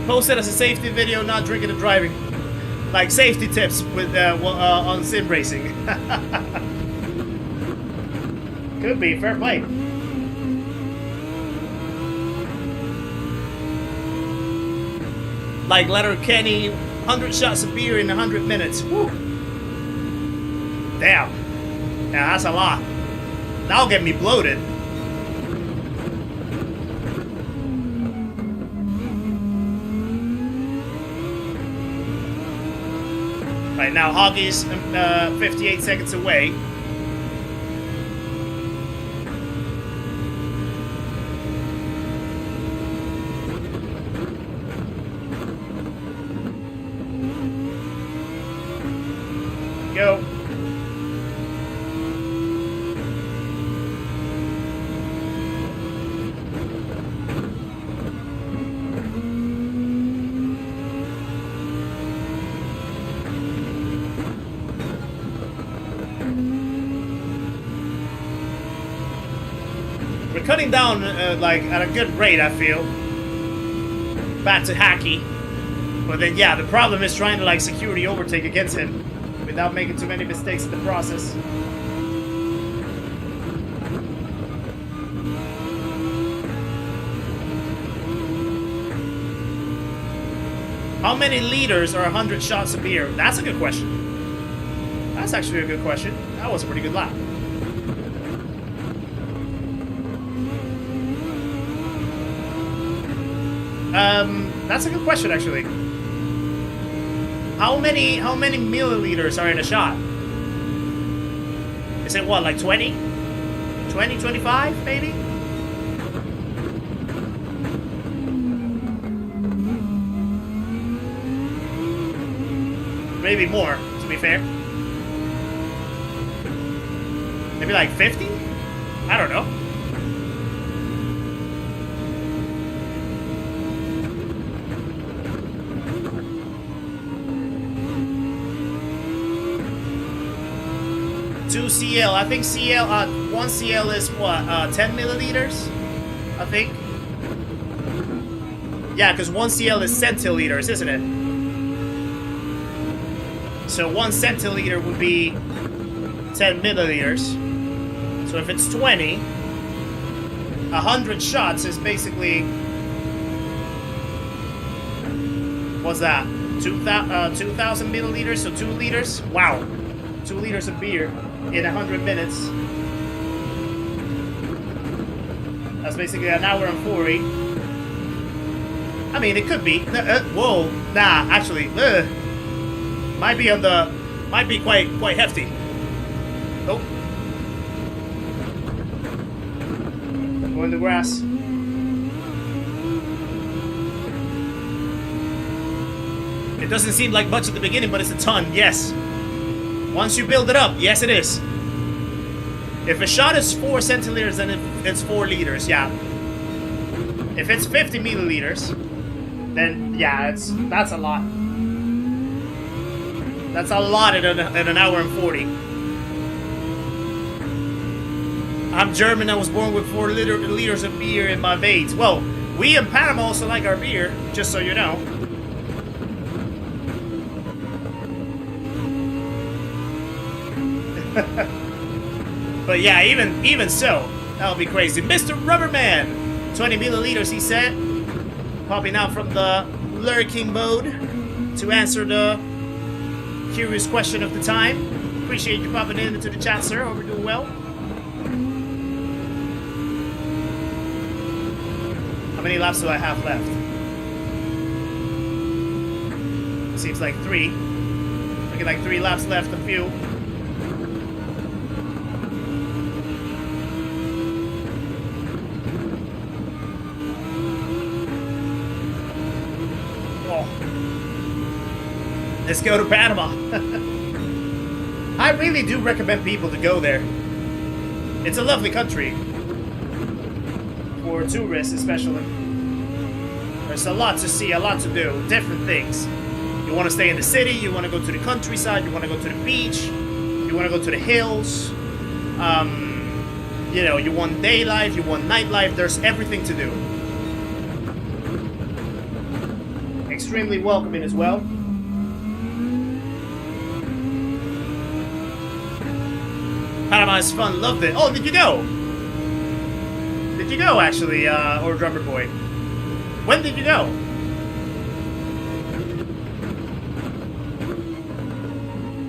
Post it as a safety video, not drinking and driving. Like safety tips with on sim racing. Could be, fair play. Like Letter Kenny, 100 shots of beer in 100 minutes. Woo. Damn. Yeah, that's a lot. That'll get me bloated. Right now, Hoggy's 58 seconds away. Go. We're cutting down like at a good rate, I feel. Back to Hacky. But then yeah, the problem is trying to like secure the overtake against him without making too many mistakes in the process. How many liters are 100 shots of beer? That's a good question. That's actually a good question. That was a pretty good lap. That's a good question, actually. How many milliliters are in a shot? Is it what, like 20? 20, 25, maybe? Maybe more, to be fair. Maybe like 50? I don't know. Two CL. I think CL. One CL is what? 10 milliliters. I think. Yeah, because one CL is centiliters, isn't it? So 1 centiliter would be 10 milliliters. So if it's 20, 100 shots is basically, what's that? 2,000 milliliters, so 2 liters. Wow, 2 liters of beer in 100 minutes. That's basically an hour and 40. I mean, it could be. Whoa, nah, actually, might be quite hefty. Oh. Go in the grass. It doesn't seem like much at the beginning, but it's a ton, yes. Once you build it up, yes it is. If a shot is 4 centiliters, then it's 4 liters, yeah. If it's 50 milliliters, then yeah, that's a lot. That's a lot in an hour and 40. I'm German. I was born with 4 liters of beer in my veins. Well, we in Panama also like our beer, just so you know. But yeah, even so, that'll be crazy. Mr. Rubberman, 20 milliliters, he said. Popping out from the lurking mode to answer the curious question of the time. Appreciate you popping into the chat, sir. Hope you're doing well. How many laps do I have left? Seems like 3. Looking like 3 laps left of fuel. Let's go to Panama. I really do recommend people to go there. It's a lovely country. For tourists especially. There's a lot to see, a lot to do, different things. You want to stay in the city, you want to go to the countryside, you want to go to the beach, you want to go to the hills. You know, you want day life, you want nightlife, there's everything to do. Extremely welcoming as well. Panama is fun, loved it. Oh, did you go? Did you go, actually, or Drummer Boy? When did you go?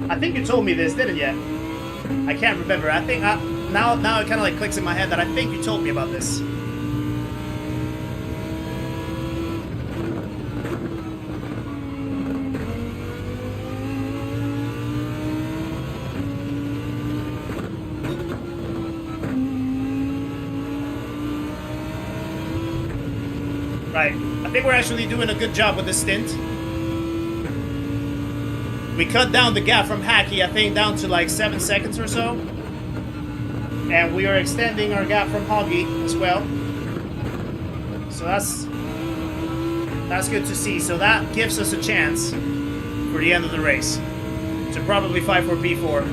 I think you told me this, didn't you? I can't remember. I think, now it kind of like clicks in my head that I think you told me about this. Right. I think we're actually doing a good job with this stint. We cut down the gap from Hacky, I think, down to like 7 seconds or so. And we are extending our gap from Hoggy as well. So that's good to see. So that gives us a chance for the end of the race to probably fight for P4.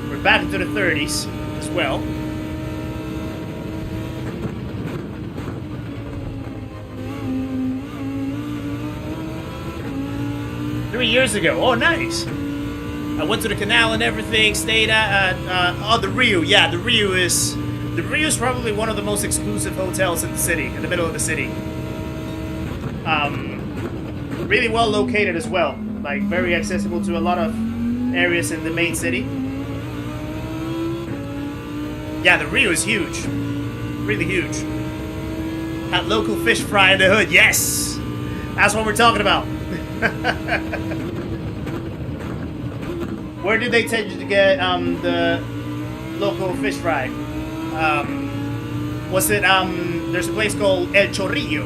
We're back into the 30s as well. Years ago. Oh, nice. I went to the canal and everything, stayed at the Rio. Yeah, the Rio is probably one of the most exclusive hotels in the city, in the middle of the city. Really well located as well, like very accessible to a lot of areas in the main city. Yeah, the Rio is huge, really huge. Had local fish fry in the hood. Yes. That's what we're talking about. Where did they take you to get the local fish fry? Was it there's a place called El Chorrillo.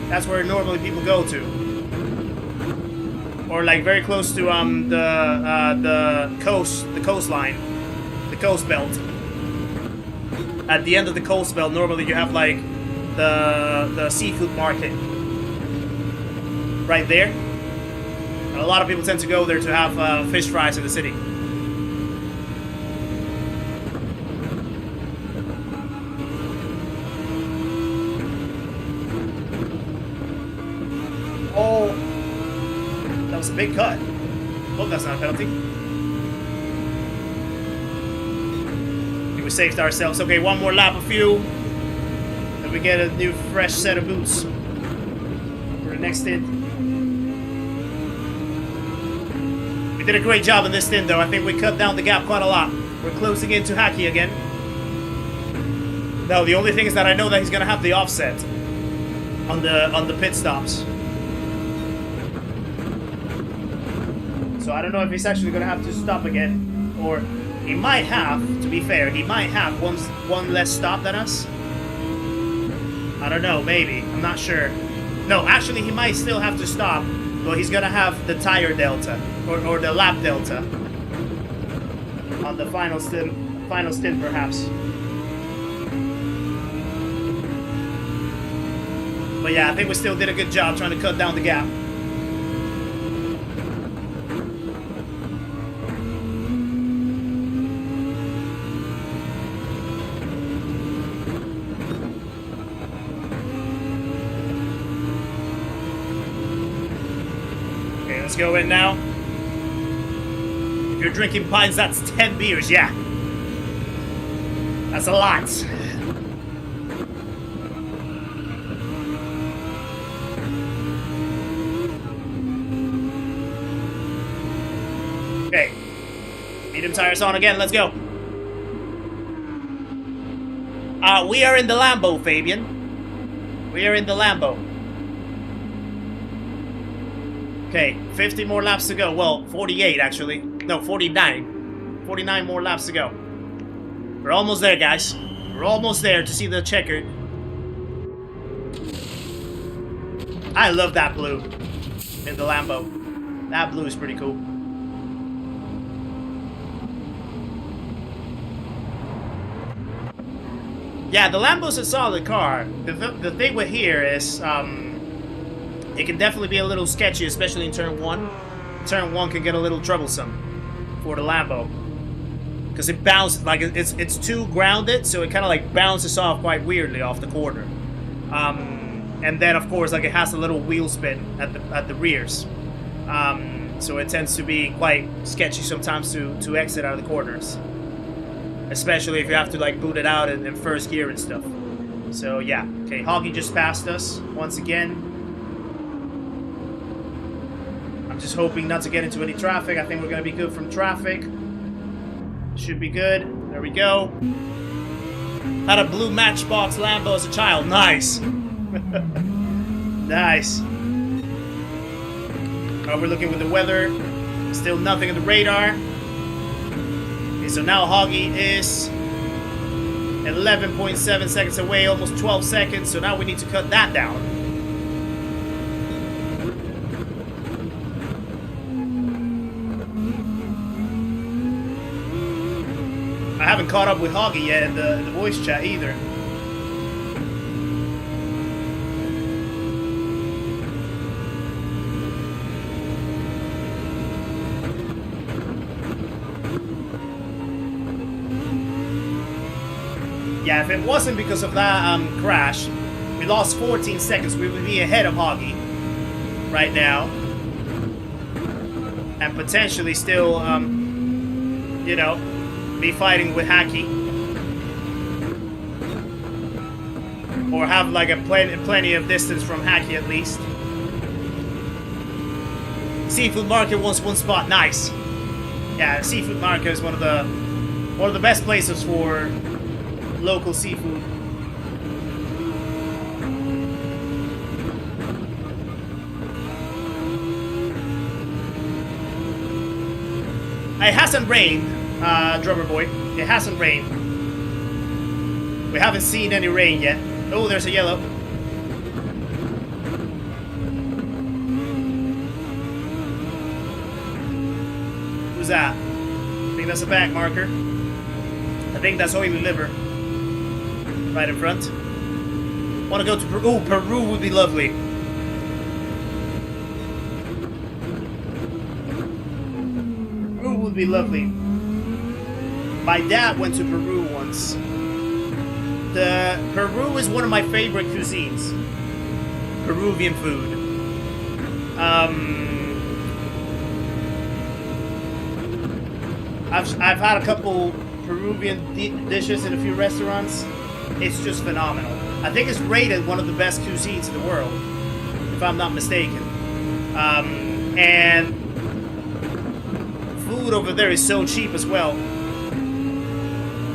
That's where normally people go to. Or like very close to the coastline, the coast belt. At the end of the coast belt, normally you have like the seafood market right there. And a lot of people tend to go there to have fish fries in the city. Oh, that was a big cut. Hope that's not a penalty. I think we saved ourselves. Okay, one more lap of fuel. Then we get a new fresh set of boots for the next stint. We did a great job in this stint though. I think we cut down the gap quite a lot. We're closing into Hackey again. No, the only thing is that I know that he's gonna have the offset on the pit stops. So I don't know if he's actually going to have to stop again. Or he might have, to be fair, he might have one less stop than us. I don't know, maybe. I'm not sure. No, actually he might still have to stop. But he's going to have the tire delta. Or the lap delta. On the final stint perhaps. But yeah, I think we still did a good job trying to cut down the gap. Let's go in now. If you're drinking pints, that's 10 beers, yeah. That's a lot. Okay. Medium tires on again, let's go. We are in the Lambo, Fabian. We are in the Lambo. Okay, 50 more laps to go. Well, 48 actually. No, 49. 49 more laps to go. We're almost there, guys. We're almost there to see the checkered. I love that blue in the Lambo. That blue is pretty cool. Yeah, the Lambo's a solid car. The thing with here is, it can definitely be a little sketchy, especially in turn 1. Turn 1 can get a little troublesome for the Lambo. Because it bounces, like it's too grounded, so it kind of like bounces off quite weirdly off the corner. And then of course, like it has a little wheel spin at the rears. So it tends to be quite sketchy sometimes to exit out of the corners. Especially if you have to like boot it out in first gear and stuff. So yeah, okay, Hoggy just passed us once again. I'm just hoping not to get into any traffic. I think we're going to be good from traffic. Should be good. There we go. Had a blue Matchbox Lambo as a child. Nice. Nice. Overlooking with the weather. Still nothing on the radar. Okay, so now Hoggy is 11.7 seconds away. Almost 12 seconds. So now we need to cut that down. I haven't caught up with Hoggy yet in the voice chat either. Yeah, if it wasn't because of that crash, we lost 14 seconds. We would be ahead of Hoggy right now. And potentially still, you know, be fighting with Hackey, or have like a plenty of distance from Hackey at least. Seafood Market wants one spot. Nice. Yeah, Seafood Market is one of the best places for local seafood. it hasn't rained, drummer boy. It hasn't rained. We haven't seen any rain yet. Oh, there's a yellow. Who's that? I think that's a back marker. I think that's oily liver. Right in front. Want to go to Peru? Oh, Peru would be lovely. Peru would be lovely. My dad went to Peru once. Peru is one of my favorite cuisines. Peruvian food. I've had a couple Peruvian dishes in a few restaurants. It's just phenomenal. I think it's rated one of the best cuisines in the world, if I'm not mistaken. And food over there is so cheap as well.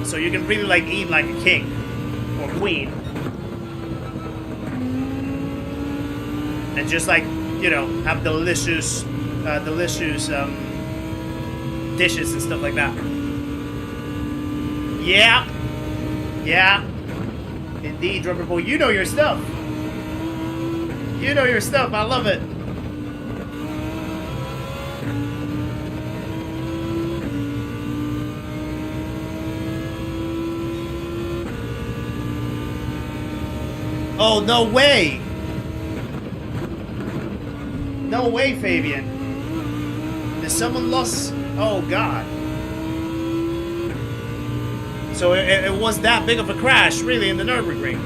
So you can really like eat like a king or queen. And just like, you know, have delicious dishes and stuff like that. Yeah. Yeah. Indeed, drummer boy. You know your stuff. You know your stuff. I love it. Oh, no way. No way, Fabian. Did someone lost? Oh, God. So it was that big of a crash, really, in the Nürburgring.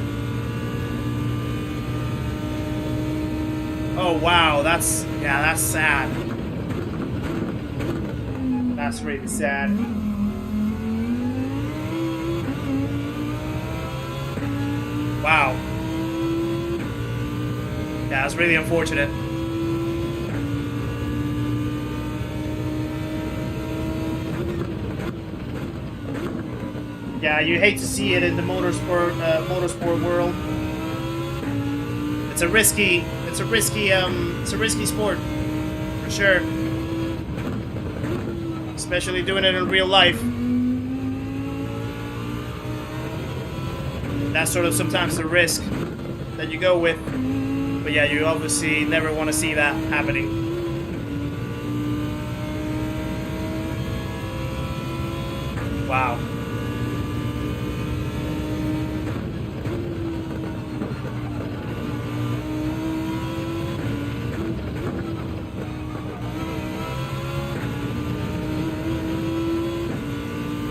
Oh, wow. That's sad. That's really sad. Wow. Yeah, that's really unfortunate. Yeah, you hate to see it in the motorsport world. It's a risky sport, for sure. Especially doing it in real life. That's sort of sometimes the risk that you go with. But yeah, you obviously never want to see that happening. Wow.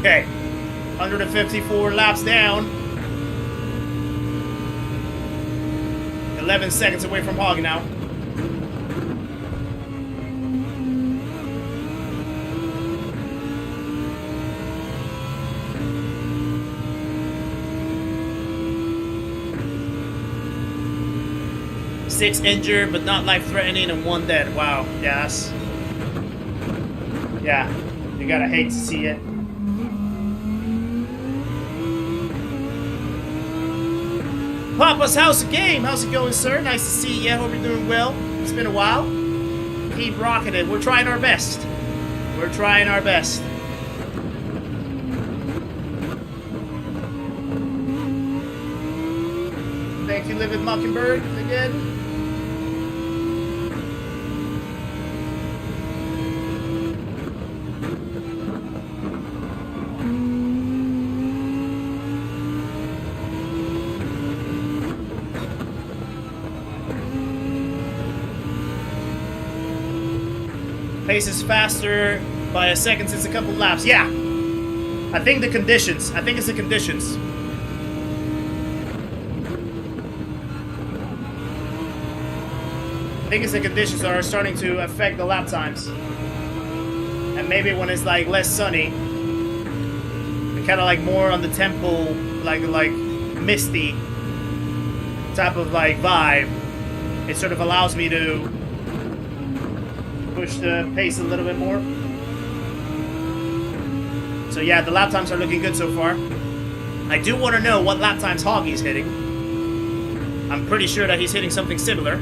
Okay, 154 laps down. 11 seconds away from Hog now. Six injured, but not life-threatening, and one dead. Wow, yes. Yeah, you gotta hate to see it. Papa's House of Game, how's it going, sir? Nice to see you. Hope you're doing well. It's been a while. Keep rocking it. We're trying our best. We're trying our best. Thank you, Livid Mockingbird, again. Pace is faster by a second since a couple laps. Yeah. I think the conditions. I think it's the conditions. I think it's the conditions that are starting to affect the lap times. And maybe when it's like less sunny, and kind of like more on the temple, like misty type of like vibe, it sort of allows me to push the pace a little bit more. So yeah, the lap times are looking good so far. I do want to know what lap times Hoggy's hitting. I'm pretty sure that he's hitting something similar,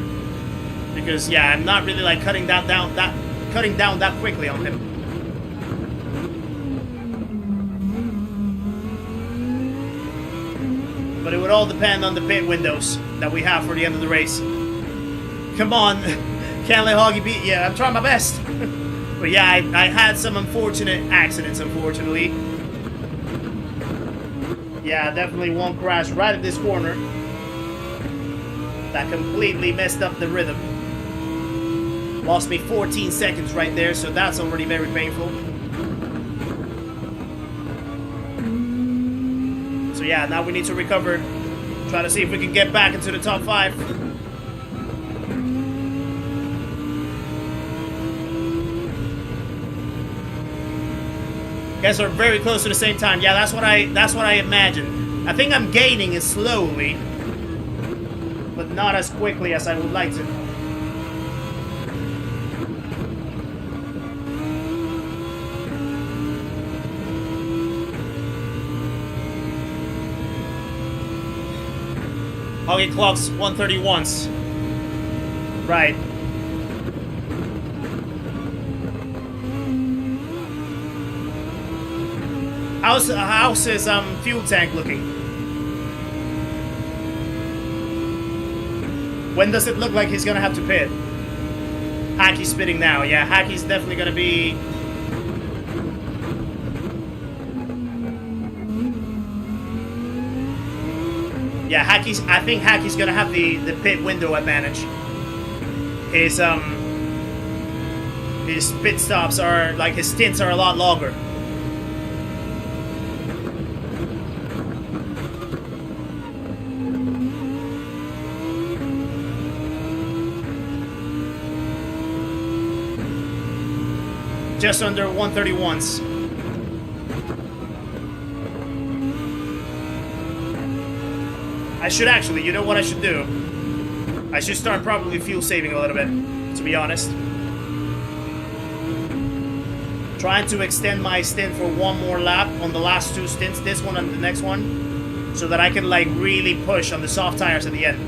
because yeah, I'm not really like cutting down that quickly on him. But it would all depend on the pit windows that we have for the end of the race. Come on. Can't let Hoggy beat you. I'm trying my best. But yeah, I had some unfortunate accidents, unfortunately. Yeah, definitely one crash right at this corner. That completely messed up the rhythm. Lost me 14 seconds right there, so that's already very painful. So yeah, now we need to recover. Try to see if we can get back into the top 5. Guys are very close to the same time. Yeah, that's what I imagined. I think I'm gaining it slowly, but not as quickly as I would like to. Hoggy clocks 131s. Right. How's his fuel tank looking? When does it look like he's gonna have to pit? Hacky's spitting now. Yeah, Hacky's definitely gonna be... Yeah, I think Hacky's gonna have the pit window advantage. His pit stops are, like, his stints are a lot longer. Just under 131s. I should actually, you know what I should do? I should start probably fuel saving a little bit, to be honest. Trying to extend my stint for one more lap on the last 2 stints, this one and the next one, so that I can like really push on the soft tires at the end.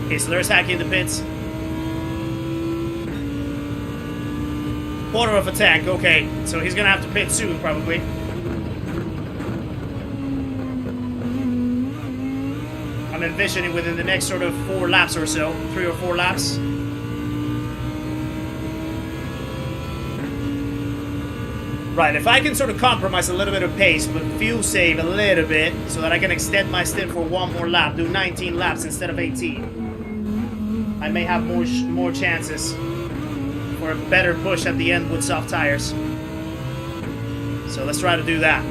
Okay, so there's Hacky in the pits. Quarter of a tank, okay. So he's gonna have to pit soon, probably. I'm envisioning within the next sort of 4 laps or so. 3 or 4 laps. Right, if I can sort of compromise a little bit of pace, but fuel save a little bit, so that I can extend my stint for one more lap, do 19 laps instead of 18. I may have more chances for a better push at the end with soft tires. So let's try to do that.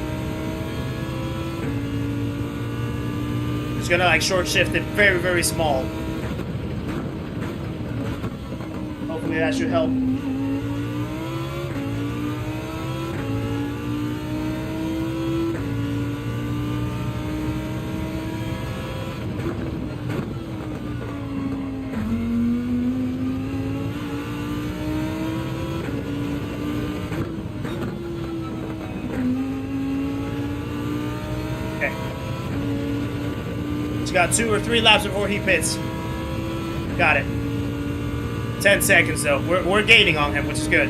Just gonna like short shift it very, very small. Hopefully that should help. Got 2 or 3 laps before he pits. Got it. 10 seconds though. We're gaining on him, which is good.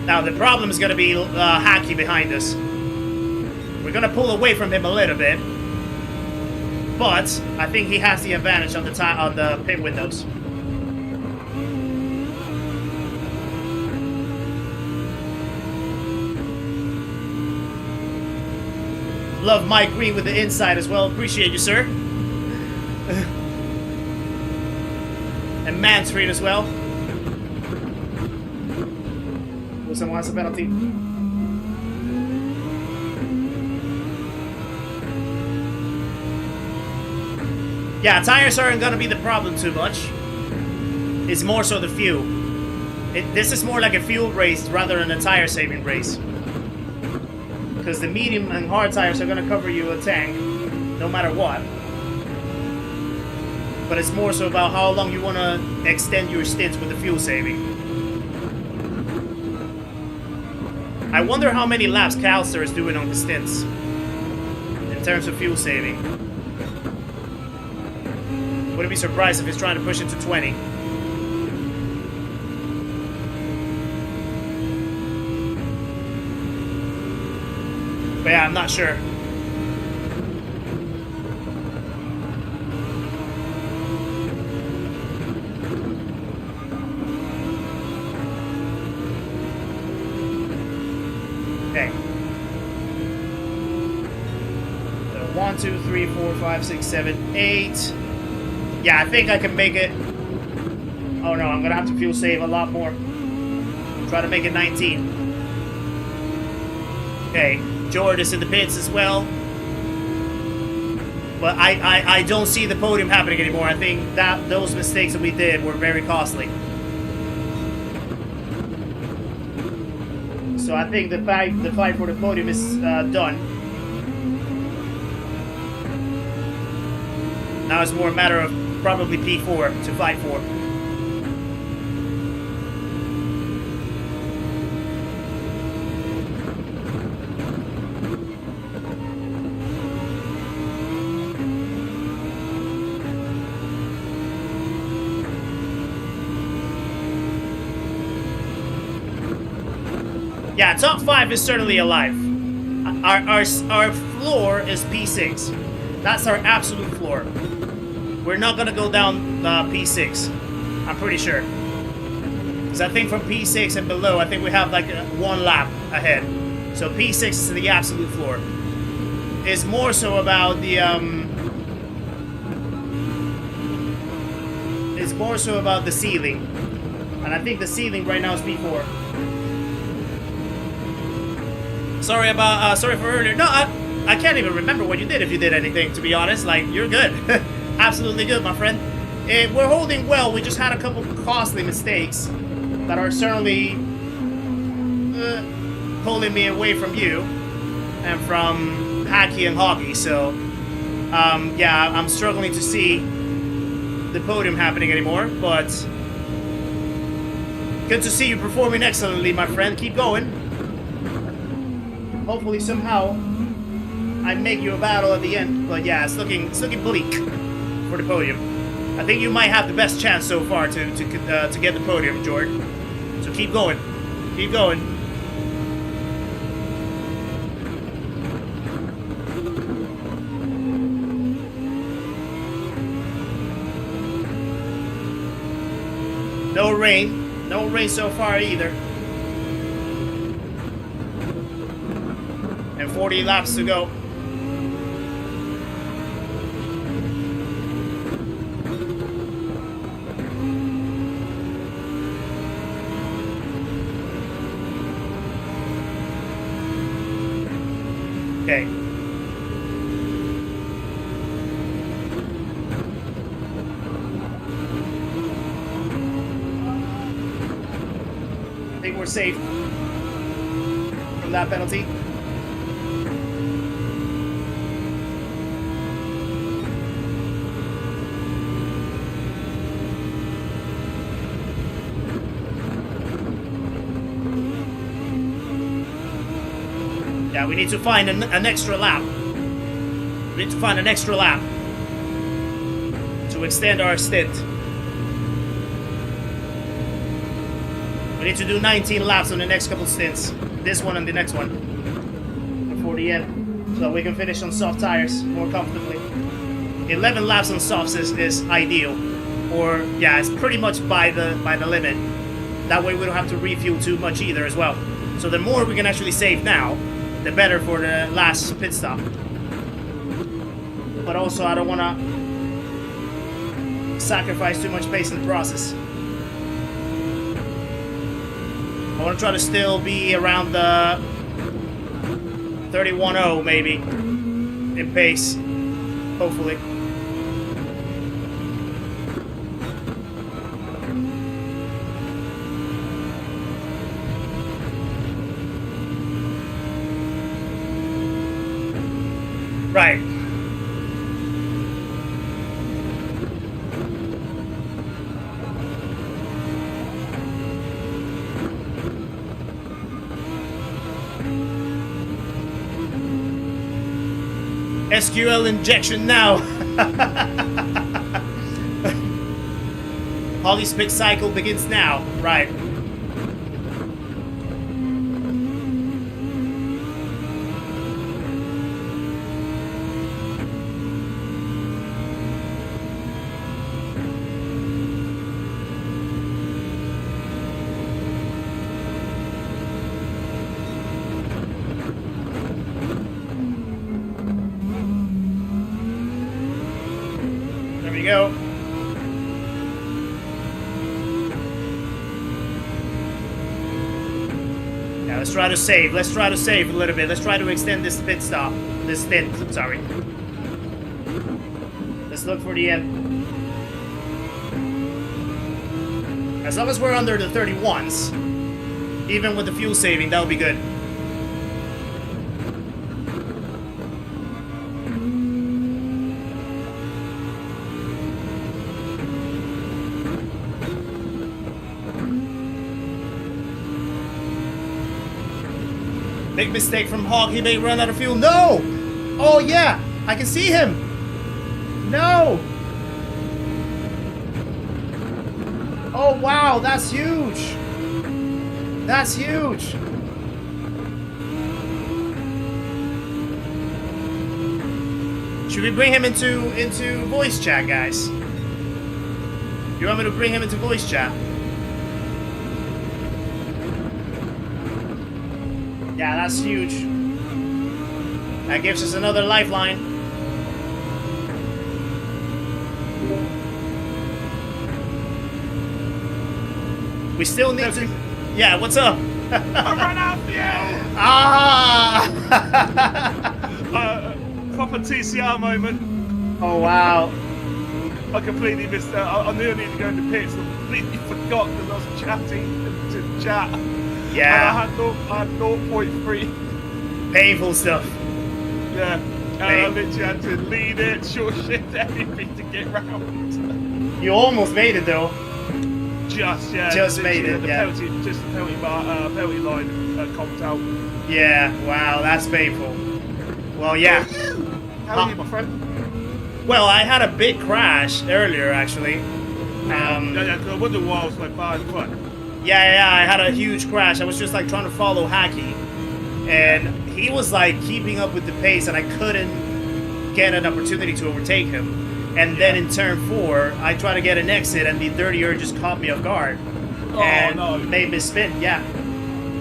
Now the problem is going to be Hacky behind us. We're going to pull away from him a little bit, but I think he has the advantage on the pit windows. Love Mike Green with the inside as well. Appreciate you, sir. And Mansfried as well. Wilson wants a penalty. Yeah, tires aren't going to be the problem too much. It's more so the fuel. This is more like a fuel race rather than a tire saving race. Because the medium and hard tires are going to cover you a tank, no matter what. But it's more so about how long you want to extend your stints with the fuel saving. I wonder how many laps Calster is doing on the stints in terms of fuel saving. Wouldn't be surprised if he's trying to push it to 20. But yeah, I'm not sure. Okay. So 1, 2, 3, 4, 5, 6, 7, 8. Yeah, I think I can make it. Oh no, I'm gonna have to fuel save a lot more. Try to make it 19. Okay, George is in the pits as well. But I don't see the podium happening anymore. I think that those mistakes that we did were very costly. So I think the fight for the podium is done. Now it's more a matter of probably P4 to fight for. Yeah, top 5 is certainly alive. Our floor is P6. That's our absolute floor. We're not gonna go down P6. I'm pretty sure. Because I think from P6 and below, I think we have like 1 lap ahead. So P6 is the absolute floor. It's more so about the It's more so about the ceiling, and I think the ceiling right now is P4. Sorry for earlier. No, I can't even remember what you did, if you did anything, to be honest. Like, you're good. Absolutely good, my friend. We're holding well. We just had a couple costly mistakes that are certainly pulling me away from you and from Hacky and Hoggy. So, yeah, I'm struggling to see the podium happening anymore, but good to see you performing excellently, my friend. Keep going. Hopefully somehow I make you a battle at the end, but yeah, it's looking bleak for the podium. I think you might have the best chance so far to get the podium, George. So keep going, keep going. No rain so far either. And 40 laps to go. Okay. I think we're safe from that penalty. Yeah, we need to find an extra lap. We need to find an extra lap to extend our stint. We need to do 19 laps on the next couple stints. This one and the next one. Before the end. So we can finish on soft tires more comfortably. 11 laps on softs is ideal. Or, yeah, it's pretty much by the limit. That way we don't have to refuel too much either as well. So the more we can actually save now, the better for the last pit stop. But also, I don't want to sacrifice too much pace in the process. I want to try to still be around the 31.0 maybe in pace, hopefully. Right. SQL injection now. Holly's pick cycle begins now. Right. There we go. Now let's try to save. Let's try to save a little bit. Let's try to extend this pit stop. This stint, I'm sorry. Let's look for the end. As long as we're under the 31s, even with the fuel saving, that'll be good. Big mistake from Hawk. He may run out of fuel. No! Oh, yeah. I can see him. No! Oh, wow. That's huge. That's huge. Should we bring him into voice chat, guys? You want me to bring him into voice chat? Yeah, that's huge. That gives us another lifeline. We still need to... Yeah, what's up? I ran out of fuel! Ah! Proper TCR moment. Oh, wow. I completely missed that. I knew I needed to go into pits. I completely forgot because I was chatting to chat. Yeah. And I had 0.3. Painful stuff. Yeah. And I literally had to lead it, short shift anything to get round. You almost made it, though. Just made it, the yeah. Penalty, just the penalty line conked out. Yeah, wow, that's painful. Well, yeah. How are you, my friend? Well, I had a big crash earlier, actually. Yeah, I wonder why I was like bad fun. Yeah, I had a huge crash. I was just like trying to follow Hacky, and he was like keeping up with the pace, and I couldn't get an opportunity to overtake him. And then in turn 4, I tried to get an exit, and the dirtier just caught me off guard and made me spin. Yeah,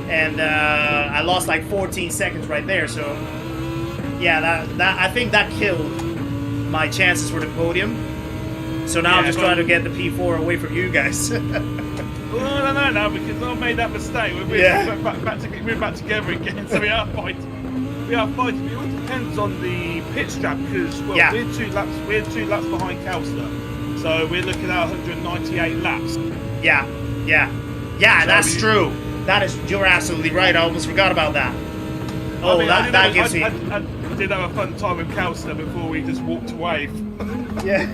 and I lost like 14 seconds right there. So yeah, that I think that killed my chances for the podium. So now I'm just trying to get the P4 away from you guys. Well, no, because I made that mistake. We're back together again, so we are fighting. It all depends on the pit strap because we're 2 laps behind Calster, so we're looking at 198 laps. Yeah, so that's true. You're absolutely right. I almost forgot about that. Oh, that gives me. I did have a fun time with Calster before we just walked away. Yeah.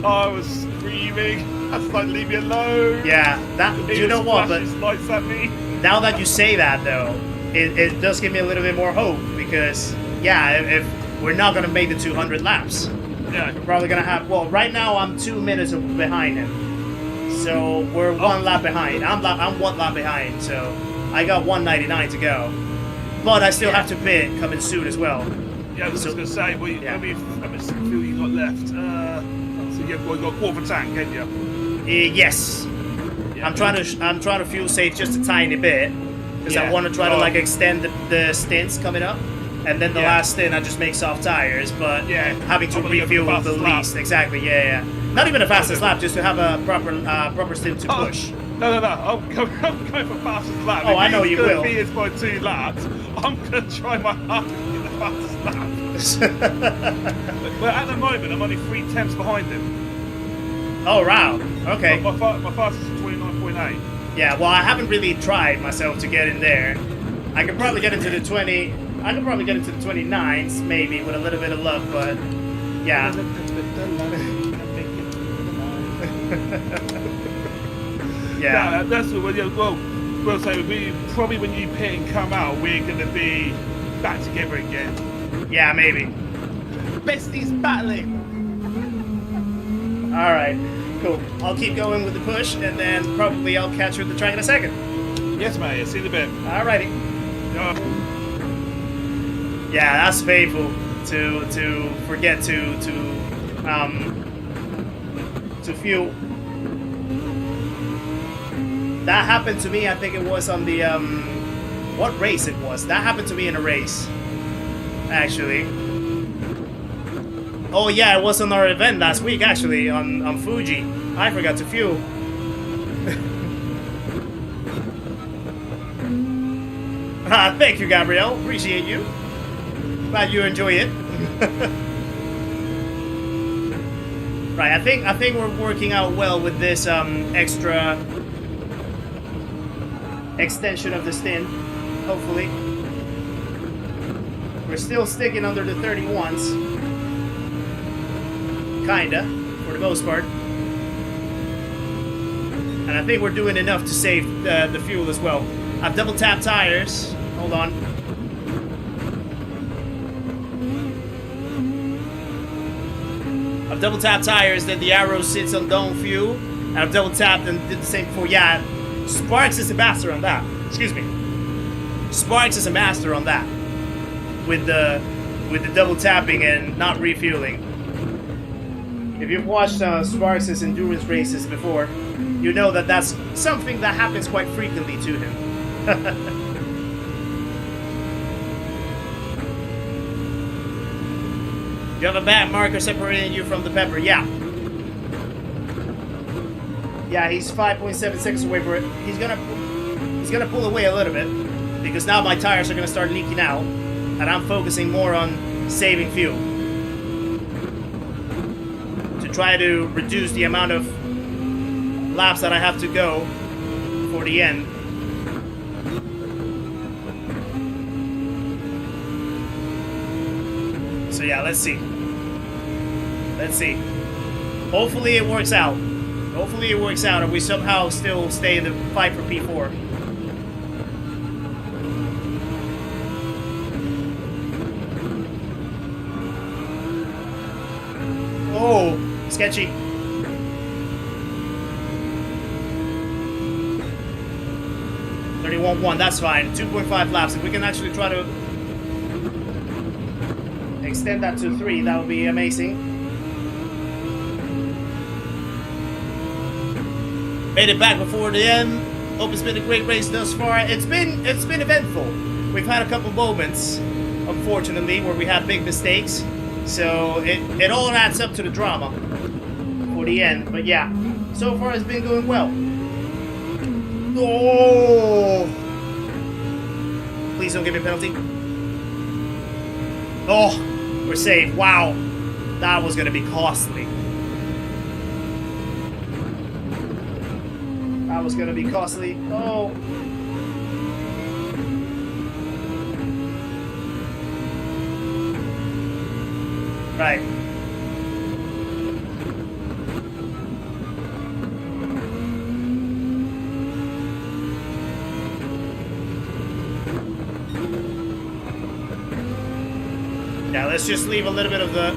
I was screaming. I was like, leave me alone. Yeah, do you know what? But lights at me. Now that you say that, though, it does give me a little bit more hope because, yeah, if we're not gonna make the 200 laps, we're probably gonna have. Well, right now I'm 2 minutes behind him, so we're 1 lap behind. I'm 1 lap behind, so I got 199 to go, but I still have to pit coming soon as well. Yeah, I was just gonna say, how many fuel you got left? So you've got a quarter tank, haven't you? Yes. Yeah, I'm trying to fuel save just a tiny bit because I want to try to like extend the stints coming up, and then the last stint I just make soft tires, but having to refuel the least. Exactly. Yeah. Not even the fastest lap, just to have a proper stint to push. No. I'm going for fastest lap. Oh, I know you will. If it's by 2 laps, I'm going to try my hardest to get the fastest lap. But at the moment, I'm only 3 tenths behind him. Oh, wow. Okay. My fastest is 29.8. Yeah, well, I haven't really tried myself to get in there. I could probably get into the 20. I could probably get into the 29s, maybe, with a little bit of luck, but yeah. Yeah. That's what we'll say. Probably when you pit and come out, we're going to be back together again. Yeah, maybe. Besties battling. Alright, cool. I'll keep going with the push, and then probably I'll catch her at the track in a second. Yes, mate. See you in a bit. Alrighty. Oh. Yeah, that's painful to forget to fuel. That happened to me, I think it was on the what race it was. That happened to me in a race, actually. Oh yeah, it was on our event last week, actually, on Fuji. I forgot to fuel. Thank you, Gabrielle. Appreciate you. Glad you enjoy it. Right, I think we're working out well with this extra extension of the stint. Hopefully, we're still sticking under the 31s, kinda, for the most part. And I think we're doing enough to save the fuel as well. I've double tapped tires. Hold on. I've double tapped tires, then the arrow sits on down fuel. And I've double tapped and did the same before. Yeah, Sparks is a master on that. Excuse me. Sparks is a master on that. With the double tapping and not refueling. If you've watched Sparks' endurance races before, you know that that's something that happens quite frequently to him. You have a bad marker separating you from the pepper. Yeah. Yeah, he's 5.7 seconds away from it. He's gonna pull away a little bit because now my tires are gonna start leaking out, and I'm focusing more on saving fuel to try to reduce the amount of laps that I have to go for the end. So yeah, let's see. Let's see. Hopefully it works out. Hopefully it works out and we somehow still stay in the fight for P4. Oh, sketchy. .31.1, that's fine. 2.5 laps. If we can actually try to extend that to 3, that would be amazing. Made it back before the end. Hope it's been a great race thus far. It's been eventful. We've had a couple moments, unfortunately, where we had big mistakes. So it all adds up to the drama for the end. But yeah, so far it's been going well. Oh! Please don't give me a penalty. Oh, we're safe. Wow, that was gonna be costly. That was gonna be costly. Oh. Right. Yeah, let's just leave a little bit of the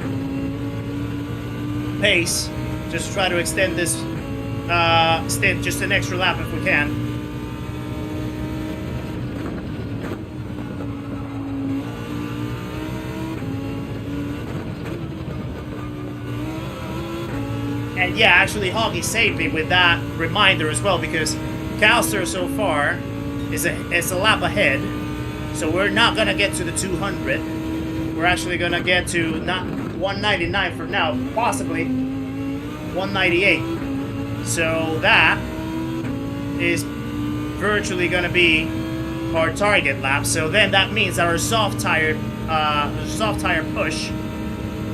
pace. Just try to extend this stint just an extra lap if we can. And yeah, actually Hoggy saved me with that reminder as well because Calster so far is a lap ahead. So we're not gonna get to the 200. We're actually gonna get to not 199 for now, possibly 198. So that is virtually gonna be our target lap. So then that means that our soft tire push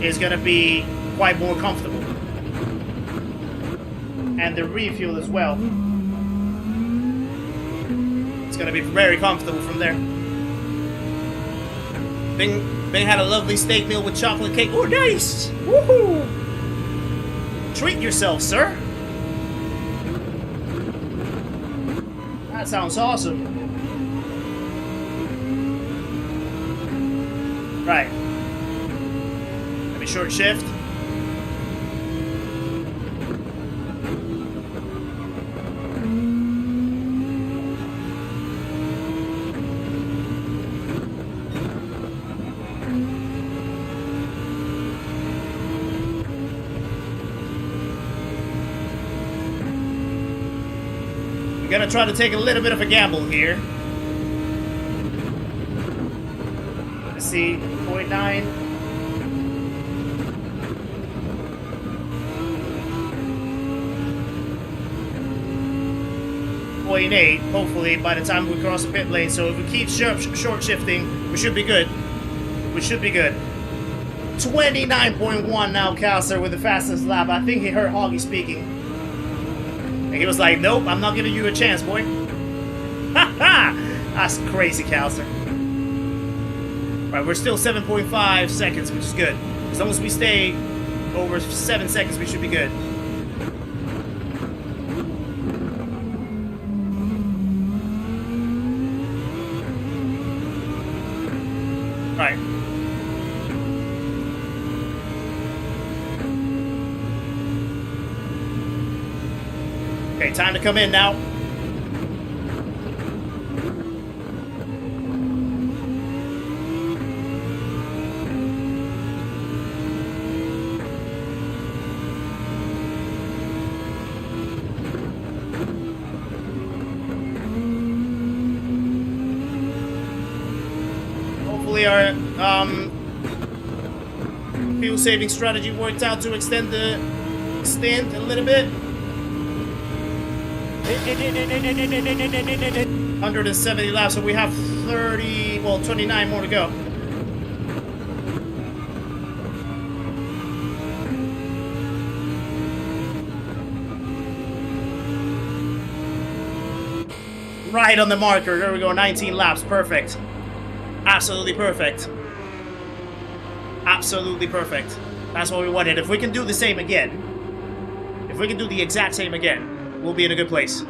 is gonna be quite more comfortable. And the refuel as well. It's gonna be very comfortable from there. Bing had a lovely steak meal with chocolate cake. Oh, nice! Woohoo! Treat yourself, sir. That sounds awesome. Right. Maybe short shift. We're gonna try to take a little bit of a gamble here. Let's see, 0.9. 0.8, hopefully, by the time we cross the pit lane. So if we keep short shifting, we should be good. We should be good. 29.1 now, Calster with the fastest lap. I think he heard Hoggy speaking. And he was like, nope, I'm not giving you a chance, boy. Ha ha! That's crazy, Calster. Right, we're still 7.5 seconds, which is good. As long as we stay over 7 seconds, we should be good. Right. Okay, time to come in now. Hopefully our fuel saving strategy worked out to extend the stint a little bit. 170 laps, so we have 29 more to go. Right on the marker, there we go, 19 laps, perfect. Absolutely perfect. Absolutely perfect. That's what we wanted. If we can do the same again, if we can do the exact same again, we'll be in a good place.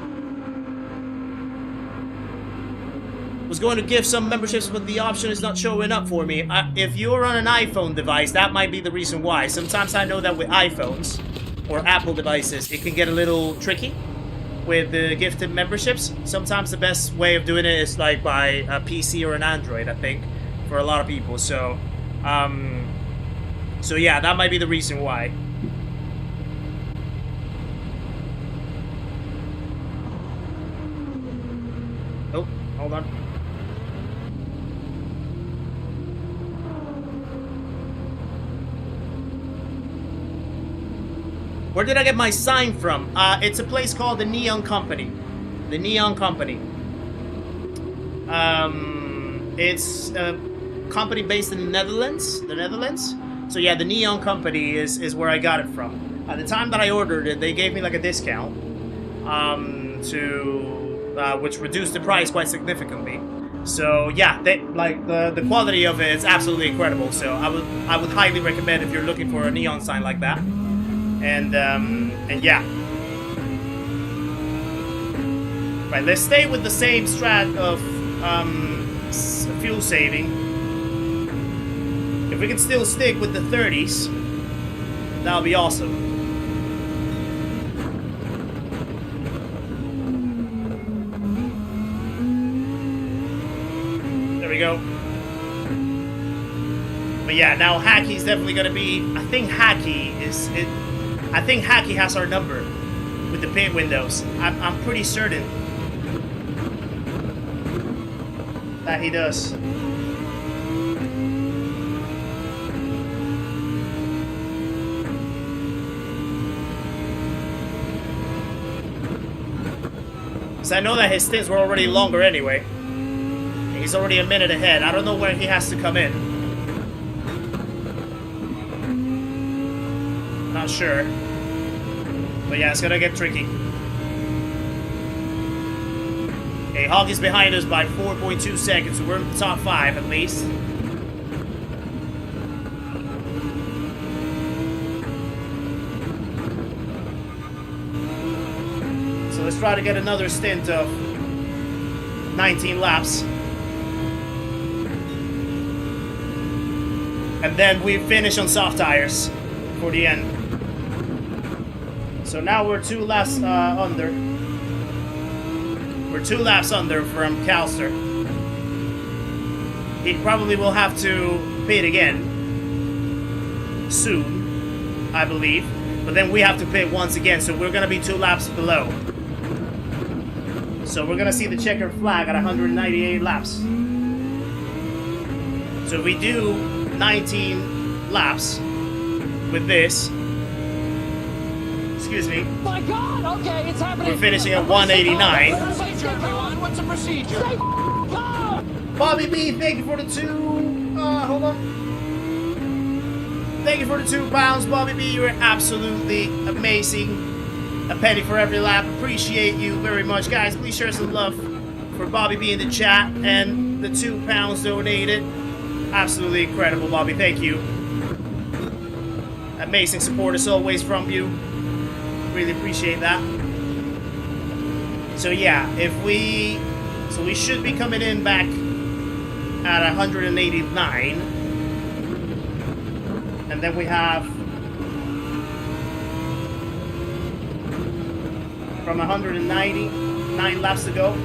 Was going to give some memberships, but the option is not showing up for me. If you're on an iPhone device, that might be the reason why. Sometimes I know that with iPhones or Apple devices, it can get a little tricky with the gifted memberships. Sometimes the best way of doing it is like by a PC or an Android, I think, for a lot of people. So, so yeah, that might be the reason why. Oh, hold on. Where did I get my sign from? It's a place called the Neon Company. The Neon Company. It's a company based in the Netherlands. So yeah, the Neon Company is where I got it from. At the time that I ordered it, they gave me like a discount, which reduced the price quite significantly. So yeah, the quality of it is absolutely incredible. So I would highly recommend if you're looking for a neon sign like that. And yeah. Right, let's stay with the same strat of fuel saving. If we can still stick with the 30s, that'll be awesome. There we go. But yeah, now Hackey's definitely gonna be. I think Hackey has our number with the pit windows. I'm pretty certain that he does. So I know that his stints were already longer anyway. He's already a minute ahead. I don't know where he has to come in. Not sure. But yeah, it's gonna get tricky. Okay, Hog is behind us by 4.2 seconds, so we're in the top 5 at least. So let's try to get another stint of 19 laps. And then we finish on soft tires for the end. So now we're 2 laps under. We're 2 laps under from Calster. He probably will have to pit again soon, I believe. But then we have to pit once again, so we're gonna be 2 laps below. So we're gonna see the checkered flag at 198 laps. So if we do 19 laps with this, excuse me, My God, okay, it's happening. we're finishing at 189. Procedure, everyone. What's the procedure? Go! Bobby B, thank you for the 2. Hold on. Thank you for the 2 pounds, Bobby B. You're absolutely amazing. A penny for every lap. Appreciate you very much, guys. Please share some love for Bobby B in the chat and the 2 pounds donated. Absolutely incredible, Bobby. Thank you. Amazing support as always from you. Really appreciate that. So yeah, we should be coming in back at 189, and then we have from 199 laps to go.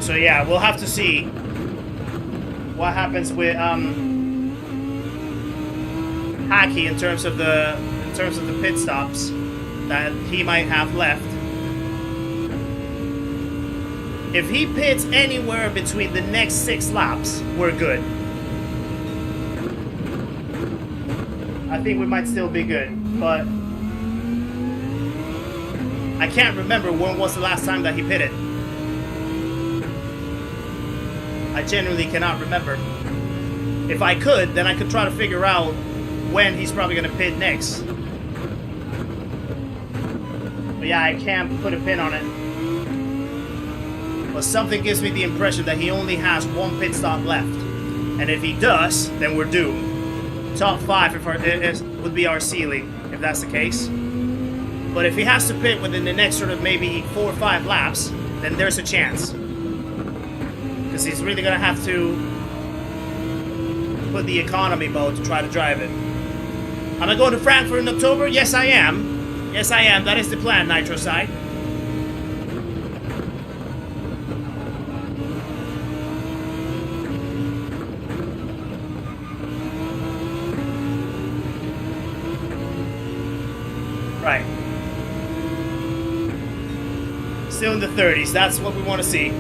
So yeah, we'll have to see what happens with Hacky in terms of the pit stops that he might have left. If he pits anywhere between the next 6 laps, we're good. I think we might still be good, but I can't remember when was the last time that he pitted. I genuinely cannot remember. If I could, then I could try to figure out when he's probably going to pit next. But yeah, I can't put a pin on it. But something gives me the impression that he only has 1 pit stop left. And if he does, then we're doomed. Top 5 would be our ceiling, if that's the case. But if he has to pit within the next sort of maybe 4 or 5 laps, then there's a chance. Because he's really going to have to put the economy mode to try to drive it. Am I going to Frankfurt in October? Yes, I am. Yes, I am. That is the plan, Nitro side. Right. Still in the 30s. That's what we want to see.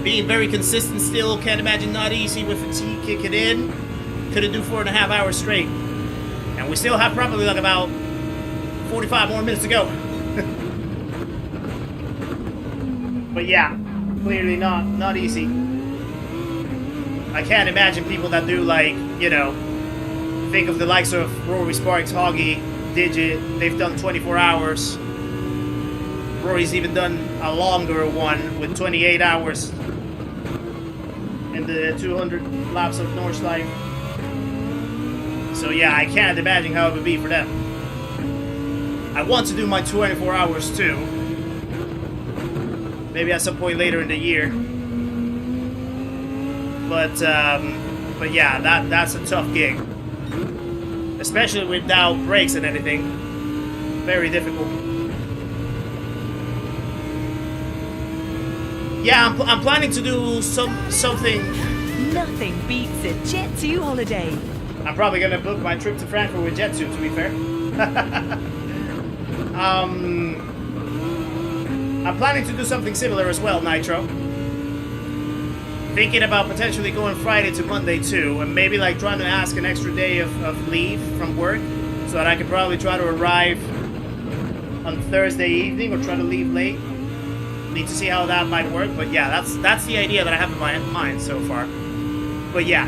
Being very consistent still, can't imagine not easy with fatigue kicking in. Couldn't do 4.5 hours straight. And we still have probably like about 45 more minutes to go. But yeah, clearly not easy. I can't imagine people that do like, you know, think of the likes of Rory, Sparks, Hoggy, Digit, they've done 24 hours. Rory's even done a longer one with 28 hours in the 200 laps of Nordschleife. So yeah, I can't imagine how it would be for them. I want to do my 24 hours too. Maybe at some point later in the year. But yeah, that's a tough gig. Especially without brakes and anything. Very difficult. Yeah, I'm planning to do something. Nothing beats a Jet 2 holiday. I'm probably gonna book my trip to Frankfurt with Jet 2, to be fair. I'm planning to do something similar as well, Nitro. Thinking about potentially going Friday to Monday too, and maybe like trying to ask an extra day of leave from work, so that I could probably try to arrive on Thursday evening or try to leave late. Need to see how that might work, but yeah, that's the idea that I have in my mind so far. But yeah,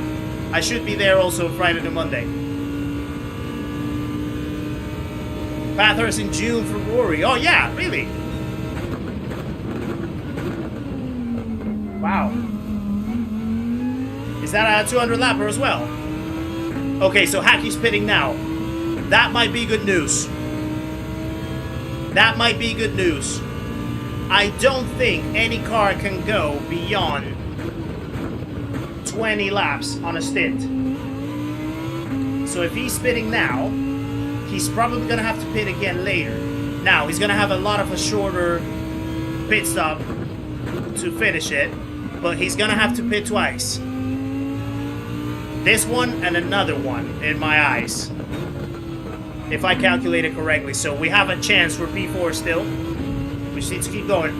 I should be there also Friday to Monday. Bathurst in June for Rory. Oh yeah, really? Wow. Is that a 200 lapper as well? Okay, so Hacky's pitting now. That might be good news. That might be good news. I don't think any car can go beyond 20 laps on a stint. So if he's pitting now, he's probably gonna have to pit again later. Now, he's gonna have a lot of a shorter pit stop to finish it, but he's gonna have to pit twice. This one and another one in my eyes, if I calculate it correctly. So we have a chance for P4 still. We just need to keep going.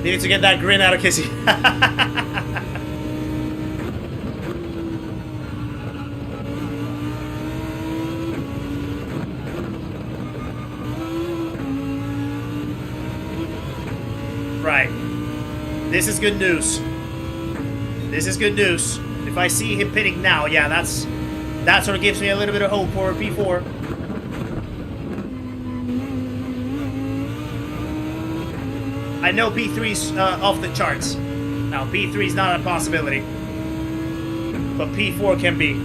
Needed to get that grin out of Kizzi. Right. This is good news. This is good news. If I see him pitting now, yeah, that sort of gives me a little bit of hope for P4. I know P3's off the charts. Now, P3 is not a possibility. But P4 can be.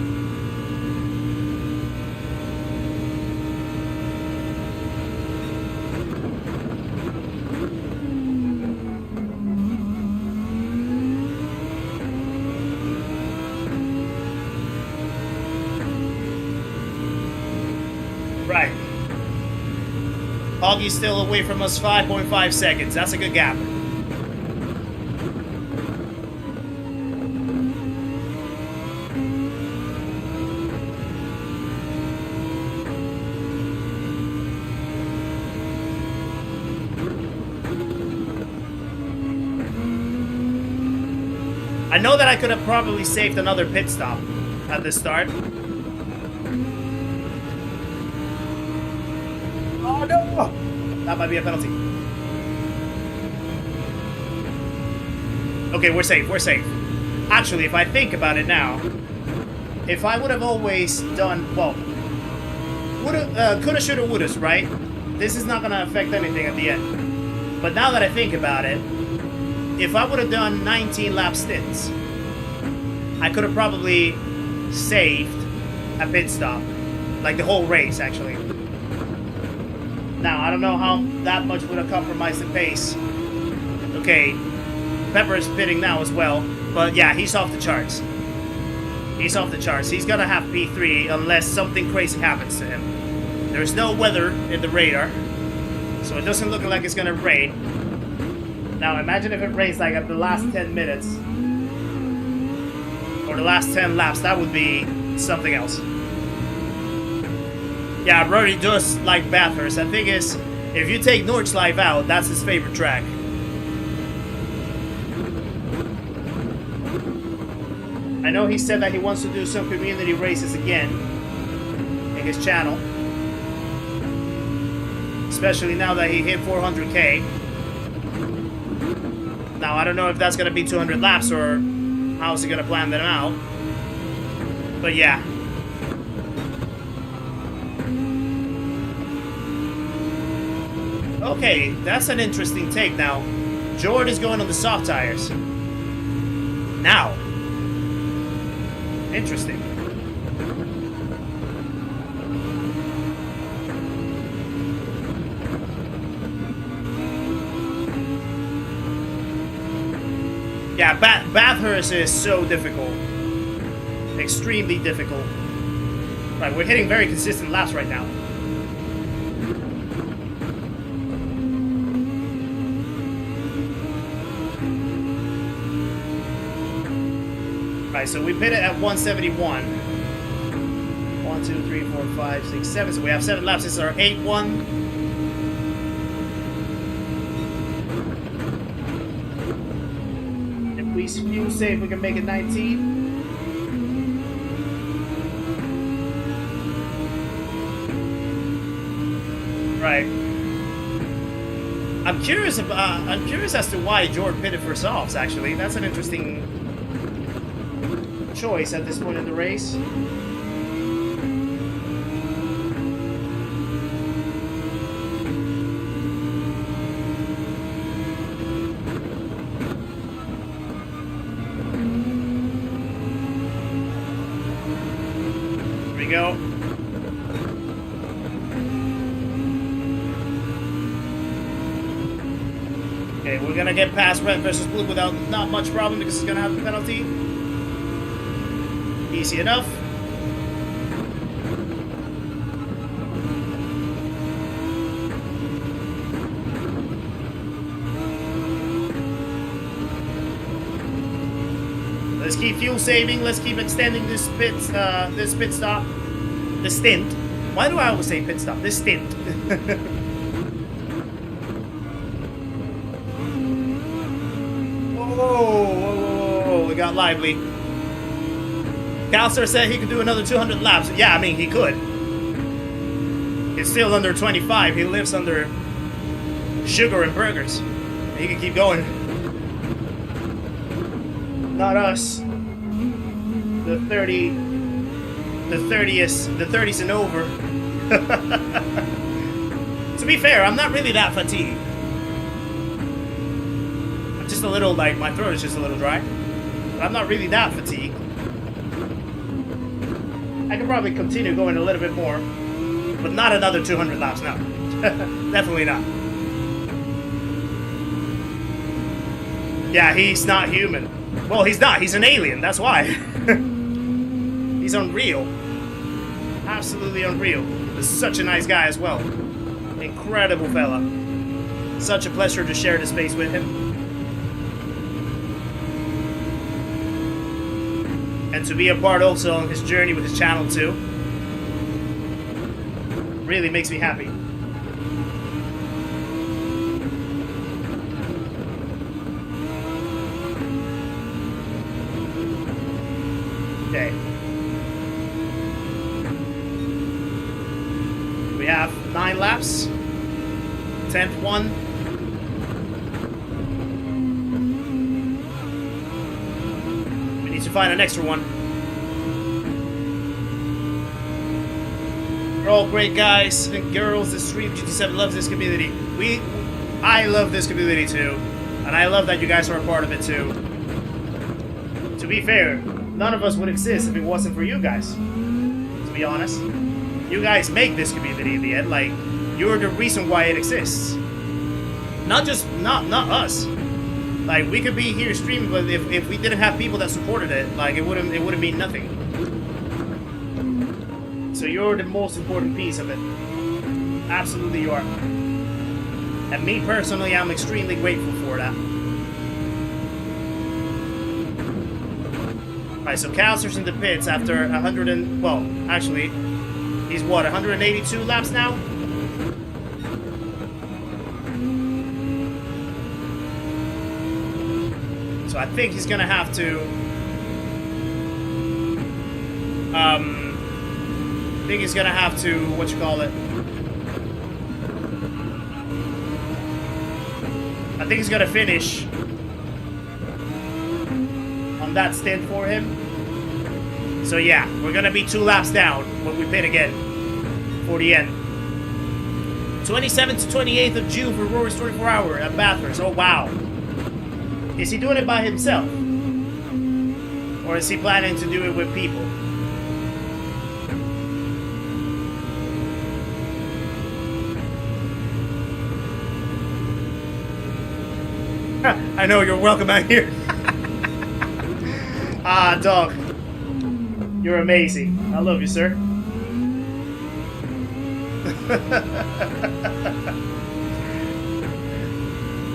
Right. Augie's still away from us 5.5 seconds. That's a good gap. I know that I could have probably saved another pit stop at the start. Oh no! That might be a penalty. Okay, we're safe, we're safe. Actually, if I think about it now, if I would have always done, well, coulda, shoulda, wouldas, right? This is not gonna affect anything at the end. But now that I think about it, if I would have done 19 lap stints, I could have probably saved a pit stop. Like the whole race, actually. Now, I don't know how that much would have compromised the pace. Okay, Pepper is pitting now as well. But yeah, he's off the charts. He's off the charts. He's gonna have P3 unless something crazy happens to him. There's no weather in the radar, so it doesn't look like it's gonna rain. Now, imagine if it rains like at the last 10 minutes. Or the last 10 laps. That would be something else. Yeah, Rory does like Bathurst. The thing is, if you take Nordschleife out, that's his favorite track. I know he said that he wants to do some community races again in his channel. Especially now that he hit 400k. Now, I don't know if that's going to be 200 laps or how's he going to plan them out. But yeah. Okay, that's an interesting take. Now, Jordan is going on the soft tires. Now. Interesting. Yeah, Bathurst is so difficult. Extremely difficult. Right, we're hitting very consistent laps right now. Right, so we pit it at 171. 1, 2, 3, 4, 5, 6, 7. So we have 7 laps. This is our 8-1. If we few safe, we can make it 19. Right. I'm curious as to why Jordan pitted for softs. Actually, that's an interesting choice at this point in the race. go. Okay, we're gonna get past red versus blue without not much problem because it's gonna have the penalty. Easy enough. Let's keep fuel saving. Let's keep extending this pit stop, this stint. Why do I always say pit stop? This stint. Whoa, it got lively. Calster said he could do another 200 laps. Yeah, I mean, he could. He's still under 25. He lives under sugar and burgers. He can keep going. Not us. The 30s and over. To be fair, I'm not really that fatigued. I'm just a little, like, my throat is just a little dry. But I'm not really that fatigued. I could probably continue going a little bit more. But not another 200 laps, no. Definitely not. Yeah, he's not human. Well, he's not. He's an alien. That's why. He's unreal. Absolutely unreal. He's such a nice guy as well. Incredible fella. Such a pleasure to share the space with him. And to be a part also on his journey with his channel too. Really makes me happy. Okay. We have 9 laps. 10th one. We need to find an extra one. We're all great guys and girls. The stream GT7 loves this community. I love this community too. And I love that you guys are a part of it too. To be fair, none of us would exist if it wasn't for you guys. To be honest. You guys make this community in the end. Like, you're the reason why it exists. Not us. Like, we could be here streaming, but if we didn't have people that supported it, like, it wouldn't mean nothing. So you're the most important piece of it. Absolutely you are. And me personally, I'm extremely grateful for that. Alright, so Calster's in the pits after 100 and... Well, actually, he's what, 182 laps now? So I think he's gonna have to... I think he's gonna have to... I think he's gonna finish on that stint for him. So yeah, we're gonna be 2 laps down when we pit again for the end. 27th to 28th of June for Rory's 24-hour at Bathurst. Oh wow. Is he doing it by himself? Or is he planning to do it with people? I know, you're welcome out here. Ah, dog. You're amazing. I love you, sir.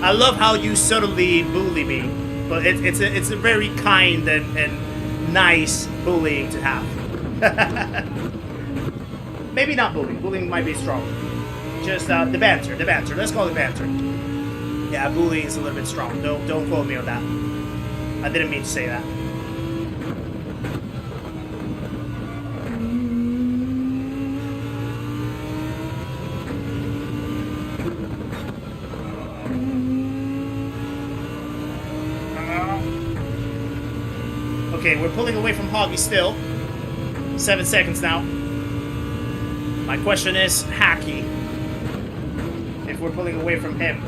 I love how you subtly bully me, but it's a very kind and nice bullying to have. Maybe not bullying. Bullying might be strong. Just the banter. Let's call it banter. Yeah, bullying is a little bit strong. Don't quote me on that. I didn't mean to say that. Okay, we're pulling away from Hoggy still. 7 seconds now. My question is, Hacky, if we're pulling away from him.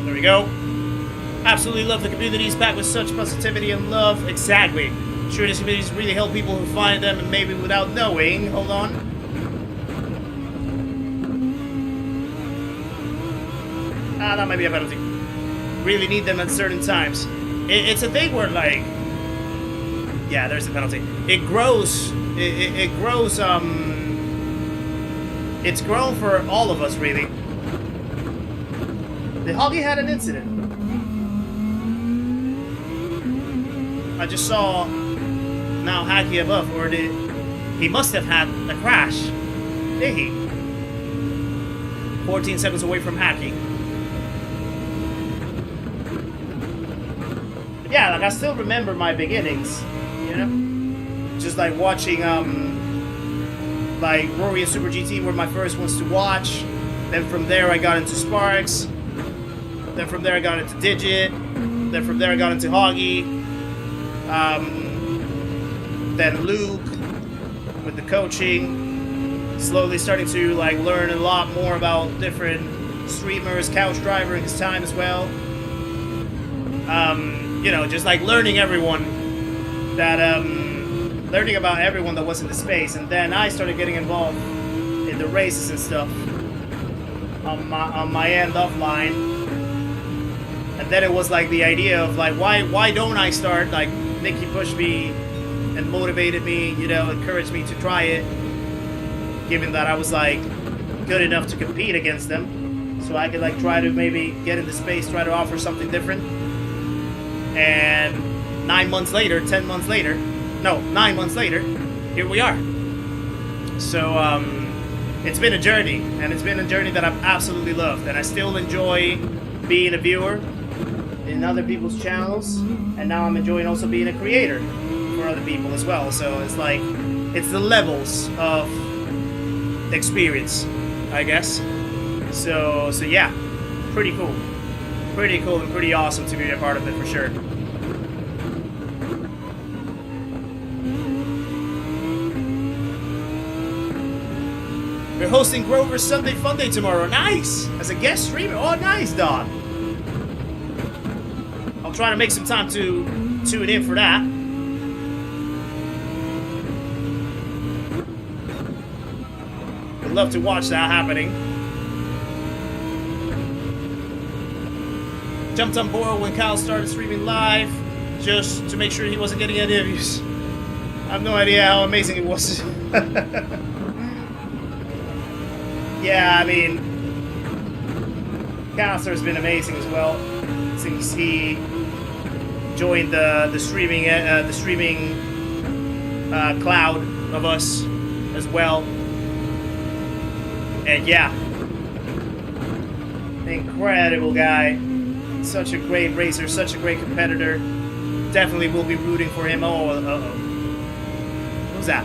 There we go. Absolutely love the communities packed with such positivity and love. Exactly. Sure, these communities really help people who find them and maybe without knowing. Hold on. Ah, that might be a penalty. Really need them at certain times. It's a thing where, like... Yeah, there's a penalty. It grows... It grows, It's grown for all of us, really. The Hoggy had an incident. I just saw now Hacky above, or did he must have had a crash? Did he? 14 seconds away from Hacky. But yeah, like I still remember my beginnings, you know? Just like watching like Rory and Super GT were my first ones to watch. Then from there I got into Sparks. Then from there I got into Digit. Then from there I got into Hoggy. Then Luke with the coaching. Slowly starting to like learn a lot more about different streamers, Couch Driver in his time as well. You know, just like learning everyone that learning about everyone that was in the space, and then I started getting involved in the races and stuff on my end offline. And then it was like the idea of like why don't I start? Like Nikki pushed me and motivated me, you know, encouraged me to try it, given that I was like good enough to compete against them, so I could like try to maybe get into space, try to offer something different. And 9 months later, 10 months later, no, 9 months later, here we are. So it's been a journey, and it's been a journey that I've absolutely loved, and I still enjoy being a viewer in other people's channels, and now I'm enjoying also being a creator for other people as well. So it's like, it's the levels of experience, I guess. So yeah, pretty cool and pretty awesome to be a part of it for sure. We're hosting Grover's Sunday Funday tomorrow. Nice! As a guest streamer. Oh, nice, Don. I'll try to make some time to tune in for that. Would love to watch that happening. Jumped on board when Kyle started streaming live, just to make sure he wasn't getting any views. I have no idea how amazing it was. Yeah, I mean, Calster has been amazing as well since he joined the streaming cloud of us as well. And yeah, incredible guy, such a great racer, such a great competitor. Definitely will be rooting for him. Oh, who's that?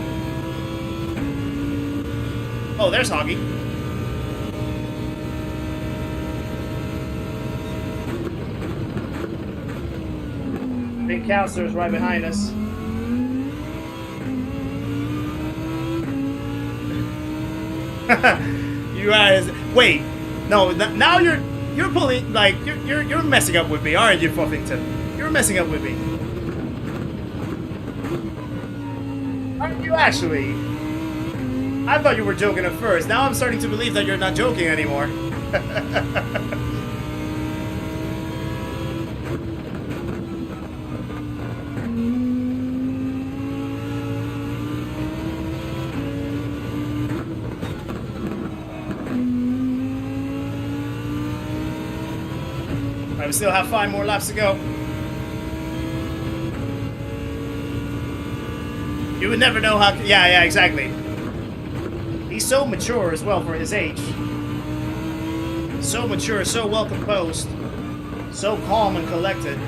Oh, there's Hoggy. Big Calster is right behind us. You guys, wait, no, now you're pulling, like, you're messing up with me, aren't you, Puffington? You're messing up with me. Aren't you actually? I thought you were joking at first. Now I'm starting to believe that you're not joking anymore. We still have 5 more laps to go. You would never know how... Yeah, exactly. He's so mature as well for his age. So mature, so well composed. So calm and collected.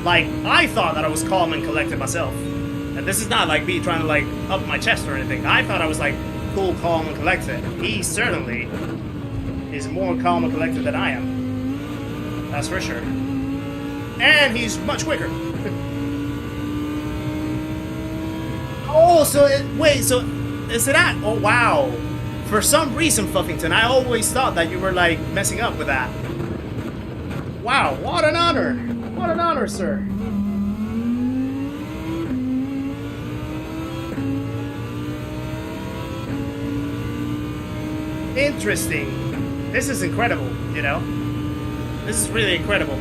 Like, I thought that I was calm and collected myself. And this is not like me trying to like up my chest or anything. I thought I was like cool, calm, and collected. He certainly is more calm and collected than I am. That's for sure. And he's much quicker. Oh, so wait, so is it that? Oh wow, For some reason, Fluffington, I always thought that you were like messing up with that. Wow, what an honor! What an honor, sir. Interesting. This is incredible, you know? This is really incredible.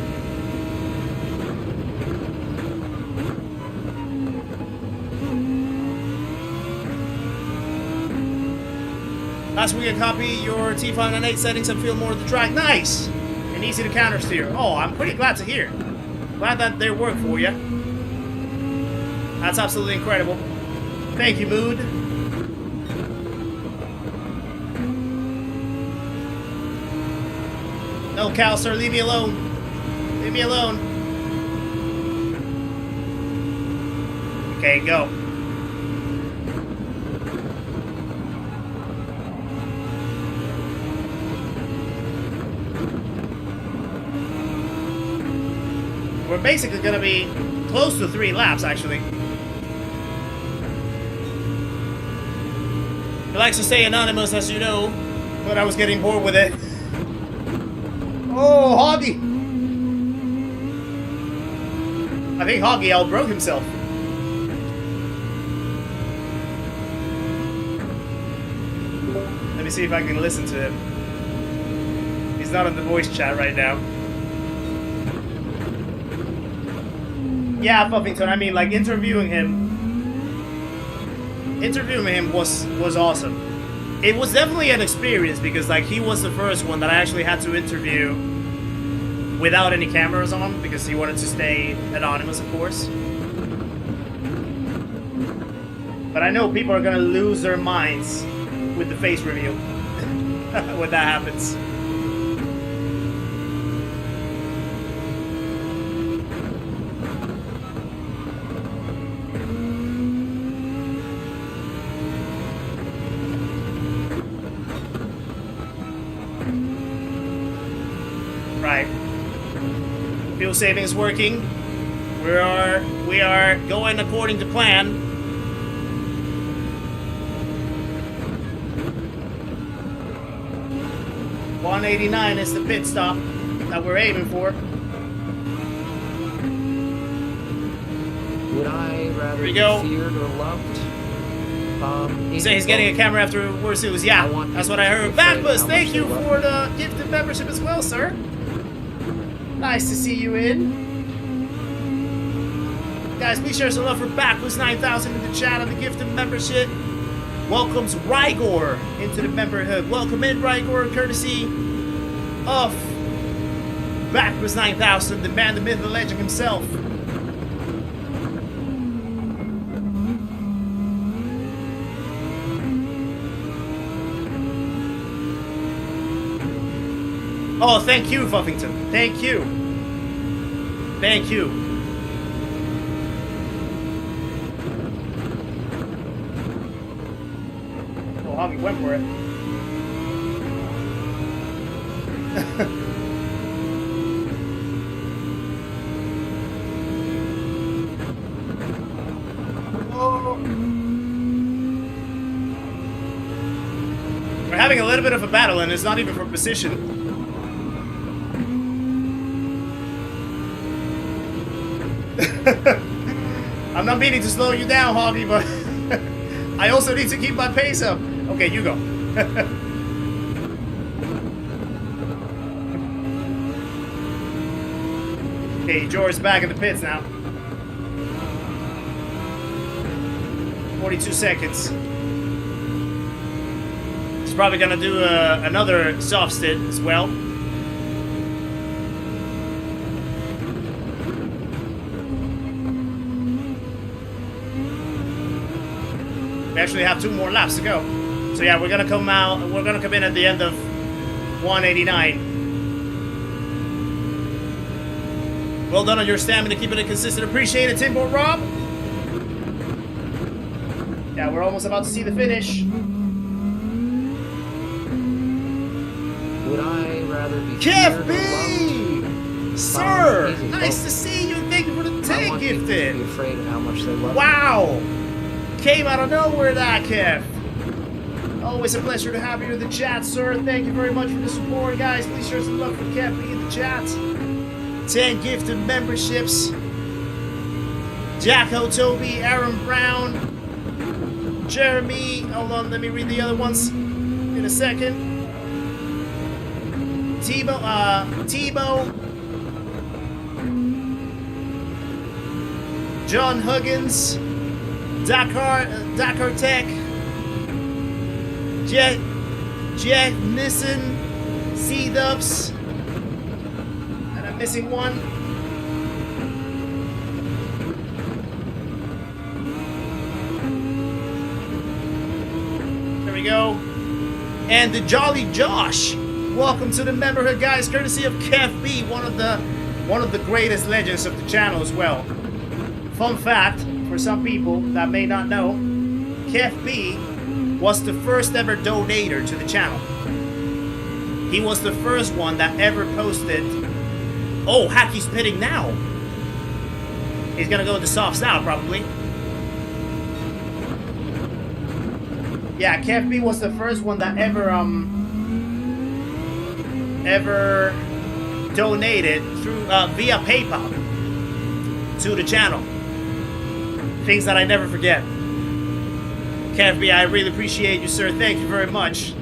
Last week I copy your T598 settings and feel more of the track. Nice! And easy to counter steer. Oh, I'm pretty glad to hear. Glad that they work for you. That's absolutely incredible. Thank you, Mood. No, Calster, leave me alone. Leave me alone. Okay, go. We're basically gonna be close to 3 laps, actually. He likes to stay anonymous, as you know, but I was getting bored with it. Oh, Hoggy! I think Hoggy outbroke himself. Let me see if I can listen to him. He's not in the voice chat right now. Yeah, Puffington, I mean, like, interviewing him was awesome. It was definitely an experience because, like, he was the first one that I actually had to interview without any cameras on because he wanted to stay anonymous, of course. But I know people are gonna lose their minds with the face reveal when that happens. Right. Fuel saving is working. We are going according to plan. .189 is the pit stop that we're aiming for. Would I rather we be go. feared or loved? He said he's getting a camera after worse it was. Yeah, that's what I heard. Backbus, thank you for the gifted membership as well, sir. Nice to see you in. Guys, please share some love for Backless 9000 in the chat and the gifted membership. Welcomes Rygor into the memberhood. Welcome in, Rygor, courtesy of Backless 9000, the man, the myth, the legend himself. Oh, thank you, Fuffington. Thank you. Thank you. Oh, Hoggy went for it. Oh. We're having a little bit of a battle, and it's not even for position. I'm not meaning to slow you down, Hoggy, but I also need to keep my pace up. Okay, you go. Okay, George's back in the pits now. 42 seconds. He's probably gonna do another soft stint as well. We actually have 2 more laps to go. So yeah, we're gonna come in at the end of 189. Well done on your stamina, keeping it consistent. Appreciate it, Timbo Rob. Yeah, we're almost about to see the finish. Would I rather be Kev feared B! or loved? Sir! Easy, Nice folks. to see you, and thank you for the I tag want people to be gifted. afraid of how much they love me. Wow! Came out of nowhere, that Kev. Always a pleasure to have you in the chat, sir. Thank you very much for the support, guys. Please share some love for Kev in the chat. 10 gifted memberships. Jacko, Toby, Aaron Brown, Jeremy. Hold on, let me read the other ones in a second. Tebow, John Huggins, Dakar Tech, Jeff Nissen, C-Dubs, and I'm missing one. There we go. And the Jolly Josh. Welcome to the memberhood, guys, courtesy of Kev B, one of the greatest legends of the channel as well. Fun fact, for some people that may not know, Kev B was the first ever donator to the channel. He was the first one that ever posted. Oh, Hacky's pitting now. He's gonna go with the soft style, probably. Yeah, Kev B was the first one that ever donated through via PayPal to the channel. Things that I never forget. Kev B, I really appreciate you, sir. Thank you very much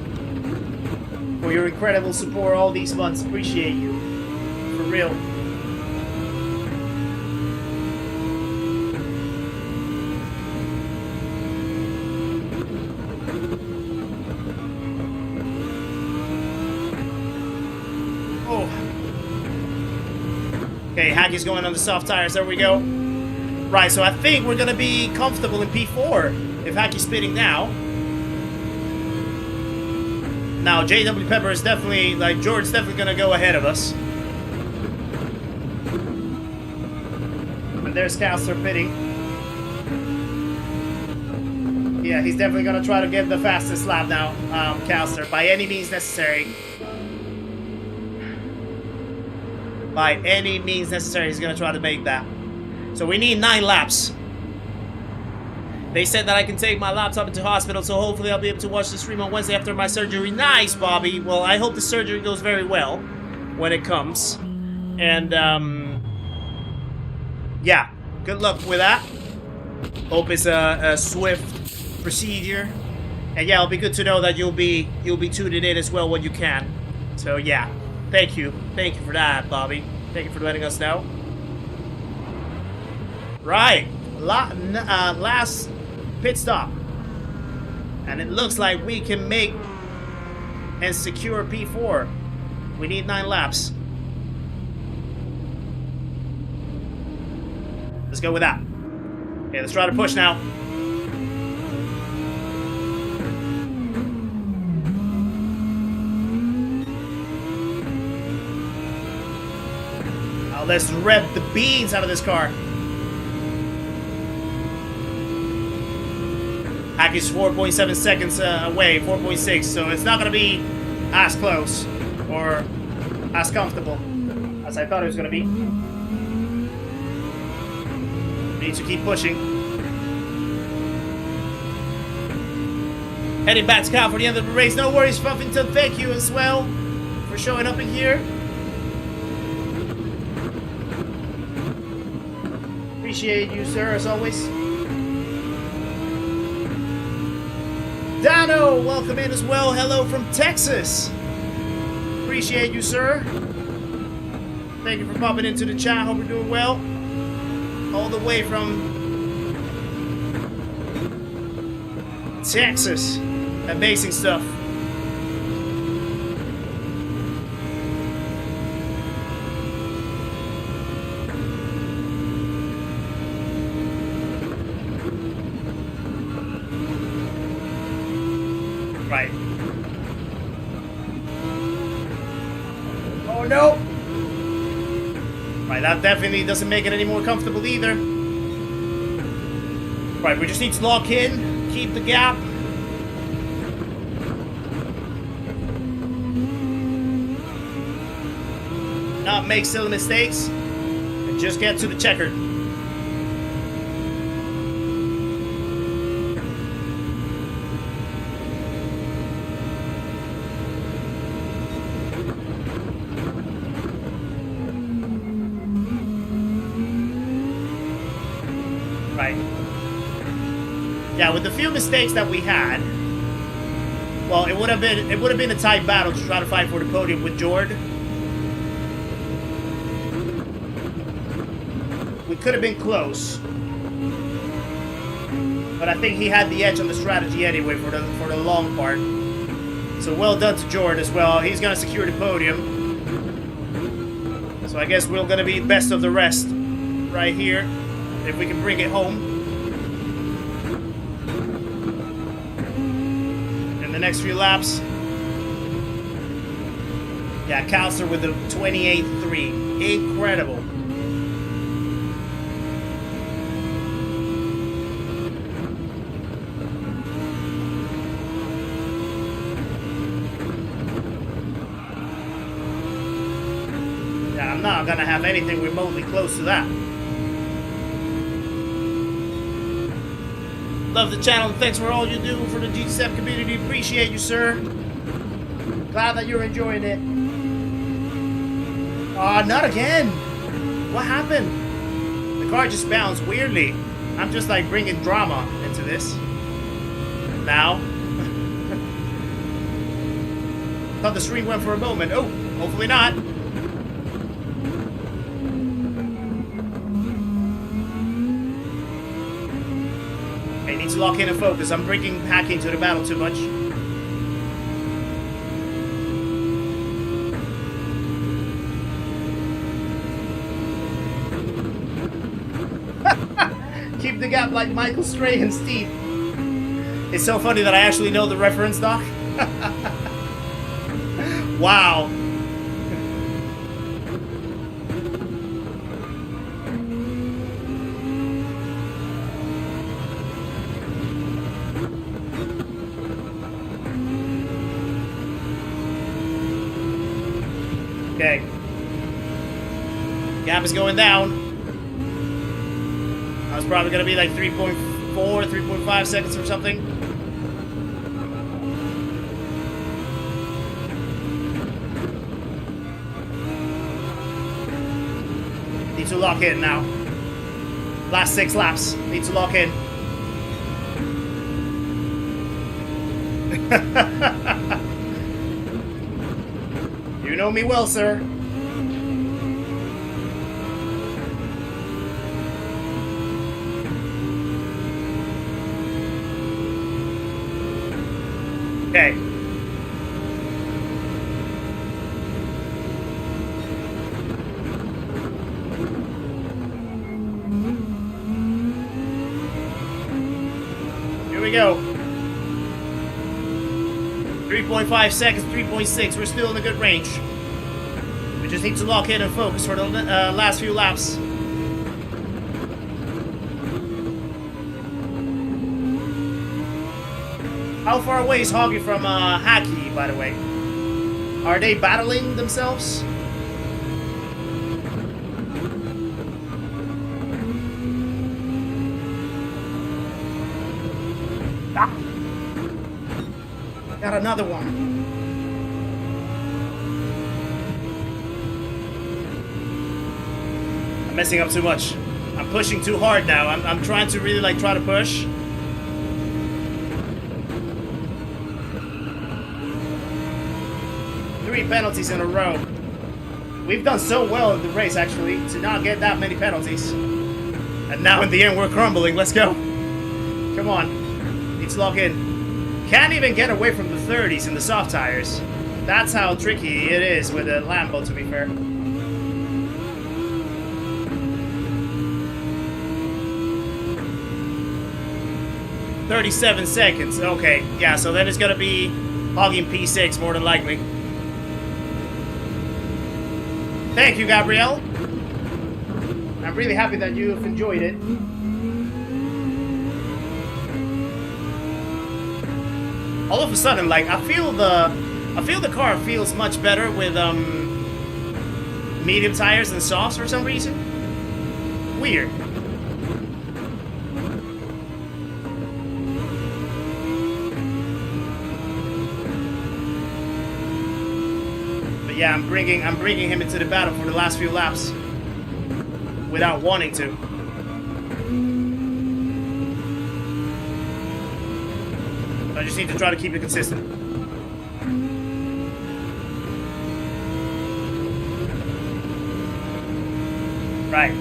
for your incredible support all these months. Appreciate you. For real. Oh. Okay, Hacky's going on the soft tires. There we go. Right, so I think we're gonna be comfortable in P4 if Hacky's spitting now. Now, JW Pepper is definitely, like, George's definitely gonna go ahead of us. And there's Calster pitting. Yeah, he's definitely gonna try to get the fastest lap now, Calster, by any means necessary. By any means necessary, he's gonna try to make that. So we need 9 laps. They said that I can take my laptop into hospital, so hopefully I'll be able to watch the stream on Wednesday after my surgery. Nice, Bobby. Well, I hope the surgery goes very well when it comes. And, yeah, good luck with that. Hope it's a swift procedure. And yeah, it'll be good to know that you'll be tuning in as well when you can. So yeah, thank you for that, Bobby. Thank you for letting us know. Right, last pit stop, and it looks like we can make and secure P4. We need 9 laps. Let's go with that. Okay, let's try to push now. Now let's rev the beans out of this car. Hacky's 4.7 seconds away, 4.6, so it's not going to be as close or as comfortable as I thought it was going to be. We need to keep pushing. Heading back to Cal for the end of the race. No worries, Fuffington. Thank you as well for showing up in here. Appreciate you, sir, as always. Dano, welcome in as well. Hello from Texas. Appreciate you, sir. Thank you for popping into the chat. Hope you're doing well. All the way from Texas. Amazing stuff. Right. Oh no! Right, that definitely doesn't make it any more comfortable either. Right, we just need to lock in, keep the gap. Not make silly mistakes, and just get to the checkered. right. Yeah, with the few mistakes that we had, well, it would have been a tight battle to try to fight for the podium with Jord. We could have been close, but I think he had the edge on the strategy anyway for the long part. So well done to Jord as well. He's gonna secure the podium. So I guess we're gonna be best of the rest right here if we can bring it home in the next few laps. Yeah, Calster with the 28.3. Incredible. Yeah, I'm not gonna have anything remotely close to that. Love the channel and thanks for all you do for the GTSM community. Appreciate you, sir. Glad that you're enjoying it. Aw, not again. What happened? The car just bounced weirdly. I'm just like bringing drama into this. Now. Thought the stream went for a moment. Oh, hopefully not. Okay, need to lock in and focus. I'm bringing hacking to the battle too much. Keep the gap like Michael Strahan's teeth. It's so funny that I actually know the reference, Doc. Wow. Okay. Gap is going down. I was probably going to be like 3.4, 3.5 seconds or something. Need to lock in now. Last 6 laps. Need to lock in. You know me well, sir. Okay. Here we go. 3.5 seconds, 3.6. We're still in a good range. We just need to lock in and focus for the last few laps. How far away is Hoggy from Hacky, by the way? Are they battling themselves? Ah. Got another one. I'm messing up too much. I'm pushing too hard now. I'm trying to really like try to push. Three penalties in a row. We've done so well in the race, actually, to not get that many penalties. And now in the end, we're crumbling. Let's go. Come on. Need to lock in. Can't even get away from the 30s in the soft tires. That's how tricky it is with a Lambo, to be fair. $37 seconds. Okay. Yeah, so then it's going to be hogging P6 more than likely. Thank you, Gabrielle. I'm really happy that you've enjoyed it. All of a sudden, like I feel the car feels much better with medium tires than softs for some reason. Weird. Yeah, I'm bringing him into the battle for the last few laps without wanting to. I just need to try to keep it consistent. Right.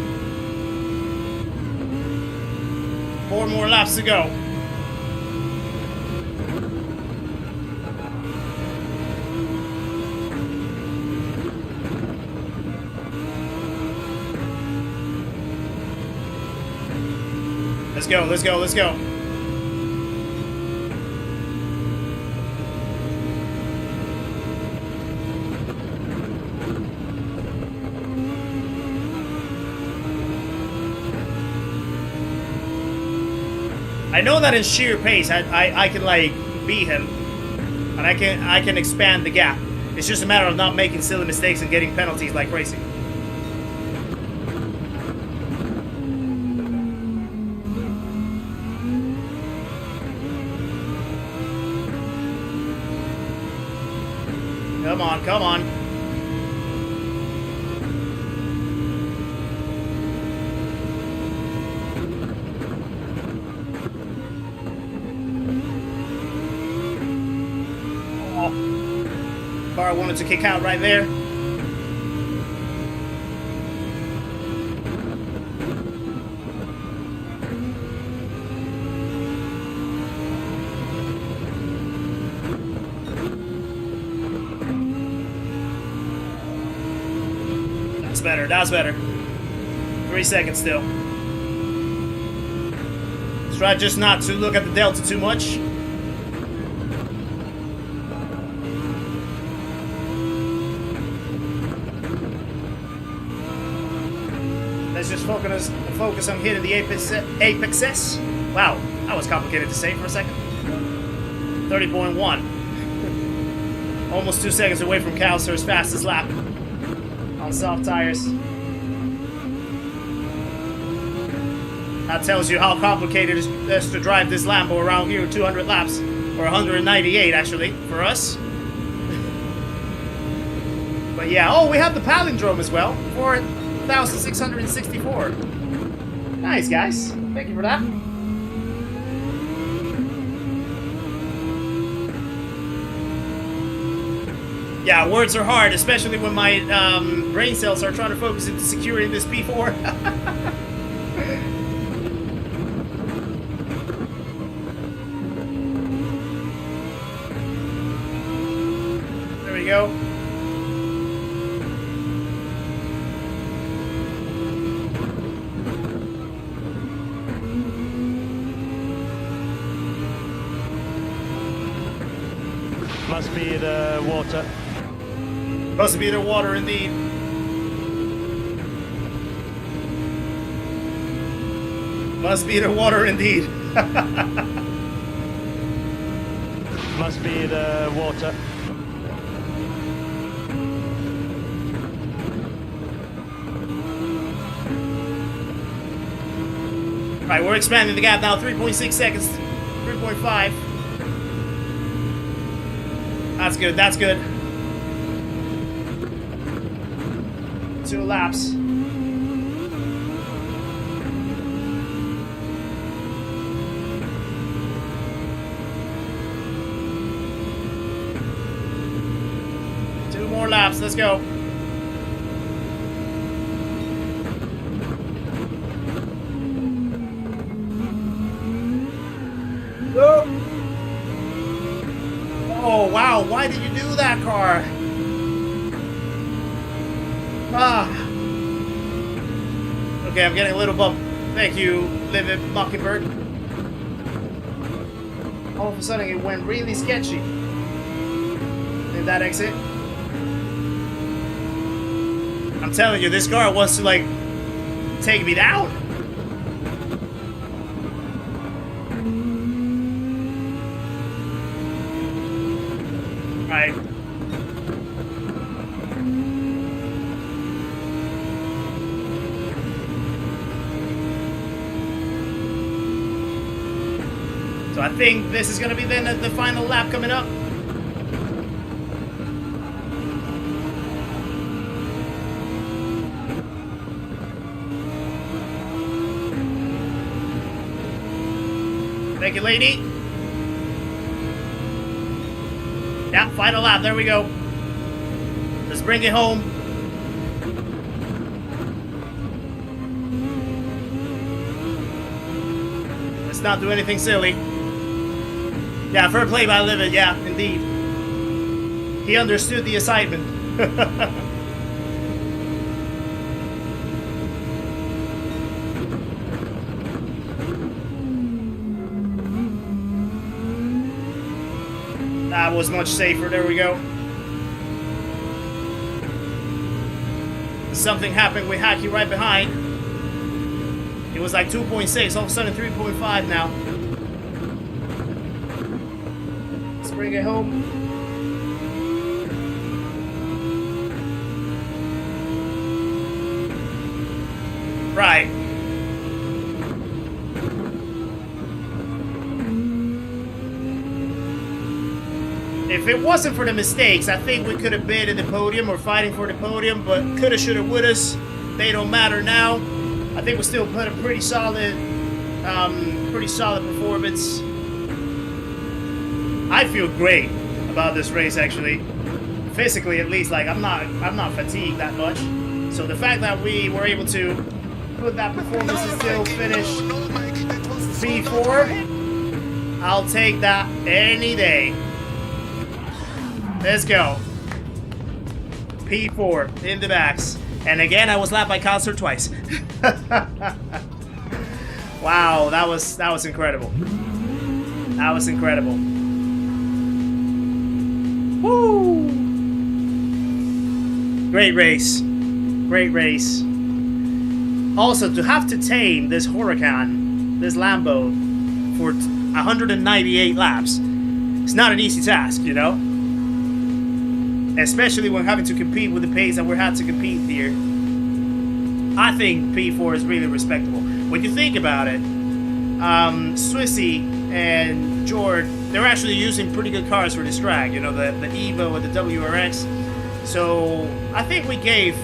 4 more laps to go. Let's go, let's go, let's go. I know that in sheer pace, I can like beat him, and I can expand the gap. It's just a matter of not making silly mistakes and getting penalties like crazy. Come on, come on. Oh. Car wanted to kick out right there. That's better, that's better. 3 seconds still. Let's try just not to look at the delta too much. Let's just focus on hitting the apexes. Wow, that was complicated to say for a second. 30.1. Almost 2 seconds away from Calster's fastest lap on soft tires. That tells you how complicated it is to drive this Lambo around here 200 laps. Or 198 actually, for us. But yeah, oh, we have the palindrome as well. 4,664. Nice, guys. Thank you for that. Yeah, words are hard, especially when my brain cells are trying to focus into securing this P4. There we go. Must be the water. Must be the water indeed. Must be the water indeed. Must be the water. Right, we're expanding the gap now. 3.6 seconds. 3.5. That's good, that's good. 2 laps. Two more laps, let's go. Go. Oh, wow, why did you do that, car? Ah. Okay, I'm getting a little bump. Thank you, Livid Mockingbird. All of a sudden, it went really sketchy. In that exit. I'm telling you, this car wants to, like, take me down. Right. So I think this is going to be then the final lap coming up. Thank you, lady. Yeah, final lap. There we go. Let's bring it home. Let's not do anything silly. Yeah, fair play by Livid. Yeah, indeed. He understood the assignment. That was much safer. There we go. Something happened with Hacky right behind. It was like 2.6, all of a sudden 3.5 now. Let's bring it home. Right. If it wasn't for the mistakes, I think we could have been in the podium or fighting for the podium, but coulda, shoulda, wouldas. They don't matter now. I think we still put a pretty solid performance. I feel great about this race, actually. Physically, at least, like I'm not fatigued that much. So the fact that we were able to put that performance and still finish P4, I'll take that any day. Let's go. P4 in the backs. And again, I was lapped by Calster twice. Wow, that was incredible. That was incredible. Woo! Great race. Great race. Also, to have to tame this Huracan, this Lambo, for 198 laps, it's not an easy task, you know? Especially when having to compete with the pace that we had to compete here. I think P4 is really respectable. When you think about it, Swissy and Jord, they're actually using pretty good cars for this track. You know, the Evo and the WRX. So I think we gave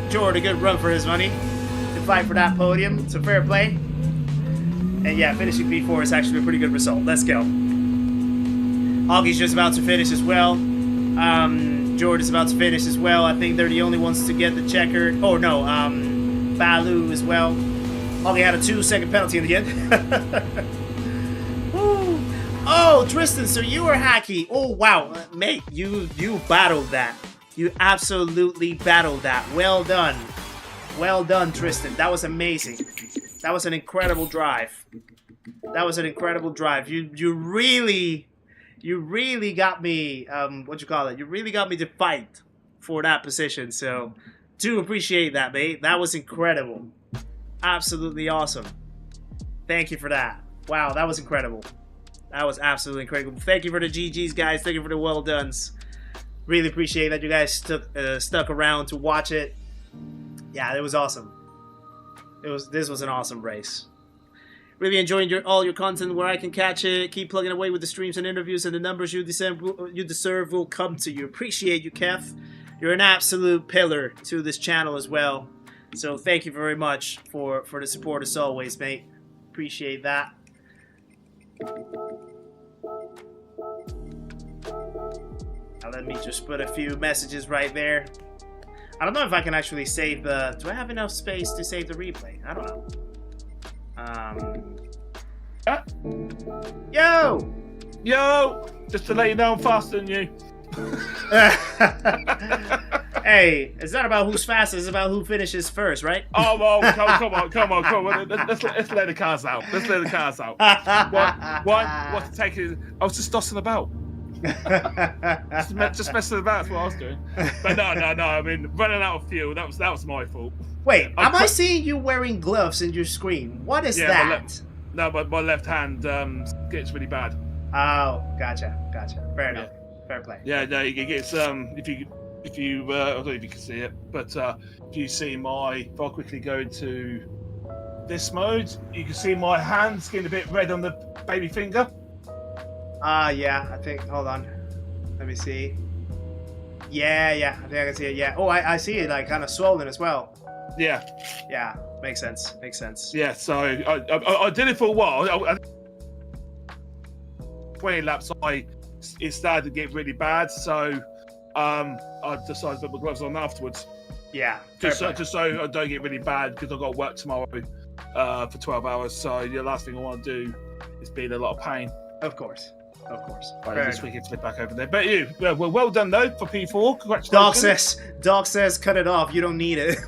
Jord a good run for his money to fight for that podium. It's a fair play. And yeah, finishing P4 is actually a pretty good result. Let's go. Augie's just about to finish as well. Jord is about to finish as well. I think they're the only ones to get the checkered. Oh no, Balu as well. Augie had a 2-second penalty in the end. Woo. Oh, Tristan, so you were Hacky. Oh wow, mate, you battled that. You absolutely battled that. Well done. Well done, Tristan. That was amazing. That was an incredible drive. That was an incredible drive. You really got me, you really got me to fight for that position. So, do appreciate that, mate. That was incredible. Absolutely awesome. Thank you for that. Wow, that was incredible. That was absolutely incredible. Thank you for the GGs, guys. Thank you for the well dones. Really appreciate that you guys stuck around to watch it. Yeah, it was awesome. This was an awesome race. Really enjoying all your content where I can catch it. Keep plugging away with the streams and interviews, and the numbers you deserve will come to you. Appreciate you, Kev. You're an absolute pillar to this channel as well. So thank you very much for the support as always, mate. Appreciate that. Now let me just put a few messages right there. I don't know if I can actually save the... Do I have enough space to save the replay? I don't know. Yo! Just to let you know I'm faster than you. Hey, it's not about who's fastest, it's about who finishes first, right? Oh, well, come on. Let's let the cars out. Let's let the cars out. What's taking... I was just tossing about. just messing about, that's what I was doing. But no, I mean, running out of fuel, that was my fault. Wait, am I seeing you wearing gloves in your screen? What is that? My left hand gets really bad. Oh, gotcha. Fair enough. Fair play. Yeah, no, it gets if you I don't know if you can see it, but if you see if I quickly go into this mode, you can see my hand's getting a bit red on the baby finger. Yeah, I think, hold on. Let me see. Yeah, I think I can see it, yeah. Oh, I see it, like, kind of swollen as well. Yeah. Yeah, makes sense. Yeah, so I did it for a while. 20 laps, I it started to get really bad. So I decided to put my gloves on afterwards. Yeah. Just so I don't get really bad because I've got to work tomorrow for 12 hours. So the last thing I want to do is be in a lot of pain. Of course. Right, this we can flip back over there. But you, well done though for P4. Congratulations. Dog says, cut it off. You don't need it.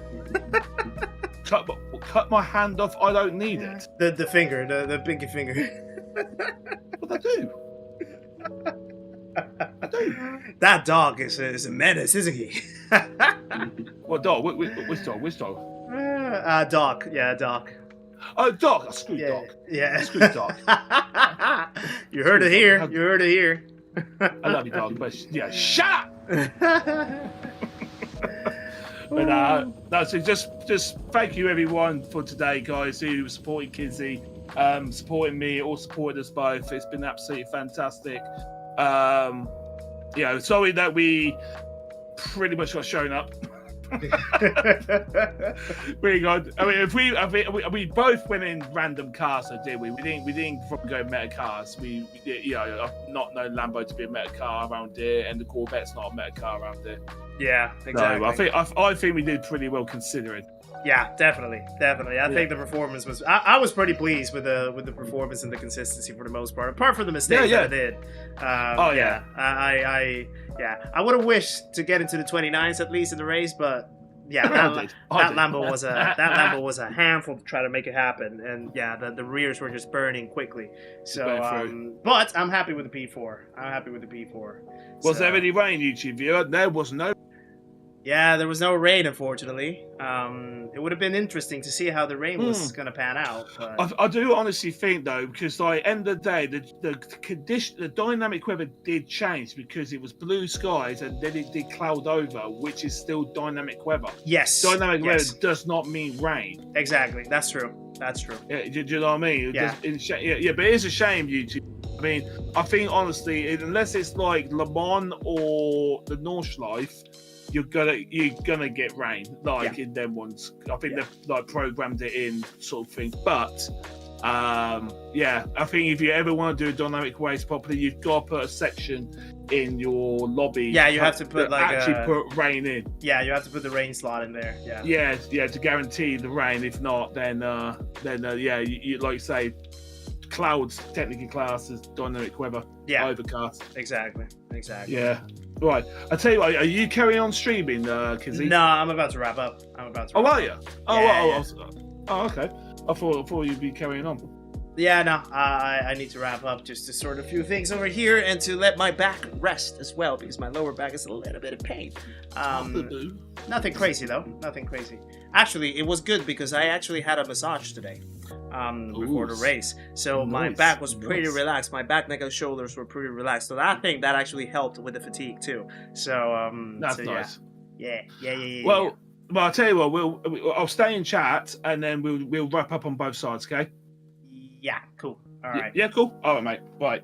Cut my hand off. I don't need it. The finger, the pinky finger. What I do? I do. That dog is a menace, isn't he? What dog? Which dog? Which dog? Doc. Yeah, Doc. Oh, dog. I screwed Yeah, dog. yeah. I screwed dog. You heard it here. You heard it here. I love you, dog. But yeah, shut up. But no, so just thank you everyone for today, guys, who supported Kizzi, supporting me, or supported us both. It's been absolutely fantastic. Sorry that we pretty much got shown up. Really good. I mean, we both went in random cars, so did we? We didn't probably go meta cars. We I've not known Lambo to be a meta car around here, and the Corvette's not a meta car around here. Yeah, exactly. No, I think we did pretty well considering. Yeah, definitely. I think the performance was. I was pretty pleased with the performance and the consistency for the most part, apart from the mistakes that I did. I would have wished to get into the 29s at least in the race, but yeah, that Lambo was a handful to try to make it happen, and yeah, the rears were just burning quickly. So, but I'm happy with the P4. Was there any rain, YouTube viewer? There was no. Yeah, there was no rain, unfortunately. It would have been interesting to see how the rain was going to pan out. But... I do honestly think, though, because end of the day, the dynamic weather did change because it was blue skies and then it did cloud over, which is still dynamic weather. Yes. Dynamic weather does not mean rain. Exactly. That's true. Yeah, do you know what I mean? Yeah. But it is a shame, YouTube. I mean, I think, honestly, unless it's like Le Mans or the Nordschleife, you're gonna get rain in them ones. I think they've programmed it in sort of thing. But I think if you ever want to do a dynamic race properly, you've got to put a section in your lobby. Yeah, you have to put put rain in. Yeah, you have to put the rain slot in there. Yeah, to guarantee the rain. If not, then you like you say, clouds technically classed as dynamic weather. Yeah, overcast. Exactly. Yeah. Right. I tell you what, are you carrying on streaming, Kizzi? No, I'm about to wrap up. Are you? Okay. I thought you'd be carrying on. Yeah, no, I need to wrap up just to sort a few things over here and to let my back rest as well because my lower back is a little bit of pain. Nothing crazy though. Nothing crazy. Actually, it was good because I actually had a massage today before the race. So my back was pretty relaxed. My back, neck, and shoulders were pretty relaxed. So I think that actually helped with the fatigue too. So that's nice. Yeah. Well, I'll tell you what. I'll stay in chat and then we'll wrap up on both sides. Okay. Yeah. Cool. All right. Yeah. Cool. All right, mate. Right.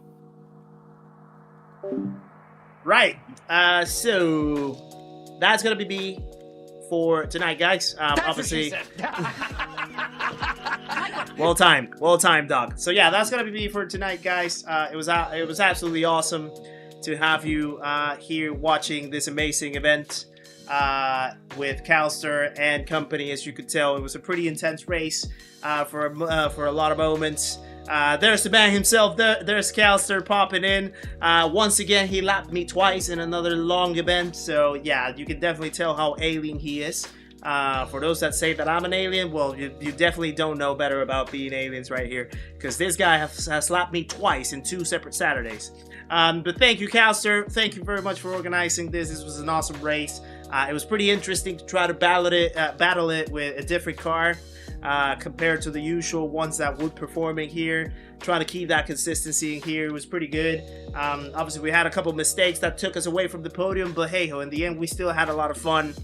Right. So that's gonna be me for tonight, guys. Obviously. Well timed, dog. So yeah, that's gonna be me for tonight, guys. It was absolutely awesome to have you here watching this amazing event with Calster and company. As you could tell, it was a pretty intense race for a lot of moments. There's the man himself. There's Calster popping in. Once again, he lapped me twice in another long event. So yeah, you can definitely tell how alien he is. For those that say that I'm an alien, well, you definitely don't know better about being aliens right here, because this guy has slapped me twice in 2 separate Saturdays. But thank you, Calster. Thank you very much for organizing this. This was an awesome race. It was pretty interesting to try to battle it with a different car compared to the usual ones that would performing here. Trying to keep that consistency in here. It was pretty good. Obviously, we had a couple mistakes that took us away from the podium, but hey ho, in the end, we still had a lot of fun.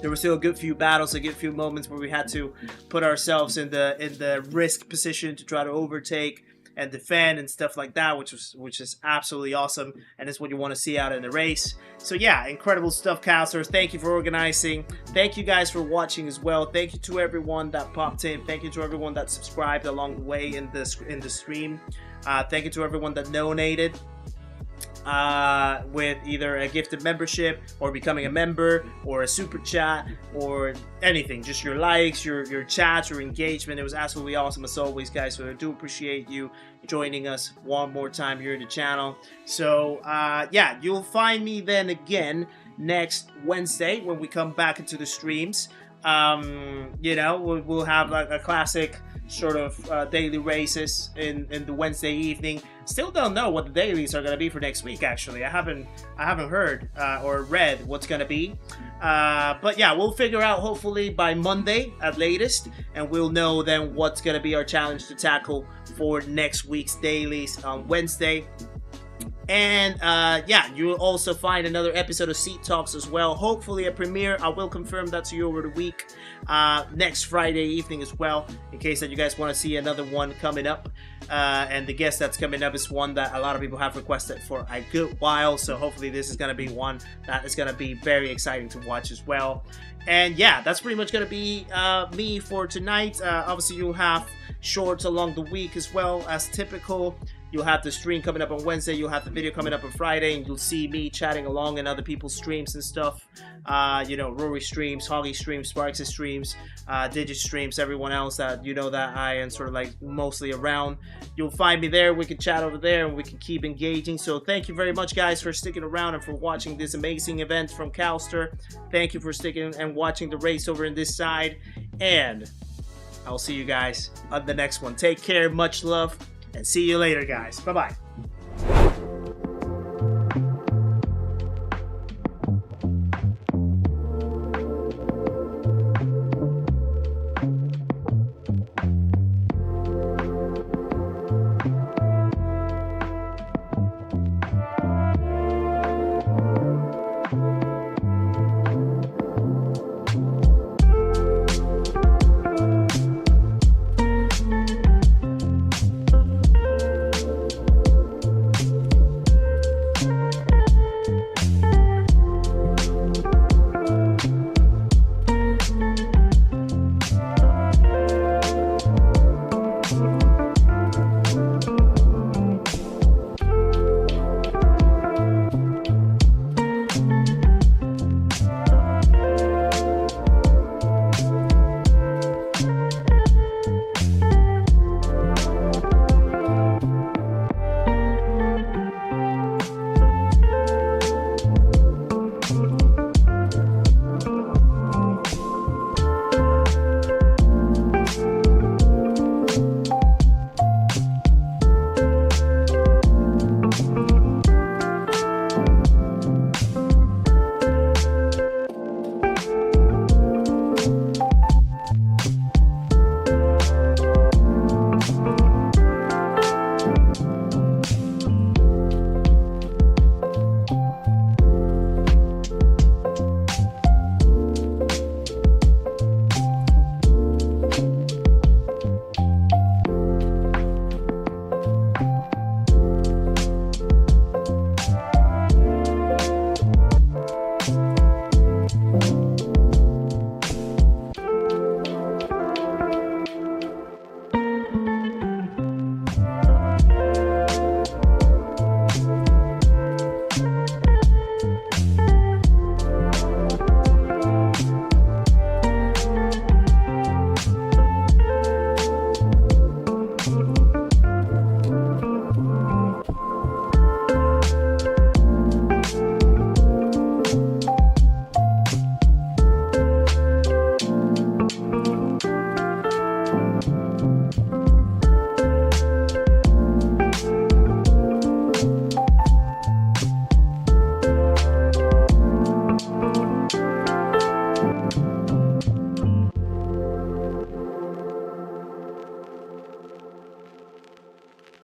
There were still a good few battles, a good few moments where we had to put ourselves in the risk position to try to overtake and defend and stuff like that, which is absolutely awesome, and it's what you want to see out in the race. So yeah, incredible stuff, Calster. Thank you for organizing. Thank you guys for watching as well. Thank you to everyone that popped in. Thank you to everyone that subscribed along the way in the stream. Thank you to everyone that donated. with either a gifted membership or becoming a member or a super chat or anything. Just your likes, your chats, your engagement. It was absolutely awesome as always, guys. So I do appreciate you joining us one more time here in the channel. So yeah, you'll find me then again next Wednesday when we come back into the streams. You know, we'll have like a classic sort of daily races in the Wednesday evening. Still don't know what the dailies are going to be for next week, actually. I haven't heard or read what's going to be. But yeah, we'll figure out hopefully by Monday at latest, and we'll know then what's going to be our challenge to tackle for next week's dailies on Wednesday. And yeah, you will also find another episode of Seat Talks as well. Hopefully a premiere. I will confirm that to you over the week. Next Friday evening as well, in case that you guys want to see another one coming up. And the guest that's coming up is one that a lot of people have requested for a good while. So hopefully this is going to be one that is going to be very exciting to watch as well. And yeah, that's pretty much going to be me for tonight. Obviously, you'll have shorts along the week as well as typical. You'll have the stream coming up on Wednesday. You'll have the video coming up on Friday, and you'll see me chatting along in other people's streams and stuff. You know, Rory streams, Hoggy streams, Sparks' streams, Digit streams, everyone else that you know that I am sort of like mostly around. You'll find me there. We can chat over there, and we can keep engaging. So thank you very much, guys, for sticking around and for watching this amazing event from Calster. Thank you for sticking and watching the race over in this side, and I'll see you guys on the next one. Take care, much love, and see you later, guys. Bye-bye.